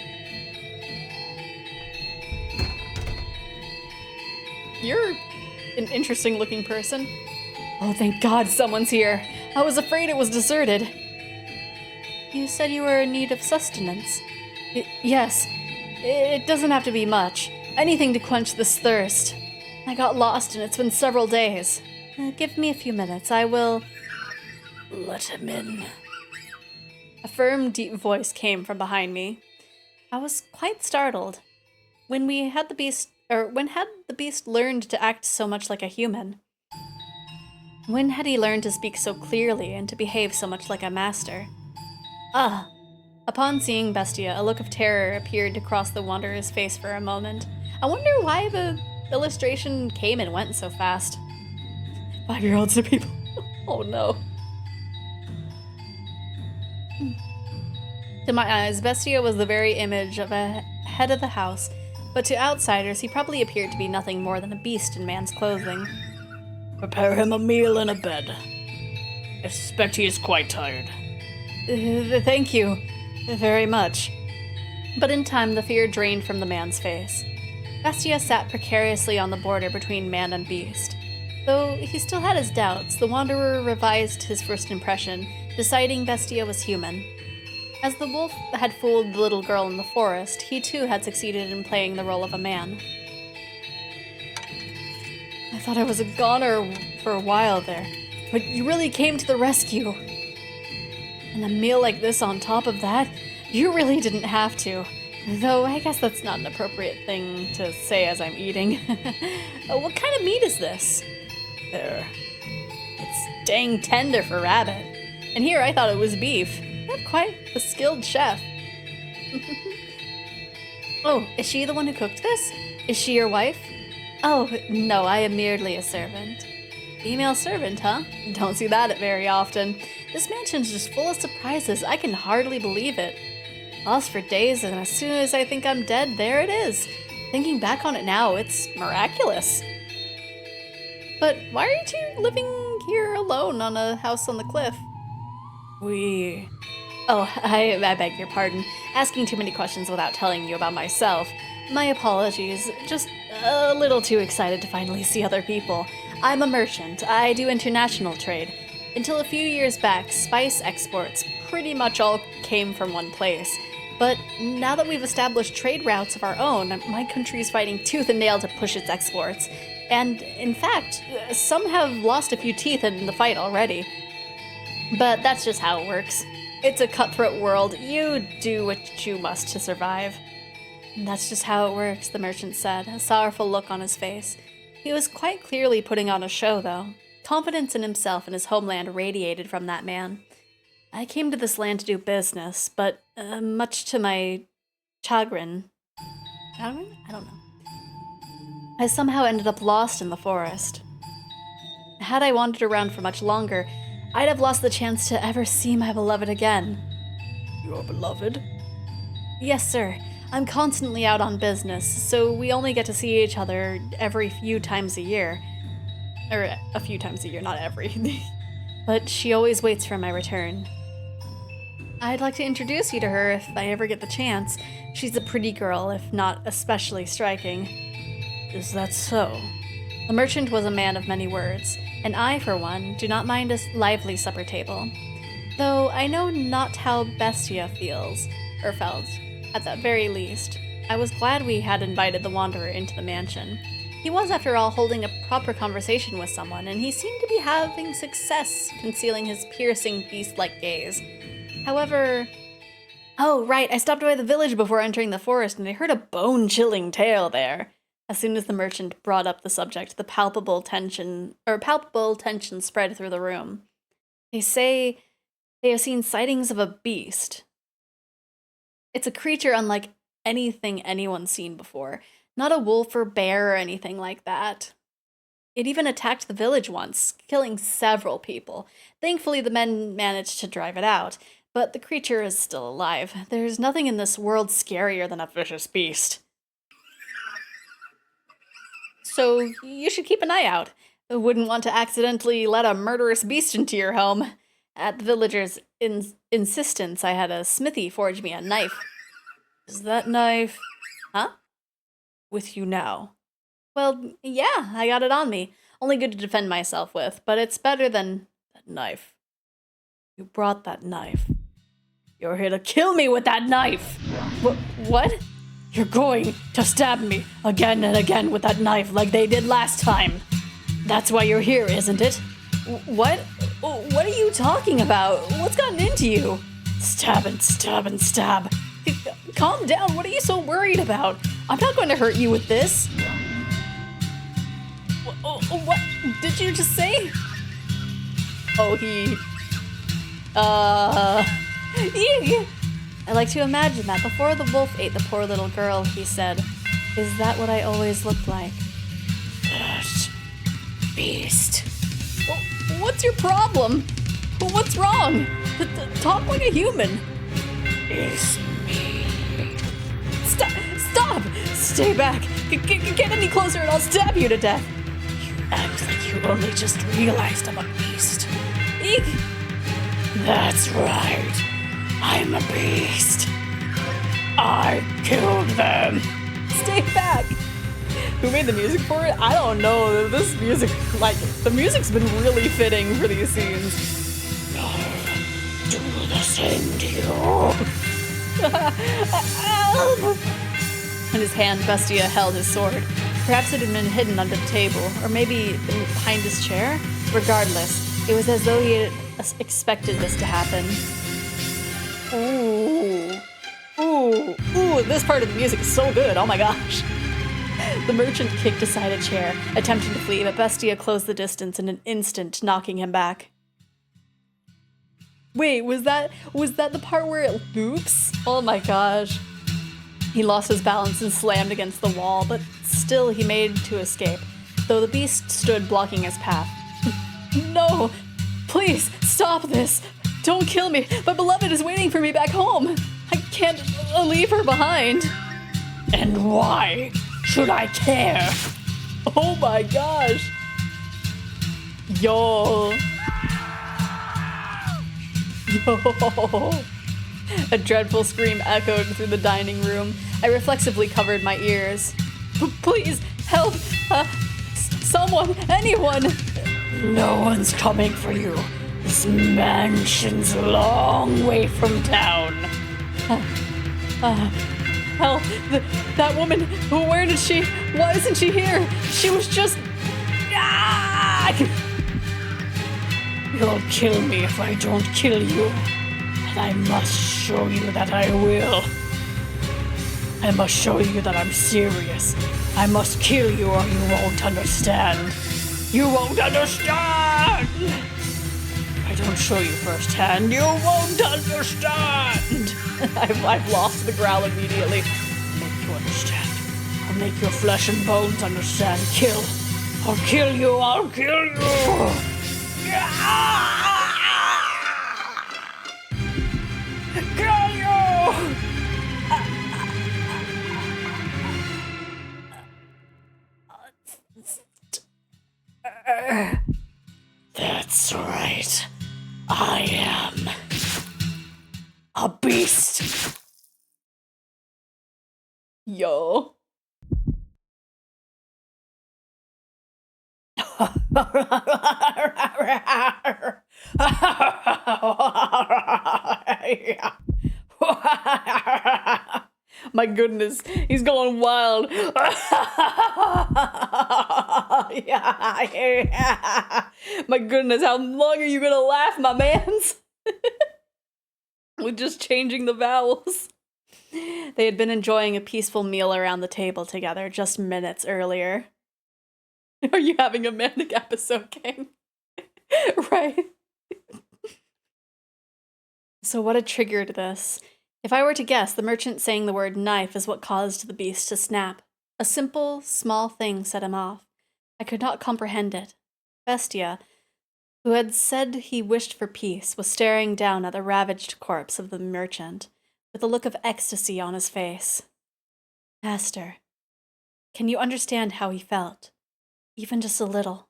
You're an interesting-looking person. Oh, thank God someone's here. I was afraid it was deserted. You said you were in need of sustenance. Yes. It doesn't have to be much. Anything to quench this thirst. I got lost and it's been several days. Give me a few minutes. I will... Let him in. A firm, deep voice came from behind me. I was quite startled. When had the beast learned to act so much like a human? When had he learned to speak so clearly and to behave so much like a master? Upon seeing Bestia, a look of terror appeared to cross the wanderer's face for a moment. I wonder why the illustration came and went so fast. 5-year-olds are people. Oh no. To my eyes, Bestia was the very image of a head of the house, but to outsiders he probably appeared to be nothing more than a beast in man's clothing. Prepare him a meal and a bed. I suspect he is quite tired. Thank you very much. But in time, the fear drained from the man's face. Bestia sat precariously on the border between man and beast. Though he still had his doubts, the Wanderer revised his first impression, deciding Bestia was human. As the wolf had fooled the little girl in the forest, he too had succeeded in playing the role of a man. I thought I was a goner for a while there, but you really came to the rescue. And a meal like this on top of that, you really didn't have to. Though I guess that's not an appropriate thing to say as I'm eating. What kind of meat is this? There. It's dang tender for rabbit. And here I thought it was beef. Not quite the skilled chef. Oh, is she the one who cooked this? Is she your wife? Oh, no, I am merely a servant. Female servant, huh? Don't see that very often. This mansion's just full of surprises. I can hardly believe it. Lost for days, and as soon as I think I'm dead, there it is. Thinking back on it now, it's miraculous. But why are you two living here alone on a house on the cliff? Oh, I beg your pardon. Asking too many questions without telling you about myself. My apologies. Just a little too excited to finally see other people. I'm a merchant. I do international trade. Until a few years back, spice exports pretty much all came from one place. But now that we've established trade routes of our own, my country's fighting tooth and nail to push its exports. And, in fact, some have lost a few teeth in the fight already. But that's just how it works. It's a cutthroat world. You do what you must to survive. And that's just how it works, the merchant said, a sorrowful look on his face. He was quite clearly putting on a show, though. Confidence in himself and his homeland radiated from that man. I came to this land to do business, but much to my chagrin. Chagrin? I don't know. I somehow ended up lost in the forest. Had I wandered around for much longer, I'd have lost the chance to ever see my beloved again. Your beloved? Yes, sir. I'm constantly out on business, so we only get to see each other every few times a year. Or a few times a year, not every. But she always waits for my return. I'd like to introduce you to her if I ever get the chance. She's a pretty girl, if not especially striking. Is that so? The merchant was a man of many words, and I, for one, do not mind a lively supper table. Though I know not how Bestia feels, or felt, at the very least. I was glad we had invited the Wanderer into the mansion. He was, after all, holding a proper conversation with someone, and he seemed to be having success concealing his piercing, beast-like gaze. However... Oh, right, I stopped by the village before entering the forest, and I heard a bone-chilling tale there. As soon as the merchant brought up the subject, the palpable tension spread through the room. They say they have seen sightings of a beast. It's a creature unlike anything anyone's seen before. Not a wolf or bear or anything like that. It even attacked the village once, killing several people. Thankfully, the men managed to drive it out, but the creature is still alive. There's nothing in this world scarier than a vicious beast. So you should keep an eye out. Wouldn't want to accidentally let a murderous beast into your home. At the villagers' insistence, I had a smithy forge me a knife. Is that knife... Huh? with you now? Well, yeah, I got it on me. Only good to defend myself with, but it's better than That knife. You brought that knife. You're here to kill me with that knife! What? You're going to stab me again and again with that knife like they did last time. That's why you're here, isn't it? What? What are you talking about? What's gotten into you? Stab and stab and stab. Calm down, what are you so worried about? I'm not going to hurt you with this. What did you just say? Oh, I like to imagine that before the wolf ate the poor little girl, he said, "Is that what I always looked like?" Yes. Beast. What's your problem? What's wrong? Talk like a human. It's me. Stop! Stay back! Get any closer and I'll stab you to death! You act like you only just realized I'm a beast. Eek! That's right. I'm a beast. I killed them. Stay back! Who made the music for it? I don't know. This music, like, the music's been really fitting for these scenes. Do the same to you. In his hand, Bestia held his sword. Perhaps it had been hidden under the table, or maybe behind his chair? Regardless, it was as though he had expected this to happen. Ooh. Ooh. Ooh, this part of the music is so good, oh my gosh. The merchant kicked aside a chair, attempting to flee, but Bestia closed the distance in an instant, knocking him back. Wait, was that the part where it loops? Oh my gosh. He lost his balance and slammed against the wall, but still he made to escape, though the beast stood blocking his path. No! Please, stop this! Don't kill me! My beloved is waiting for me back home! I can't leave her behind! And why should I care? Oh my gosh! Yo! Yo! A dreadful scream echoed through the dining room. I reflexively covered my ears. Please, help! Someone! Anyone! No one's coming for you. This mansion's a long way from town. Hell, that woman, where did she? Why isn't she here? She was just... Ah! You'll kill me if I don't kill you. And I must show you that I will. I must show you that I'm serious. I must kill you or you won't understand. You won't understand! If I don't show you firsthand, you won't understand! I've lost the growl immediately. I'll make you understand. I'll make your flesh and bones understand. Kill. I'll kill you. I'll kill you. Kill you! That's right. I am a beast. Yo. My goodness, he's going wild. My goodness, how long are you gonna laugh, my mans? With just changing the vowels. They had been enjoying a peaceful meal around the table together just minutes earlier. Are you having a manic episode, King? Right. So what had triggered this? If I were to guess, the merchant saying the word knife is what caused the beast to snap. A simple, small thing set him off. I could not comprehend it. Bestia, who had said he wished for peace, was staring down at the ravaged corpse of the merchant, with a look of ecstasy on his face. Master, can you understand how he felt? Even just a little.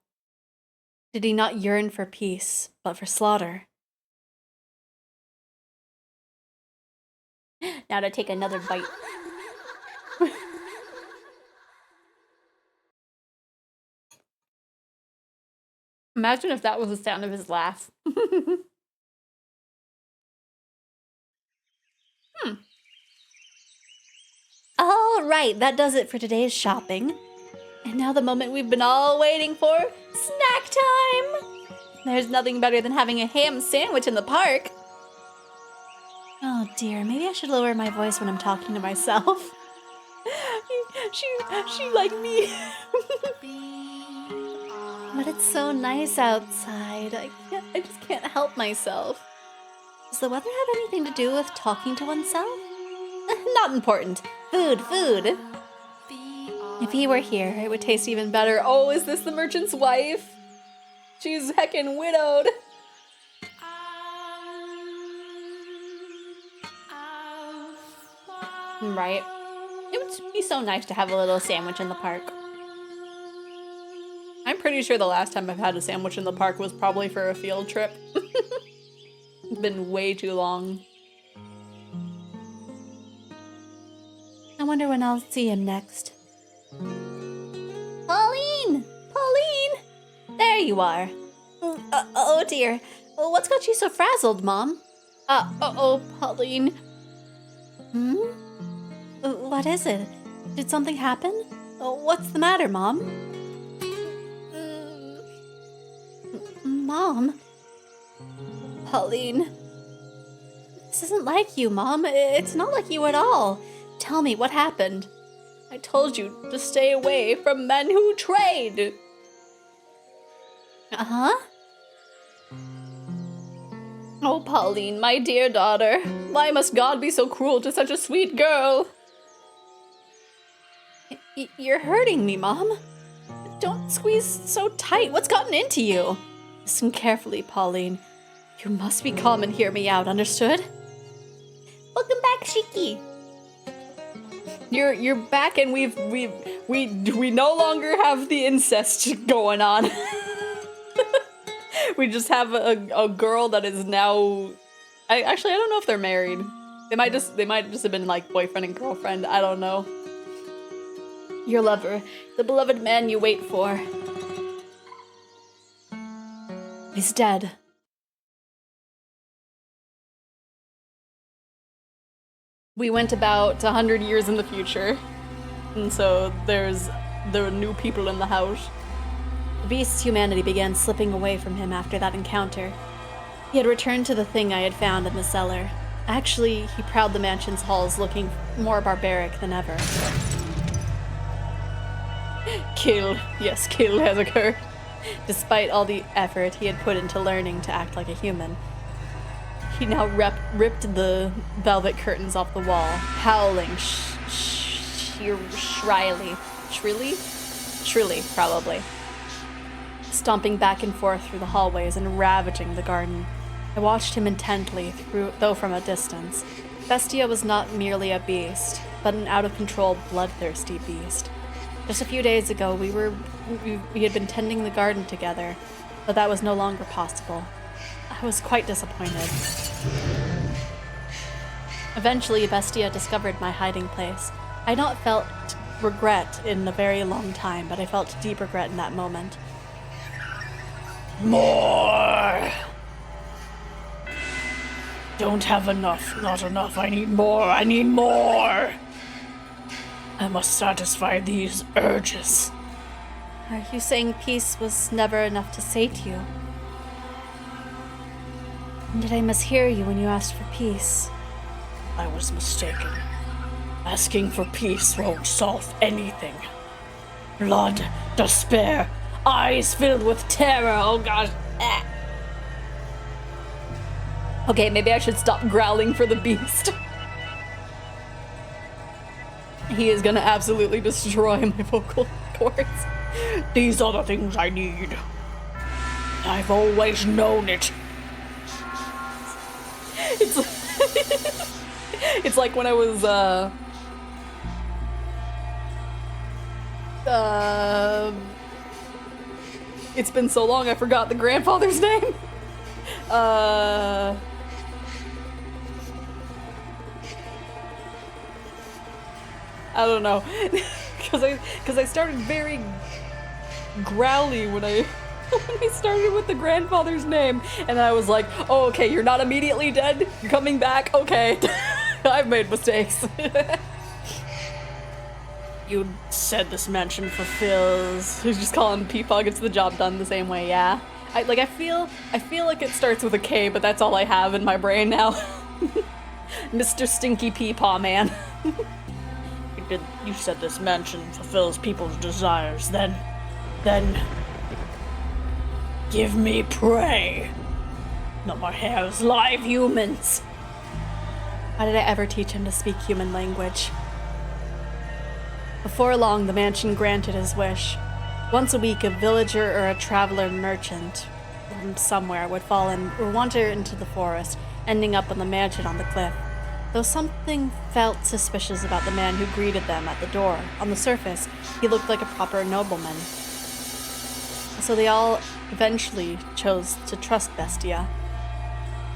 Did he not yearn for peace, but for slaughter? Now to take another bite. Imagine if that was the sound of his laugh. All right, that does it for today's shopping. And now the moment we've been all waiting for, snack time! There's nothing better than having a ham sandwich in the park. Oh dear, maybe I should lower my voice when I'm talking to myself. She like me. But it's so nice outside. I just can't help myself. Does the weather have anything to do with talking to oneself? Not important. Food. If he were here, it would taste even better. Oh, is this the merchant's wife? She's heckin' widowed. Right. It would be so nice to have a little sandwich in the park. I'm pretty sure the last time I've had a sandwich in the park was probably for a field trip. It's been way too long. I wonder when I'll see him next. Pauline! Pauline! There you are. Oh dear. What's got you so frazzled, Mom? Uh-oh, Pauline. Hmm? What is it? Did something happen? What's the matter, Mom? Mom? Pauline. This isn't like you, Mom. It's not like you at all. Tell me, what happened? I told you to stay away from men who trade. Uh-huh? Oh, Pauline, my dear daughter. Why must God be so cruel to such a sweet girl? You're hurting me, Mom. Don't squeeze so tight. What's gotten into you? Listen carefully, Pauline. You must be calm and hear me out, understood? Welcome back, Shiki. You're back, and we no longer have the incest going on. We just have a girl that is now. I don't know if they're married. They might just have been like boyfriend and girlfriend. I don't know. Your lover, the beloved man you wait for. He's dead. We went about 100 years in the future, and so there are new people in the house. The beast's humanity began slipping away from him after that encounter. He had returned to the thing I had found in the cellar. Actually, he prowled the mansion's halls looking more barbaric than ever. Kill has occurred. Despite all the effort he had put into learning to act like a human, he now ripped the velvet curtains off the wall, howling shrilly, probably. Stomping back and forth through the hallways and ravaging the garden. I watched him intently, though from a distance. Bestia was not merely a beast, but an out-of-control, bloodthirsty beast. Just a few days ago, we had been tending the garden together, but that was no longer possible. I was quite disappointed. Eventually, Bestia discovered my hiding place. I had not felt regret in a very long time, but I felt deep regret in that moment. More! Don't have enough, not enough. I need more! I must satisfy these urges. Are you saying peace was never enough to sate you? Did I mishear you when you asked for peace? I was mistaken. Asking for peace won't solve anything. Blood, despair, eyes filled with terror, oh gosh. Okay, maybe I should stop growling for the beast. He is gonna absolutely destroy my vocal cords. These are the things I need. I've always known it. It's like when I was, it's been so long I forgot the grandfather's name. I don't know, because I started very growly when I started with the grandfather's name, and I was like, oh, okay, you're not immediately dead, you're coming back, okay. I've made mistakes. You said this mansion fulfills. Just calling Peapog gets the job done the same way, yeah. I feel like it starts with a K, but that's all I have in my brain now. Mr. Stinky Peepaw Man. You said this mansion fulfills people's desires, then give me prey. No more hares, live humans. Why did I ever teach him to speak human language? Before long, the mansion granted his wish. Once a week, a villager or a traveler merchant from somewhere would fall in or wander into the forest, ending up on the mansion on the cliff. Though something felt suspicious about the man who greeted them at the door, on the surface, he looked like a proper nobleman. So they all eventually chose to trust Bestia.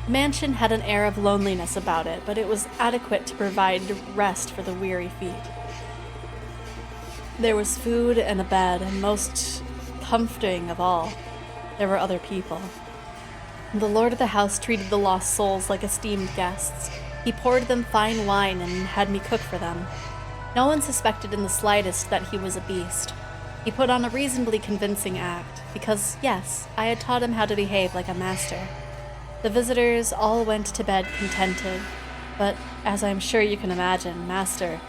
The mansion had an air of loneliness about it, but it was adequate to provide rest for the weary feet. There was food and a bed, and most comforting of all, there were other people. The lord of the house treated the lost souls like esteemed guests. He poured them fine wine and had me cook for them. No one suspected in the slightest that he was a beast. He put on a reasonably convincing act, because, yes, I had taught him how to behave like a master. The visitors all went to bed contented, but, as I am sure you can imagine, Master,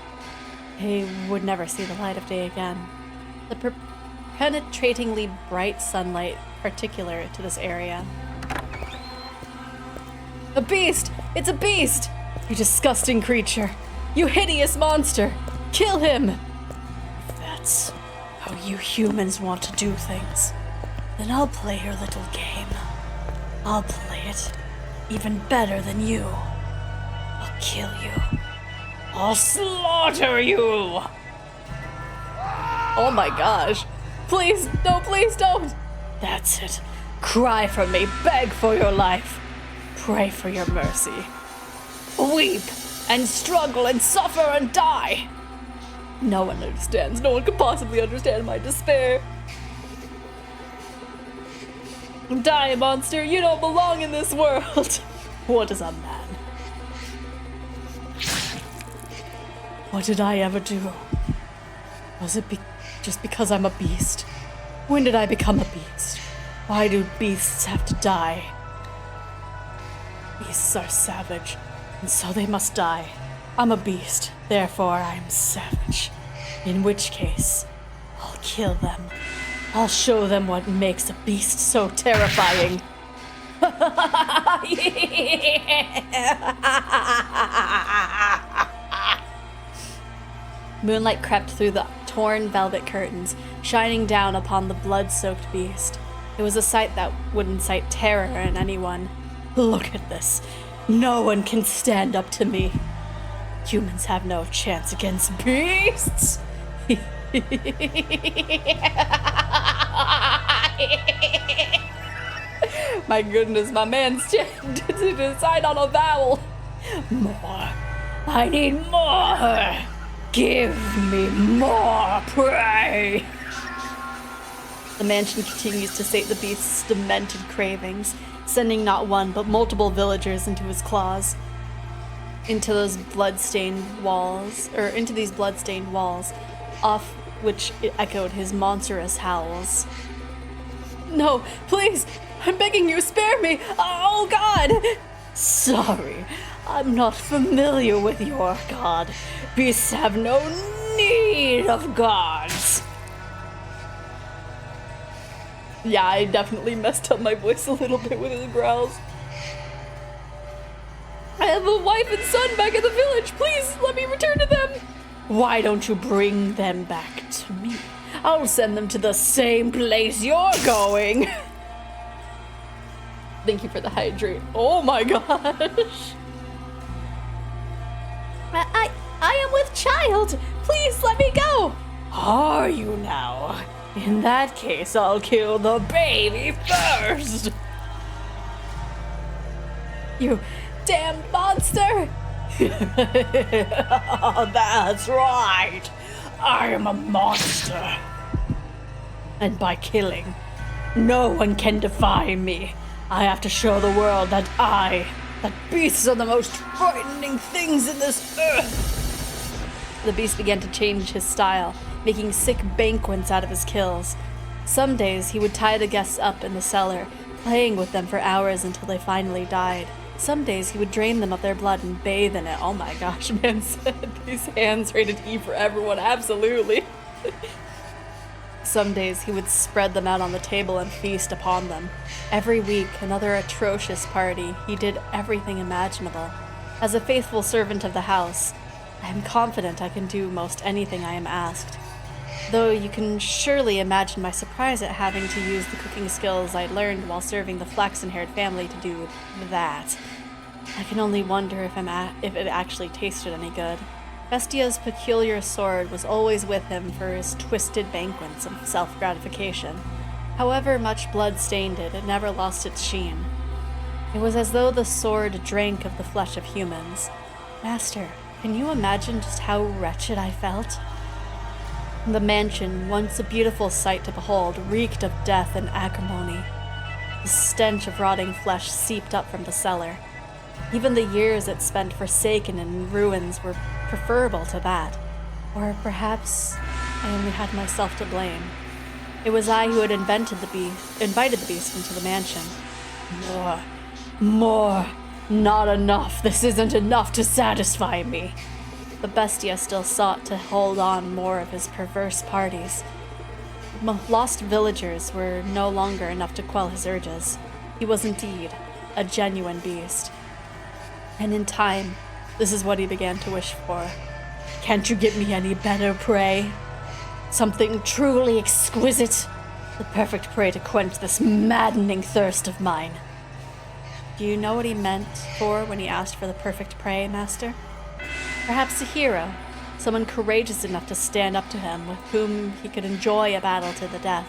he would never see the light of day again. The penetratingly bright sunlight particular to this area. A beast! It's a beast! You disgusting creature! You hideous monster! Kill him! If that's how you humans want to do things, then I'll play your little game. I'll play it even better than you. I'll kill you. I'll slaughter you! Oh my gosh. Please, no, please don't! That's it. Cry for me, beg for your life. Pray for your mercy. Weep and struggle and suffer and die. No one understands. No one could possibly understand my despair. Die, monster. You don't belong in this world. What is a man? What did I ever do? Was it just because I'm a beast? When did I become a beast? Why do beasts have to die? Beasts are savage, and so they must die. I'm a beast, therefore I'm savage. In which case, I'll kill them. I'll show them what makes a beast so terrifying. Moonlight crept through the torn velvet curtains, shining down upon the blood-soaked beast. It was a sight that would incite terror in anyone. Look at this. No one can stand up to me. Humans have no chance against beasts. My goodness, my man's to decide on a vowel. More. I need more. Give me more prey. The mansion continues to sate the beast's demented cravings, sending not one but multiple villagers into his claws. Into these blood-stained walls, off which it echoed his monstrous howls. No, please! I'm begging you, spare me! Oh, God! Sorry, I'm not familiar with your god. Beasts have no need of gods. Yeah, I definitely messed up my voice a little bit with his growls. I have a wife and son back in the village. Please let me return to them. Why don't you bring them back to me? I'll send them to the same place you're going. Thank you for the hydrate. Oh my gosh. I am with child. Please let me go. Are you now? In that case, I'll kill the baby first. You damned monster! That's right. I am a monster. And by killing, no one can defy me. I have to show the world that beasts are the most frightening things in this earth. The beast began to change his style, making sick banquets out of his kills. Some days he would tie the guests up in the cellar, playing with them for hours until they finally died. Some days he would drain them of their blood and bathe in it. Oh my gosh, man said these hands rated E for everyone, absolutely. Some days he would spread them out on the table and feast upon them. Every week, another atrocious party. He did everything imaginable. As a faithful servant of the house, I am confident I can do most anything I am asked. Though you can surely imagine my surprise at having to use the cooking skills I'd learned while serving the flaxen-haired family to do that. I can only wonder if it actually tasted any good. Bestia's peculiar sword was always with him for his twisted banquets of self-gratification. However much blood stained it, it never lost its sheen. It was as though the sword drank of the flesh of humans. Master, can you imagine just how wretched I felt? The mansion, once a beautiful sight to behold, reeked of death and acrimony. The stench of rotting flesh seeped up from the cellar. Even the years it spent forsaken in ruins were preferable to that. Or perhaps I only had myself to blame. It was I who had invited the beast into the mansion. More. Not enough. This isn't enough to satisfy me. The bestia still sought to hold on more of his perverse parties. Lost villagers were no longer enough to quell his urges. He was indeed a genuine beast. And in time, this is what he began to wish for. Can't you get me any better prey? Something truly exquisite? The perfect prey to quench this maddening thirst of mine. Do you know what he meant for when he asked for the perfect prey, Master? Perhaps a hero, someone courageous enough to stand up to him, with whom he could enjoy a battle to the death.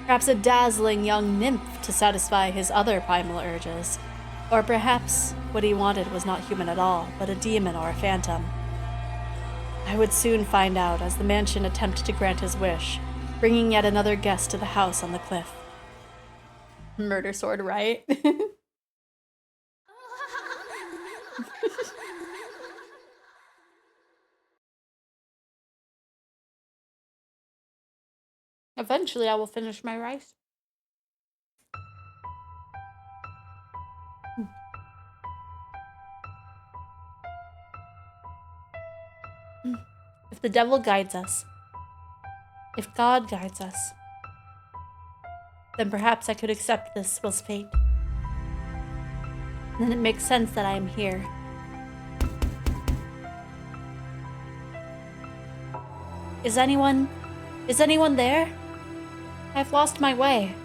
Perhaps a dazzling young nymph to satisfy his other primal urges. Or perhaps what he wanted was not human at all, but a demon or a phantom. I would soon find out as the mansion attempted to grant his wish, bringing yet another guest to the house on the cliff. Murder sword, right? Eventually, I will finish my rice. If the devil guides us, if God guides us, then perhaps I could accept this was fate. Then it makes sense that I am here. Is anyone there? I've lost my way.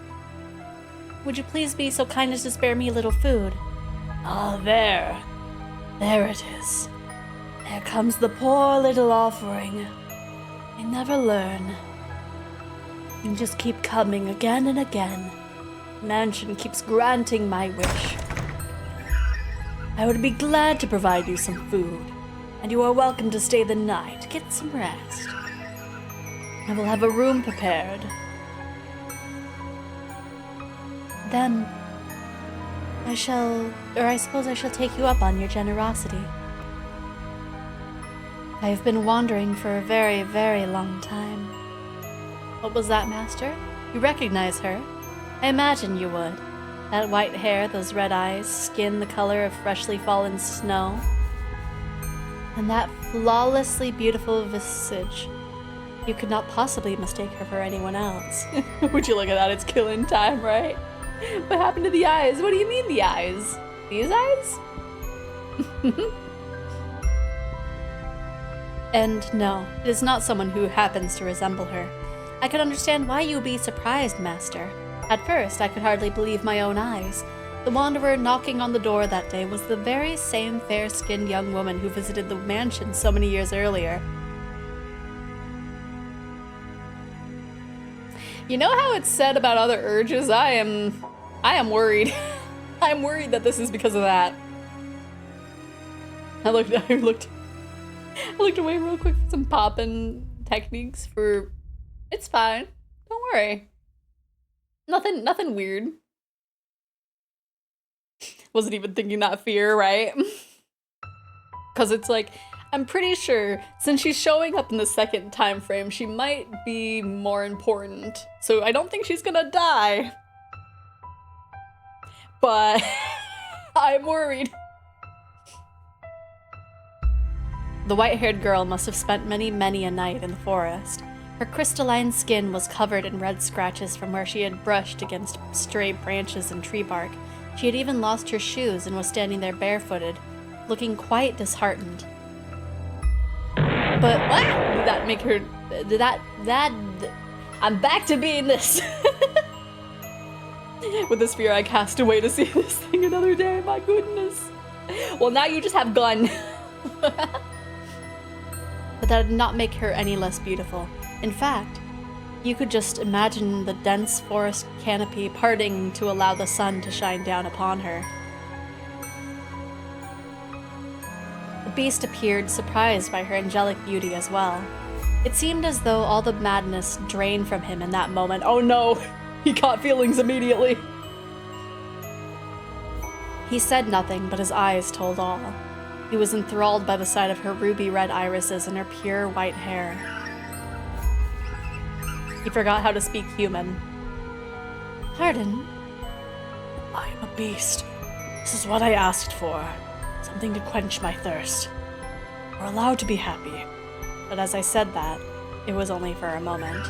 Would you please be so kind as to spare me a little food? Ah, there. There it is. There comes the poor little offering. I never learn. You just keep coming again and again. The mansion keeps granting my wish. I would be glad to provide you some food, and you are welcome to stay the night. Get some rest. I will have a room prepared. Then, I suppose I shall take you up on your generosity. I have been wandering for a very, very long time. What was that, Master? You recognize her? I imagine you would. That white hair, those red eyes, skin the color of freshly fallen snow. And that flawlessly beautiful visage. You could not possibly mistake her for anyone else. Would you look at that? It's killing time, right? What happened to the eyes? What do you mean the eyes? These eyes? And no, it is not someone who happens to resemble her. I could understand why you would be surprised, Master. At first, I could hardly believe my own eyes. The wanderer knocking on the door that day was the very same fair-skinned young woman who visited the mansion so many years earlier. You know how it's said about other urges? I am worried. I'm worried that this is because of that. I looked away real quick for some poppin' techniques for... It's fine. Don't worry. Nothing weird. Wasn't even thinking that fear, right? Because it's like, I'm pretty sure since she's showing up in the second time frame, she might be more important. So I don't think she's gonna die. But I'm worried. The white-haired girl must have spent many, many a night in the forest. Her crystalline skin was covered in red scratches from where she had brushed against stray branches and tree bark. She had even lost her shoes and was standing there barefooted, looking quite disheartened. But what? Did that make her... I'm back to being this. With this fear, I cast away to see this thing another day. My goodness. Well, now you just have gun. But that did not make her any less beautiful. In fact, you could just imagine the dense forest canopy parting to allow the sun to shine down upon her. The beast appeared surprised by her angelic beauty as well. It seemed as though all the madness drained from him in that moment. Oh no! He caught feelings immediately! He said nothing, but his eyes told all. He was enthralled by the sight of her ruby-red irises and her pure white hair. He forgot how to speak human. Pardon? I am a beast. This is what I asked for. Something to quench my thirst. We're allowed to be happy. But as I said that, it was only for a moment.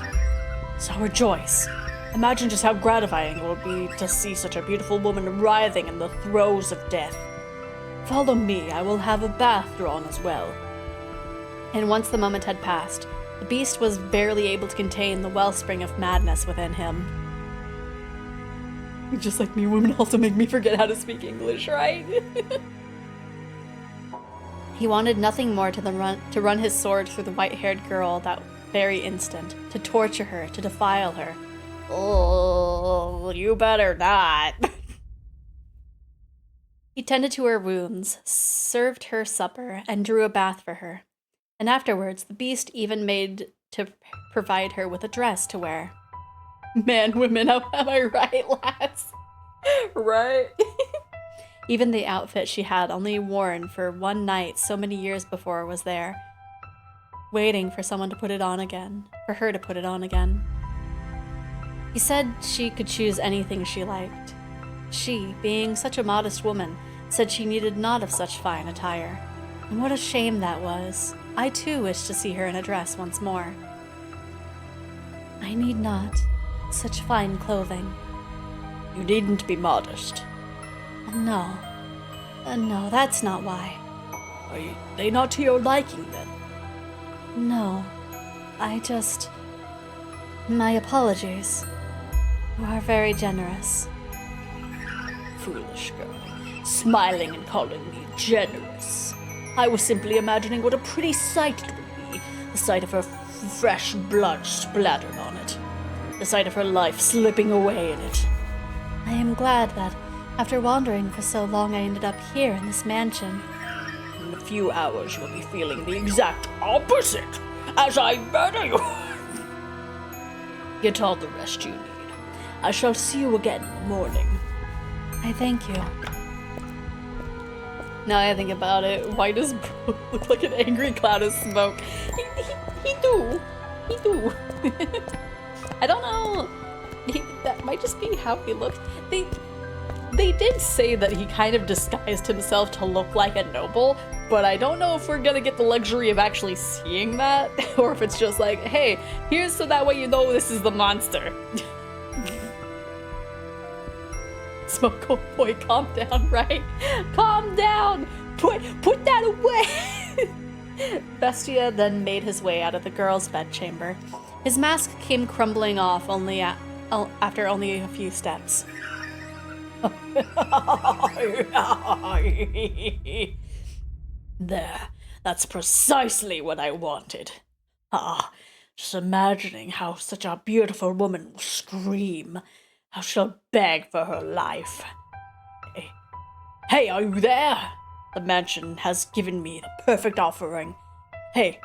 So rejoice. Imagine just how gratifying it will be to see such a beautiful woman writhing in the throes of death. Follow me, I will have a bath drawn as well. And once the moment had passed, the beast was barely able to contain the wellspring of madness within him. Just like me, women also make me forget how to speak English, right? He wanted nothing more to run his sword through the white-haired girl that very instant, to torture her, to defile her. Oh, you better not. He tended to her wounds, served her supper, and drew a bath for her. And afterwards, the beast even made to provide her with a dress to wear. Man, women, am I right, lads? Right? Even the outfit she had only worn for one night so many years before was there, waiting for someone to put it on again, for her to put it on again. He said she could choose anything she liked. She, being such a modest woman, said she needed not of such fine attire. And what a shame that was. I too wished to see her in a dress once more. I need not such fine clothing. You needn't be modest. No. No, that's not why. Are they not to your liking, then? No. My apologies. You are very generous. Foolish girl. Smiling and calling me generous. I was simply imagining what a pretty sight it would be. The sight of her fresh blood splattered on it. The sight of her life slipping away in it. I am glad that, after wandering for so long, I ended up here in this mansion. In a few hours, you will be feeling the exact opposite, as I murder you. Get all the rest you need. I shall see you again in the morning. I thank you. Now I think about it, why does Bro look like an angry cloud of smoke? He do. I don't know. That might just be how he looks. They did say that he kind of disguised himself to look like a noble, but I don't know if we're gonna get the luxury of actually seeing that, or if it's just like, hey, here's so that way you know this is the monster. Smoke, oh boy, calm down, right? Calm down! Put that away! Bestia then made his way out of the girl's bedchamber. His mask came crumbling off after only a few steps. There, that's precisely what I wanted. Just imagining how such a beautiful woman will scream, how she'll beg for her life. Hey, are you there? The mansion has given me the perfect offering. Hey!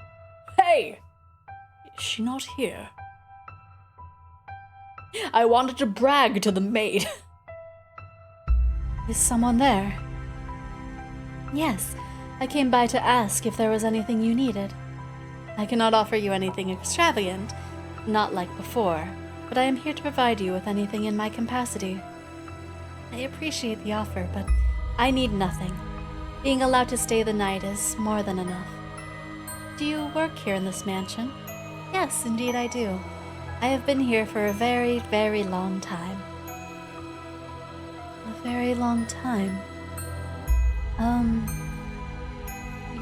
Is she not here? I wanted to brag to the maid. Is someone there? Yes, I came by to ask if there was anything you needed. I cannot offer you anything extravagant, not like before, but I am here to provide you with anything in my capacity. I appreciate the offer, but I need nothing. Being allowed to stay the night is more than enough. Do you work here in this mansion? Yes, indeed I do. I have been here for a very, very long time. A very long time.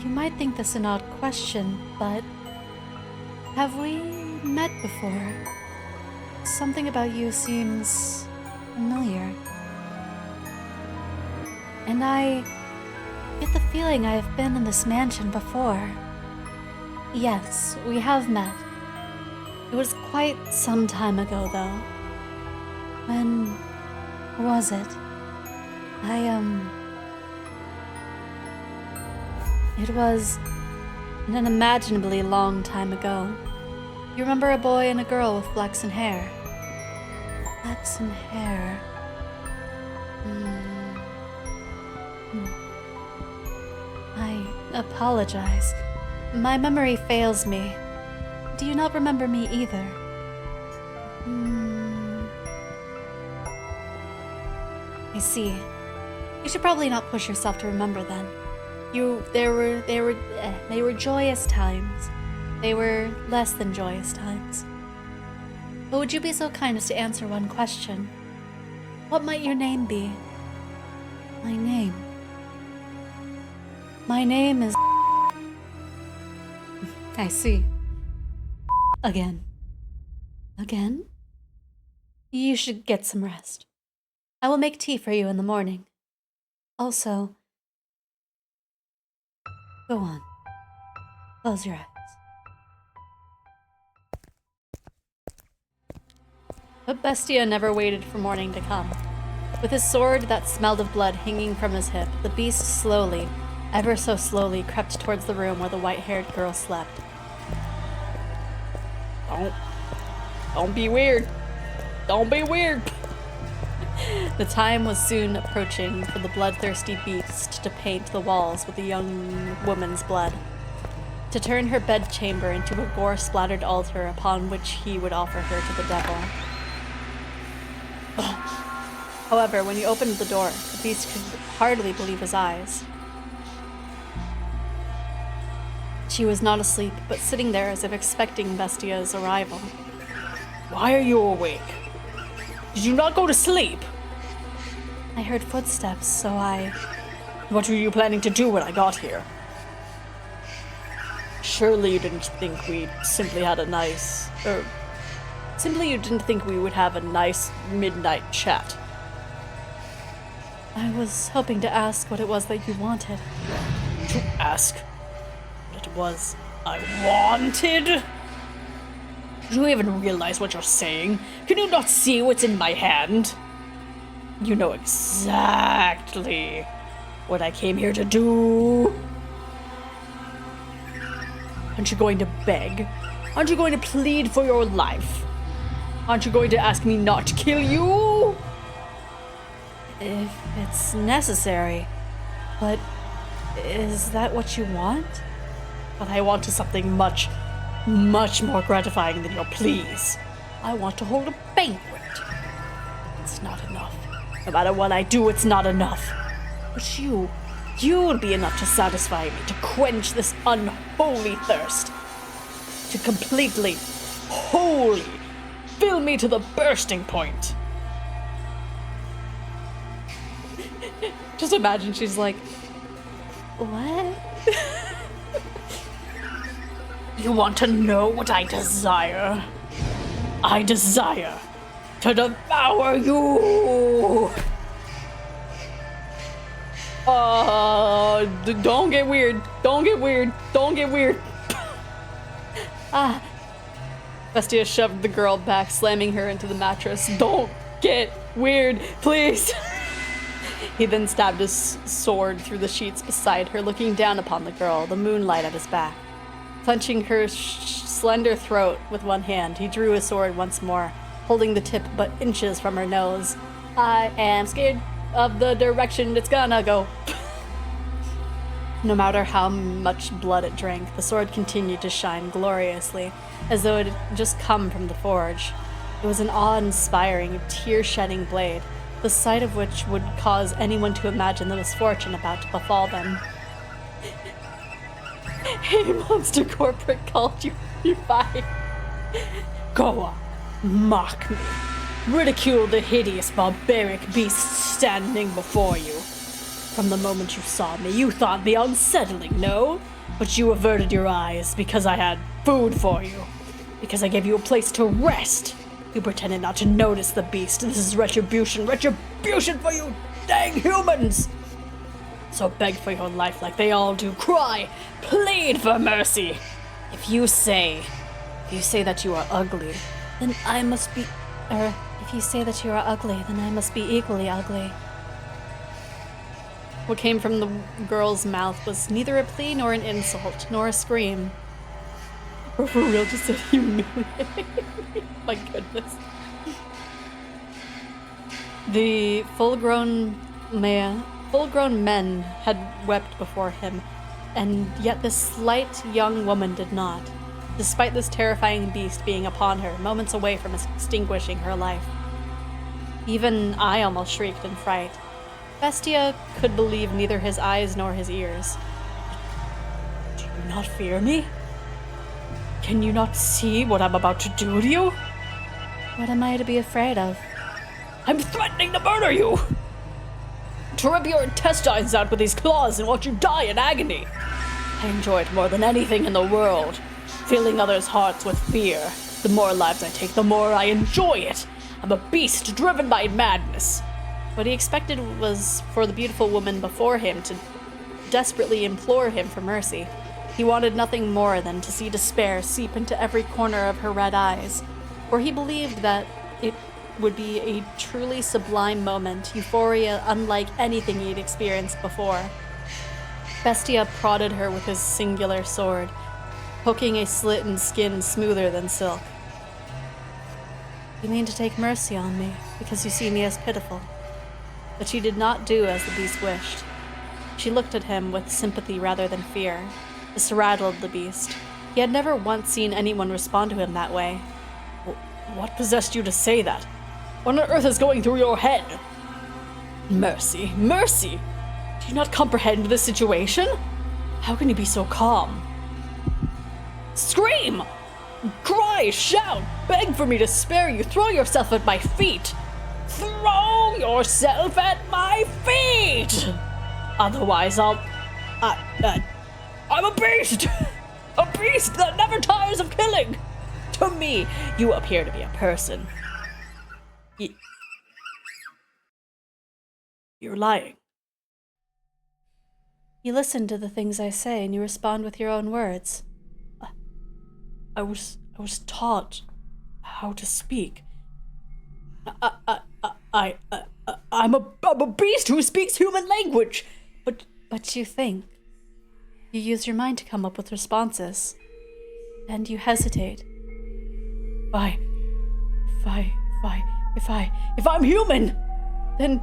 You might think this an odd question, but have we met before? Something about you seems familiar. And get the feeling I have been in this mansion before. Yes, we have met. It was quite some time ago, though. When was it? It was an unimaginably long time ago. You remember a boy and a girl with flaxen hair? Flaxen hair. I apologize. My memory fails me. Do you not remember me either? I see. You should probably not push yourself to remember then. They were joyous times. They were less than joyous times. But would you be so kind as to answer one question? What might your name be? My name? My name is... I see. Again. Again? You should get some rest. I will make tea for you in the morning. Also, go on. Close your eyes. But Bestia never waited for morning to come. With his sword that smelled of blood hanging from his hip, the beast slowly, ever so slowly, crept towards the room where the white-haired girl slept. Don't be weird. Don't be weird. The time was soon approaching for the bloodthirsty beast to paint the walls with the young woman's blood, to turn her bedchamber into a gore-splattered altar upon which he would offer her to the devil. However, when he opened the door, the beast could hardly believe his eyes. She was not asleep, but sitting there as if expecting Bestia's arrival. Why are you awake? Did you not go to sleep? I heard footsteps, so I... What were you planning to do when I got here? Surely you didn't think we simply had a nice... Simply you didn't think we would have a nice midnight chat. I was hoping to ask what it was that you wanted. To ask what it was I wanted? Do you even realize what you're saying? Can you not see what's in my hand? You know exactly what I came here to do. Aren't you going to beg? Aren't you going to plead for your life? Aren't you going to ask me not to kill you? If it's necessary. But is that what you want? What I want is something much, much more gratifying than your pleas. I want to hold a banquet. It's not enough. No matter what I do, it's not enough. But you'll be enough to satisfy me, to quench this unholy thirst. To completely, wholly fill me to the bursting point. Just imagine she's like, what? You want to know what I desire? I desire to devour you! Don't get weird. Don't get weird. Don't get weird. Bestia shoved the girl back, slamming her into the mattress. Don't get weird, please. He then stabbed his sword through the sheets beside her, looking down upon the girl, the moonlight at his back. Clenching her slender throat with one hand, he drew his sword once more, holding the tip but inches from her nose. I am scared of the direction it's gonna go. No matter how much blood it drank, the sword continued to shine gloriously, as though it had just come from the forge. It was an awe-inspiring, tear-shedding blade, the sight of which would cause anyone to imagine the misfortune about to befall them. Hey, Monster Corporate called you by. Go on, mock me. Ridicule the hideous barbaric beast standing before you. From the moment you saw me, you thought me unsettling, no? But you averted your eyes because I had food for you. Because I gave you a place to rest. You pretended not to notice the beast. This is retribution. Retribution for you dang humans! So So beg for your life like they all do. Cry, plead for mercy. If you say that you are ugly, Then I must be... if you say that you are ugly, then I must be equally ugly. What came from the girl's mouth was neither a plea nor an insult, nor a scream. Or for real, just a humiliating. My goodness. The full-grown men had wept before him, and yet this slight young woman did not, despite this terrifying beast being upon her, moments away from extinguishing her life. Even I almost shrieked in fright. Bestia could believe neither his eyes nor his ears. do you not fear me? Can you not see what I'm about to do to you? What am I to be afraid of? I'm threatening to murder you! To rip your intestines out with these claws and watch you die in agony. I enjoy it more than anything in the world, filling others' hearts with fear. The more lives I take, the more I enjoy it. I'm a beast driven by madness. What he expected was for the beautiful woman before him to desperately implore him for mercy. He wanted nothing more than to see despair seep into every corner of her red eyes, for he believed that it would be a truly sublime moment, euphoria unlike anything he'd experienced before. Bestia prodded her with his singular sword, poking a slit in skin smoother than silk. You mean to take mercy on me, because you see me as pitiful. But she did not do as the beast wished. She looked at him with sympathy rather than fear. This rattled the beast. He had never once seen anyone respond to him that way. What possessed you to say that? What on earth is going through your head? Mercy, mercy! Do you not comprehend the situation? How can you be so calm? Scream! Cry, shout, beg for me to spare you, throw yourself at my feet! Throw yourself at my feet! Otherwise I'm a beast! A beast that never tires of killing! To me, you appear to be a person. You're lying. You listen to the things I say and you respond with your own words. I was taught how to speak. I'm a beast who speaks human language. But you think. You use your mind to come up with responses. And you hesitate. If I'm human, then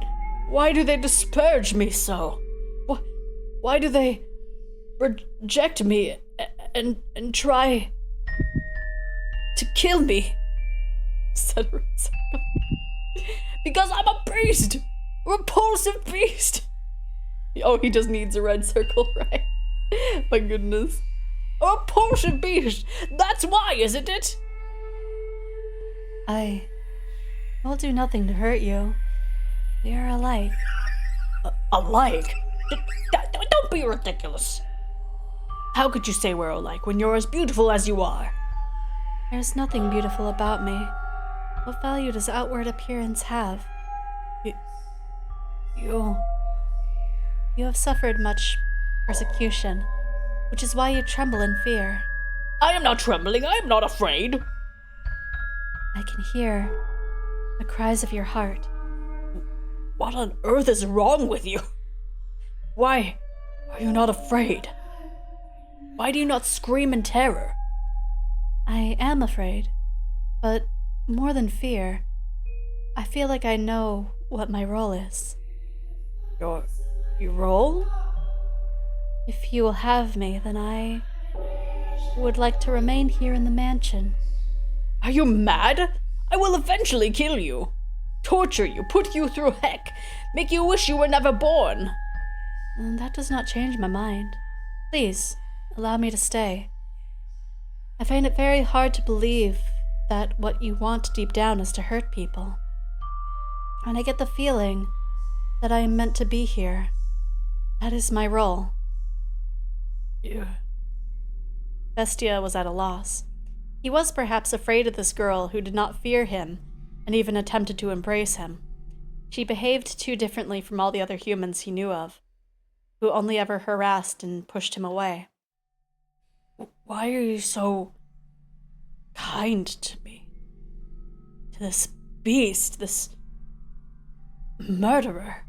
why do they disparage me so? Why do they reject me and try to kill me? Etc. Because I'm a beast! A repulsive beast! Oh, he just needs a red circle, right? My goodness. A repulsive beast! That's why, isn't it? I will do nothing to hurt you. We are alike. Alike? Don't be ridiculous. How could you say we're alike when you're as beautiful as you are? There's nothing beautiful about me. What value does outward appearance have? You have suffered much persecution, which is why you tremble in fear. I am not trembling. I am not afraid. I can hear the cries of your heart. What on earth is wrong with you? Why are you not afraid? Why do you not scream in terror? I am afraid, but more than fear, I feel like I know what my role is. Your role? If you will have me, then I would like to remain here in the mansion. Are you mad? I will eventually kill you. Torture you, put you through heck, make you wish you were never born. That does not change my mind. Please, allow me to stay. I find it very hard to believe that what you want deep down is to hurt people. And I get the feeling that I am meant to be here. That is my role. Bestia was at a loss. He was perhaps afraid of this girl who did not fear him and even attempted to embrace him. She behaved too differently from all the other humans he knew of. who only ever harassed and pushed him away. Why are you so kind to me? To this beast, this murderer?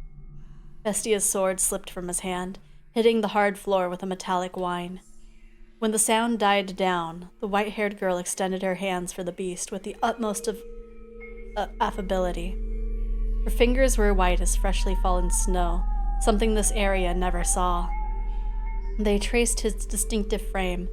Bestia's sword slipped from his hand, hitting the hard floor with a metallic whine. When the sound died down, the white-haired girl extended her hands for the beast with the utmost of affability. Her fingers were white as freshly fallen snow, something this area never saw. They traced his distinctive frame.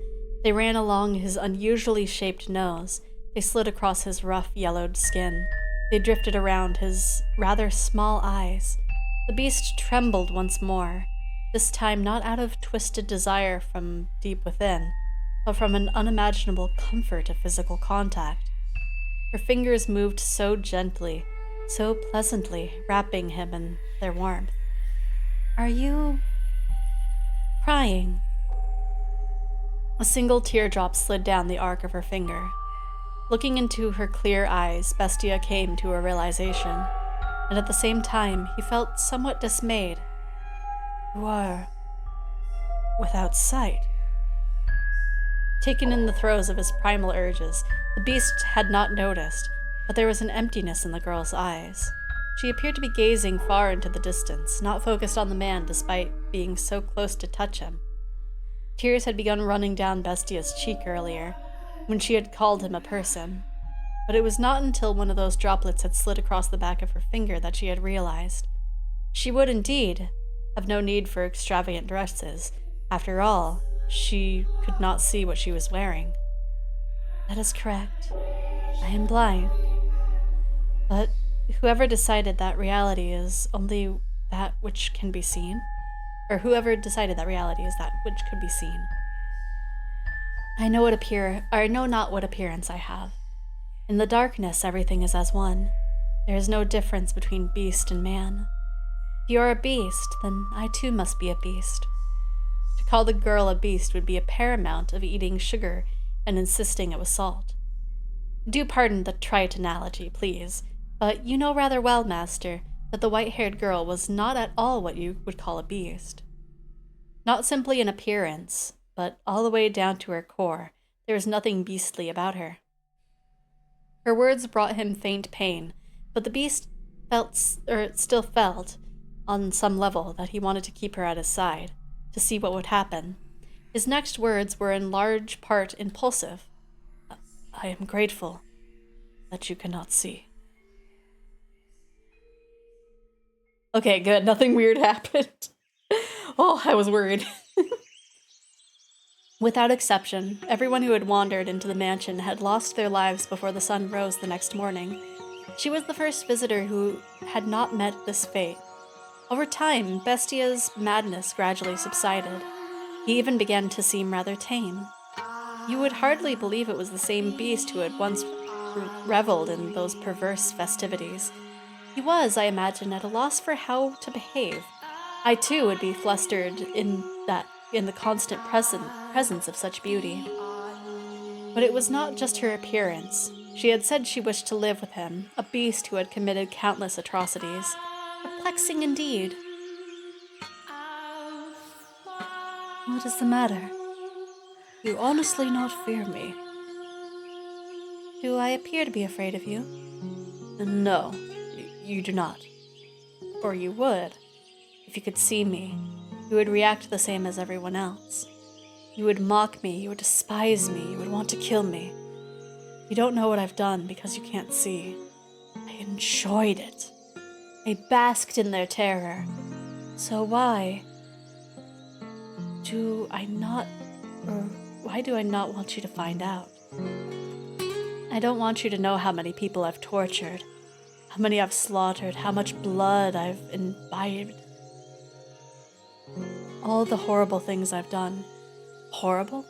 They ran along his unusually shaped nose. They slid across his rough, yellowed skin. They drifted around his rather small eyes. The beast trembled once more, this time not out of twisted desire from deep within, but from an unimaginable comfort of physical contact. Her fingers moved so gently, so pleasantly, wrapping him in their warmth. "Are you crying?" A single teardrop slid down the arc of her finger. Looking into her clear eyes, Bestia came to a realization, and at the same time, he felt somewhat dismayed. "You are without sight." Taken in the throes of his primal urges, the beast had not noticed, but there was an emptiness in the girl's eyes. She appeared to be gazing far into the distance, not focused on the man despite being so close to touch him. Tears had begun running down Bestia's cheek earlier, when she had called him a person. But it was not until one of those droplets had slid across the back of her finger that she had realized. She would indeed have no need for extravagant dresses. After all, she could not see what she was wearing. "That is correct. I am blind." But whoever decided that reality is only that which can be seen, or whoever decided that reality is that which could be seen. I know not what appearance I have. In the darkness, everything is as one. There is no difference between beast and man. If you are a beast, then I too must be a beast. To call the girl a beast would be a paramount of eating sugar and insisting it was salt. Do pardon the trite analogy, please, but you know rather well, Master, that the white-haired girl was not at all what you would call a beast. Not simply in appearance, but all the way down to her core, there was nothing beastly about her. Her words brought him faint pain, but the beast still felt, on some level, that he wanted to keep her at his side, to see what would happen. His next words were in large part impulsive. "I am grateful that you cannot see." Okay, good. Nothing weird happened. Oh, I was worried. Without exception, everyone who had wandered into the mansion had lost their lives before the sun rose the next morning. She was the first visitor who had not met this fate. Over time, Bestia's madness gradually subsided. He even began to seem rather tame. You would hardly believe it was the same beast who had once reveled in those perverse festivities. He was, I imagine, at a loss for how to behave. I too would be flustered in the constant presence of such beauty. But it was not just her appearance. She had said she wished to live with him, a beast who had committed countless atrocities. Perplexing indeed. "What is the matter? You honestly not fear me?" Do I appear to be afraid of you? "No, you do not." Or you would. If you could see me, you would react the same as everyone else. You would mock me, you would despise me, you would want to kill me. You don't know what I've done because you can't see. I enjoyed it. I basked in their terror. So why do I not want you to find out? I don't want you to know how many people I've tortured, how many I've slaughtered, how much blood I've imbibed. All the horrible things I've done. Horrible?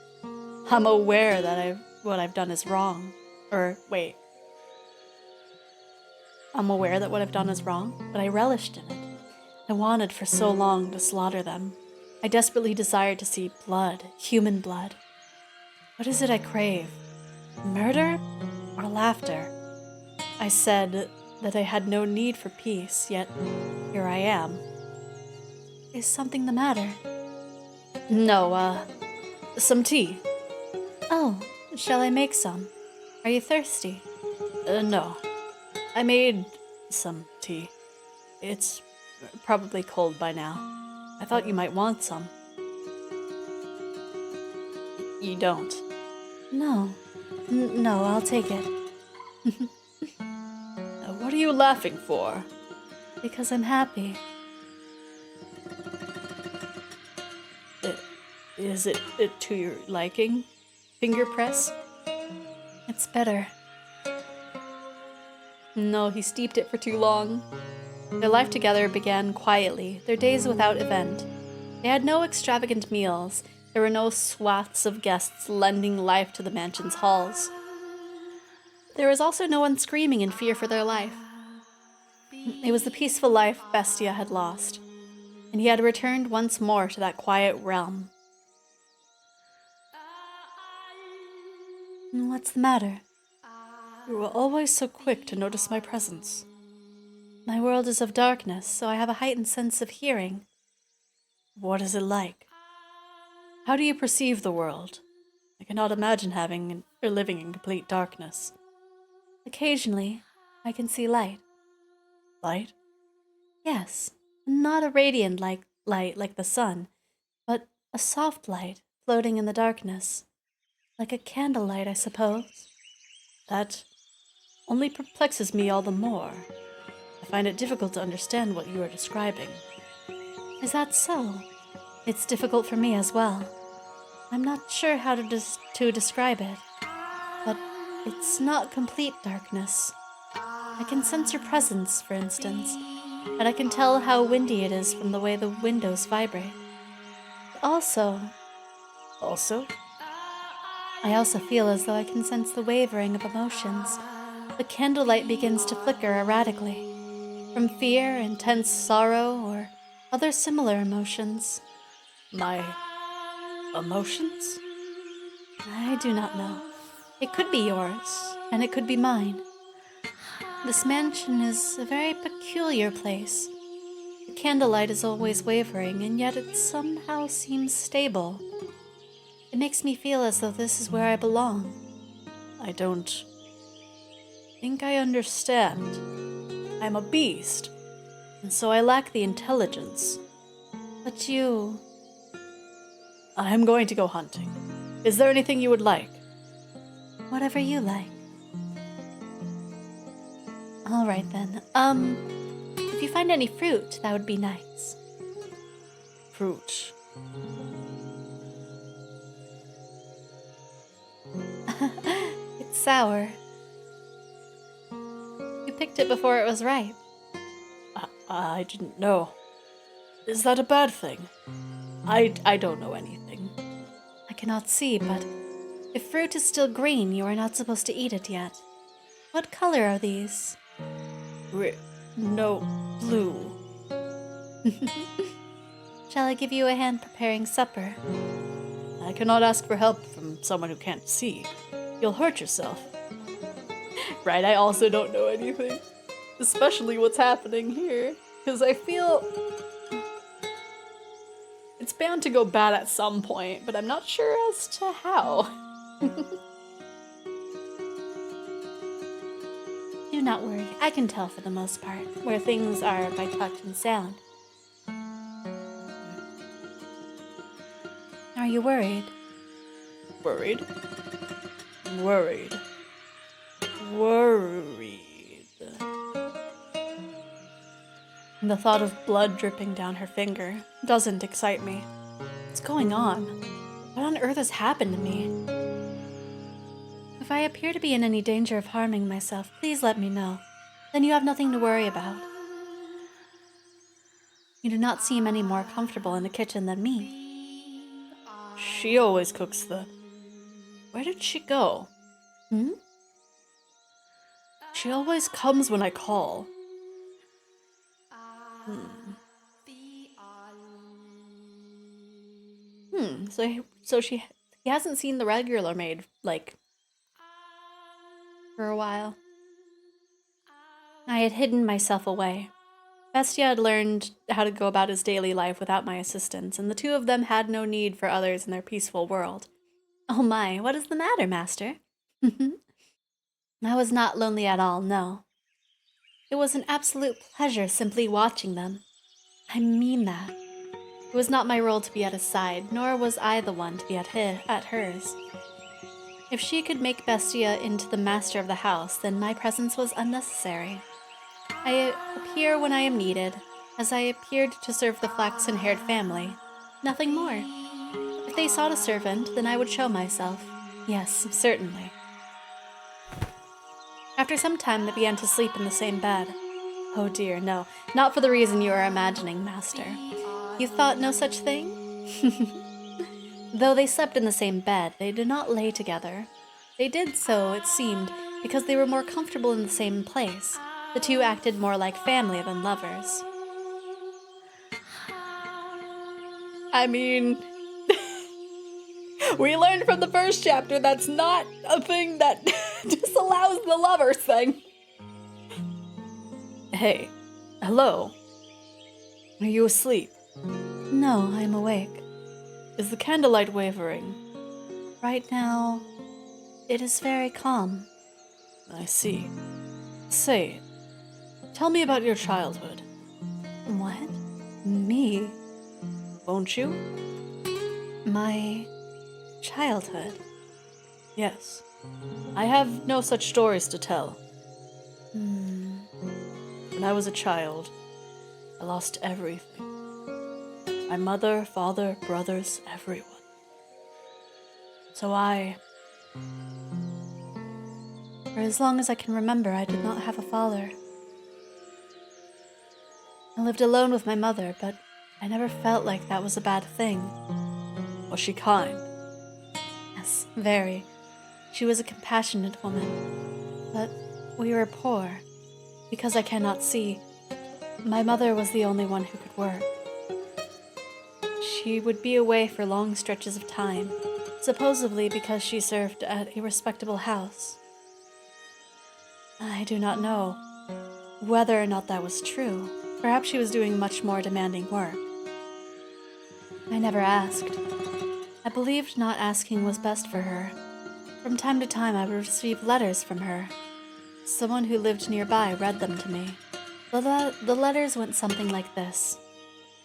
I'm aware that what I've done is wrong. I'm aware that what I've done is wrong, but I relished in it. I wanted for so long to slaughter them. I desperately desired to see blood, human blood. What is it I crave? Murder or laughter? I said that I had no need for peace, yet here I am. Is something the matter? No, some tea. Oh, shall I make some? Are you thirsty? No. I made some tea. It's probably cold by now. I thought you might want some. You don't? No. No, I'll take it. What are you laughing for? Because I'm happy. Is it to your liking? Finger press? It's better. No, he steeped it for too long. Their life together began quietly, their days without event. They had no extravagant meals. There were no swaths of guests lending life to the mansion's halls. There was also no one screaming in fear for their life. It was the peaceful life Bestia had lost, and he had returned once more to that quiet realm. What's the matter? You were always so quick to notice my presence. My world is of darkness, so I have a heightened sense of hearing. What is it like? How do you perceive the world? I cannot imagine having or living in complete darkness. Occasionally, I can see light. Light? Yes, not a radiant light like the sun, but a soft light floating in the darkness. Like a candlelight, I suppose. That only perplexes me all the more. I find it difficult to understand what you are describing. Is that so? It's difficult for me as well. I'm not sure how to describe it, but it's not complete darkness. I can sense your presence, for instance, and I can tell how windy it is from the way the windows vibrate. Also, I also feel as though I can sense the wavering of emotions. The candlelight begins to flicker erratically, from fear, intense sorrow, or other similar emotions. My emotions? I do not know. It could be yours, and it could be mine. This mansion is a very peculiar place. The candlelight is always wavering, and yet it somehow seems stable. It makes me feel as though this is where I belong. I don't think I understand. I'm a beast, and so I lack the intelligence. But you... I'm going to go hunting. Is there anything you would like? Whatever you like. All right then. If you find any fruit, that would be nice. Fruit. It's sour. You picked it before it was ripe. I didn't know. Is that a bad thing? I don't know anything. I cannot see, but if fruit is still green, you are not supposed to eat it yet. What color are these? No, blue. Shall I give you a hand preparing supper? I cannot ask for help from someone who can't see. You'll hurt yourself. Right, I also don't know anything. Especially what's happening here. Because I feel... it's bound to go bad at some point, but I'm not sure as to how. Do not worry, I can tell for the most part where things are by touch and sound. Are you worried? Worried? Worried. The thought of blood dripping down her finger doesn't excite me. What's going on? What on earth has happened to me? If I appear to be in any danger of harming myself, please let me know. Then you have nothing to worry about. You do not seem any more comfortable in the kitchen than me. She always cooks the... Where did she go? She always comes when I call. So he hasn't seen the regular maid, like, for a while. I had hidden myself away. Bestia had learned how to go about his daily life without my assistance, and the two of them had no need for others in their peaceful world. Oh my, what is the matter, master? I was not lonely at all, no. It was an absolute pleasure simply watching them. I mean that. It was not my role to be at his side, nor was I the one to be at hers. If she could make Bestia into the master of the house, then my presence was unnecessary. I appear when I am needed, as I appeared to serve the flaxen-haired family. Nothing more. If they sought a servant, then I would show myself. Yes, certainly. After some time, they began to sleep in the same bed. Oh dear, no, not for the reason you are imagining, master. You thought no such thing? Though they slept in the same bed, they did not lay together. They did so, it seemed, because they were more comfortable in the same place. The two acted more like family than lovers. I mean, we learned from the first chapter that's not a thing that disallows the lovers thing. Hey, hello. Are you asleep? No, I am awake. Is the candlelight wavering? Right now, it is very calm. I see. Say, tell me about your childhood. What? Me? Won't you? My childhood? Yes. I have no such stories to tell. When I was a child, I lost everything. My mother, father, brothers, everyone. So for as long as I can remember, I did not have a father. I lived alone with my mother, but I never felt like that was a bad thing. Was she kind? Yes, very. She was a compassionate woman. But we were poor. Because I cannot see, my mother was the only one who could work. She would be away for long stretches of time, supposedly because she served at a respectable house. I do not know whether or not that was true. Perhaps she was doing much more demanding work. I never asked. I believed not asking was best for her. From time to time, I would receive letters from her. Someone who lived nearby read them to me. The letters went something like this.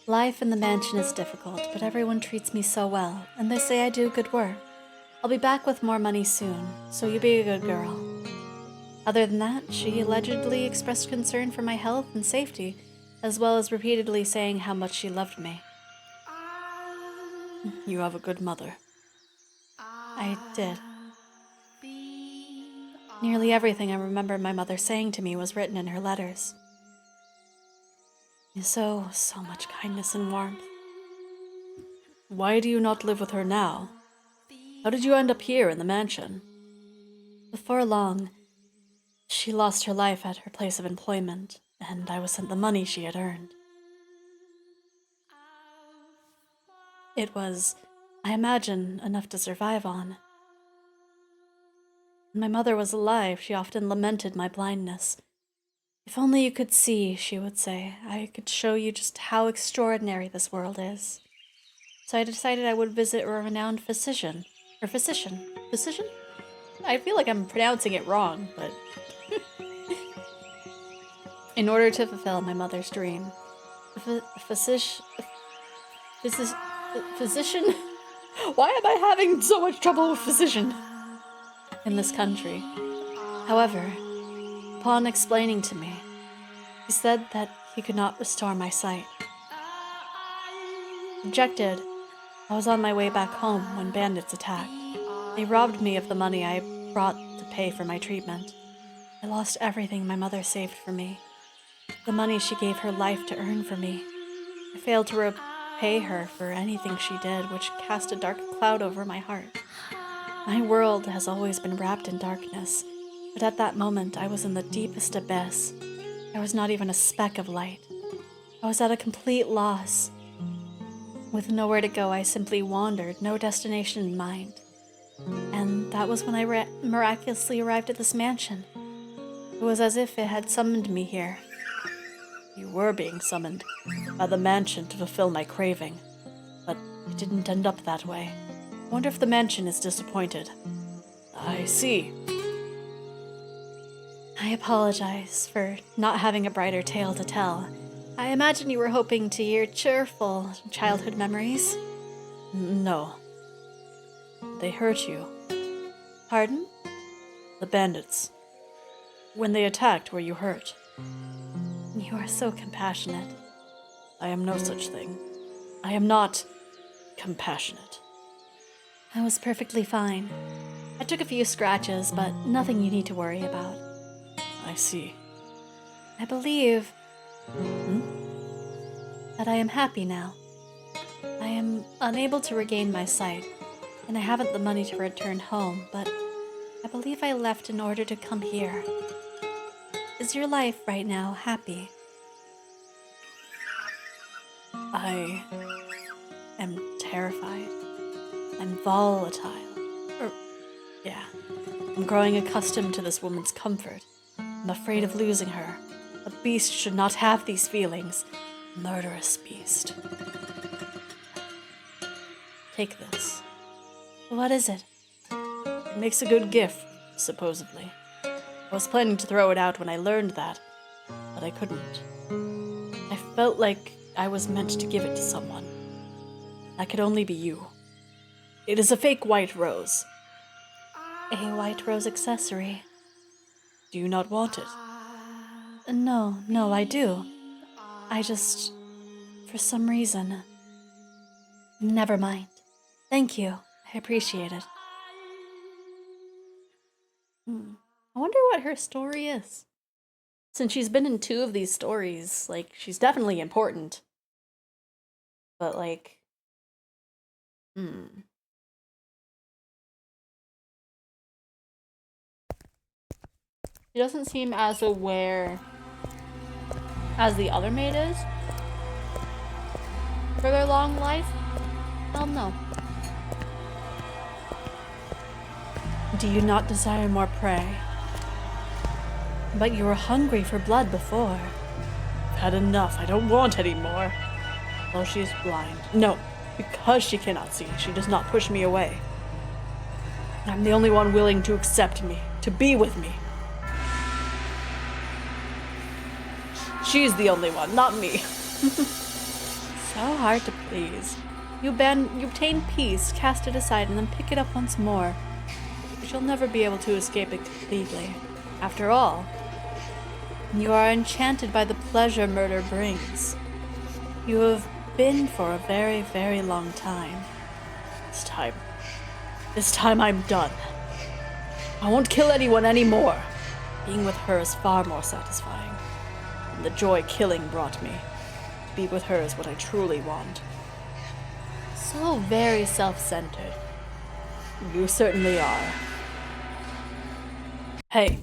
Life in the mansion is difficult, but everyone treats me so well, and they say I do good work. I'll be back with more money soon, so you be a good girl. Other than that, she allegedly expressed concern for my health and safety, as well as repeatedly saying how much she loved me. You have a good mother. I did. Nearly everything I remember my mother saying to me was written in her letters. So much kindness and warmth. Why do you not live with her now? How did you end up here in the mansion? Before long, she lost her life at her place of employment, and I was sent the money she had earned. It was, I imagine, enough to survive on. When my mother was alive, she often lamented my blindness. If only you could see, she would say, I could show you just how extraordinary this world is. So I decided I would visit a renowned physician. Physician? I feel like I'm pronouncing it wrong, but... in order to fulfill my mother's dream. Physician? Why am I having so much trouble with physician? In this country. However, upon explaining to me, he said that he could not restore my sight. Objected, I was on my way back home when bandits attacked. They robbed me of the money I brought to pay for my treatment. I lost everything my mother saved for me. The money she gave her life to earn for me. I failed to repay her for anything she did, which cast a dark cloud over my heart. My world has always been wrapped in darkness, but at that moment I was in the deepest abyss. There was not even a speck of light. I was at a complete loss. With nowhere to go, I simply wandered, no destination in mind. And that was when I miraculously arrived at this mansion. It was as if it had summoned me here. You were being summoned by the mansion to fulfill my craving. But it didn't end up that way. I wonder if the mansion is disappointed. I see. I apologize for not having a brighter tale to tell. I imagine you were hoping to hear cheerful childhood memories. No. They hurt you. Pardon? The bandits. When they attacked, were you hurt? You are so compassionate. I am no such thing. I am not compassionate. I was perfectly fine. I took a few scratches, but nothing you need to worry about. I see. I believe that I am happy now. I am unable to regain my sight, and I haven't the money to return home, but I believe I left in order to come here. Is your life right now happy? I am terrified. I'm volatile. Yeah. I'm growing accustomed to this woman's comfort. I'm afraid of losing her. A beast should not have these feelings. Murderous beast. Take this. What is it? It makes a good gift, supposedly. I was planning to throw it out when I learned that, but I couldn't. I felt like I was meant to give it to someone. That could only be you. It is a fake white rose. A white rose accessory. Do you not want it? No, I do. I just, for some reason. Never mind. Thank you. I appreciate it. I wonder what her story is. Since she's been in 2 of these stories, like, she's definitely important. But, like, She doesn't seem as aware as the other maid is for their long life. I don't know. Do you not desire more prey? But you were hungry for blood before. I've had enough. I don't want any more. Well, she is blind. No, because she cannot see, she does not push me away. I'm the only one willing to accept me, to be with me. She's the only one, not me. So hard to please. You obtain peace, cast it aside, and then pick it up once more. But you'll never be able to escape it completely. After all, you are enchanted by the pleasure murder brings. You have been for a very, very long time. This time I'm done. I won't kill anyone anymore. Being with her is far more satisfying. And the joy killing brought me. To be with her is what I truly want. So very self-centered. You certainly are. Hey.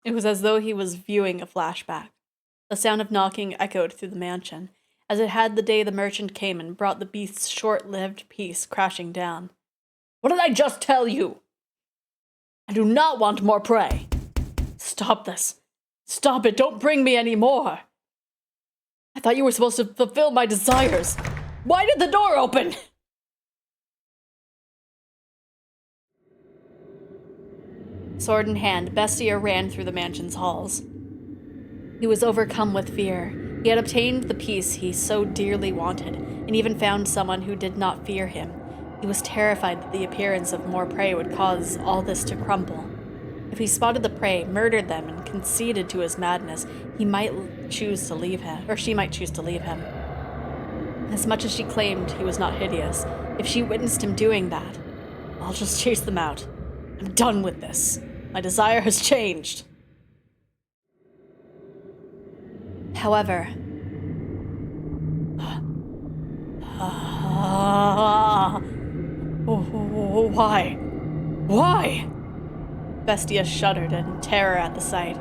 It was as though he was viewing a flashback. The sound of knocking echoed through the mansion, as it had the day the merchant came and brought the beast's short-lived peace crashing down. What did I just tell you? I do not want more prey. Stop this. Stop it. Don't bring me any more. I thought you were supposed to fulfill my desires. Why did the door open? Sword in hand, Bestia ran through the mansion's halls. He was overcome with fear. He had obtained the peace he so dearly wanted, and even found someone who did not fear him. He was terrified that the appearance of more prey would cause all this to crumble. If he spotted the prey, murdered them, and conceded to his madness, he might choose to leave him, or she might choose to leave him. As much as she claimed he was not hideous, if she witnessed him doing that, I'll just chase them out. I'm done with this. My desire has changed. However, why? Why? Bestia shuddered in terror at the sight.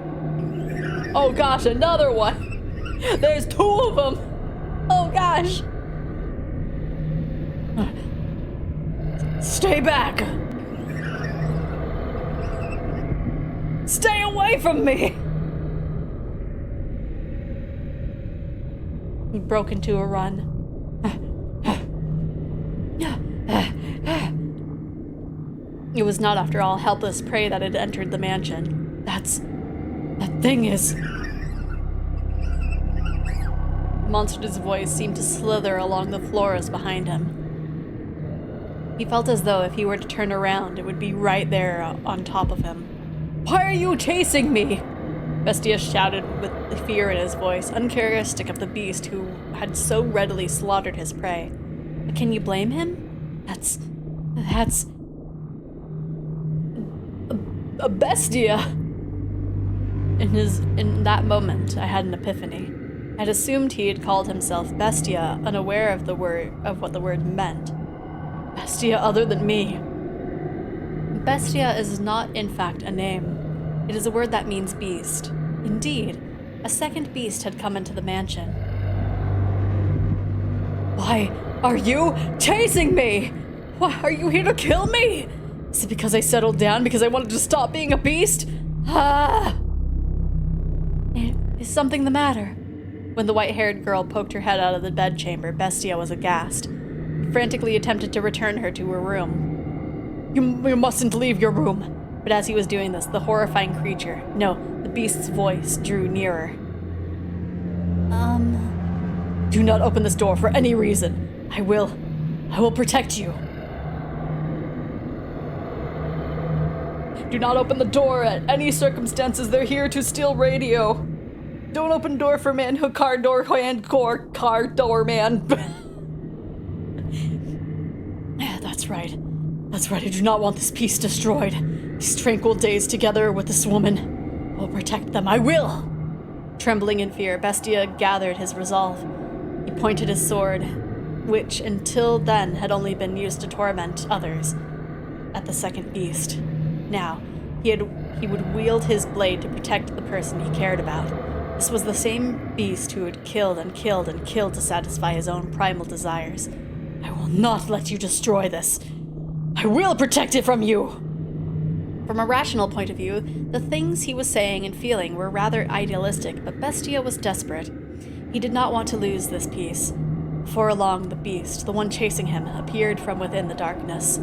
Oh gosh, another one! There's 2 of them! Oh gosh! Stay back! Stay away from me! He broke into a run. It was not, after all, helpless prey that had entered the mansion. That thing is... The monster's voice seemed to slither along the floors behind him. He felt as though if he were to turn around, it would be right there on top of him. "Why are you chasing me?" Bestia shouted with fear in his voice, uncharacteristic of the beast who had so readily slaughtered his prey. But can you blame him? That's... a Bestia! In that moment, I had an epiphany. I'd assumed he had called himself Bestia, unaware of what the word meant. Bestia other than me. Bestia is not, in fact, a name. It is a word that means beast. Indeed, a second beast had come into the mansion. Why are you chasing me? Why are you here to kill me? Is it because I settled down? Because I wanted to stop being a beast? Is something the matter? When the white-haired girl poked her head out of the bedchamber, Bestia was aghast. He frantically attempted to return her to her room. You mustn't leave your room. But as he was doing this, the horrifying creature, no, the beast's voice, drew nearer. Do not open this door for any reason. I will protect you. Do not open the door at any circumstances. They're here to steal radio. Don't open door for man who car door hand core car door man. That's right. That's right. I do not want this peace destroyed. These tranquil days together with this woman. I will protect them. I will. Trembling in fear, Bestia gathered his resolve. He pointed his sword, which until then had only been used to torment others, at the second beast. Now, he would wield his blade to protect the person he cared about. This was the same beast who had killed and killed and killed to satisfy his own primal desires. I will not let you destroy this. I will protect it from you! From a rational point of view, the things he was saying and feeling were rather idealistic, but Bestia was desperate. He did not want to lose this peace. Before long, the beast, the one chasing him, appeared from within the darkness.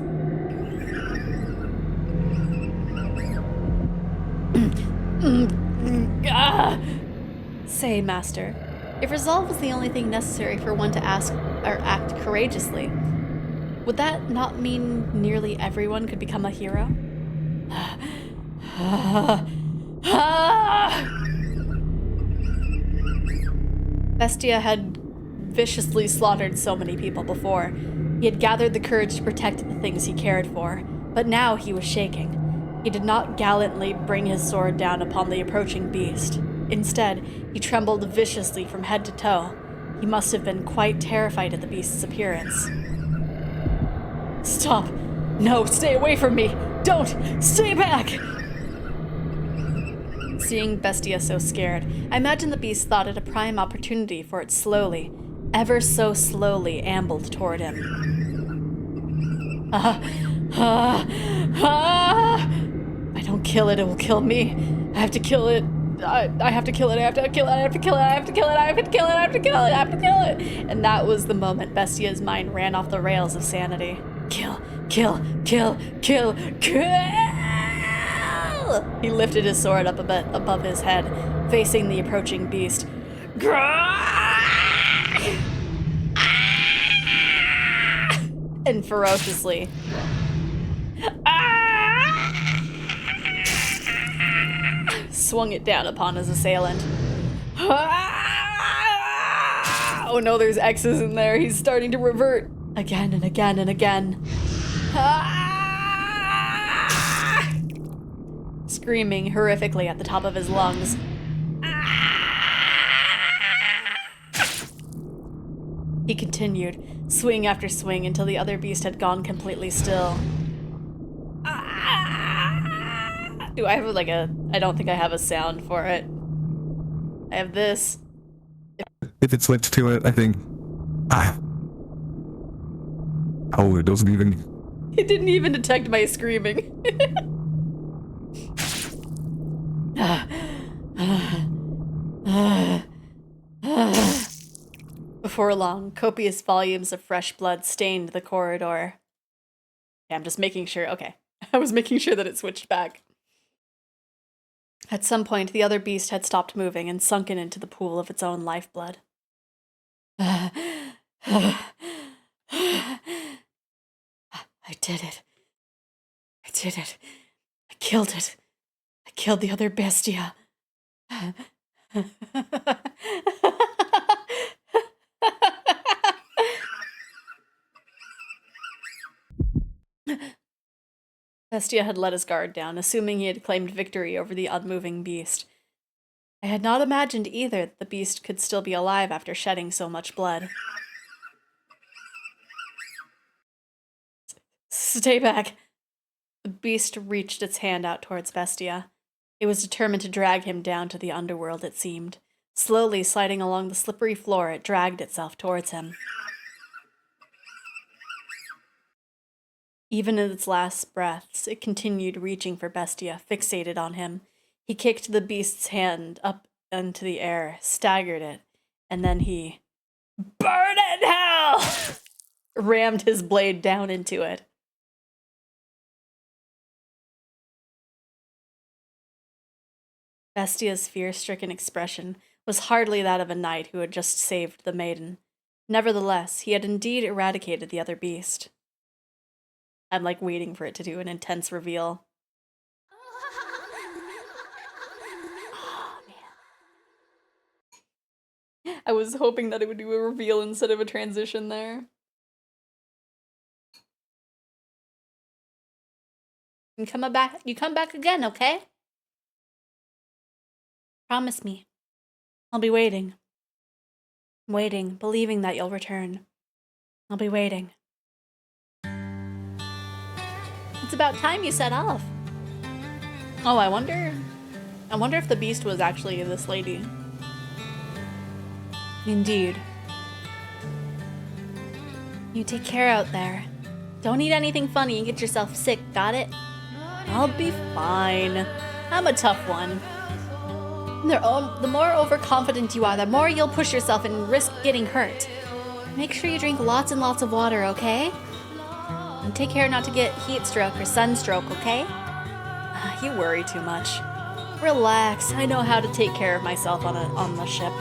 Say, Master, if resolve was the only thing necessary for one to ask or act courageously, would that not mean nearly everyone could become a hero? Bestia had viciously slaughtered so many people before. He had gathered the courage to protect the things he cared for, but now he was shaking. He did not gallantly bring his sword down upon the approaching beast. Instead, he trembled viciously from head to toe. He must have been quite terrified at the beast's appearance. Stop! No, stay away from me! Don't! Stay back! Seeing Bestia so scared, I imagine the beast thought it a prime opportunity for it slowly, ever so slowly, ambled toward him. If I don't kill it, it will kill me. I have to kill it. I have to kill it. I have to kill it. I have to kill it. I have to kill it. I have to kill it. I have to kill it. I have to kill it. And that was the moment Bestia's mind ran off the rails of sanity. Kill, kill, kill, kill, kill! He lifted his sword up a bit above his head, facing the approaching beast. And ferociously. Swung it down upon his assailant. Oh no, there's X's in there. He's starting to revert. Again and again and again. Screaming horrifically at the top of his lungs. He continued, swing after swing, until the other beast had gone completely still. Do I have I don't think I have a sound for it. I have this. If it switched to it, I think... Oh, it doesn't even... It didn't even detect my screaming. Before long, copious volumes of fresh blood stained the corridor. Okay, I'm just making sure. Okay. I was making sure that it switched back. At some point, the other beast had stopped moving and sunken into the pool of its own lifeblood. I did it. I did it. I killed it. I killed the other bestia. Bestia had let his guard down, assuming he had claimed victory over the unmoving beast. I had not imagined either that the beast could still be alive after shedding so much blood. Stay back. The beast reached its hand out towards Bestia. It was determined to drag him down to the underworld, it seemed. Slowly sliding along the slippery floor, it dragged itself towards him. Even in its last breaths, it continued reaching for Bestia, fixated on him. He kicked the beast's hand up into the air, staggered it, and then he... Burn it in hell! Rammed his blade down into it. Bestia's fear-stricken expression was hardly that of a knight who had just saved the maiden. Nevertheless, he had indeed eradicated the other beast. I'm like waiting for it to do an intense reveal. Oh, man. I was hoping that it would do a reveal instead of a transition there. You come back again, okay? Promise me. I'll be waiting. Waiting, believing that you'll return. I'll be waiting. It's about time you set off. Oh, I wonder if the beast was actually this lady. Indeed. You take care out there. Don't eat anything funny and get yourself sick, got it? I'll be fine. I'm a tough one. The more overconfident you are, the more you'll push yourself and risk getting hurt. Make sure you drink lots and lots of water, okay? And take care not to get heat stroke or sunstroke, okay? You worry too much. Relax, I know how to take care of myself on the ship.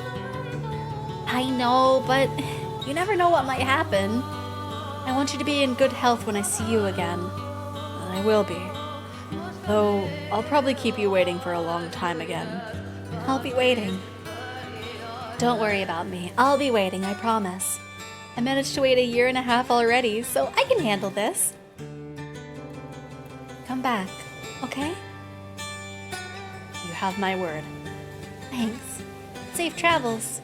I know, but you never know what might happen. I want you to be in good health when I see you again. And I will be. Though, I'll probably keep you waiting for a long time again. I'll be waiting. Don't worry about me. I'll be waiting, I promise. I managed to wait 1.5 years already, so I can handle this. Come back, okay? You have my word. Thanks. Safe travels.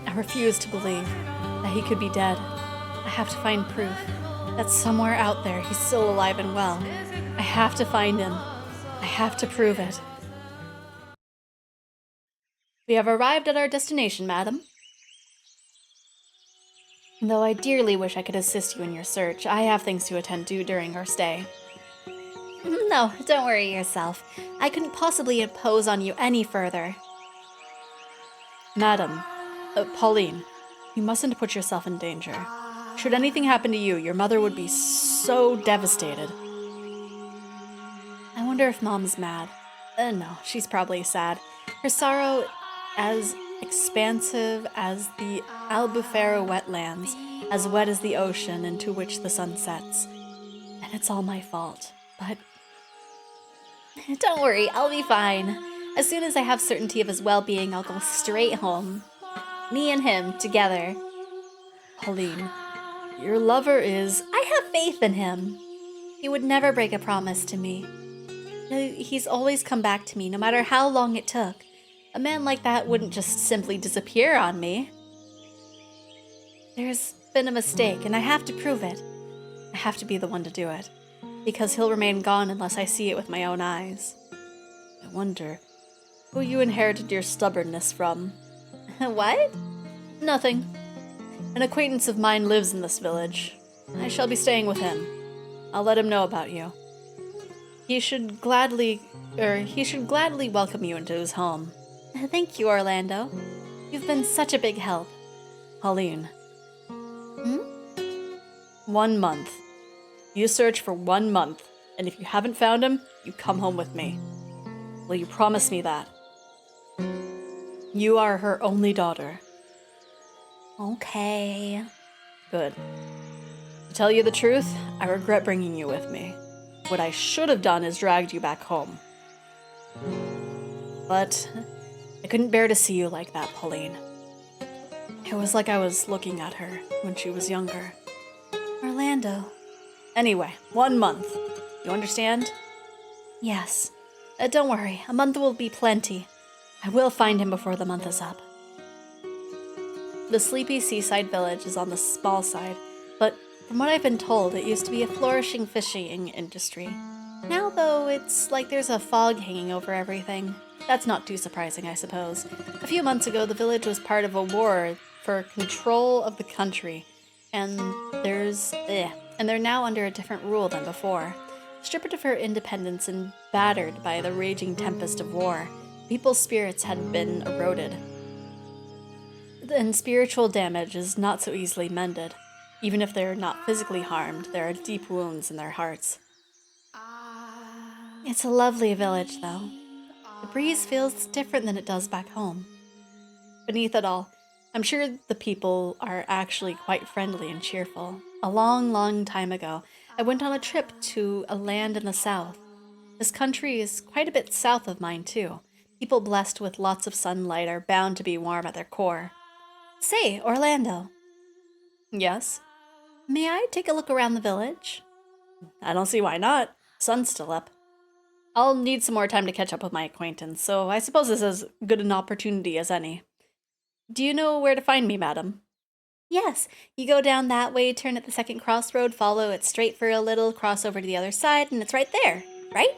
I refuse to believe that he could be dead. I have to find proof that somewhere out there he's still alive and well. I have to find him. I have to prove it. We have arrived at our destination, madam. Though I dearly wish I could assist you in your search, I have things to attend to during our stay. No, don't worry yourself. I couldn't possibly impose on you any further. Madam, Pauline, you mustn't put yourself in danger. Should anything happen to you, your mother would be so devastated. I wonder if Mom's mad. No, she's probably sad. Her sorrow as expansive as the Albufera wetlands, as wet as the ocean into which the sun sets. And it's all my fault, but... Don't worry, I'll be fine. As soon as I have certainty of his well-being, I'll go straight home. Me and him, together. Pauline, your lover is... I have faith in him. He would never break a promise to me. He's always come back to me, no matter how long it took. A man like that wouldn't just simply disappear on me. There's been a mistake, and I have to prove it. I have to be the one to do it, because he'll remain gone unless I see it with my own eyes. I wonder who you inherited your stubbornness from. What? Nothing. An acquaintance of mine lives in this village. I shall be staying with him. I'll let him know about you. He should gladly welcome you into his home. Thank you, Orlando. You've been such a big help. Pauline. Hmm? 1 month. You search for 1 month, and if you haven't found him, you come home with me. Will you promise me that? You are her only daughter. Okay. Good. To tell you the truth, I regret bringing you with me. What I should have done is dragged you back home. But I couldn't bear to see you like that, Pauline. It was like I was looking at her when she was younger. Orlando. Anyway, 1 month. You understand? Yes. Don't worry, a month will be plenty. I will find him before the month is up. The sleepy seaside village is on the small side, but from what I've been told, it used to be a flourishing fishing industry. Now, though, it's like there's a fog hanging over everything. That's not too surprising, I suppose. A few months ago, the village was part of a war for control of the country, and they're now under a different rule than before. Stripped of her independence and battered by the raging tempest of war, people's spirits had been eroded. And spiritual damage is not so easily mended. Even if they're not physically harmed, there are deep wounds in their hearts. It's a lovely village, though. The breeze feels different than it does back home. Beneath it all, I'm sure the people are actually quite friendly and cheerful. A long, long time ago, I went on a trip to a land in the south. This country is quite a bit south of mine, too. People blessed with lots of sunlight are bound to be warm at their core. Say, Orlando. Yes? May I take a look around the village? I don't see why not. Sun's still up. I'll need some more time to catch up with my acquaintance, so I suppose this is as good an opportunity as any. Do you know where to find me, madam? Yes, you go down that way, turn at the second crossroad, follow it straight for a little, cross over to the other side, and it's right there, right?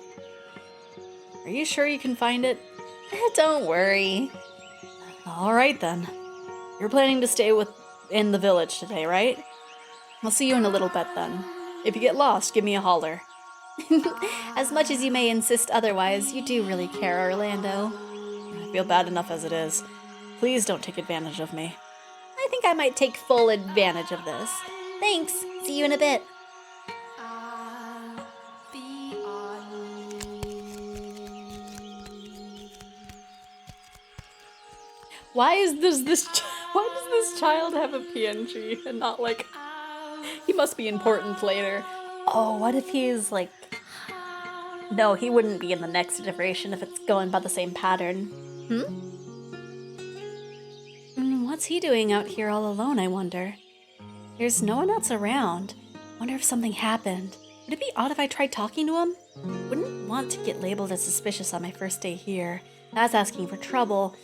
Are you sure you can find it? Don't worry. All right, then. You're planning to stay in the village today, right? I'll see you in a little bit, then. If you get lost, give me a holler. As much as you may insist otherwise, you do really care, Orlando. I feel bad enough as it is. Please don't take advantage of me. I think I might take full advantage of this. Thanks. See you in a bit. Why does this child have a PNG and not like he must be important later? Oh, what if he's like... No, he wouldn't be in the next iteration if it's going by the same pattern. What's he doing out here all alone, I wonder? There's no one else around. Wonder if something happened. Would it be odd if I tried talking to him? Wouldn't want to get labeled as suspicious on my first day here. That's asking for trouble.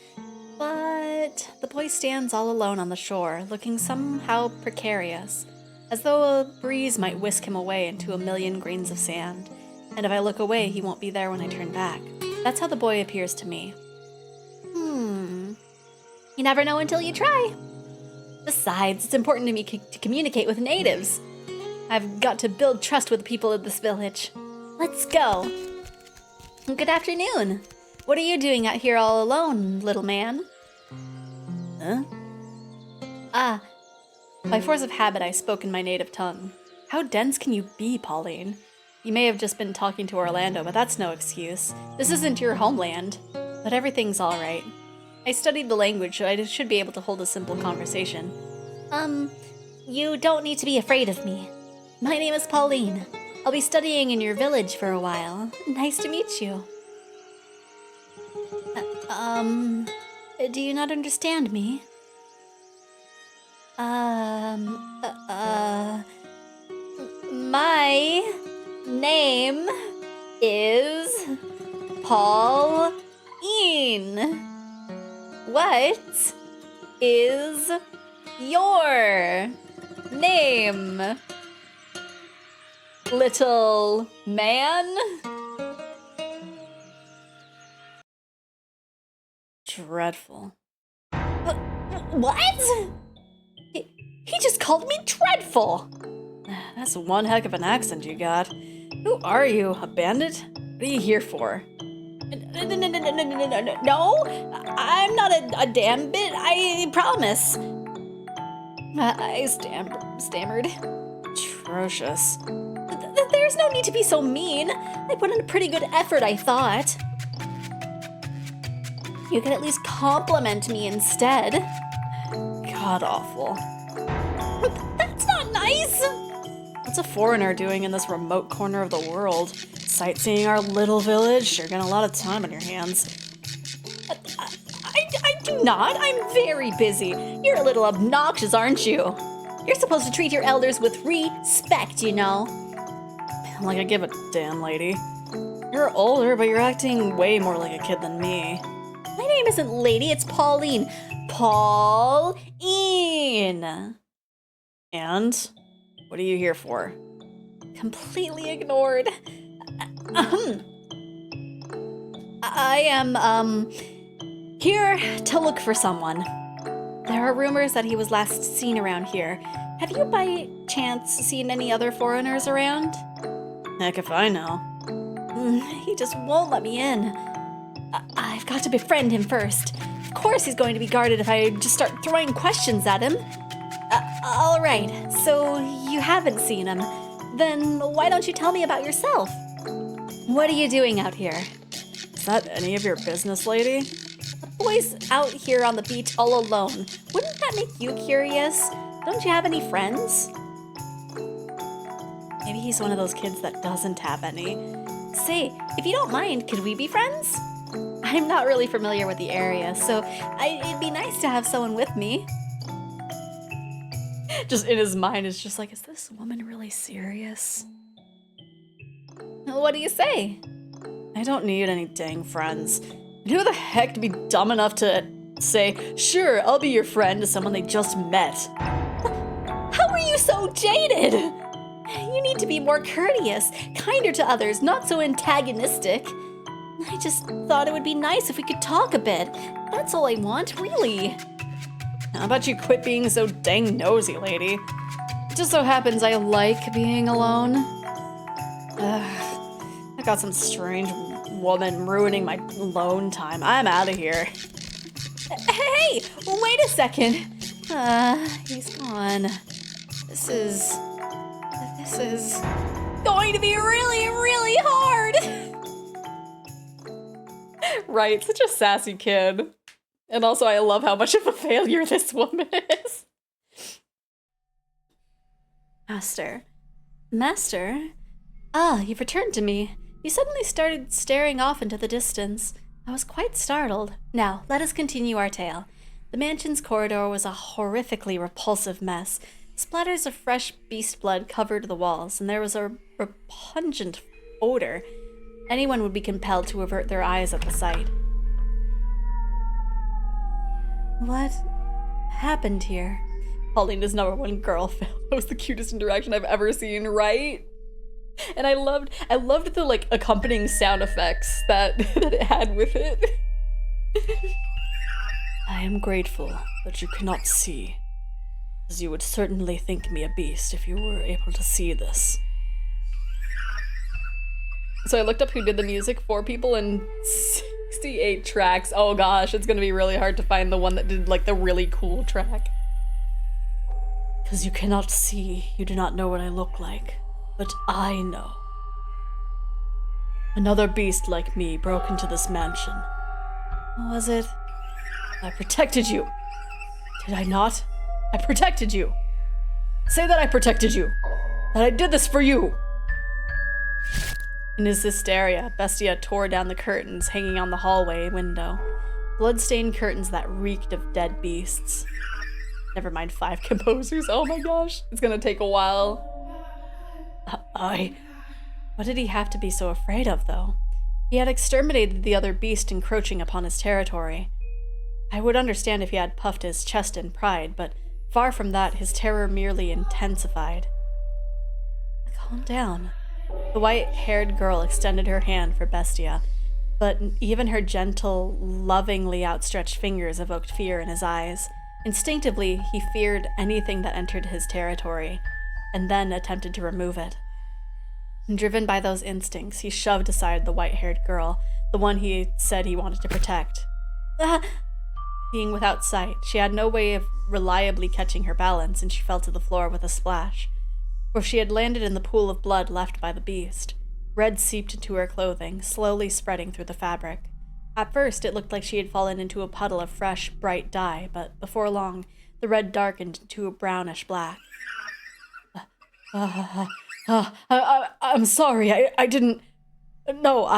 But the boy stands all alone on the shore, looking somehow precarious, as though a breeze might whisk him away into a million grains of sand. And if I look away, he won't be there when I turn back. That's how the boy appears to me. You never know until you try. Besides, it's important to me to communicate with natives. I've got to build trust with the people of this village. Let's go. Good afternoon. What are you doing out here all alone, little man? Huh? By force of habit, I spoke in my native tongue. How dense can you be, Pauline? You may have just been talking to Orlando, but that's no excuse. This isn't your homeland. But everything's all right. I studied the language, so I should be able to hold a simple conversation. You don't need to be afraid of me. My name is Pauline. I'll be studying in your village for a while. Nice to meet you. Do you not understand me? My name is Pauline. What is your name, little man? Dreadful. What? He just called me dreadful. That's one heck of an accent you got. Who are you, a bandit? What are you here for? No, I'm not a damn bit. I promise. I stammered. Atrocious. There's no need to be so mean. I put in a pretty good effort, I thought. You could at least compliment me instead. God awful. That's not nice! What's a foreigner doing in this remote corner of the world? Sightseeing our little village? You're getting a lot of time on your hands. I do not. I'm very busy. You're a little obnoxious, aren't you? You're supposed to treat your elders with respect, you know. Like I give a damn, lady. You're older, but you're acting way more like a kid than me. My name isn't Lady, it's Pauline. Pauline! And? What are you here for? Completely ignored. I am, here to look for someone. There are rumors that he was last seen around here. Have you by chance seen any other foreigners around? Heck if I know. He just won't let me in. I've got to befriend him first. Of course he's going to be guarded if I just start throwing questions at him. All right, so you haven't seen him. Then why don't you tell me about yourself? What are you doing out here? Is that any of your business, lady? The boy's out here on the beach all alone. Wouldn't that make you curious? Don't you have any friends? Maybe he's one of those kids that doesn't have any. Say, if you don't mind, could we be friends? I'm not really familiar with the area, so it'd be nice to have someone with me. Just in his mind, it's just like, is this woman really serious? What do you say? I don't need any dang friends. And who the heck to be dumb enough to say, sure, I'll be your friend to someone they just met? How are you so jaded? You need to be more courteous, kinder to others, not so antagonistic. I just thought it would be nice if we could talk a bit. That's all I want, really. How about you quit being so dang nosy, lady? It just so happens I like being alone. I got some strange woman ruining my alone time. I'm out of here. Hey, wait a second. He's gone. This is going to be really, really hard. Right, such a sassy kid. And also I love how much of a failure this woman is. Master? Ah, you've returned to me. You suddenly started staring off into the distance. I was quite startled. Now, let us continue our tale. The mansion's corridor was a horrifically repulsive mess. Splatters of fresh beast blood covered the walls, and there was a repugnant odor. Anyone would be compelled to avert their eyes at the sight. What happened here? Paulina's #1 girl fail. That was the cutest interaction I've ever seen, right? And I loved the like accompanying sound effects that it had with it. I am grateful that you cannot see, as you would certainly think me a beast if you were able to see this. So I looked up who did the music for people, and 68 tracks. Oh gosh, it's gonna be really hard to find the one that did like the really cool track. Because you cannot see, you do not know what I look like. But I know. Another beast like me broke into this mansion. Was it? I protected you. Did I not? I protected you. Say that I protected you. That I did this for you. In his hysteria, Bestia tore down the curtains hanging on the hallway window. Blood-stained curtains that reeked of dead beasts. Never mind 5 composers. Oh my gosh. It's gonna take a while. What did he have to be so afraid of, though? He had exterminated the other beast encroaching upon his territory. I would understand if he had puffed his chest in pride, but far from that, his terror merely intensified. Calm down. The white-haired girl extended her hand for Bestia, but even her gentle, lovingly outstretched fingers evoked fear in his eyes. Instinctively, he feared anything that entered his territory, and then attempted to remove it. Driven by those instincts, he shoved aside the white-haired girl, the one he said he wanted to protect. Being without sight, she had no way of reliably catching her balance, and she fell to the floor with a splash. For she had landed in the pool of blood left by the beast. Red seeped into her clothing, slowly spreading through the fabric. At first, it looked like she had fallen into a puddle of fresh, bright dye, but before long, the red darkened into a brownish black. I'm sorry, I didn't... No,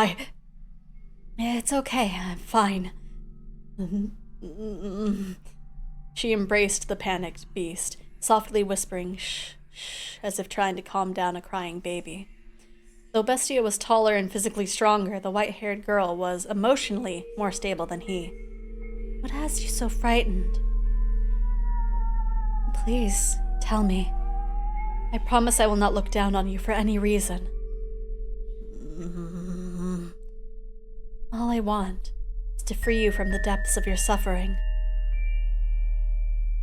It's okay, I'm fine. She embraced the panicked beast, softly whispering shh, shh, as if trying to calm down a crying baby. Though Bestia was taller and physically stronger, the white-haired girl was emotionally more stable than he. What has you so frightened? Please, tell me. I promise I will not look down on you for any reason. All I want is to free you from the depths of your suffering.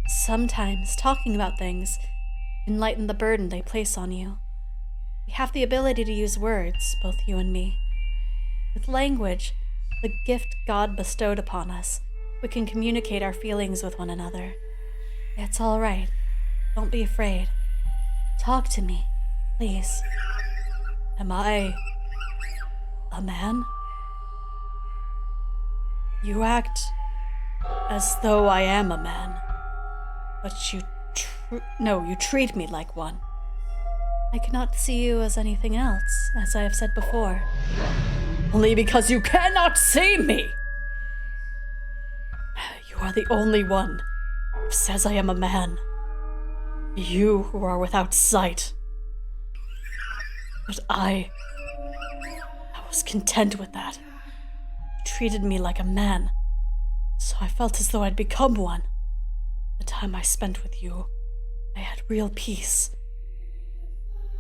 Sometimes talking about things can lighten the burden they place on you. We have the ability to use words, both you and me. With language, the gift God bestowed upon us, we can communicate our feelings with one another. It's all right. Don't be afraid. Talk to me, please. Am I a man? You act as though I am a man, but you treat me like one. I cannot see you as anything else, as I have said before. Only because you cannot see me! You are the only one who says I am a man. You who are without sight. But I was content with that. You treated me like a man, so I felt as though I'd become one. The time I spent with you, I had real peace.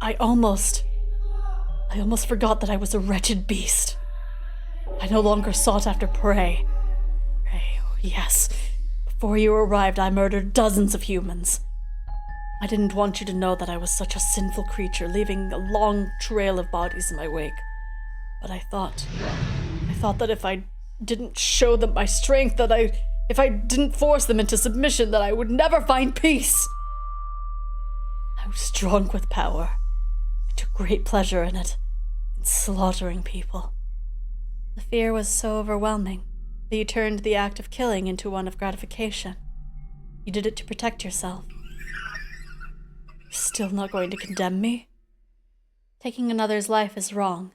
I almost forgot that I was a wretched beast. I no longer sought after prey. Oh, yes. Before you arrived, I murdered dozens of humans. I didn't want you to know that I was such a sinful creature, leaving a long trail of bodies in my wake. But I thought that if I didn't show them my strength, if I didn't force them into submission, that I would never find peace. I was drunk with power. I took great pleasure in it, in slaughtering people. The fear was so overwhelming that you turned the act of killing into one of gratification. You did it to protect yourself. You're still not going to condemn me? Taking another's life is wrong.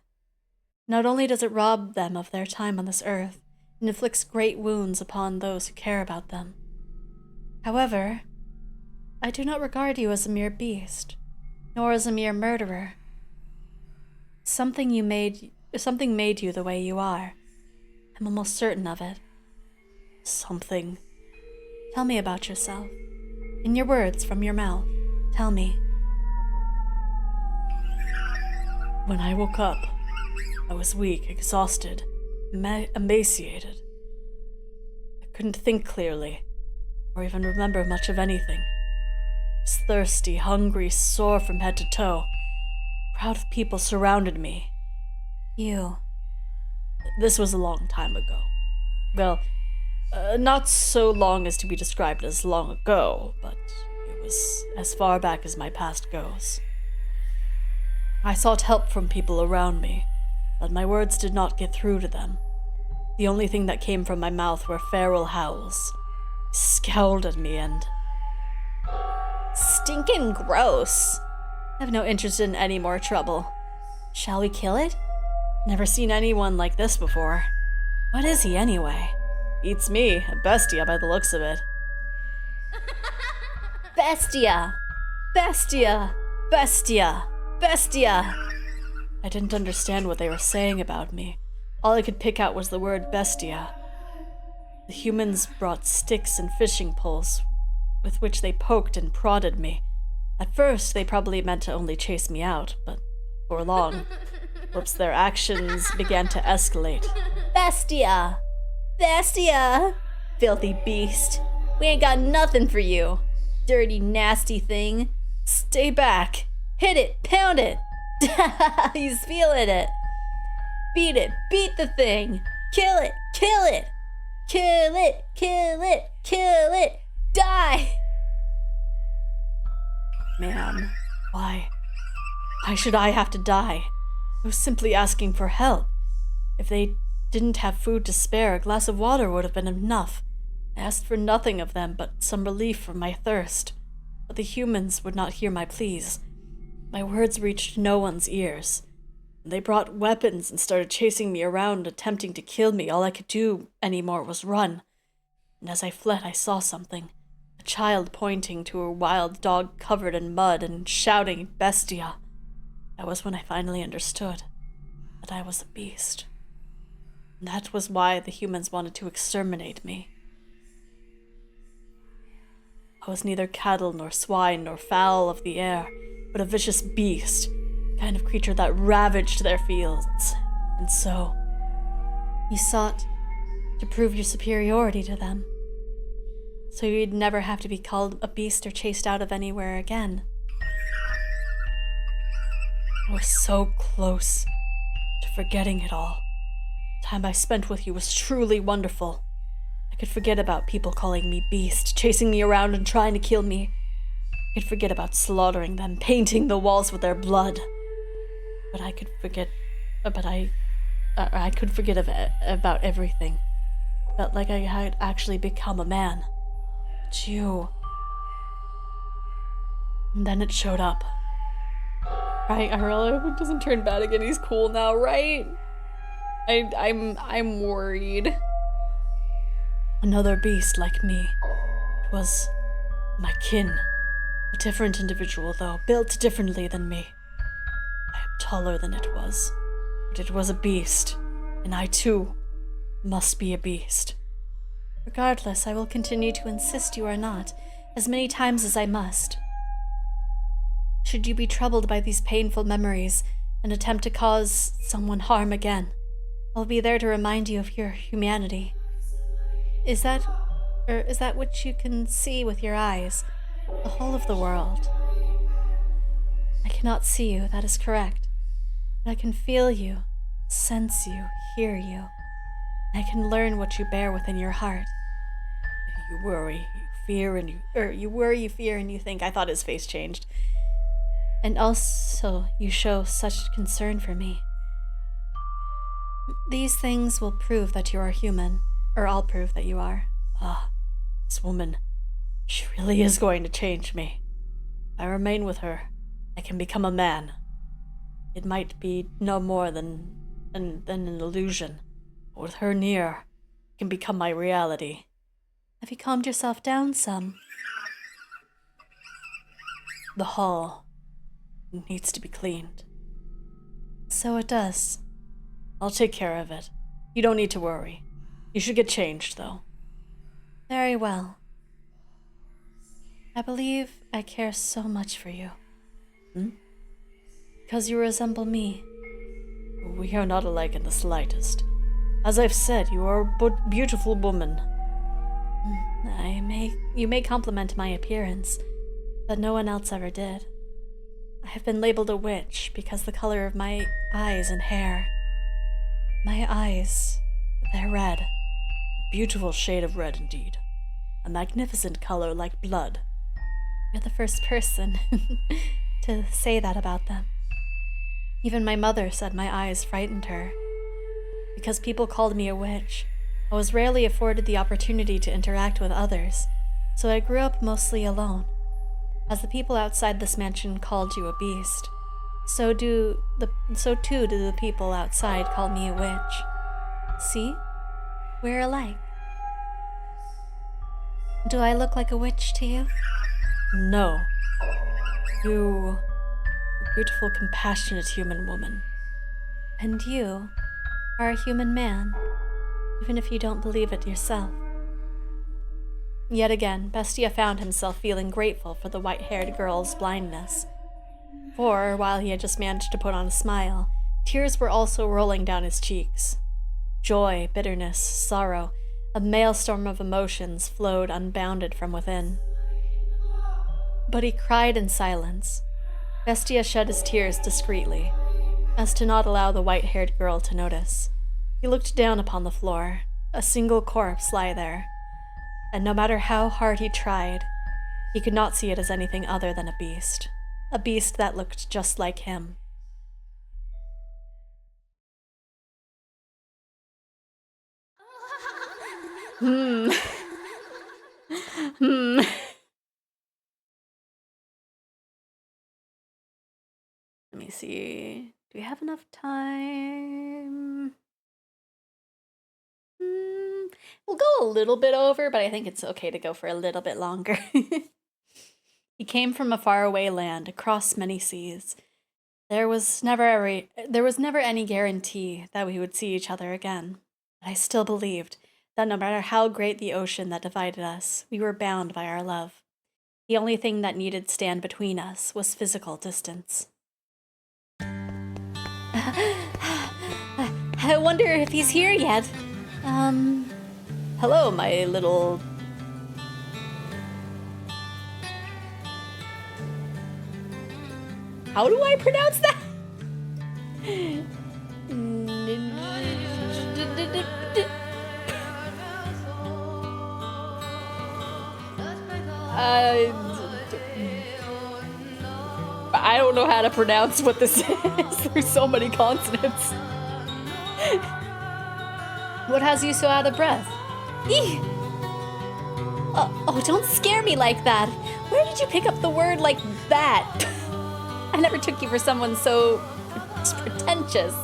Not only does it rob them of their time on this earth, it inflicts great wounds upon those who care about them. However, I do not regard you as a mere beast, nor as a mere murderer. Something made you the way you are. I'm almost certain of it. Something. Tell me about yourself. In your words, from your mouth. Tell me. When I woke up, I was weak, exhausted, emaciated. I couldn't think clearly, or even remember much of anything. I was thirsty, hungry, sore from head to toe. A crowd of people surrounded me. You. This was a long time ago. Well, not so long as to be described as long ago, but it was as far back as my past goes. I sought help from people around me, but my words did not get through to them. The only thing that came from my mouth were feral howls. They scowled at me and... Stinkin' gross. I have no interest in any more trouble. Shall we kill it? Never seen anyone like this before. What is he, anyway? Beats me, a bestia by the looks of it. Bestia! Bestia! Bestia! Bestia! I didn't understand what they were saying about me. All I could pick out was the word bestia. The humans brought sticks and fishing poles, with which they poked and prodded me. At first, they probably meant to only chase me out, but before long, their actions began to escalate. Bestia! Bestia! Filthy beast. We ain't got nothing for you. Dirty, nasty thing. Stay back! Hit it! Pound it! He's feeling it. Beat it! Beat the thing! Kill it! Kill it! Kill it! Kill it! Kill it! Die! Man, why? Why should I have to die? I was simply asking for help. If they didn't have food to spare, a glass of water would have been enough. I asked for nothing of them but some relief from my thirst. But the humans would not hear my pleas. My words reached no one's ears. They brought weapons and started chasing me around, attempting to kill me. All I could do anymore was run. And as I fled, I saw something. A child pointing to a wild dog covered in mud and shouting, "Bestia." That was when I finally understood that I was a beast. And that was why the humans wanted to exterminate me. I was neither cattle nor swine nor fowl of the air, but a vicious beast, the kind of creature that ravaged their fields. And so, you sought to prove your superiority to them, so you'd never have to be called a beast or chased out of anywhere again. I was so close to forgetting it all. The time I spent with you was truly wonderful. I could forget about people calling me beast, chasing me around and trying to kill me. I could forget about slaughtering them, painting the walls with their blood. But I could forget. I could forget about everything. Felt like I had actually become a man. But you. And then it showed up. Right, I really hope it doesn't turn bad again. He's cool now, right? I'm worried. Another beast like me. It was my kin. A different individual, though, built differently than me. I am taller than it was, but it was a beast, and I too must be a beast. Regardless, I will continue to insist you are not, as many times as I must. Should you be troubled by these painful memories and attempt to cause someone harm again, I'll be there to remind you of your humanity. Is that what you can see with your eyes? The whole of the world? I cannot see you, that is correct. But I can feel you, sense you, hear you. I can learn what you bear within your heart. You worry, you fear, and you think. I thought his face changed. And also, you show such concern for me. These things will prove that you are human, or I'll prove that you are. This woman, she really is going to change me. If I remain with her, I can become a man. It might be no more than an illusion, but with her near, it can become my reality. Have you calmed yourself down some? The hall needs to be cleaned. So it does. I'll take care of it. You don't need to worry. You should get changed, though. Very well. I believe I care so much for you. Because you resemble me. We are not alike in the slightest. As I've said, you are a beautiful woman. You may compliment my appearance, but no one else ever did. I have been labeled a witch because the color of my eyes and hair. My eyes, they're red. A beautiful shade of red indeed. A magnificent color like blood. You're the first person to say that about them. Even my mother said my eyes frightened her. Because people called me a witch, I was rarely afforded the opportunity to interact with others, so I grew up mostly alone. As the people outside this mansion called you a beast, so too do the people outside call me a witch. See? We're alike. Do I look like a witch to you? No. You... beautiful, compassionate human woman. And you are a human man, even if you don't believe it yourself. Yet again, Bestia found himself feeling grateful for the white-haired girl's blindness. For, while he had just managed to put on a smile, tears were also rolling down his cheeks. Joy, bitterness, sorrow, a maelstrom of emotions flowed unbounded from within. But he cried in silence. Bestia shed his tears discreetly, as to not allow the white-haired girl to notice. He looked down upon the floor, a single corpse lie there, and no matter how hard he tried, he could not see it as anything other than a beast that looked just like him. Hmm. Hmm. Let me see. Do we have enough time? We'll go a little bit over, but I think it's okay to go for a little bit longer. He came from a faraway land, across many seas. There was never any guarantee that we would see each other again. But I still believed that no matter how great the ocean that divided us, we were bound by our love. The only thing that needed to stand between us was physical distance. I wonder if he's here yet. Hello, my little... How do I pronounce that? I don't know how to pronounce what this is. There's so many consonants. What has you so out of breath? Eeh! Oh, don't scare me like that. Where did you pick up the word like that? I never took you for someone so pretentious.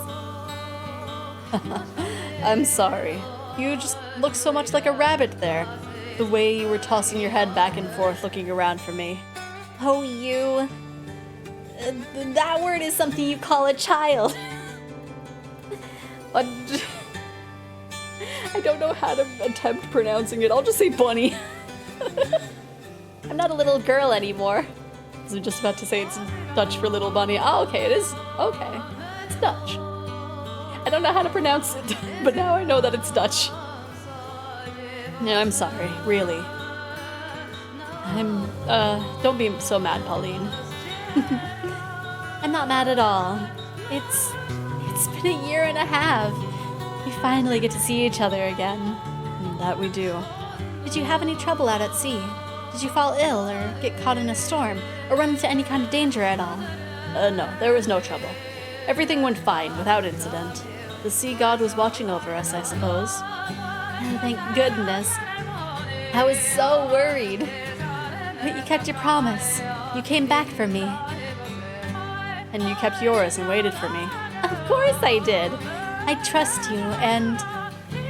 I'm sorry. You just look so much like a rabbit there. The way you were tossing your head back and forth looking around for me. Oh, you... that word is something you call a child. I don't know how to attempt pronouncing it. I'll just say bunny. I'm not a little girl anymore. I was just about to say it's Dutch for little bunny. Oh, okay, it is. Okay, it's Dutch. I don't know how to pronounce it, but now I know that it's Dutch. No, I'm sorry, really. Don't be so mad, Pauline. I'm not mad at all. It's been a year and a half. We finally get to see each other again. And that we do. Did you have any trouble out at sea? Did you fall ill or get caught in a storm or run into any kind of danger at all? No, there was no trouble. Everything went fine, without incident. The sea god was watching over us, I suppose. Thank goodness. I was so worried. But you kept your promise. You came back for me. And you kept yours and waited for me. Of course I did. I trust you, and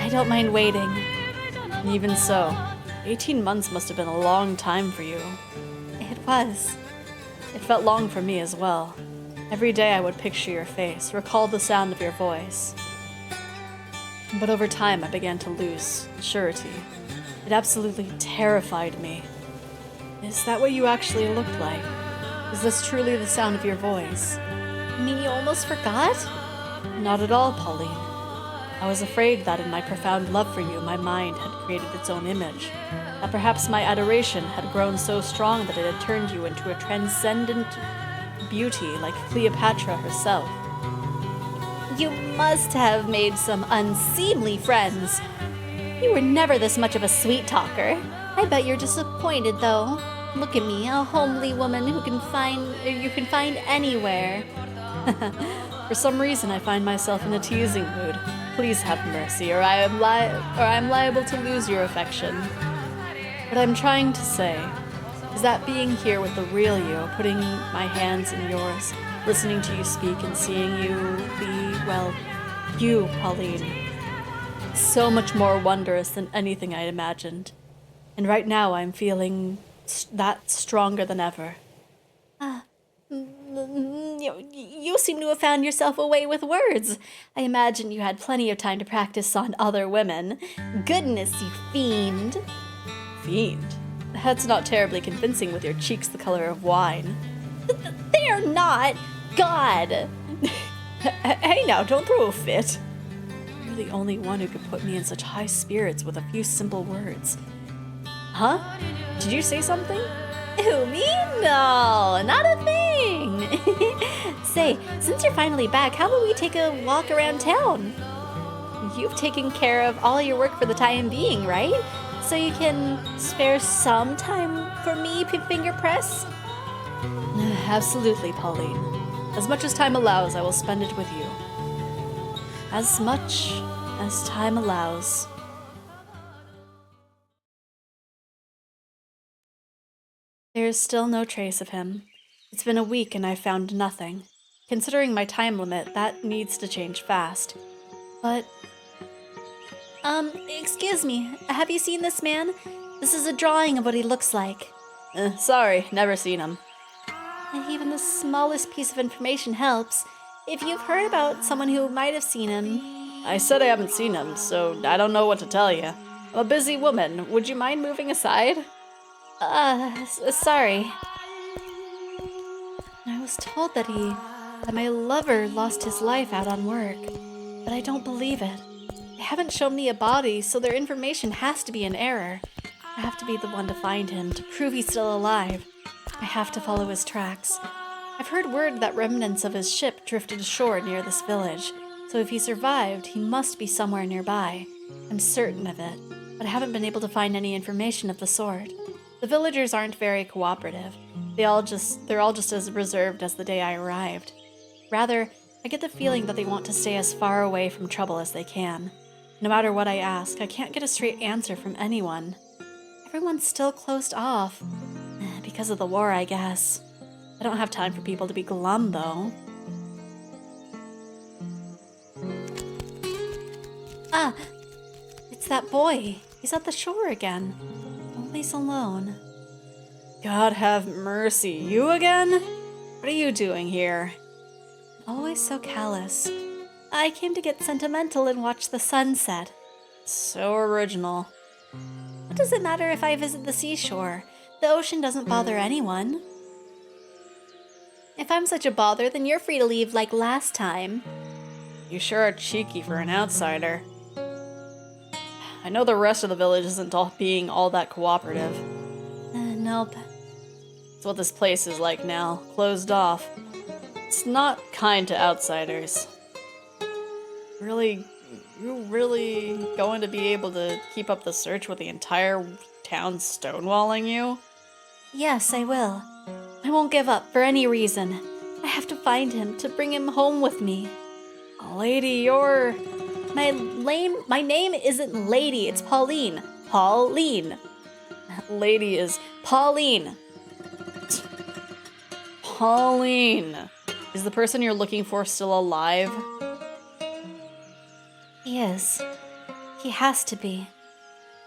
I don't mind waiting. And even so, 18 months must have been a long time for you. It was. It felt long for me as well. Every day I would picture your face, recall the sound of your voice. But over time I began to lose surety. It absolutely terrified me. Is that what you actually looked like? Is this truly the sound of your voice? You mean you almost forgot? Not at all, Pauline. I was afraid that in my profound love for you, my mind had created its own image. That perhaps my adoration had grown so strong that it had turned you into a transcendent beauty like Cleopatra herself. You must have made some unseemly friends. You were never this much of a sweet talker. I bet you're disappointed, though. Look at me, a homely woman you can find anywhere. For some reason, I find myself in a teasing mood. Please have mercy, or I'm liable to lose your affection. What I'm trying to say is that being here with the real you, putting my hands in yours, listening to you speak and seeing you be, well, you, Pauline, is so much more wondrous than anything I'd imagined. And right now I'm feeling that stronger than ever. You seem to have found yourself a way with words. I imagine you had plenty of time to practice on other women. Goodness, you fiend. Fiend? That's not terribly convincing with your cheeks the color of wine. They're not! God! Hey now, don't throw a fit. You're the only one who could put me in such high spirits with a few simple words. Huh? Did you say something? Who, me? No, not a thing. Say, since you're finally back, how about we take a walk around town? you've taken care of all your work for the time being, right? So you can spare some time for me, finger press? Absolutely, Pauline. As much as time allows, I will spend it with you. As much as time allows. There is still no trace of him. It's been a week and I've found nothing. Considering my time limit, that needs to change fast. But... excuse me, have you seen this man? This is a drawing of what he looks like. Sorry, never seen him. Even the smallest piece of information helps. If you've heard about someone who might have seen him... I said I haven't seen him, so I don't know what to tell you. I'm a busy woman. Would you mind moving aside? Sorry. I was told that my lover lost his life out on work, but I don't believe it. They haven't shown me a body, so their information has to be an error. I have to be the one to find him, to prove he's still alive. I have to follow his tracks. I've heard word that remnants of his ship drifted ashore near this village, so if he survived, he must be somewhere nearby. I'm certain of it, but I haven't been able to find any information of the sort. The villagers aren't very cooperative. They're all just as reserved as the day I arrived. Rather, I get the feeling that they want to stay as far away from trouble as they can. No matter what I ask, I can't get a straight answer from anyone. Everyone's still closed off. Because of the war, I guess. I don't have time for people to be glum, though. Ah, it's that boy. He's at the shore again. Always alone. God have mercy. You again? What are you doing here? Always so callous. I came to get sentimental and watch the sunset. So original. What does it matter if I visit the seashore? The ocean doesn't bother anyone. If I'm such a bother, then you're free to leave like last time. You sure are cheeky for an outsider. I know the rest of the village isn't being all that cooperative. Nope. It's what this place is like now, closed off. It's not kind to outsiders. You really going to be able to keep up the search with the entire town stonewalling you? Yes, I will. I won't give up for any reason. I have to find him, to bring him home with me. Lady, you're... My name isn't Lady, it's Pauline. Pauline. Lady is Pauline. Pauline. Is the person you're looking for still alive? He is. He has to be.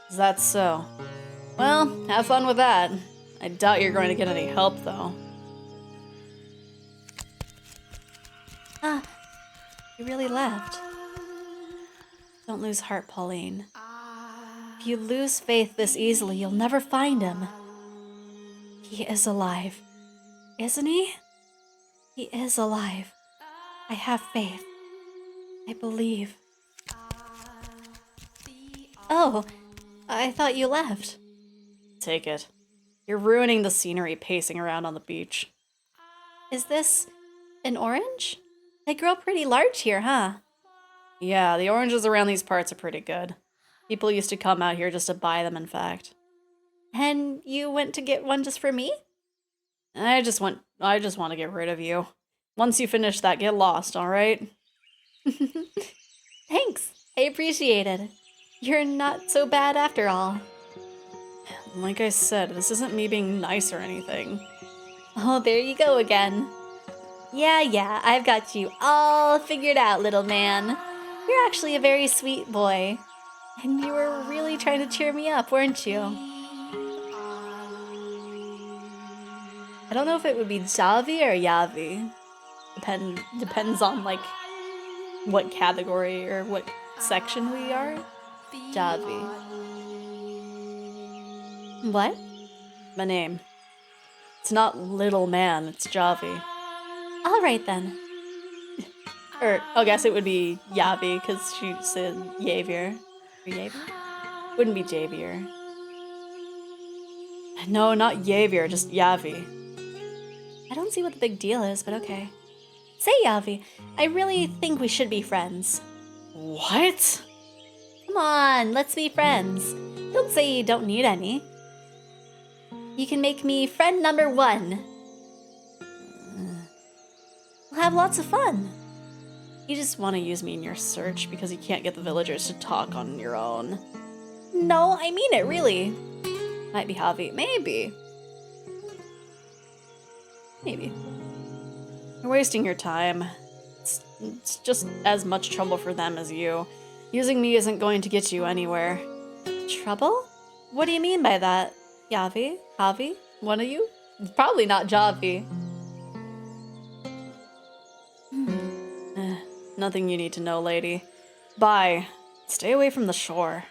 Is that so? Well, have fun with that. I doubt you're going to get any help, though. He really left. Don't lose heart, Pauline. If you lose faith this easily, you'll never find him. He is alive. Isn't he? He is alive. I have faith. I believe. Oh, I thought you left. Take it. You're ruining the scenery pacing around on the beach. Is this an orange? They grow pretty large here, huh? Yeah, the oranges around these parts are pretty good. People used to come out here just to buy them, in fact. And you went to get one just for me? I just want to get rid of you. Once you finish that, get lost, alright? Thanks. I appreciate it. You're not so bad after all. Like I said, this isn't me being nice or anything. Oh, there you go again. Yeah, I've got you all figured out, little man. You're actually a very sweet boy. And you were really trying to cheer me up, weren't you? I don't know if it would be Javi or Yavi. Depends on, like, what category or what section we are. Javi. What? My name. It's not Little Man, it's Javi. Alright then. Or, I guess it would be Yavi, because she said Javier. Or Javier? Wouldn't be Javier. No, not Javier, just Yavi. I don't see what the big deal is, but okay. Say, Yavi, I really think we should be friends. What? Come on, let's be friends. Don't say you don't need any. You can make me friend number 1. We'll have lots of fun. You just want to use me in your search because you can't get the villagers to talk on your own. No, I mean it, really. Might be Javi. Maybe. Maybe. You're wasting your time. It's just as much trouble for them as you. Using me isn't going to get you anywhere. Trouble? What do you mean by that? Yavi? Javi? One of you? Probably not Javi. Nothing you need to know, lady. Bye. Stay away from the shore.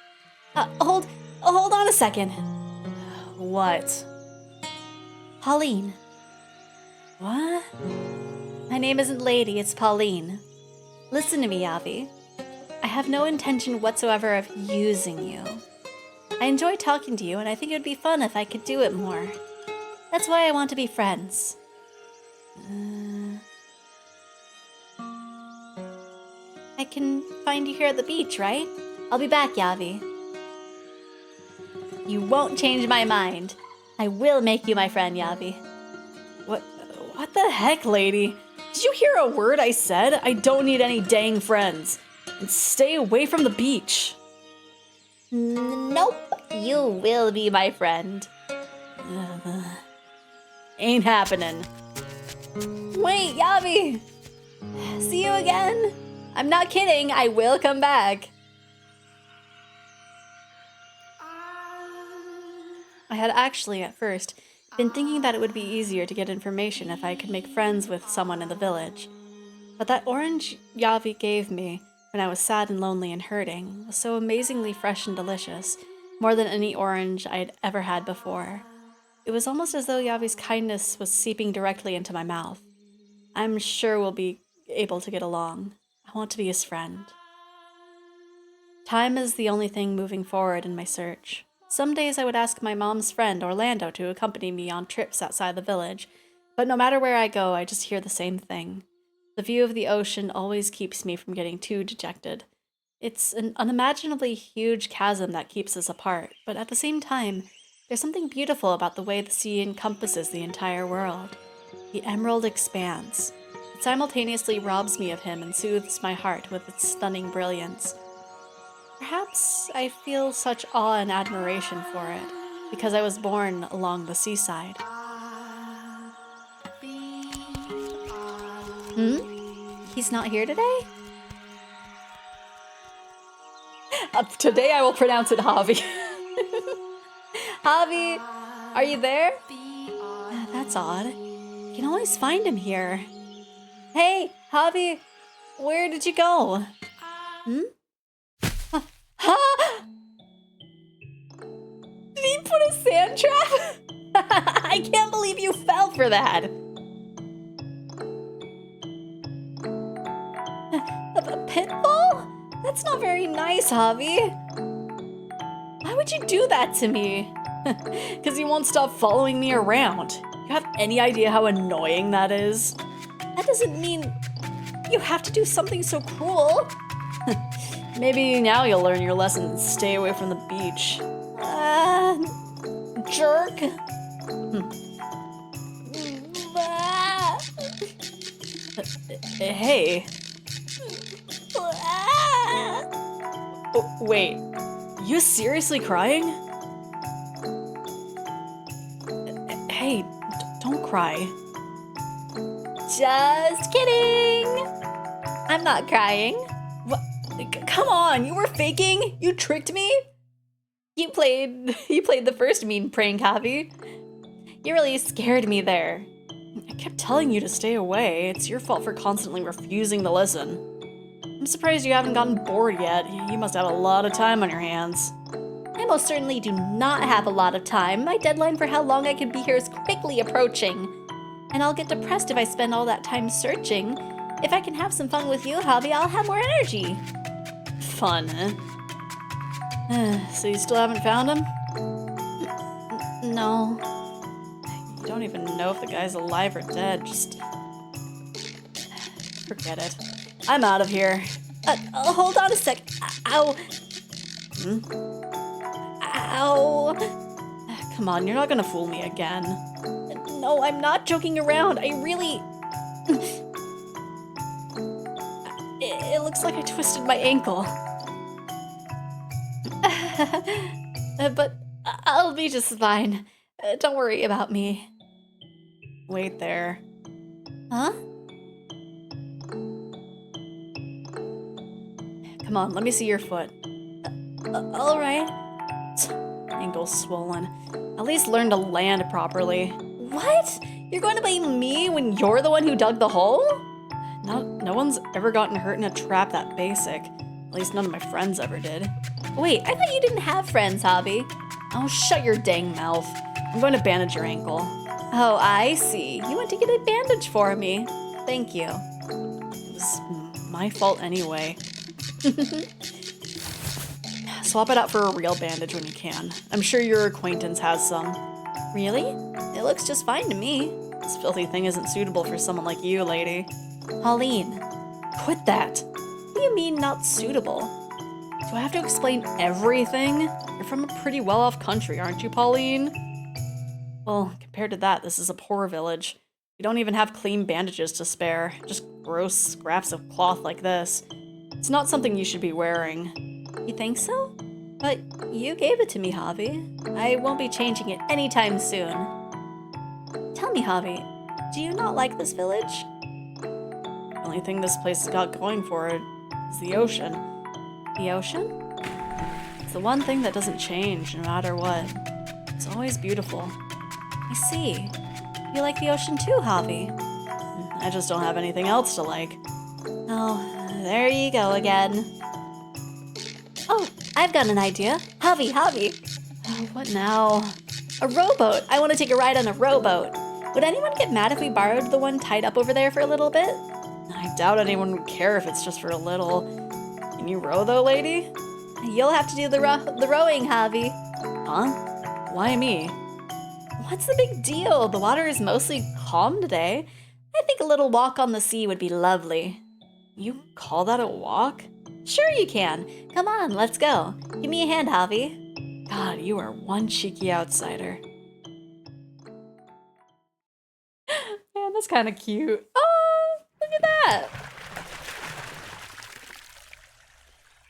Hold on a second. What? Pauline. What? My name isn't Lady, it's Pauline. Listen to me, Yavi. I have no intention whatsoever of using you. I enjoy talking to you, and I think it would be fun if I could do it more. That's why I want to be friends. I can find you here at the beach, right? I'll be back, Yavi. You won't change my mind. I will make you my friend, Yavi. What the heck, lady? Did you hear a word I said? I don't need any dang friends. And stay away from the beach. Nope, you will be my friend. Ain't happening. Wait, Yavi! See you again? I'm not kidding, I will come back. I had actually, at first, been thinking that it would be easier to get information if I could make friends with someone in the village. But that orange Yavi gave me when I was sad and lonely and hurting was so amazingly fresh and delicious, more than any orange I had ever had before. It was almost as though Yavi's kindness was seeping directly into my mouth. I'm sure we'll be able to get along. I want to be his friend. Time is the only thing moving forward in my search. Some days I would ask my mom's friend Orlando to accompany me on trips outside the village, but no matter where I go, I just hear the same thing. The view of the ocean always keeps me from getting too dejected. It's an unimaginably huge chasm that keeps us apart, but at the same time, there's something beautiful about the way the sea encompasses the entire world. The emerald expanse. It simultaneously robs me of him and soothes my heart with its stunning brilliance. Perhaps I feel such awe and admiration for it, because I was born along the seaside. He's not here today? Today I will pronounce it Javi. Javi, are you there? That's odd. You can always find him here. Hey, Javi, where did you go? Did he put a sand trap? I can't believe you fell for that. A pitfall? That's not very nice, Javi. Why would you do that to me? Because you won't stop following me around. You have any idea how annoying that is? That doesn't mean you have to do something so cruel. Maybe now you'll learn your lesson and stay away from the beach. Jerk. Hey. Wait, you seriously crying? Hey, don't cry. Just kidding. I'm not crying. What? Come on, you were faking? You tricked me? You played the first mean prank, Javi. You really scared me there. I kept telling you to stay away. It's your fault for constantly refusing to listen. I'm surprised you haven't gotten bored yet. You must have a lot of time on your hands. I most certainly do not have a lot of time. My deadline for how long I can be here is quickly approaching. And I'll get depressed if I spend all that time searching. If I can have some fun with you, Javi, I'll have more energy. Fun, huh? So you still haven't found him? No. You don't even know if the guy's alive or dead. Just forget it. I'm out of here. Hold on a sec. Ow. Hmm? Ow! Come on, you're not gonna fool me again. No, I'm not joking around. I really... It looks like I twisted my ankle. But I'll be just fine. Don't worry about me. Wait there. Huh? Come on, let me see your foot. All right. Ankle's swollen. At least learn to land properly. What? You're going to blame me when you're the one who dug the hole? No one's ever gotten hurt in a trap that basic. At least none of my friends ever did. Wait, I thought you didn't have friends, Hobby. Oh, shut your dang mouth. I'm going to bandage your ankle. Oh, I see. You went to get a bandage for me. Thank you. It was my fault anyway. Swap it out for a real bandage when you can. I'm sure your acquaintance has some. Really? It looks just fine to me. This filthy thing isn't suitable for someone like you, lady. Pauline. Quit that. What do you mean not suitable? Do I have to explain everything? You're from a pretty well-off country, aren't you, Pauline? Well, compared to that, this is a poor village. You don't even have clean bandages to spare. Just gross scraps of cloth like this. It's not something you should be wearing. You think so? But you gave it to me, Javi. I won't be changing it anytime soon. Tell me, Javi, do you not like this village? The only thing this place has got going for it is the ocean. The ocean? It's the one thing that doesn't change no matter what. It's always beautiful. I see. You like the ocean too, Javi. I just don't have anything else to like. Oh, there you go again. Oh, I've got an idea. Javi. Oh, what now? A rowboat. I want to take a ride on a rowboat. Would anyone get mad if we borrowed the one tied up over there for a little bit? I doubt anyone would care if it's just for a little. Can you row though, lady? You'll have to do the rowing, Javi. Huh? Why me? What's the big deal? The water is mostly calm today. I think a little walk on the sea would be lovely. You call that a walk? Sure you can. Come on, let's go. Give me a hand, Javi. God, you are one cheeky outsider. Man, that's kind of cute. Oh, look at that.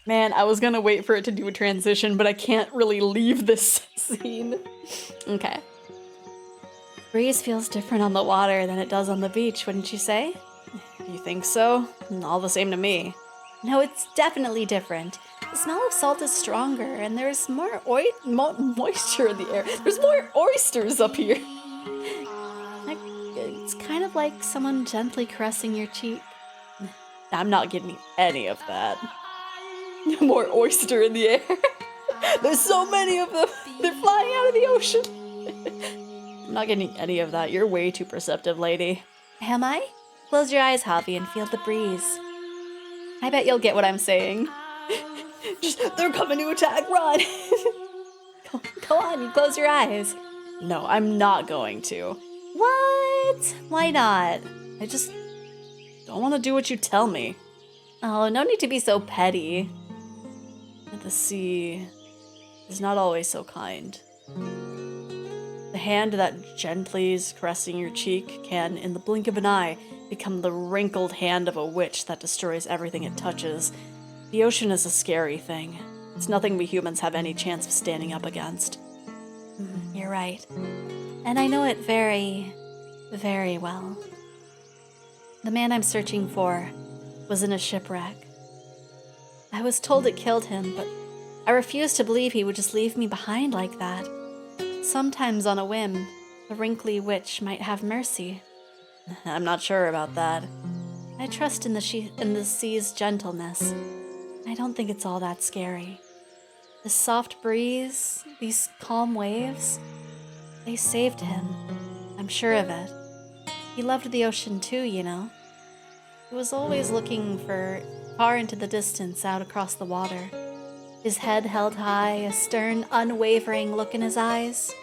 Man, I was gonna wait for it to do a transition, but I can't really leave this scene. Okay. Breeze feels different on the water than it does on the beach, wouldn't you say? You think so? All the same to me. No, it's definitely different. The smell of salt is stronger, and there's more moisture in the air. There's more oysters up here. It's kind of like someone gently caressing your cheek. I'm not getting any of that. More oyster in the air. There's so many of them. They're flying out of the ocean. I'm not getting any of that. You're way too perceptive, lady. Am I? Close your eyes, Javi, and feel the breeze. I bet you'll get what I'm saying. They're coming to attack, run! Go on, you close your eyes. No, I'm not going to. What? Why not? I just don't want to do what you tell me. Oh, no need to be so petty. The sea is not always so kind. The hand that gently is caressing your cheek can, in the blink of an eye, become the wrinkled hand of a witch that destroys everything it touches. The ocean is a scary thing. It's nothing we humans have any chance of standing up against. You're right. And I know it very, very well. The man I'm searching for was in a shipwreck. I was told it killed him, but I refused to believe he would just leave me behind like that. Sometimes on a whim, the wrinkly witch might have mercy. I'm not sure about that. I trust in the sea's gentleness. I don't think it's all that scary. The soft breeze, these calm waves, they saved him. I'm sure of it. He loved the ocean too, you know. He was always looking far into the distance out across the water. His head held high, a stern, unwavering look in his eyes.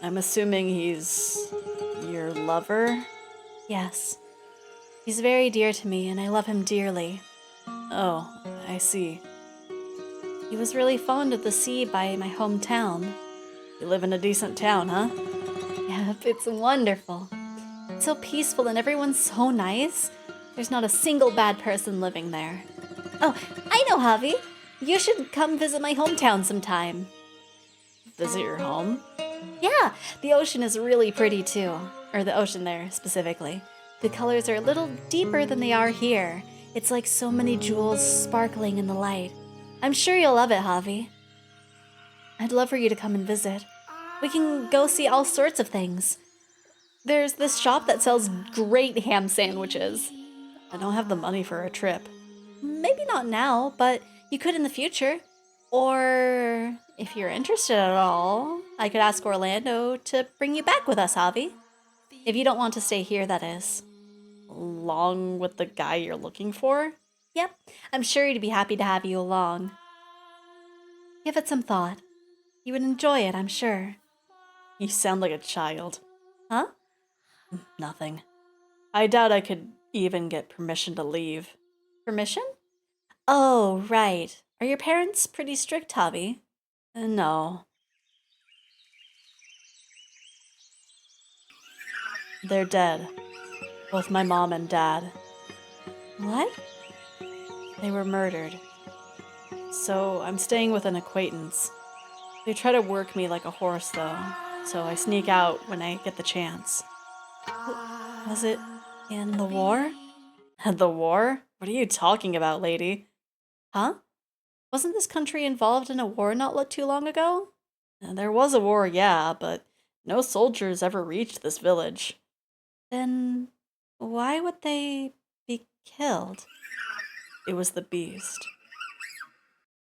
I'm assuming he's your lover? Yes. He's very dear to me, and I love him dearly. Oh, I see. He was really fond of the sea by my hometown. You live in a decent town, huh? Yep, it's wonderful. It's so peaceful and everyone's so nice. There's not a single bad person living there. Oh, I know, Javi. You should come visit my hometown sometime. Visit your home? Yeah, the ocean is really pretty too. Or the ocean there, specifically. The colors are a little deeper than they are here. It's like so many jewels sparkling in the light. I'm sure you'll love it, Javi. I'd love for you to come and visit. We can go see all sorts of things. There's this shop that sells great ham sandwiches. I don't have the money for a trip. Maybe not now, but you could in the future. Or if you're interested at all, I could ask Orlando to bring you back with us, Javi. If you don't want to stay here, that is. Along with the guy you're looking for? Yep, I'm sure he'd be happy to have you along. Give it some thought. You would enjoy it, I'm sure. You sound like a child. Huh? Nothing. I doubt I could even get permission to leave. Permission? Oh, right. Are your parents pretty strict, Javi? No. They're dead. Both my mom and dad. What? They were murdered. So I'm staying with an acquaintance. They try to work me like a horse, though, so I sneak out when I get the chance. Was it in the war? The war? What are you talking about, lady? Huh? Wasn't this country involved in a war not too long ago? There was a war, yeah, but no soldiers ever reached this village. Then why would they be killed? It was the beast.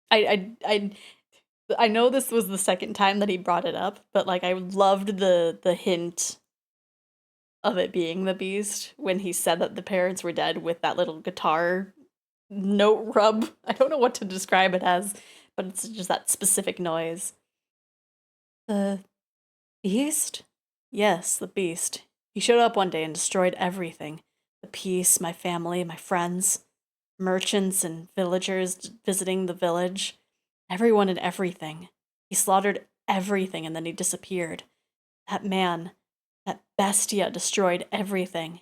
I know this was the second time that he brought it up, but like I loved the hint of it being the beast when he said that the parents were dead with that little guitar note rub. I don't know what to describe it as, but it's just that specific noise. The beast? Yes, the beast. He showed up one day and destroyed everything. The peace, my family, my friends, merchants and villagers visiting the village. Everyone and everything. He slaughtered everything and then he disappeared. That man, that bestia destroyed everything.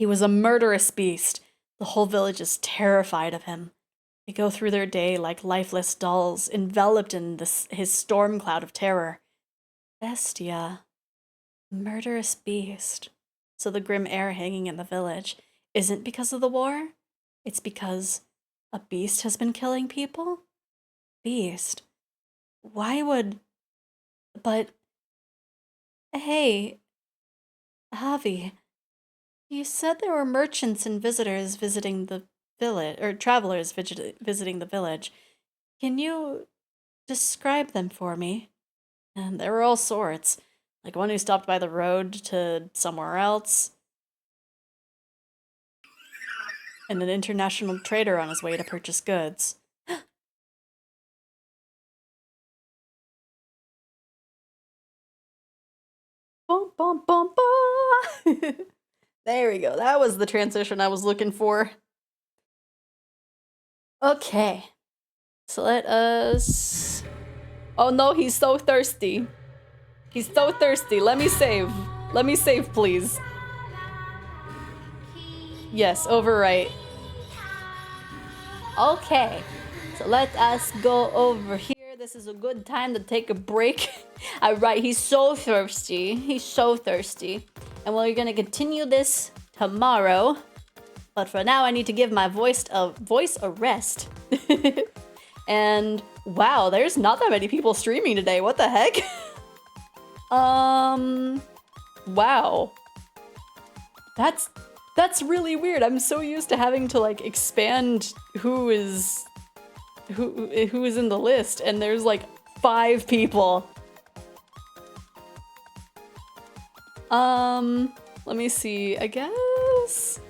He was a murderous beast. The whole village is terrified of him. They go through their day like lifeless dolls, enveloped in his storm cloud of terror. Bestia. Murderous beast. So the grim air hanging in the village isn't because of the war? It's because a beast has been killing people? Beast. Why would... But... Hey, Javi, you said there were merchants and visitors visiting the village, or travelers visiting the village. Can you describe them for me? And there were all sorts, like one who stopped by the road to somewhere else, and an international trader on his way to purchase goods. Bum, bum, bum, bum. There we go. That was the transition I was looking for. Okay. So let us... Oh no, he's so thirsty. He's so thirsty. Let me save. Let me save, please. Yes, overwrite. Okay. So let us go over here. This is a good time to take a break. Alright, he's so thirsty. He's so thirsty. And we're gonna continue this tomorrow. But for now, I need to give my voice a rest. And wow, there's not that many people streaming today. What the heck? Wow. That's really weird. I'm so used to having to like expand who is in the list, and there's like 5 people. Let me see, I guess.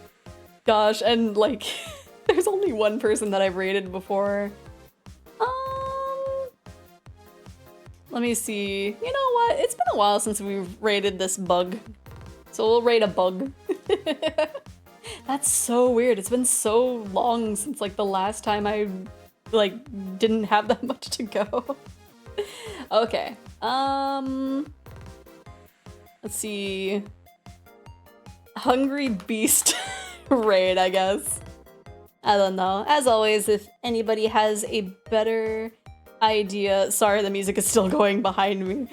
Gosh, and like there's only one person that I've rated before. Let me see. You know what? It's been a while since we've rated this bug. So we'll rate a bug. That's so weird. It's been so long since like the last time I like didn't have that much to go. Okay. Let's see. Hungry Beast raid, I guess. I don't know. As always, if anybody has a better idea, sorry, the music is still going behind me.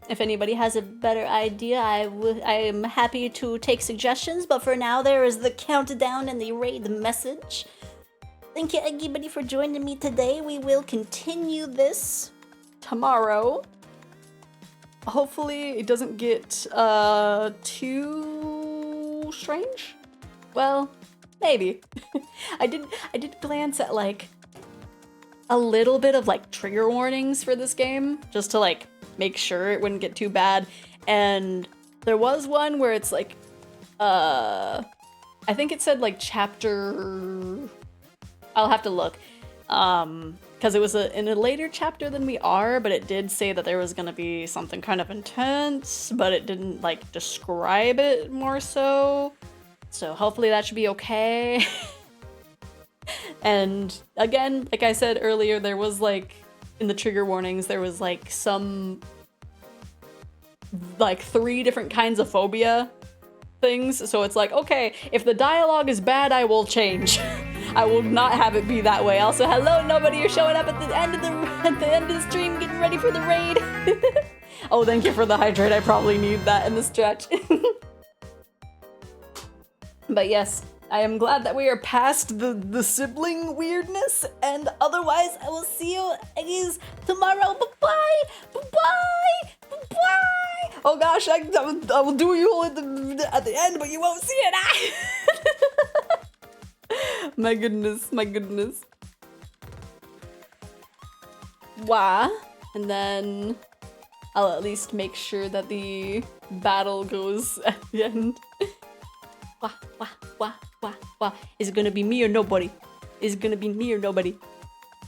If anybody has a better idea, I am happy to take suggestions, but for now there is the countdown and the raid message. Thank you everybody for joining me today. We will continue this tomorrow. Hopefully it doesn't get too strange. Well, maybe. I did glance at like a little bit of like trigger warnings for this game just to like make sure it wouldn't get too bad, and there was one where it's like I think it said like chapter, I'll have to look, because it was in a later chapter than we are, but it did say that there was gonna be something kind of intense, but it didn't like describe it more so hopefully that should be okay. And again, like I said earlier, there was like in the trigger warnings, there was like some like 3 different kinds of phobia things. So it's like, okay, if the dialogue is bad, I will change. I will not have it be that way. Also, hello, nobody, you're showing up at the end of the stream, getting ready for the raid. Oh, thank you for the hydrate. I probably need that in the stretch. But yes, I am glad that we are past the sibling weirdness, and otherwise I will see you guys tomorrow. Bye-bye! Bye-bye! Bye-bye! Oh gosh, I will do you all at the end, but you won't see it! My goodness, my goodness. Wah. And then I'll at least make sure that the battle goes at the end. Wah, wah, wah, wah, wah. Is it gonna be me or nobody? Is it gonna be me or nobody?